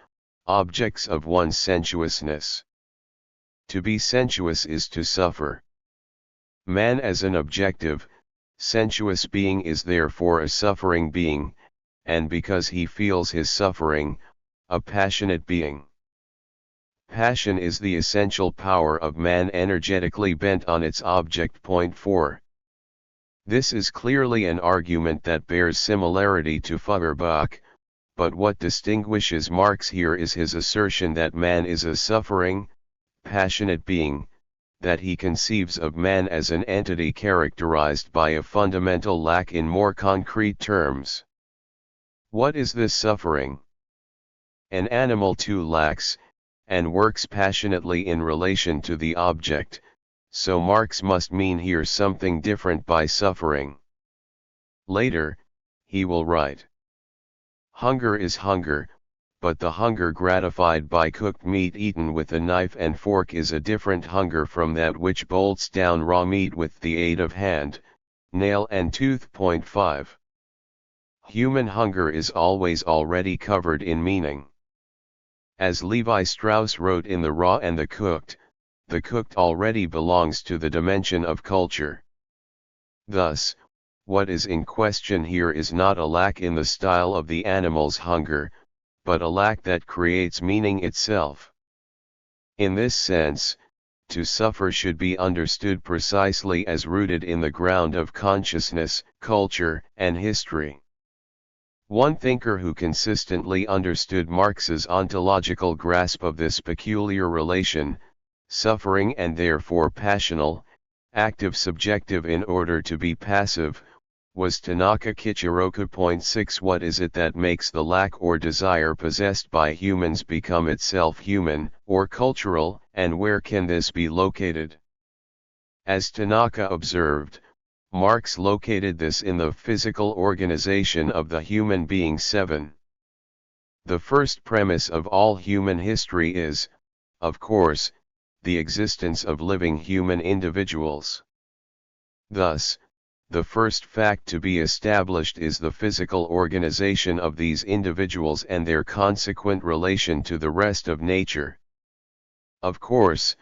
objects of one's sensuousness. To be sensuous is to suffer. Man as an objective, sensuous being is therefore a suffering being, and because he feels his suffering, a passionate being. Passion is the essential power of man energetically bent on its object. Point 4. This is clearly an argument that bears similarity to Feuerbach, but what distinguishes Marx here is his assertion that man is a suffering, passionate being, that he conceives of man as an entity characterized by a fundamental lack in more concrete terms. What is this suffering? An animal too lacks, and works passionately in relation to the object, so Marx must mean here something different by suffering. Later, he will write, "Hunger is hunger, but the hunger gratified by cooked meat eaten with a knife and fork is a different hunger from that which bolts down raw meat with the aid of hand, nail and tooth." Point 5. Human hunger is always already covered in meaning. As Levi Strauss wrote in The Raw and the Cooked already belongs to the dimension of culture. Thus, what is in question here is not a lack in the style of the animal's hunger, but a lack that creates meaning itself. In this sense, to suffer should be understood precisely as rooted in the ground of consciousness, culture, and history. One thinker who consistently understood Marx's ontological grasp of this peculiar relation, suffering and therefore passional, active subjective in order to be passive, was Tanaka Kichiroku. Point 6. What is it that makes the lack or desire possessed by humans become itself human, or cultural, and where can this be located? As Tanaka observed, Marx located this in the physical organization of the human being. 7. The first premise of all human history is, of course, the existence of living human individuals. Thus, the first fact to be established is the physical organization of these individuals and their consequent relation to the rest of nature. Of course,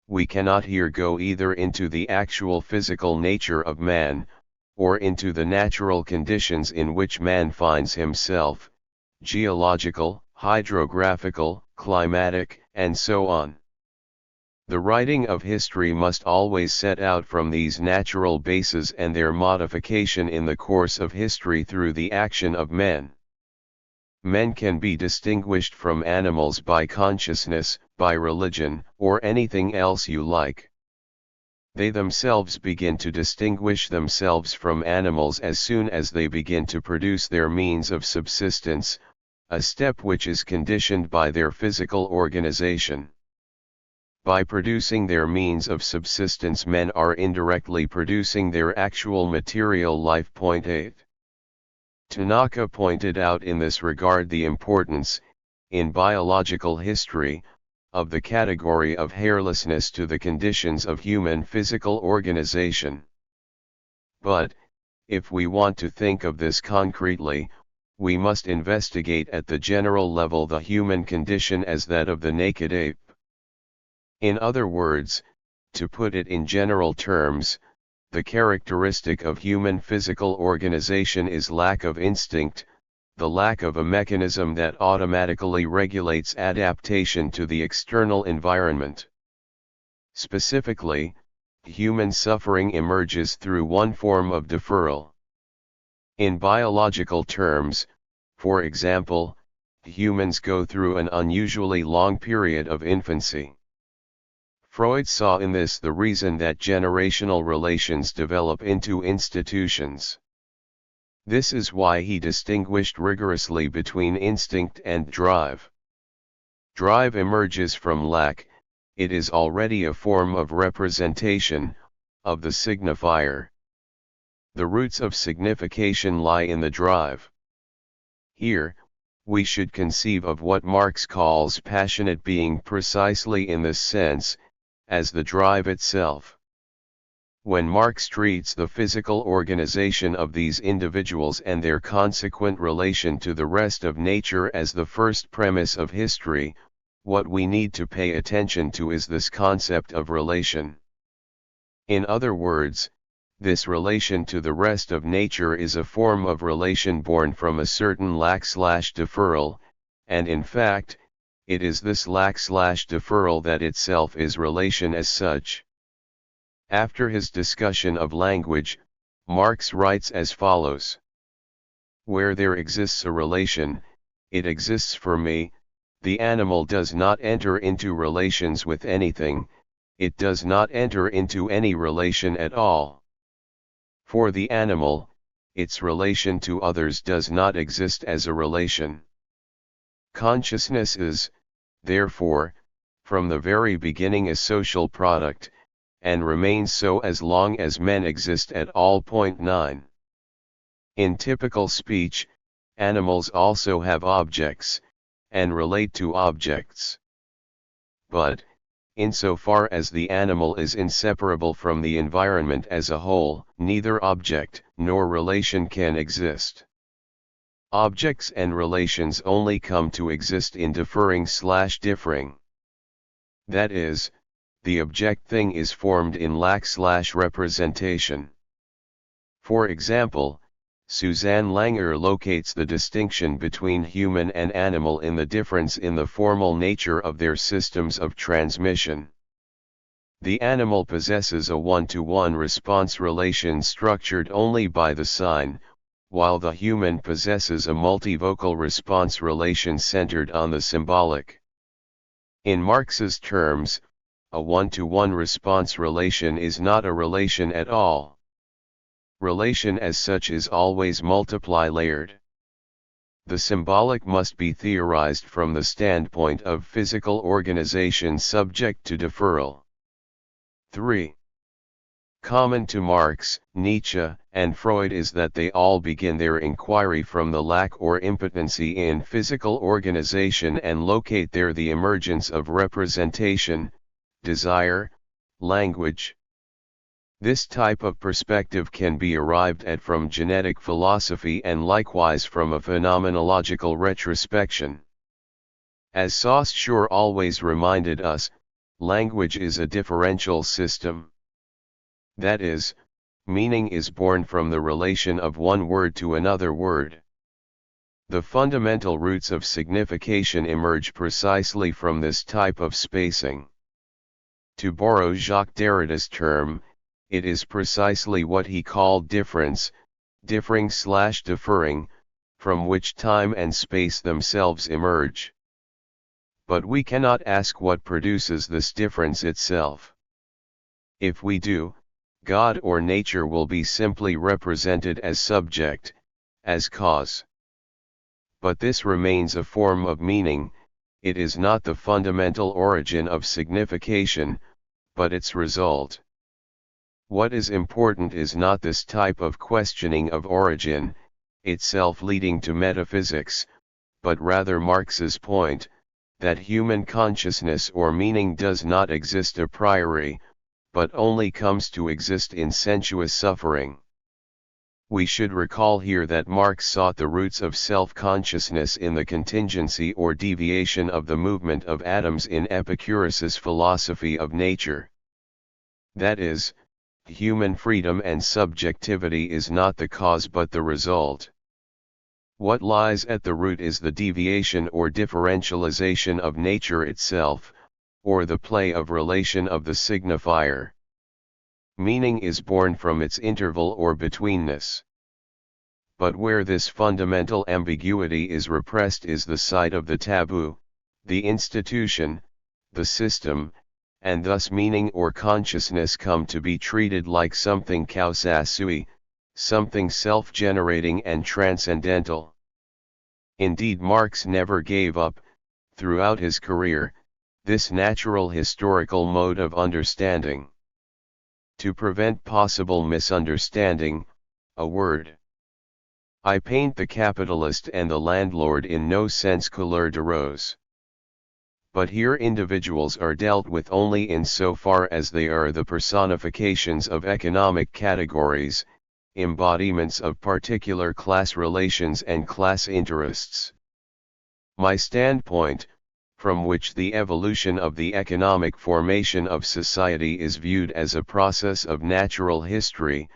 we cannot here go either into the actual physical nature of man, or into the natural conditions in which man finds himself, geological, hydrographical, climatic, and so on. The writing of history must always set out from these natural bases and their modification in the course of history through the action of men. Men can be distinguished from animals by consciousness, by religion, or anything else you like. They themselves begin to distinguish themselves from animals as soon as they begin to produce their means of subsistence, a step which is conditioned by their physical organization. By producing their means of subsistence, men are indirectly producing their actual material life. Point 8. Tanaka pointed out in this regard the importance, in biological history, of the category of hairlessness to the conditions of human physical organization. But, if we want to think of this concretely, we must investigate at the general level the human condition as that of the naked ape. In other words, to put it in general terms, the characteristic of human physical organization is lack of instinct, the lack of a mechanism that automatically regulates adaptation to the external environment. Specifically, human suffering emerges through one form of deferral. In biological terms, For example, humans go through an unusually long period of infancy. Freud saw in this the reason that generational relations develop into institutions. This is why he distinguished rigorously between instinct and drive. Drive emerges from lack, it is already a form of representation, of the signifier. The roots of signification lie in the drive. Here, we should conceive of what Marx calls passionate being precisely in this sense, as the drive itself. When Marx treats the physical organization of these individuals and their consequent relation to the rest of nature as the first premise of history, what we need to pay attention to is this concept of relation. In other words, this relation to the rest of nature is a form of relation born from a certain lack/deferral, and in fact, it is this lack/deferral that itself is relation as such. After his discussion of language, Marx writes as follows: "Where there exists a relation, it exists for me. The animal does not enter into relations with anything, it does not enter into any relation at all. For the animal, its relation to others does not exist as a relation. Consciousness is, therefore, from the very beginning a social product, and remains so as long as men exist at all. 9. In typical speech, animals also have objects, and relate to objects. But, insofar as the animal is inseparable from the environment as a whole, neither object nor relation can exist. Objects and relations only come to exist in differing/differing. That is, the object thing is formed in lack/representation. For example, Suzanne Langer locates the distinction between human and animal in the difference in the formal nature of their systems of transmission. The animal possesses a one-to-one response relation structured only by the sign, while the human possesses a multivocal response relation centered on the symbolic. In Marx's terms, a one-to-one response relation is not a relation at all. Relation as such is always multiply-layered. The symbolic must be theorized from the standpoint of physical organization subject to deferral. 3. Common to Marx, Nietzsche, and Freud is that they all begin their inquiry from the lack or impotency in physical organization and locate there the emergence of representation, desire, language. This type of perspective can be arrived at from genetic philosophy and likewise from a phenomenological retrospection. As Saussure always reminded us, language is a differential system. That is, meaning is born from the relation of one word to another word. The fundamental roots of signification emerge precisely from this type of spacing. To borrow Jacques Derrida's term, it is precisely what he called difference, differing/deferring, from which time and space themselves emerge. But we cannot ask what produces this difference itself. If we do, God or nature will be simply represented as subject, as cause. But this remains a form of meaning, it is not the fundamental origin of signification, but its result. What is important is not this type of questioning of origin, itself leading to metaphysics, but rather Marx's point, that human consciousness or meaning does not exist a priori, but only comes to exist in sensuous suffering. We should recall here that Marx sought the roots of self-consciousness in the contingency or deviation of the movement of atoms in Epicurus's philosophy of nature. That is, human freedom and subjectivity is not the cause but the result. What lies at the root is the deviation or differentialization of nature itself, or the play of relation of the signifier. Meaning is born from its interval or betweenness. but where this fundamental ambiguity is repressed is the site of the taboo, the institution, the system, and thus meaning or consciousness come to be treated like something causa sui, something self-generating and transcendental. Indeed, Marx never gave up, throughout his career, this natural historical mode of understanding. To prevent possible misunderstanding, a word. I paint the capitalist and the landlord in no sense couleur de rose. But here individuals are dealt with only in so far as they are the personifications of economic categories, embodiments of particular class relations and class interests. My standpoint, from which the evolution of the economic formation of society is viewed as a process of natural history,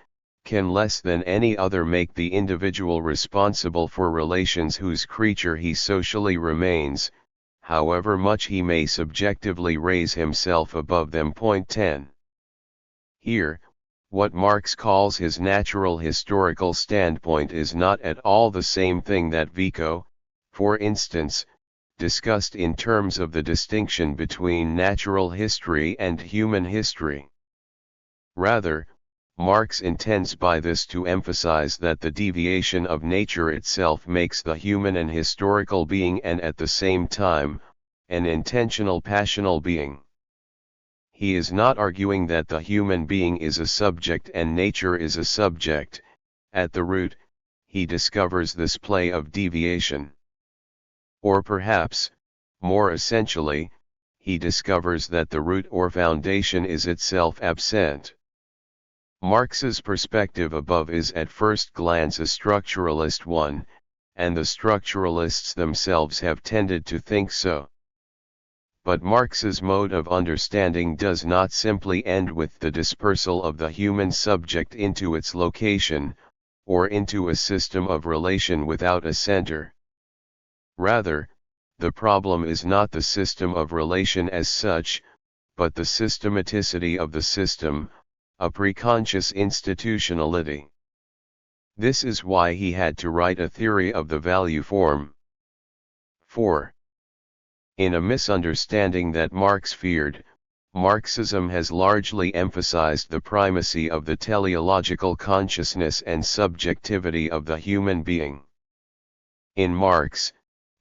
can less than any other make the individual responsible for relations whose creature he socially remains, however much he may subjectively raise himself above them. 10. Here, what Marx calls his natural historical standpoint is not at all the same thing that Vico, for instance, discussed in terms of the distinction between natural history and human history. Rather, Marx intends by this to emphasize that the deviation of nature itself makes the human an historical being and at the same time, an intentional passional being. He is not arguing that the human being is a subject and nature is a subject. At the root, he discovers this play of deviation. Or perhaps, more essentially, he discovers that the root or foundation is itself absent. Marx's perspective above is at first glance a structuralist one, and the structuralists themselves have tended to think so. But Marx's mode of understanding does not simply end with the dispersal of the human subject into its location, or into a system of relation without a center. Rather, the problem is not the system of relation as such, but the systematicity of the system, a preconscious institutionality. This is why he had to write a theory of the value form. 4. In a misunderstanding that Marx feared, Marxism has largely emphasized the primacy of the teleological consciousness and subjectivity of the human being. In Marx,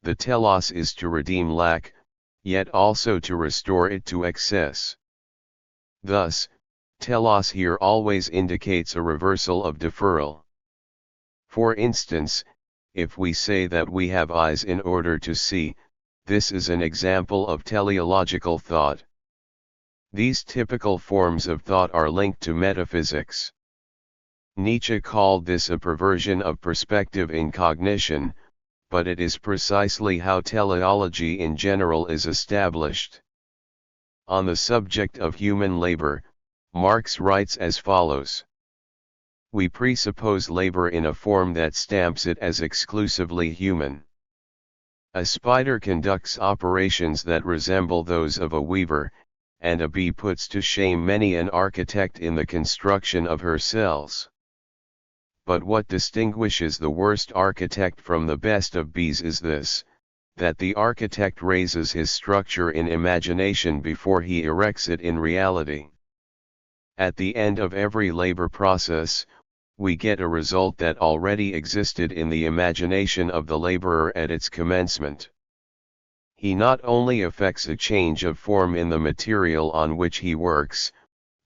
the telos is to redeem lack, yet also to restore it to excess. Thus, telos here always indicates a reversal of deferral. For instance, if we say that we have eyes in order to see, this is an example of teleological thought. These typical forms of thought are linked to metaphysics. Nietzsche called this a perversion of perspective in cognition, but it is precisely how teleology in general is established. On the subject of human labor, Marx writes as follows. We presuppose labor in a form that stamps it as exclusively human. A spider conducts operations that resemble those of a weaver, and a bee puts to shame many an architect in the construction of her cells. But what distinguishes the worst architect from the best of bees is this, that the architect raises his structure in imagination before he erects it in reality. At the end of every labor process, we get a result that already existed in the imagination of the laborer at its commencement. He not only effects a change of form in the material on which he works,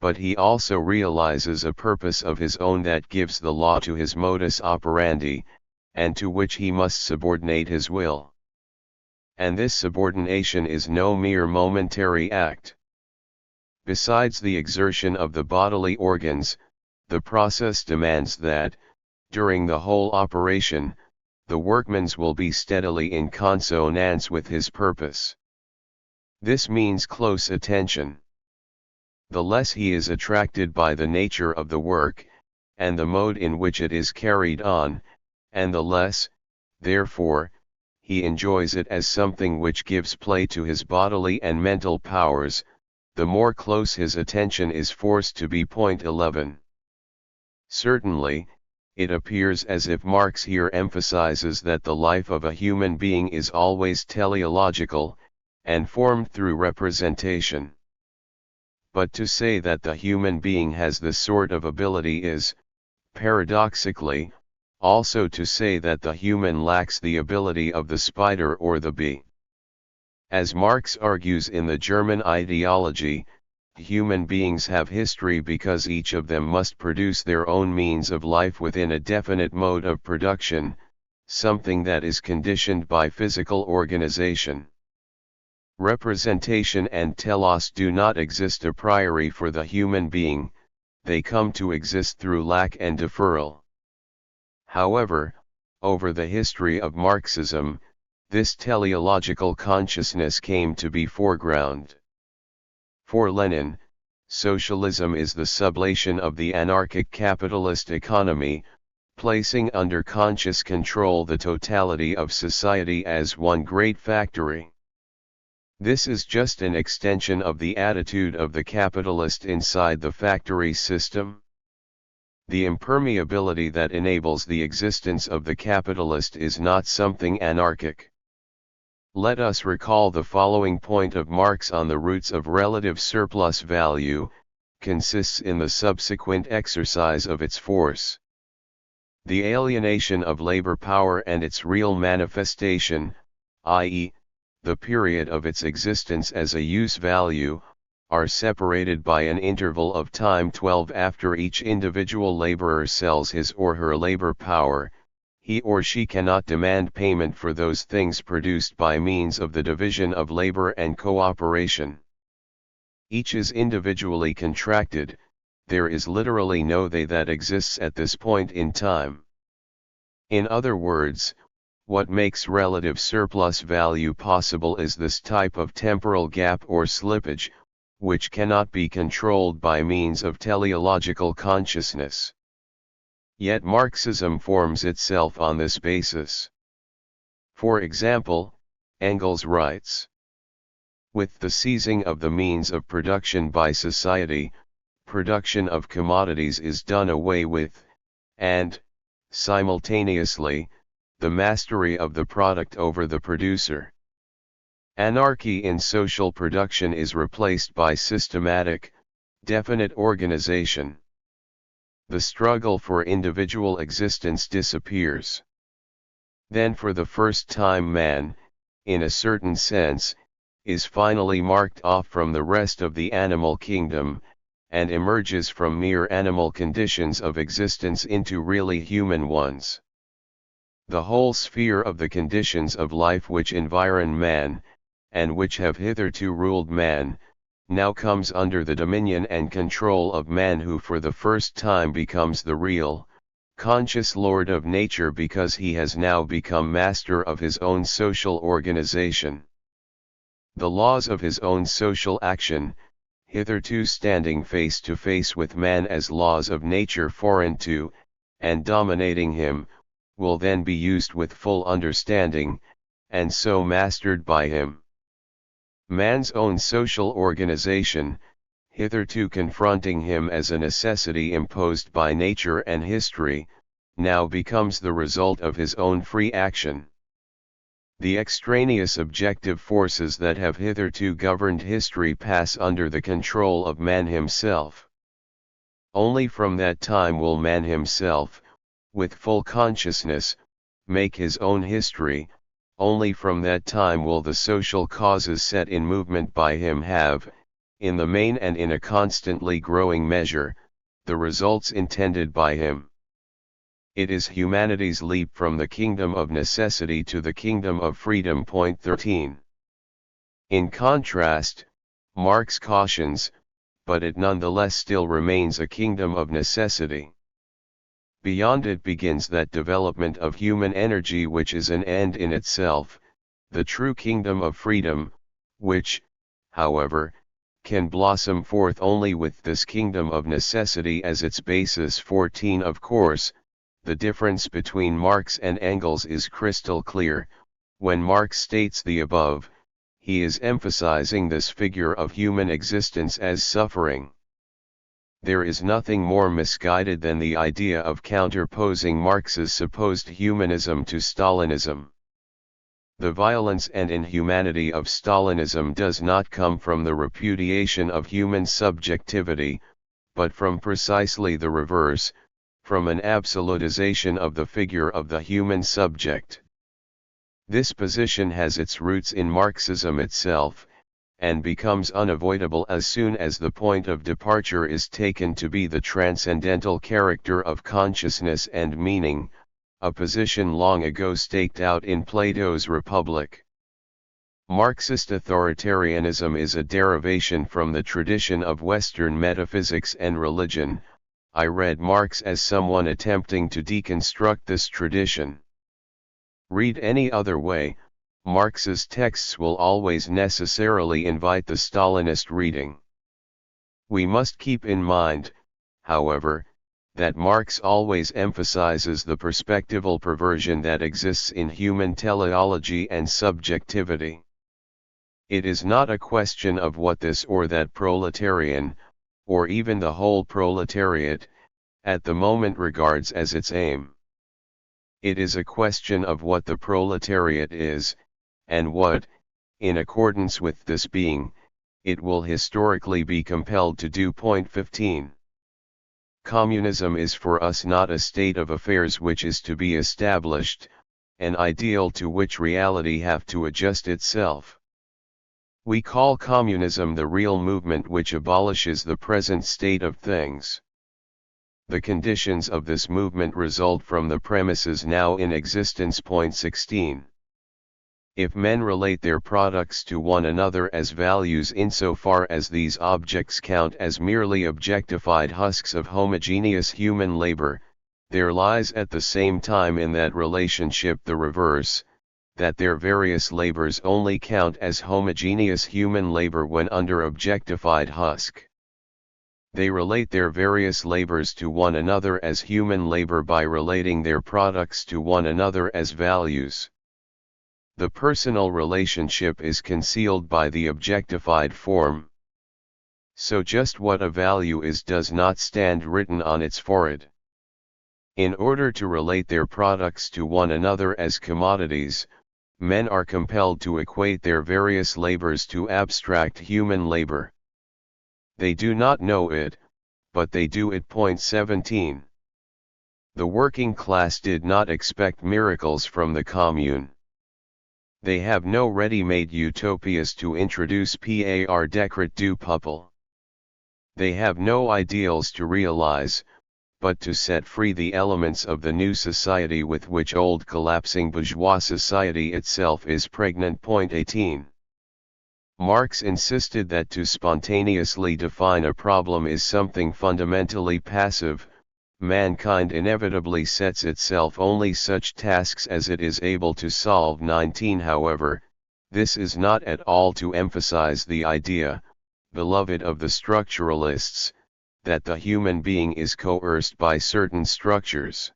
but he also realizes a purpose of his own that gives the law to his modus operandi, and to which he must subordinate his will. And this subordination is no mere momentary act. Besides the exertion of the bodily organs, the process demands that, during the whole operation, the workman's will be steadily in consonance with his purpose. This means close attention. The less he is attracted by the nature of the work, and the mode in which it is carried on, and the less, therefore, he enjoys it as something which gives play to his bodily and mental powers, the more close his attention is forced to be. 11. Certainly, it appears as if Marx here emphasizes that the life of a human being is always teleological, and formed through representation. But to say that the human being has this sort of ability is, paradoxically, also to say that the human lacks the ability of the spider or the bee. As Marx argues in the German ideology, human beings have history because each of them must produce their own means of life within a definite mode of production, something that is conditioned by physical organization. Representation and telos do not exist a priori for the human being, they come to exist through lack and deferral. However, over the history of Marxism, this teleological consciousness came to be foreground. For Lenin, socialism is the sublation of the anarchic capitalist economy, placing under conscious control the totality of society as one great factory. This is just an extension of the attitude of the capitalist inside the factory system. The impermeability that enables the existence of the capitalist is not something anarchic. Let us recall the following point of Marx on the roots of relative surplus value, consists in the subsequent exercise of its force. The alienation of labor power and its real manifestation, i.e., the period of its existence as a use value, are separated by an interval of time 12 after each individual laborer sells his or her labor power. He or she cannot demand payment for those things produced by means of the division of labor and cooperation. Each is individually contracted, there is literally no they that exists at this point in time. In other words, what makes relative surplus value possible is this type of temporal gap or slippage, which cannot be controlled by means of teleological consciousness. Yet Marxism forms itself on this basis. For example, Engels writes, "With the seizing of the means of production by society, production of commodities is done away with, and, simultaneously, the mastery of the product over the producer. Anarchy in social production is replaced by systematic, definite organization. The struggle for individual existence disappears. Then for the first time man, in a certain sense, is finally marked off from the rest of the animal kingdom, and emerges from mere animal conditions of existence into really human ones. The whole sphere of the conditions of life which environ man, and which have hitherto ruled man, now comes under the dominion and control of man, who for the first time becomes the real, conscious lord of nature because he has now become master of his own social organization. The laws of his own social action, hitherto standing face to face with man as laws of nature foreign to, and dominating him, will then be used with full understanding, and so mastered by him. Man's own social organization, hitherto confronting him as a necessity imposed by nature and history, now becomes the result of his own free action. The extraneous objective forces that have hitherto governed history pass under the control of man himself. Only from that time will man himself, with full consciousness, make his own history. Only from that time will the social causes set in movement by him have, in the main and in a constantly growing measure, the results intended by him. It is humanity's leap from the kingdom of necessity to the kingdom of freedom. Point 13. In contrast, Marx cautions, but it nonetheless still remains a kingdom of necessity. Beyond it begins that development of human energy which is an end in itself, the true kingdom of freedom, which, however, can blossom forth only with this kingdom of necessity as its basis. 14. Of course, the difference between Marx and Engels is crystal clear. When Marx states the above, he is emphasizing this figure of human existence as suffering. there is nothing more misguided than the idea of counterposing Marx's supposed humanism to Stalinism. The violence and inhumanity of Stalinism does not come from the repudiation of human subjectivity, but from precisely the reverse, from an absolutization of the figure of the human subject. This position has its roots in Marxism itself, and becomes unavoidable as soon as the point of departure is taken to be the transcendental character of consciousness and meaning, a position long ago staked out in Plato's Republic. Marxist authoritarianism is a derivation from the tradition of Western metaphysics and religion. I read Marx as someone attempting to deconstruct this tradition. Read any other way, Marx's texts will always necessarily invite the Stalinist reading. We must keep in mind, however, that Marx always emphasizes the perspectival perversion that exists in human teleology and subjectivity. It is not a question of what this or that proletarian, or even the whole proletariat, at the moment regards as its aim. It is a question of what the proletariat is, and what, in accordance with this being, it will historically be compelled to do. 15. Communism is for us not a state of affairs which is to be established, an ideal to which reality have to adjust itself. We call communism the real movement which abolishes the present state of things. The conditions of this movement result from the premises now in existence. 16. If men relate their products to one another as values insofar as these objects count as merely objectified husks of homogeneous human labor, there lies at the same time in that relationship the reverse, that their various labors only count as homogeneous human labor when under objectified husk. They relate their various labors to one another as human labor by relating their products to one another as values. The personal relationship is concealed by the objectified form. So just what a value is does not stand written on its forehead. In order to relate their products to one another as commodities, men are compelled to equate their various labors to abstract human labor. They do not know it, but they do it. 17. The working class did not expect miracles from the commune. They have no ready-made utopias to introduce par decret du peuple. They have no ideals to realize, but to set free the elements of the new society with which old collapsing bourgeois society itself is pregnant. 18. Marx insisted that to spontaneously define a problem is something fundamentally passive. Mankind inevitably sets itself only such tasks as it is able to solve. 19. However, this is not at all to emphasize the idea, beloved of the structuralists, that the human being is coerced by certain structures.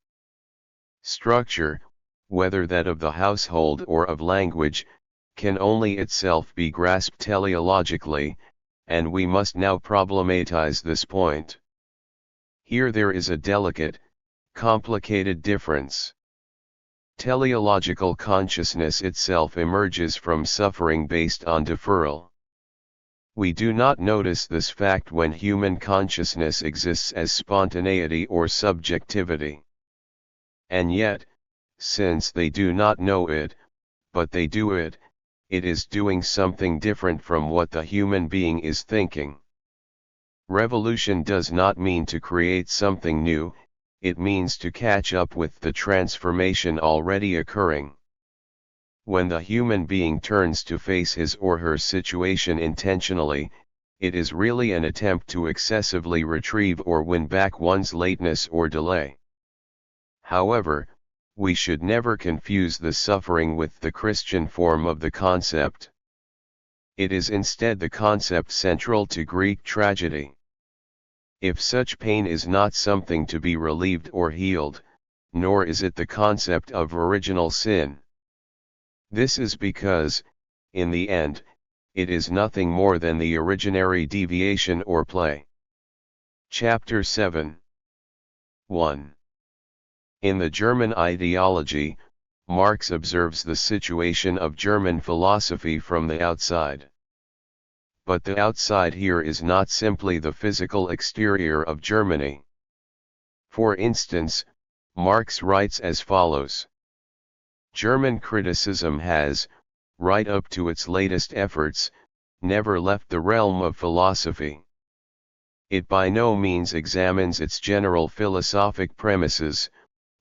Structure, whether that of the household or of language, can only itself be grasped teleologically, and we must now problematize this point. Here there is a delicate, complicated difference. Teleological consciousness itself emerges from suffering based on deferral. We do not notice this fact when human consciousness exists as spontaneity or subjectivity. And yet, since they do not know it, but they do it, it is doing something different from what the human being is thinking. Revolution does not mean to create something new, it means to catch up with the transformation already occurring. When the human being turns to face his or her situation intentionally, it is really an attempt to excessively retrieve or win back one's lateness or delay. However, we should never confuse the suffering with the Christian form of the concept. It is instead the concept central to Greek tragedy. If such pain is not something to be relieved or healed, nor is it the concept of original sin. This is because, in the end, it is nothing more than the originary deviation or play. Chapter 7. 1. In the German ideology, Marx observes the situation of German philosophy from the outside. But the outside here is not simply the physical exterior of Germany. For instance, Marx writes as follows. German criticism has, right up to its latest efforts, never left the realm of philosophy. It by no means examines its general philosophic premises,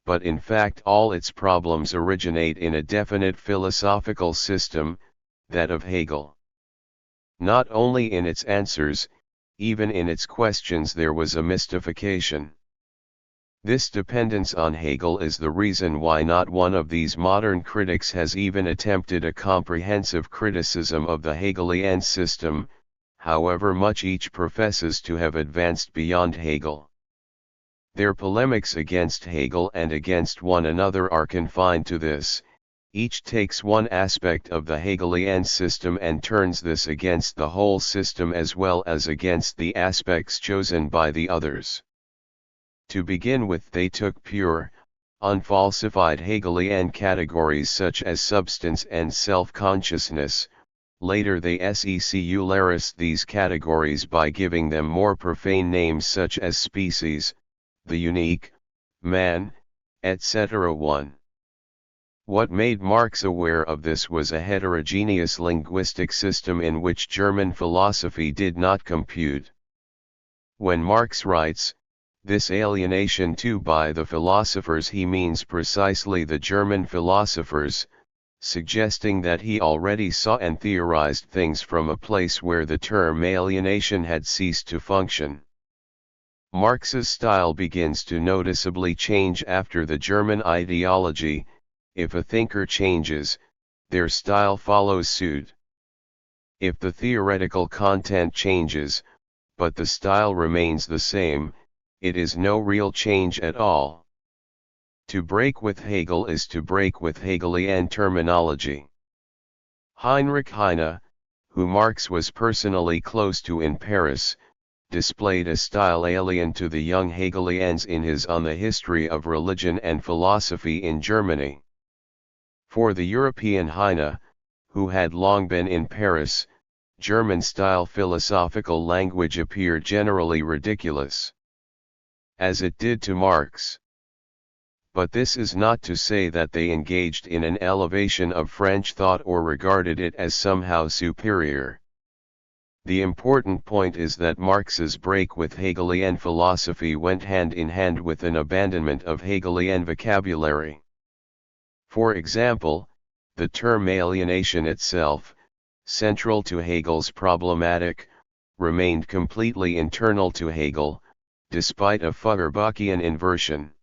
but in fact all its problems originate in a definite philosophical system, that of Hegel. Not only in its answers, even in its questions there was a mystification. This dependence on Hegel is the reason why not one of these modern critics has even attempted a comprehensive criticism of the Hegelian system, however much each professes to have advanced beyond Hegel. Their polemics against Hegel and against one another are confined to this: each takes one aspect of the Hegelian system and turns this against the whole system as well as against the aspects chosen by the others. To begin with, they took pure, unfalsified Hegelian categories such as substance and self-consciousness. Later they secularized these categories by giving them more profane names such as species, the unique, man, etc. 1. What made Marx aware of this was a heterogeneous linguistic system in which German philosophy did not compute. When Marx writes, this alienation too by the philosophers, he means precisely the German philosophers, suggesting that he already saw and theorized things from a place where the term alienation had ceased to function. Marx's style begins to noticeably change after the German ideology. If a thinker changes, their style follows suit. If the theoretical content changes, but the style remains the same, it is no real change at all. To break with Hegel is to break with Hegelian terminology. Heinrich Heine, who Marx was personally close to in Paris, displayed a style alien to the young Hegelians in his On the History of Religion and Philosophy in Germany. For the European Heine, who had long been in Paris, German-style philosophical language appeared generally ridiculous, as it did to Marx. But this is not to say that they engaged in an elevation of French thought or regarded it as somehow superior. The important point is that Marx's break with Hegelian philosophy went hand in hand with an abandonment of Hegelian vocabulary. For example, the term alienation itself, central to Hegel's problematic, remained completely internal to Hegel, despite a Feuerbachian inversion.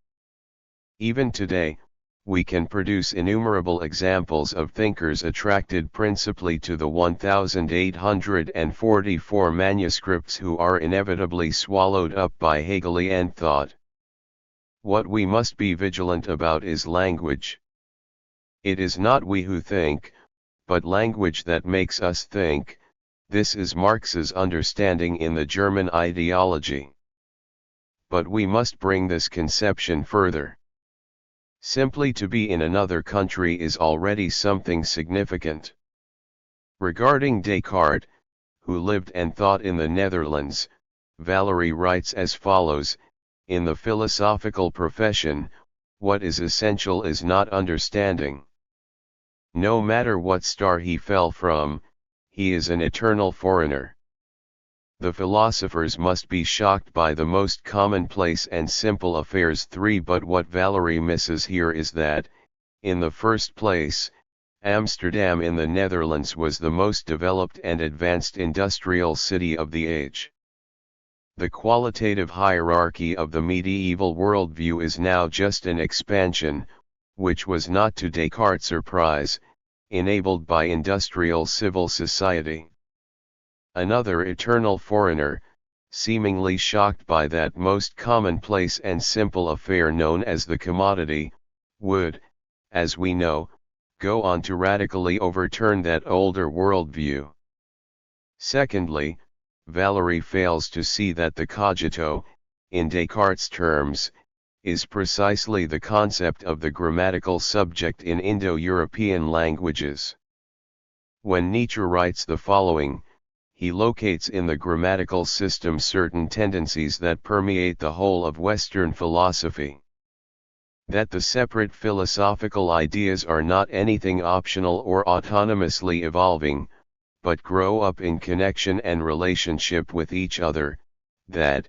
Even today, we can produce innumerable examples of thinkers attracted principally to the 1844 manuscripts who are inevitably swallowed up by Hegelian thought. What we must be vigilant about is language. It is not we who think, but language that makes us think. This is Marx's understanding in the German ideology. But we must bring this conception further. Simply to be in another country is already something significant. Regarding Descartes, who lived and thought in the Netherlands, Valery writes as follows: in the philosophical profession, what is essential is not understanding. No matter what star he fell from, he is an eternal foreigner. The philosophers must be shocked by the most commonplace and simple affairs. 3. But what Valery misses here is that, in the first place, Amsterdam in the Netherlands was the most developed and advanced industrial city of the age. The qualitative hierarchy of the medieval worldview is now just an expansion, which was not to Descartes' surprise, enabled by industrial civil society. Another eternal foreigner, seemingly shocked by that most commonplace and simple affair known as the commodity, would, as we know, go on to radically overturn that older worldview. Secondly, Valery fails to see that the cogito, in Descartes' terms, is precisely the concept of the grammatical subject in Indo-European languages. When Nietzsche writes the following, he locates in the grammatical system certain tendencies that permeate the whole of Western philosophy. That the separate philosophical ideas are not anything optional or autonomously evolving, but grow up in connection and relationship with each other, that,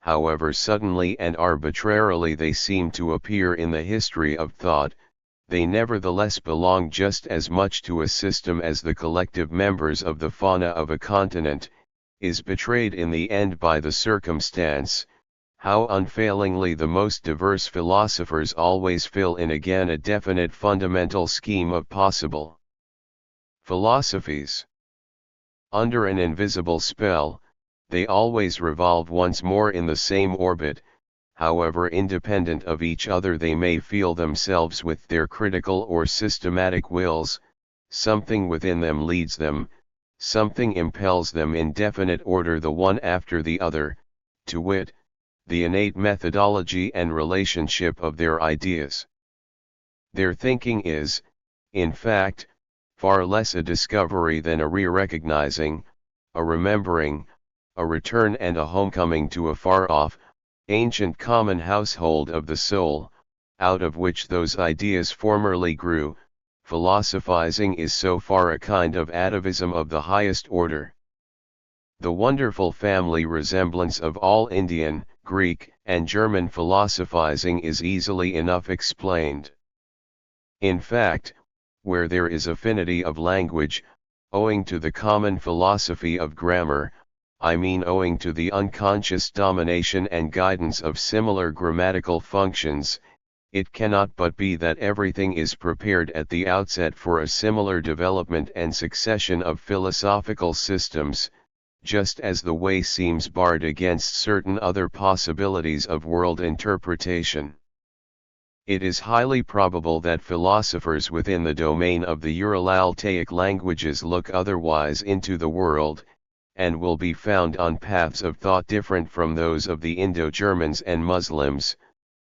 however suddenly and arbitrarily they seem to appear in the history of thought, they nevertheless belong just as much to a system as the collective members of the fauna of a continent, is betrayed in the end by the circumstance, how unfailingly the most diverse philosophers always fill in again a definite fundamental scheme of possible philosophies. Under an invisible spell, they always revolve once more in the same orbit, however independent of each other they may feel themselves with their critical or systematic wills, something within them leads them, something impels them in definite order the one after the other, to wit, the innate methodology and relationship of their ideas. Their thinking is, in fact, far less a discovery than a re-recognizing, a remembering, a return and a homecoming to a far-off, ancient common household of the soul, out of which those ideas formerly grew. Philosophizing is so far a kind of atavism of the highest order. The wonderful family resemblance of all Indian, Greek, and German philosophizing is easily enough explained. In fact, where there is affinity of language, owing to the common philosophy of grammar, I mean owing to the unconscious domination and guidance of similar grammatical functions, it cannot but be that everything is prepared at the outset for a similar development and succession of philosophical systems, just as the way seems barred against certain other possibilities of world interpretation. It is highly probable that philosophers within the domain of the Ural-Altaic languages look otherwise into the world, and will be found on paths of thought different from those of the Indo-Germans and Muslims.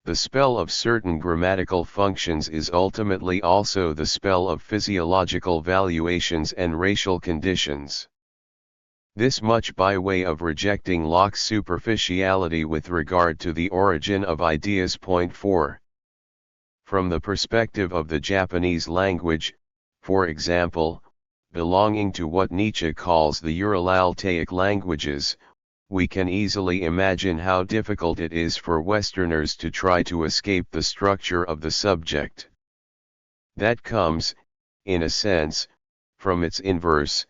The spell of certain grammatical functions is ultimately also the spell of physiological valuations and racial conditions. This much by way of rejecting Locke's superficiality with regard to the origin of ideas. Point 4. From the perspective of the Japanese language, for example, belonging to what Nietzsche calls the Ural-Altaic languages, we can easily imagine how difficult it is for Westerners to try to escape the structure of the subject. That comes, in a sense, from its inverse,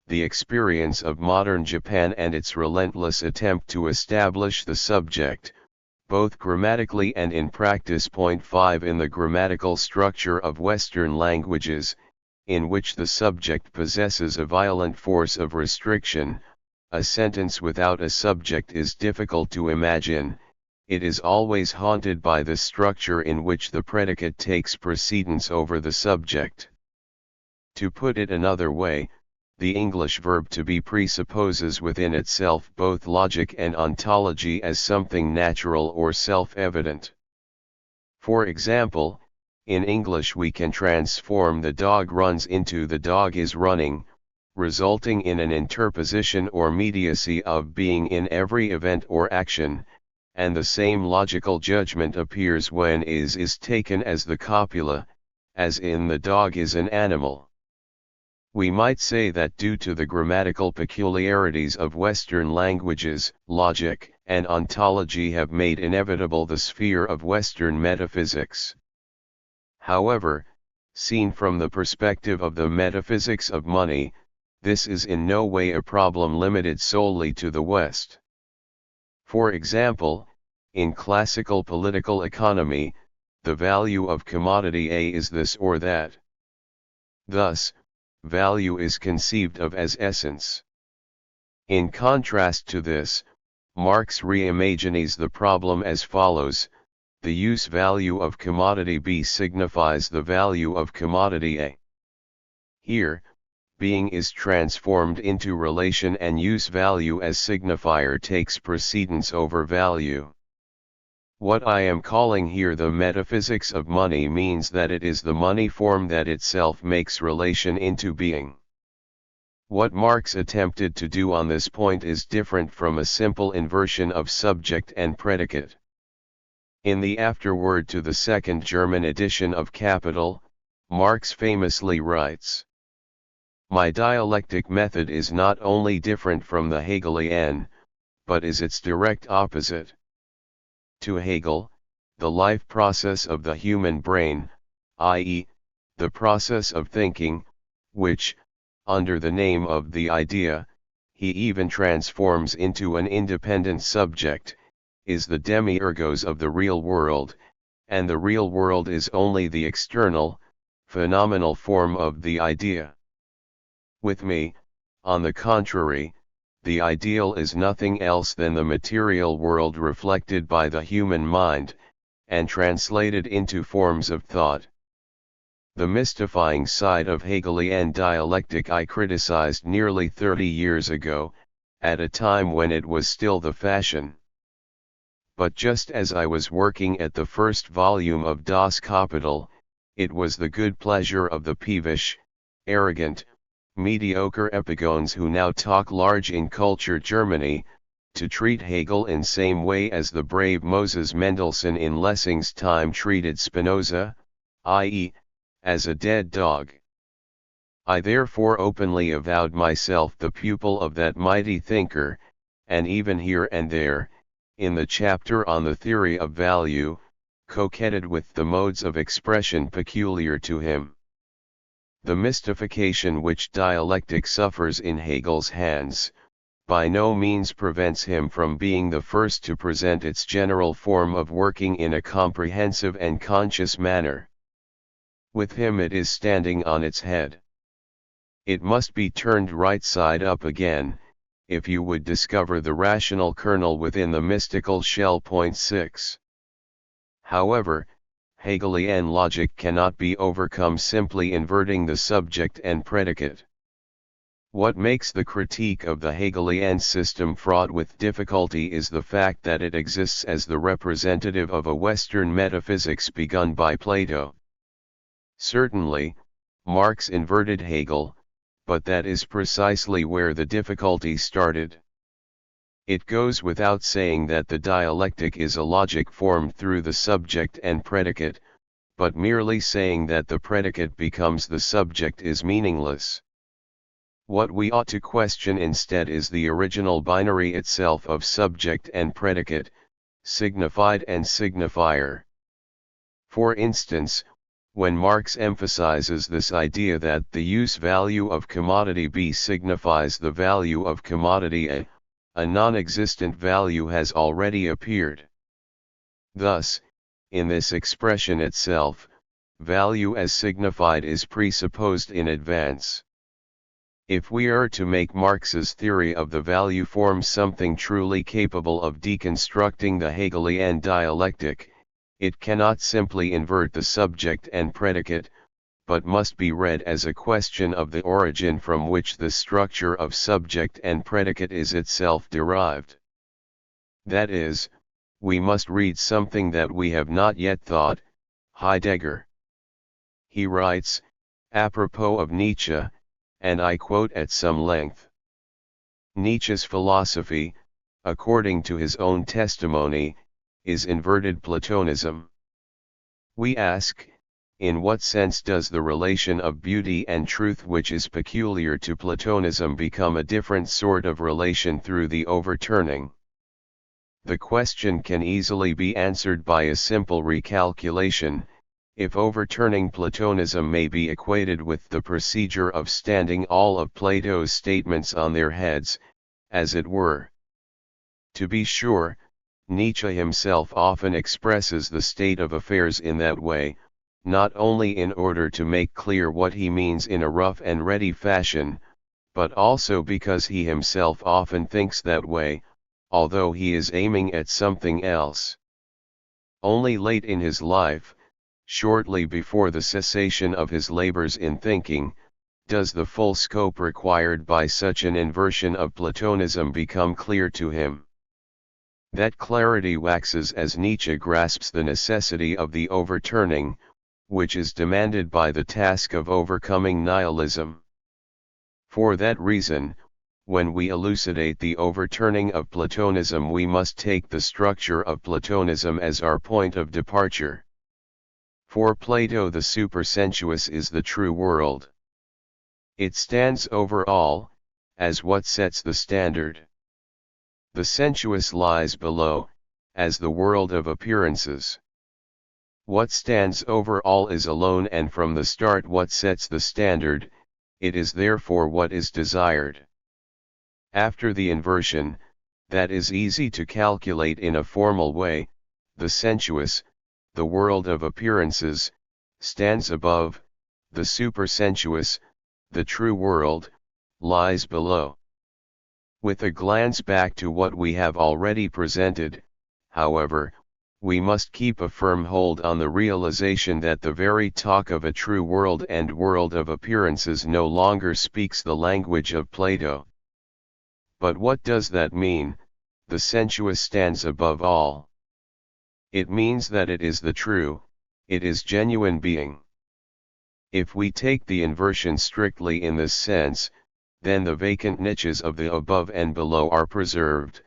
the experience of modern Japan and its relentless attempt to establish the subject, both grammatically and in practice. Point 5. In the grammatical structure of Western languages, in which the subject possesses a violent force of restriction, a sentence without a subject is difficult to imagine. It is always haunted by the structure in which the predicate takes precedence over the subject. To put it another way, the English verb to be presupposes within itself both logic and ontology as something natural or self-evident. For example, in English we can transform the dog runs into the dog is running, resulting in an interposition or mediacy of being in every event or action, and the same logical judgment appears when is taken as the copula, as in the dog is an animal. We might say that due to the grammatical peculiarities of Western languages, logic and ontology have made inevitable the sphere of Western metaphysics. However, seen from the perspective of the metaphysics of money, this is in no way a problem limited solely to the West. For example, in classical political economy, the value of commodity A is this or that. Thus, value is conceived of as essence. In contrast to this, Marx reimagines the problem as follows: the use value of commodity B signifies the value of commodity A. Here, being is transformed into relation and use value as signifier takes precedence over value. What I am calling here the metaphysics of money means that it is the money form that itself makes relation into being. What Marx attempted to do on this point is different from a simple inversion of subject and predicate. In the afterword to the second German edition of Capital, Marx famously writes, "My dialectic method is not only different from the Hegelian, but is its direct opposite. To Hegel, the life process of the human brain, i.e., the process of thinking, which, under the name of the idea, he even transforms into an independent subject, is the demiurgos of the real world, and the real world is only the external, phenomenal form of the idea. With me, on the contrary, the ideal is nothing else than the material world reflected by the human mind, and translated into forms of thought." The mystifying side of Hegelian dialectic I criticized nearly 30 years ago, at a time when it was still the fashion. But just as I was working at the first volume of Das Kapital, it was the good pleasure of the peevish, arrogant, mediocre epigones who now talk large in culture Germany, to treat Hegel in same way as the brave Moses Mendelssohn in Lessing's time treated Spinoza, i.e., as a dead dog. I therefore openly avowed myself the pupil of that mighty thinker, and even here and there, in the chapter on the theory of value, coquetted with the modes of expression peculiar to him. The mystification which dialectic suffers in Hegel's hands, by no means prevents him from being the first to present its general form of working in a comprehensive and conscious manner. With him it is standing on its head. It must be turned right side up again, if you would discover the rational kernel within the mystical shell. 6. However, Hegelian logic cannot be overcome simply inverting the subject and predicate. What makes the critique of the Hegelian system fraught with difficulty is the fact that it exists as the representative of a Western metaphysics begun by Plato. Certainly, Marx inverted Hegel, but that is precisely where the difficulty started. It goes without saying that the dialectic is a logic formed through the subject and predicate, but merely saying that the predicate becomes the subject is meaningless. What we ought to question instead is the original binary itself of subject and predicate, signified and signifier. For instance, when Marx emphasizes this idea that the use value of commodity B signifies the value of commodity A non-existent value has already appeared. Thus, in this expression itself, value as signified is presupposed in advance. If we are to make Marx's theory of the value form something truly capable of deconstructing the Hegelian dialectic, it cannot simply invert the subject and predicate, but must be read as a question of the origin from which the structure of subject and predicate is itself derived. That is, we must read something that we have not yet thought, Heidegger. He writes, apropos of Nietzsche, and I quote at some length, "Nietzsche's philosophy, according to his own testimony, is inverted Platonism." We ask, in what sense does the relation of beauty and truth which is peculiar to Platonism become a different sort of relation through the overturning? The question can easily be answered by a simple recalculation. If overturning Platonism may be equated with the procedure of standing all of Plato's statements on their heads, as it were. To be sure, Nietzsche himself often expresses the state of affairs in that way, not only in order to make clear what he means in a rough and ready fashion, but also because he himself often thinks that way, although he is aiming at something else. Only late in his life, shortly before the cessation of his labors in thinking, does the full scope required by such an inversion of Platonism become clear to him. That clarity waxes as Nietzsche grasps the necessity of the overturning, which is demanded by the task of overcoming nihilism. For that reason, when we elucidate the overturning of Platonism, we must take the structure of Platonism as our point of departure. For Plato, the supersensuous is the true world. It stands over all, as what sets the standard. The sensuous lies below, as the world of appearances. What stands over all is alone and from the start what sets the standard, it is therefore what is desired. After the inversion, that is easy to calculate in a formal way, the sensuous, the world of appearances, stands above, the supersensuous, the true world, lies below. With a glance back to what we have already presented, however, we must keep a firm hold on the realization that the very talk of a true world and world of appearances no longer speaks the language of Plato. But what does that mean? The sensuous stands above all. It means that it is the true, it is genuine being. If we take the inversion strictly in this sense, then the vacant niches of the above and below are preserved,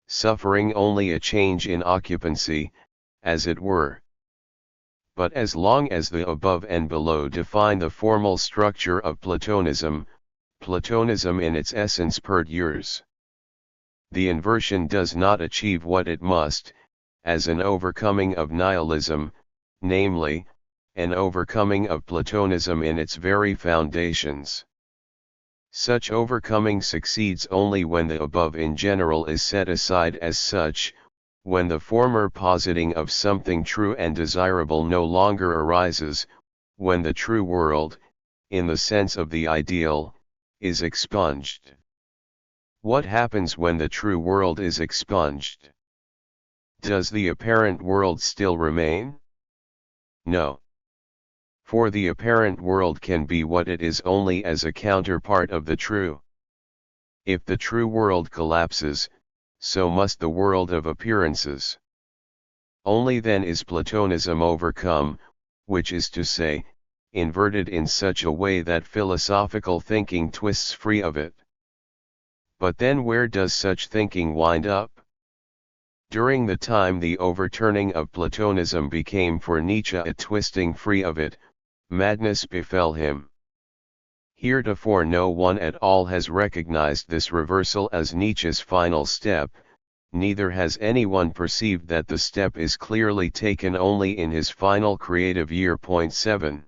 suffering only a change in occupancy, as it were. But as long as the above and below define the formal structure of Platonism, Platonism in its essence perdures. The inversion does not achieve what it must, as an overcoming of nihilism, namely, an overcoming of Platonism in its very foundations. Such overcoming succeeds only when the above in general is set aside as such, when the former positing of something true and desirable no longer arises, when the true world, in the sense of the ideal, is expunged. What happens when the true world is expunged? Does the apparent world still remain? No. For the apparent world can be what it is only as a counterpart of the true. If the true world collapses, so must the world of appearances. Only then is Platonism overcome, which is to say, inverted in such a way that philosophical thinking twists free of it. But then where does such thinking wind up? During the time the overturning of Platonism became for Nietzsche a twisting free of it, madness befell him. Heretofore no one at all has recognized this reversal as Nietzsche's final step, neither has anyone perceived that the step is clearly taken only in his final creative year. 7.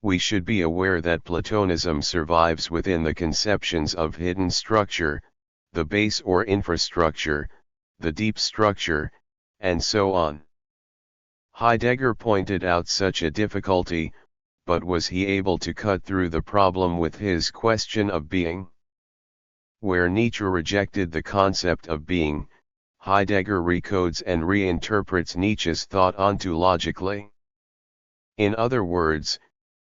We should be aware that Platonism survives within the conceptions of hidden structure, the base or infrastructure, the deep structure, and so on. Heidegger pointed out such a difficulty, but was he able to cut through the problem with his question of being? Where Nietzsche rejected the concept of being, Heidegger recodes and reinterprets Nietzsche's thought ontologically. In other words,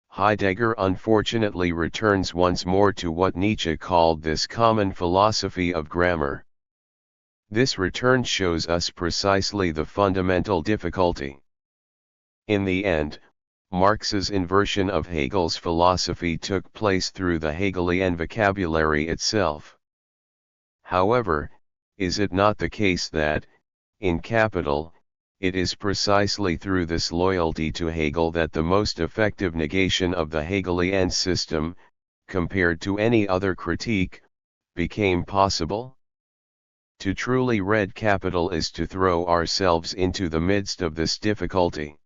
Heidegger unfortunately returns once more to what Nietzsche called this common philosophy of grammar. This return shows us precisely the fundamental difficulty. In the end, Marx's inversion of Hegel's philosophy took place through the Hegelian vocabulary itself. However, is it not the case that, in capital, it is precisely through this loyalty to Hegel that the most effective negation of the Hegelian system, compared to any other critique, became possible? To truly read capital is to throw ourselves into the midst of this difficulty.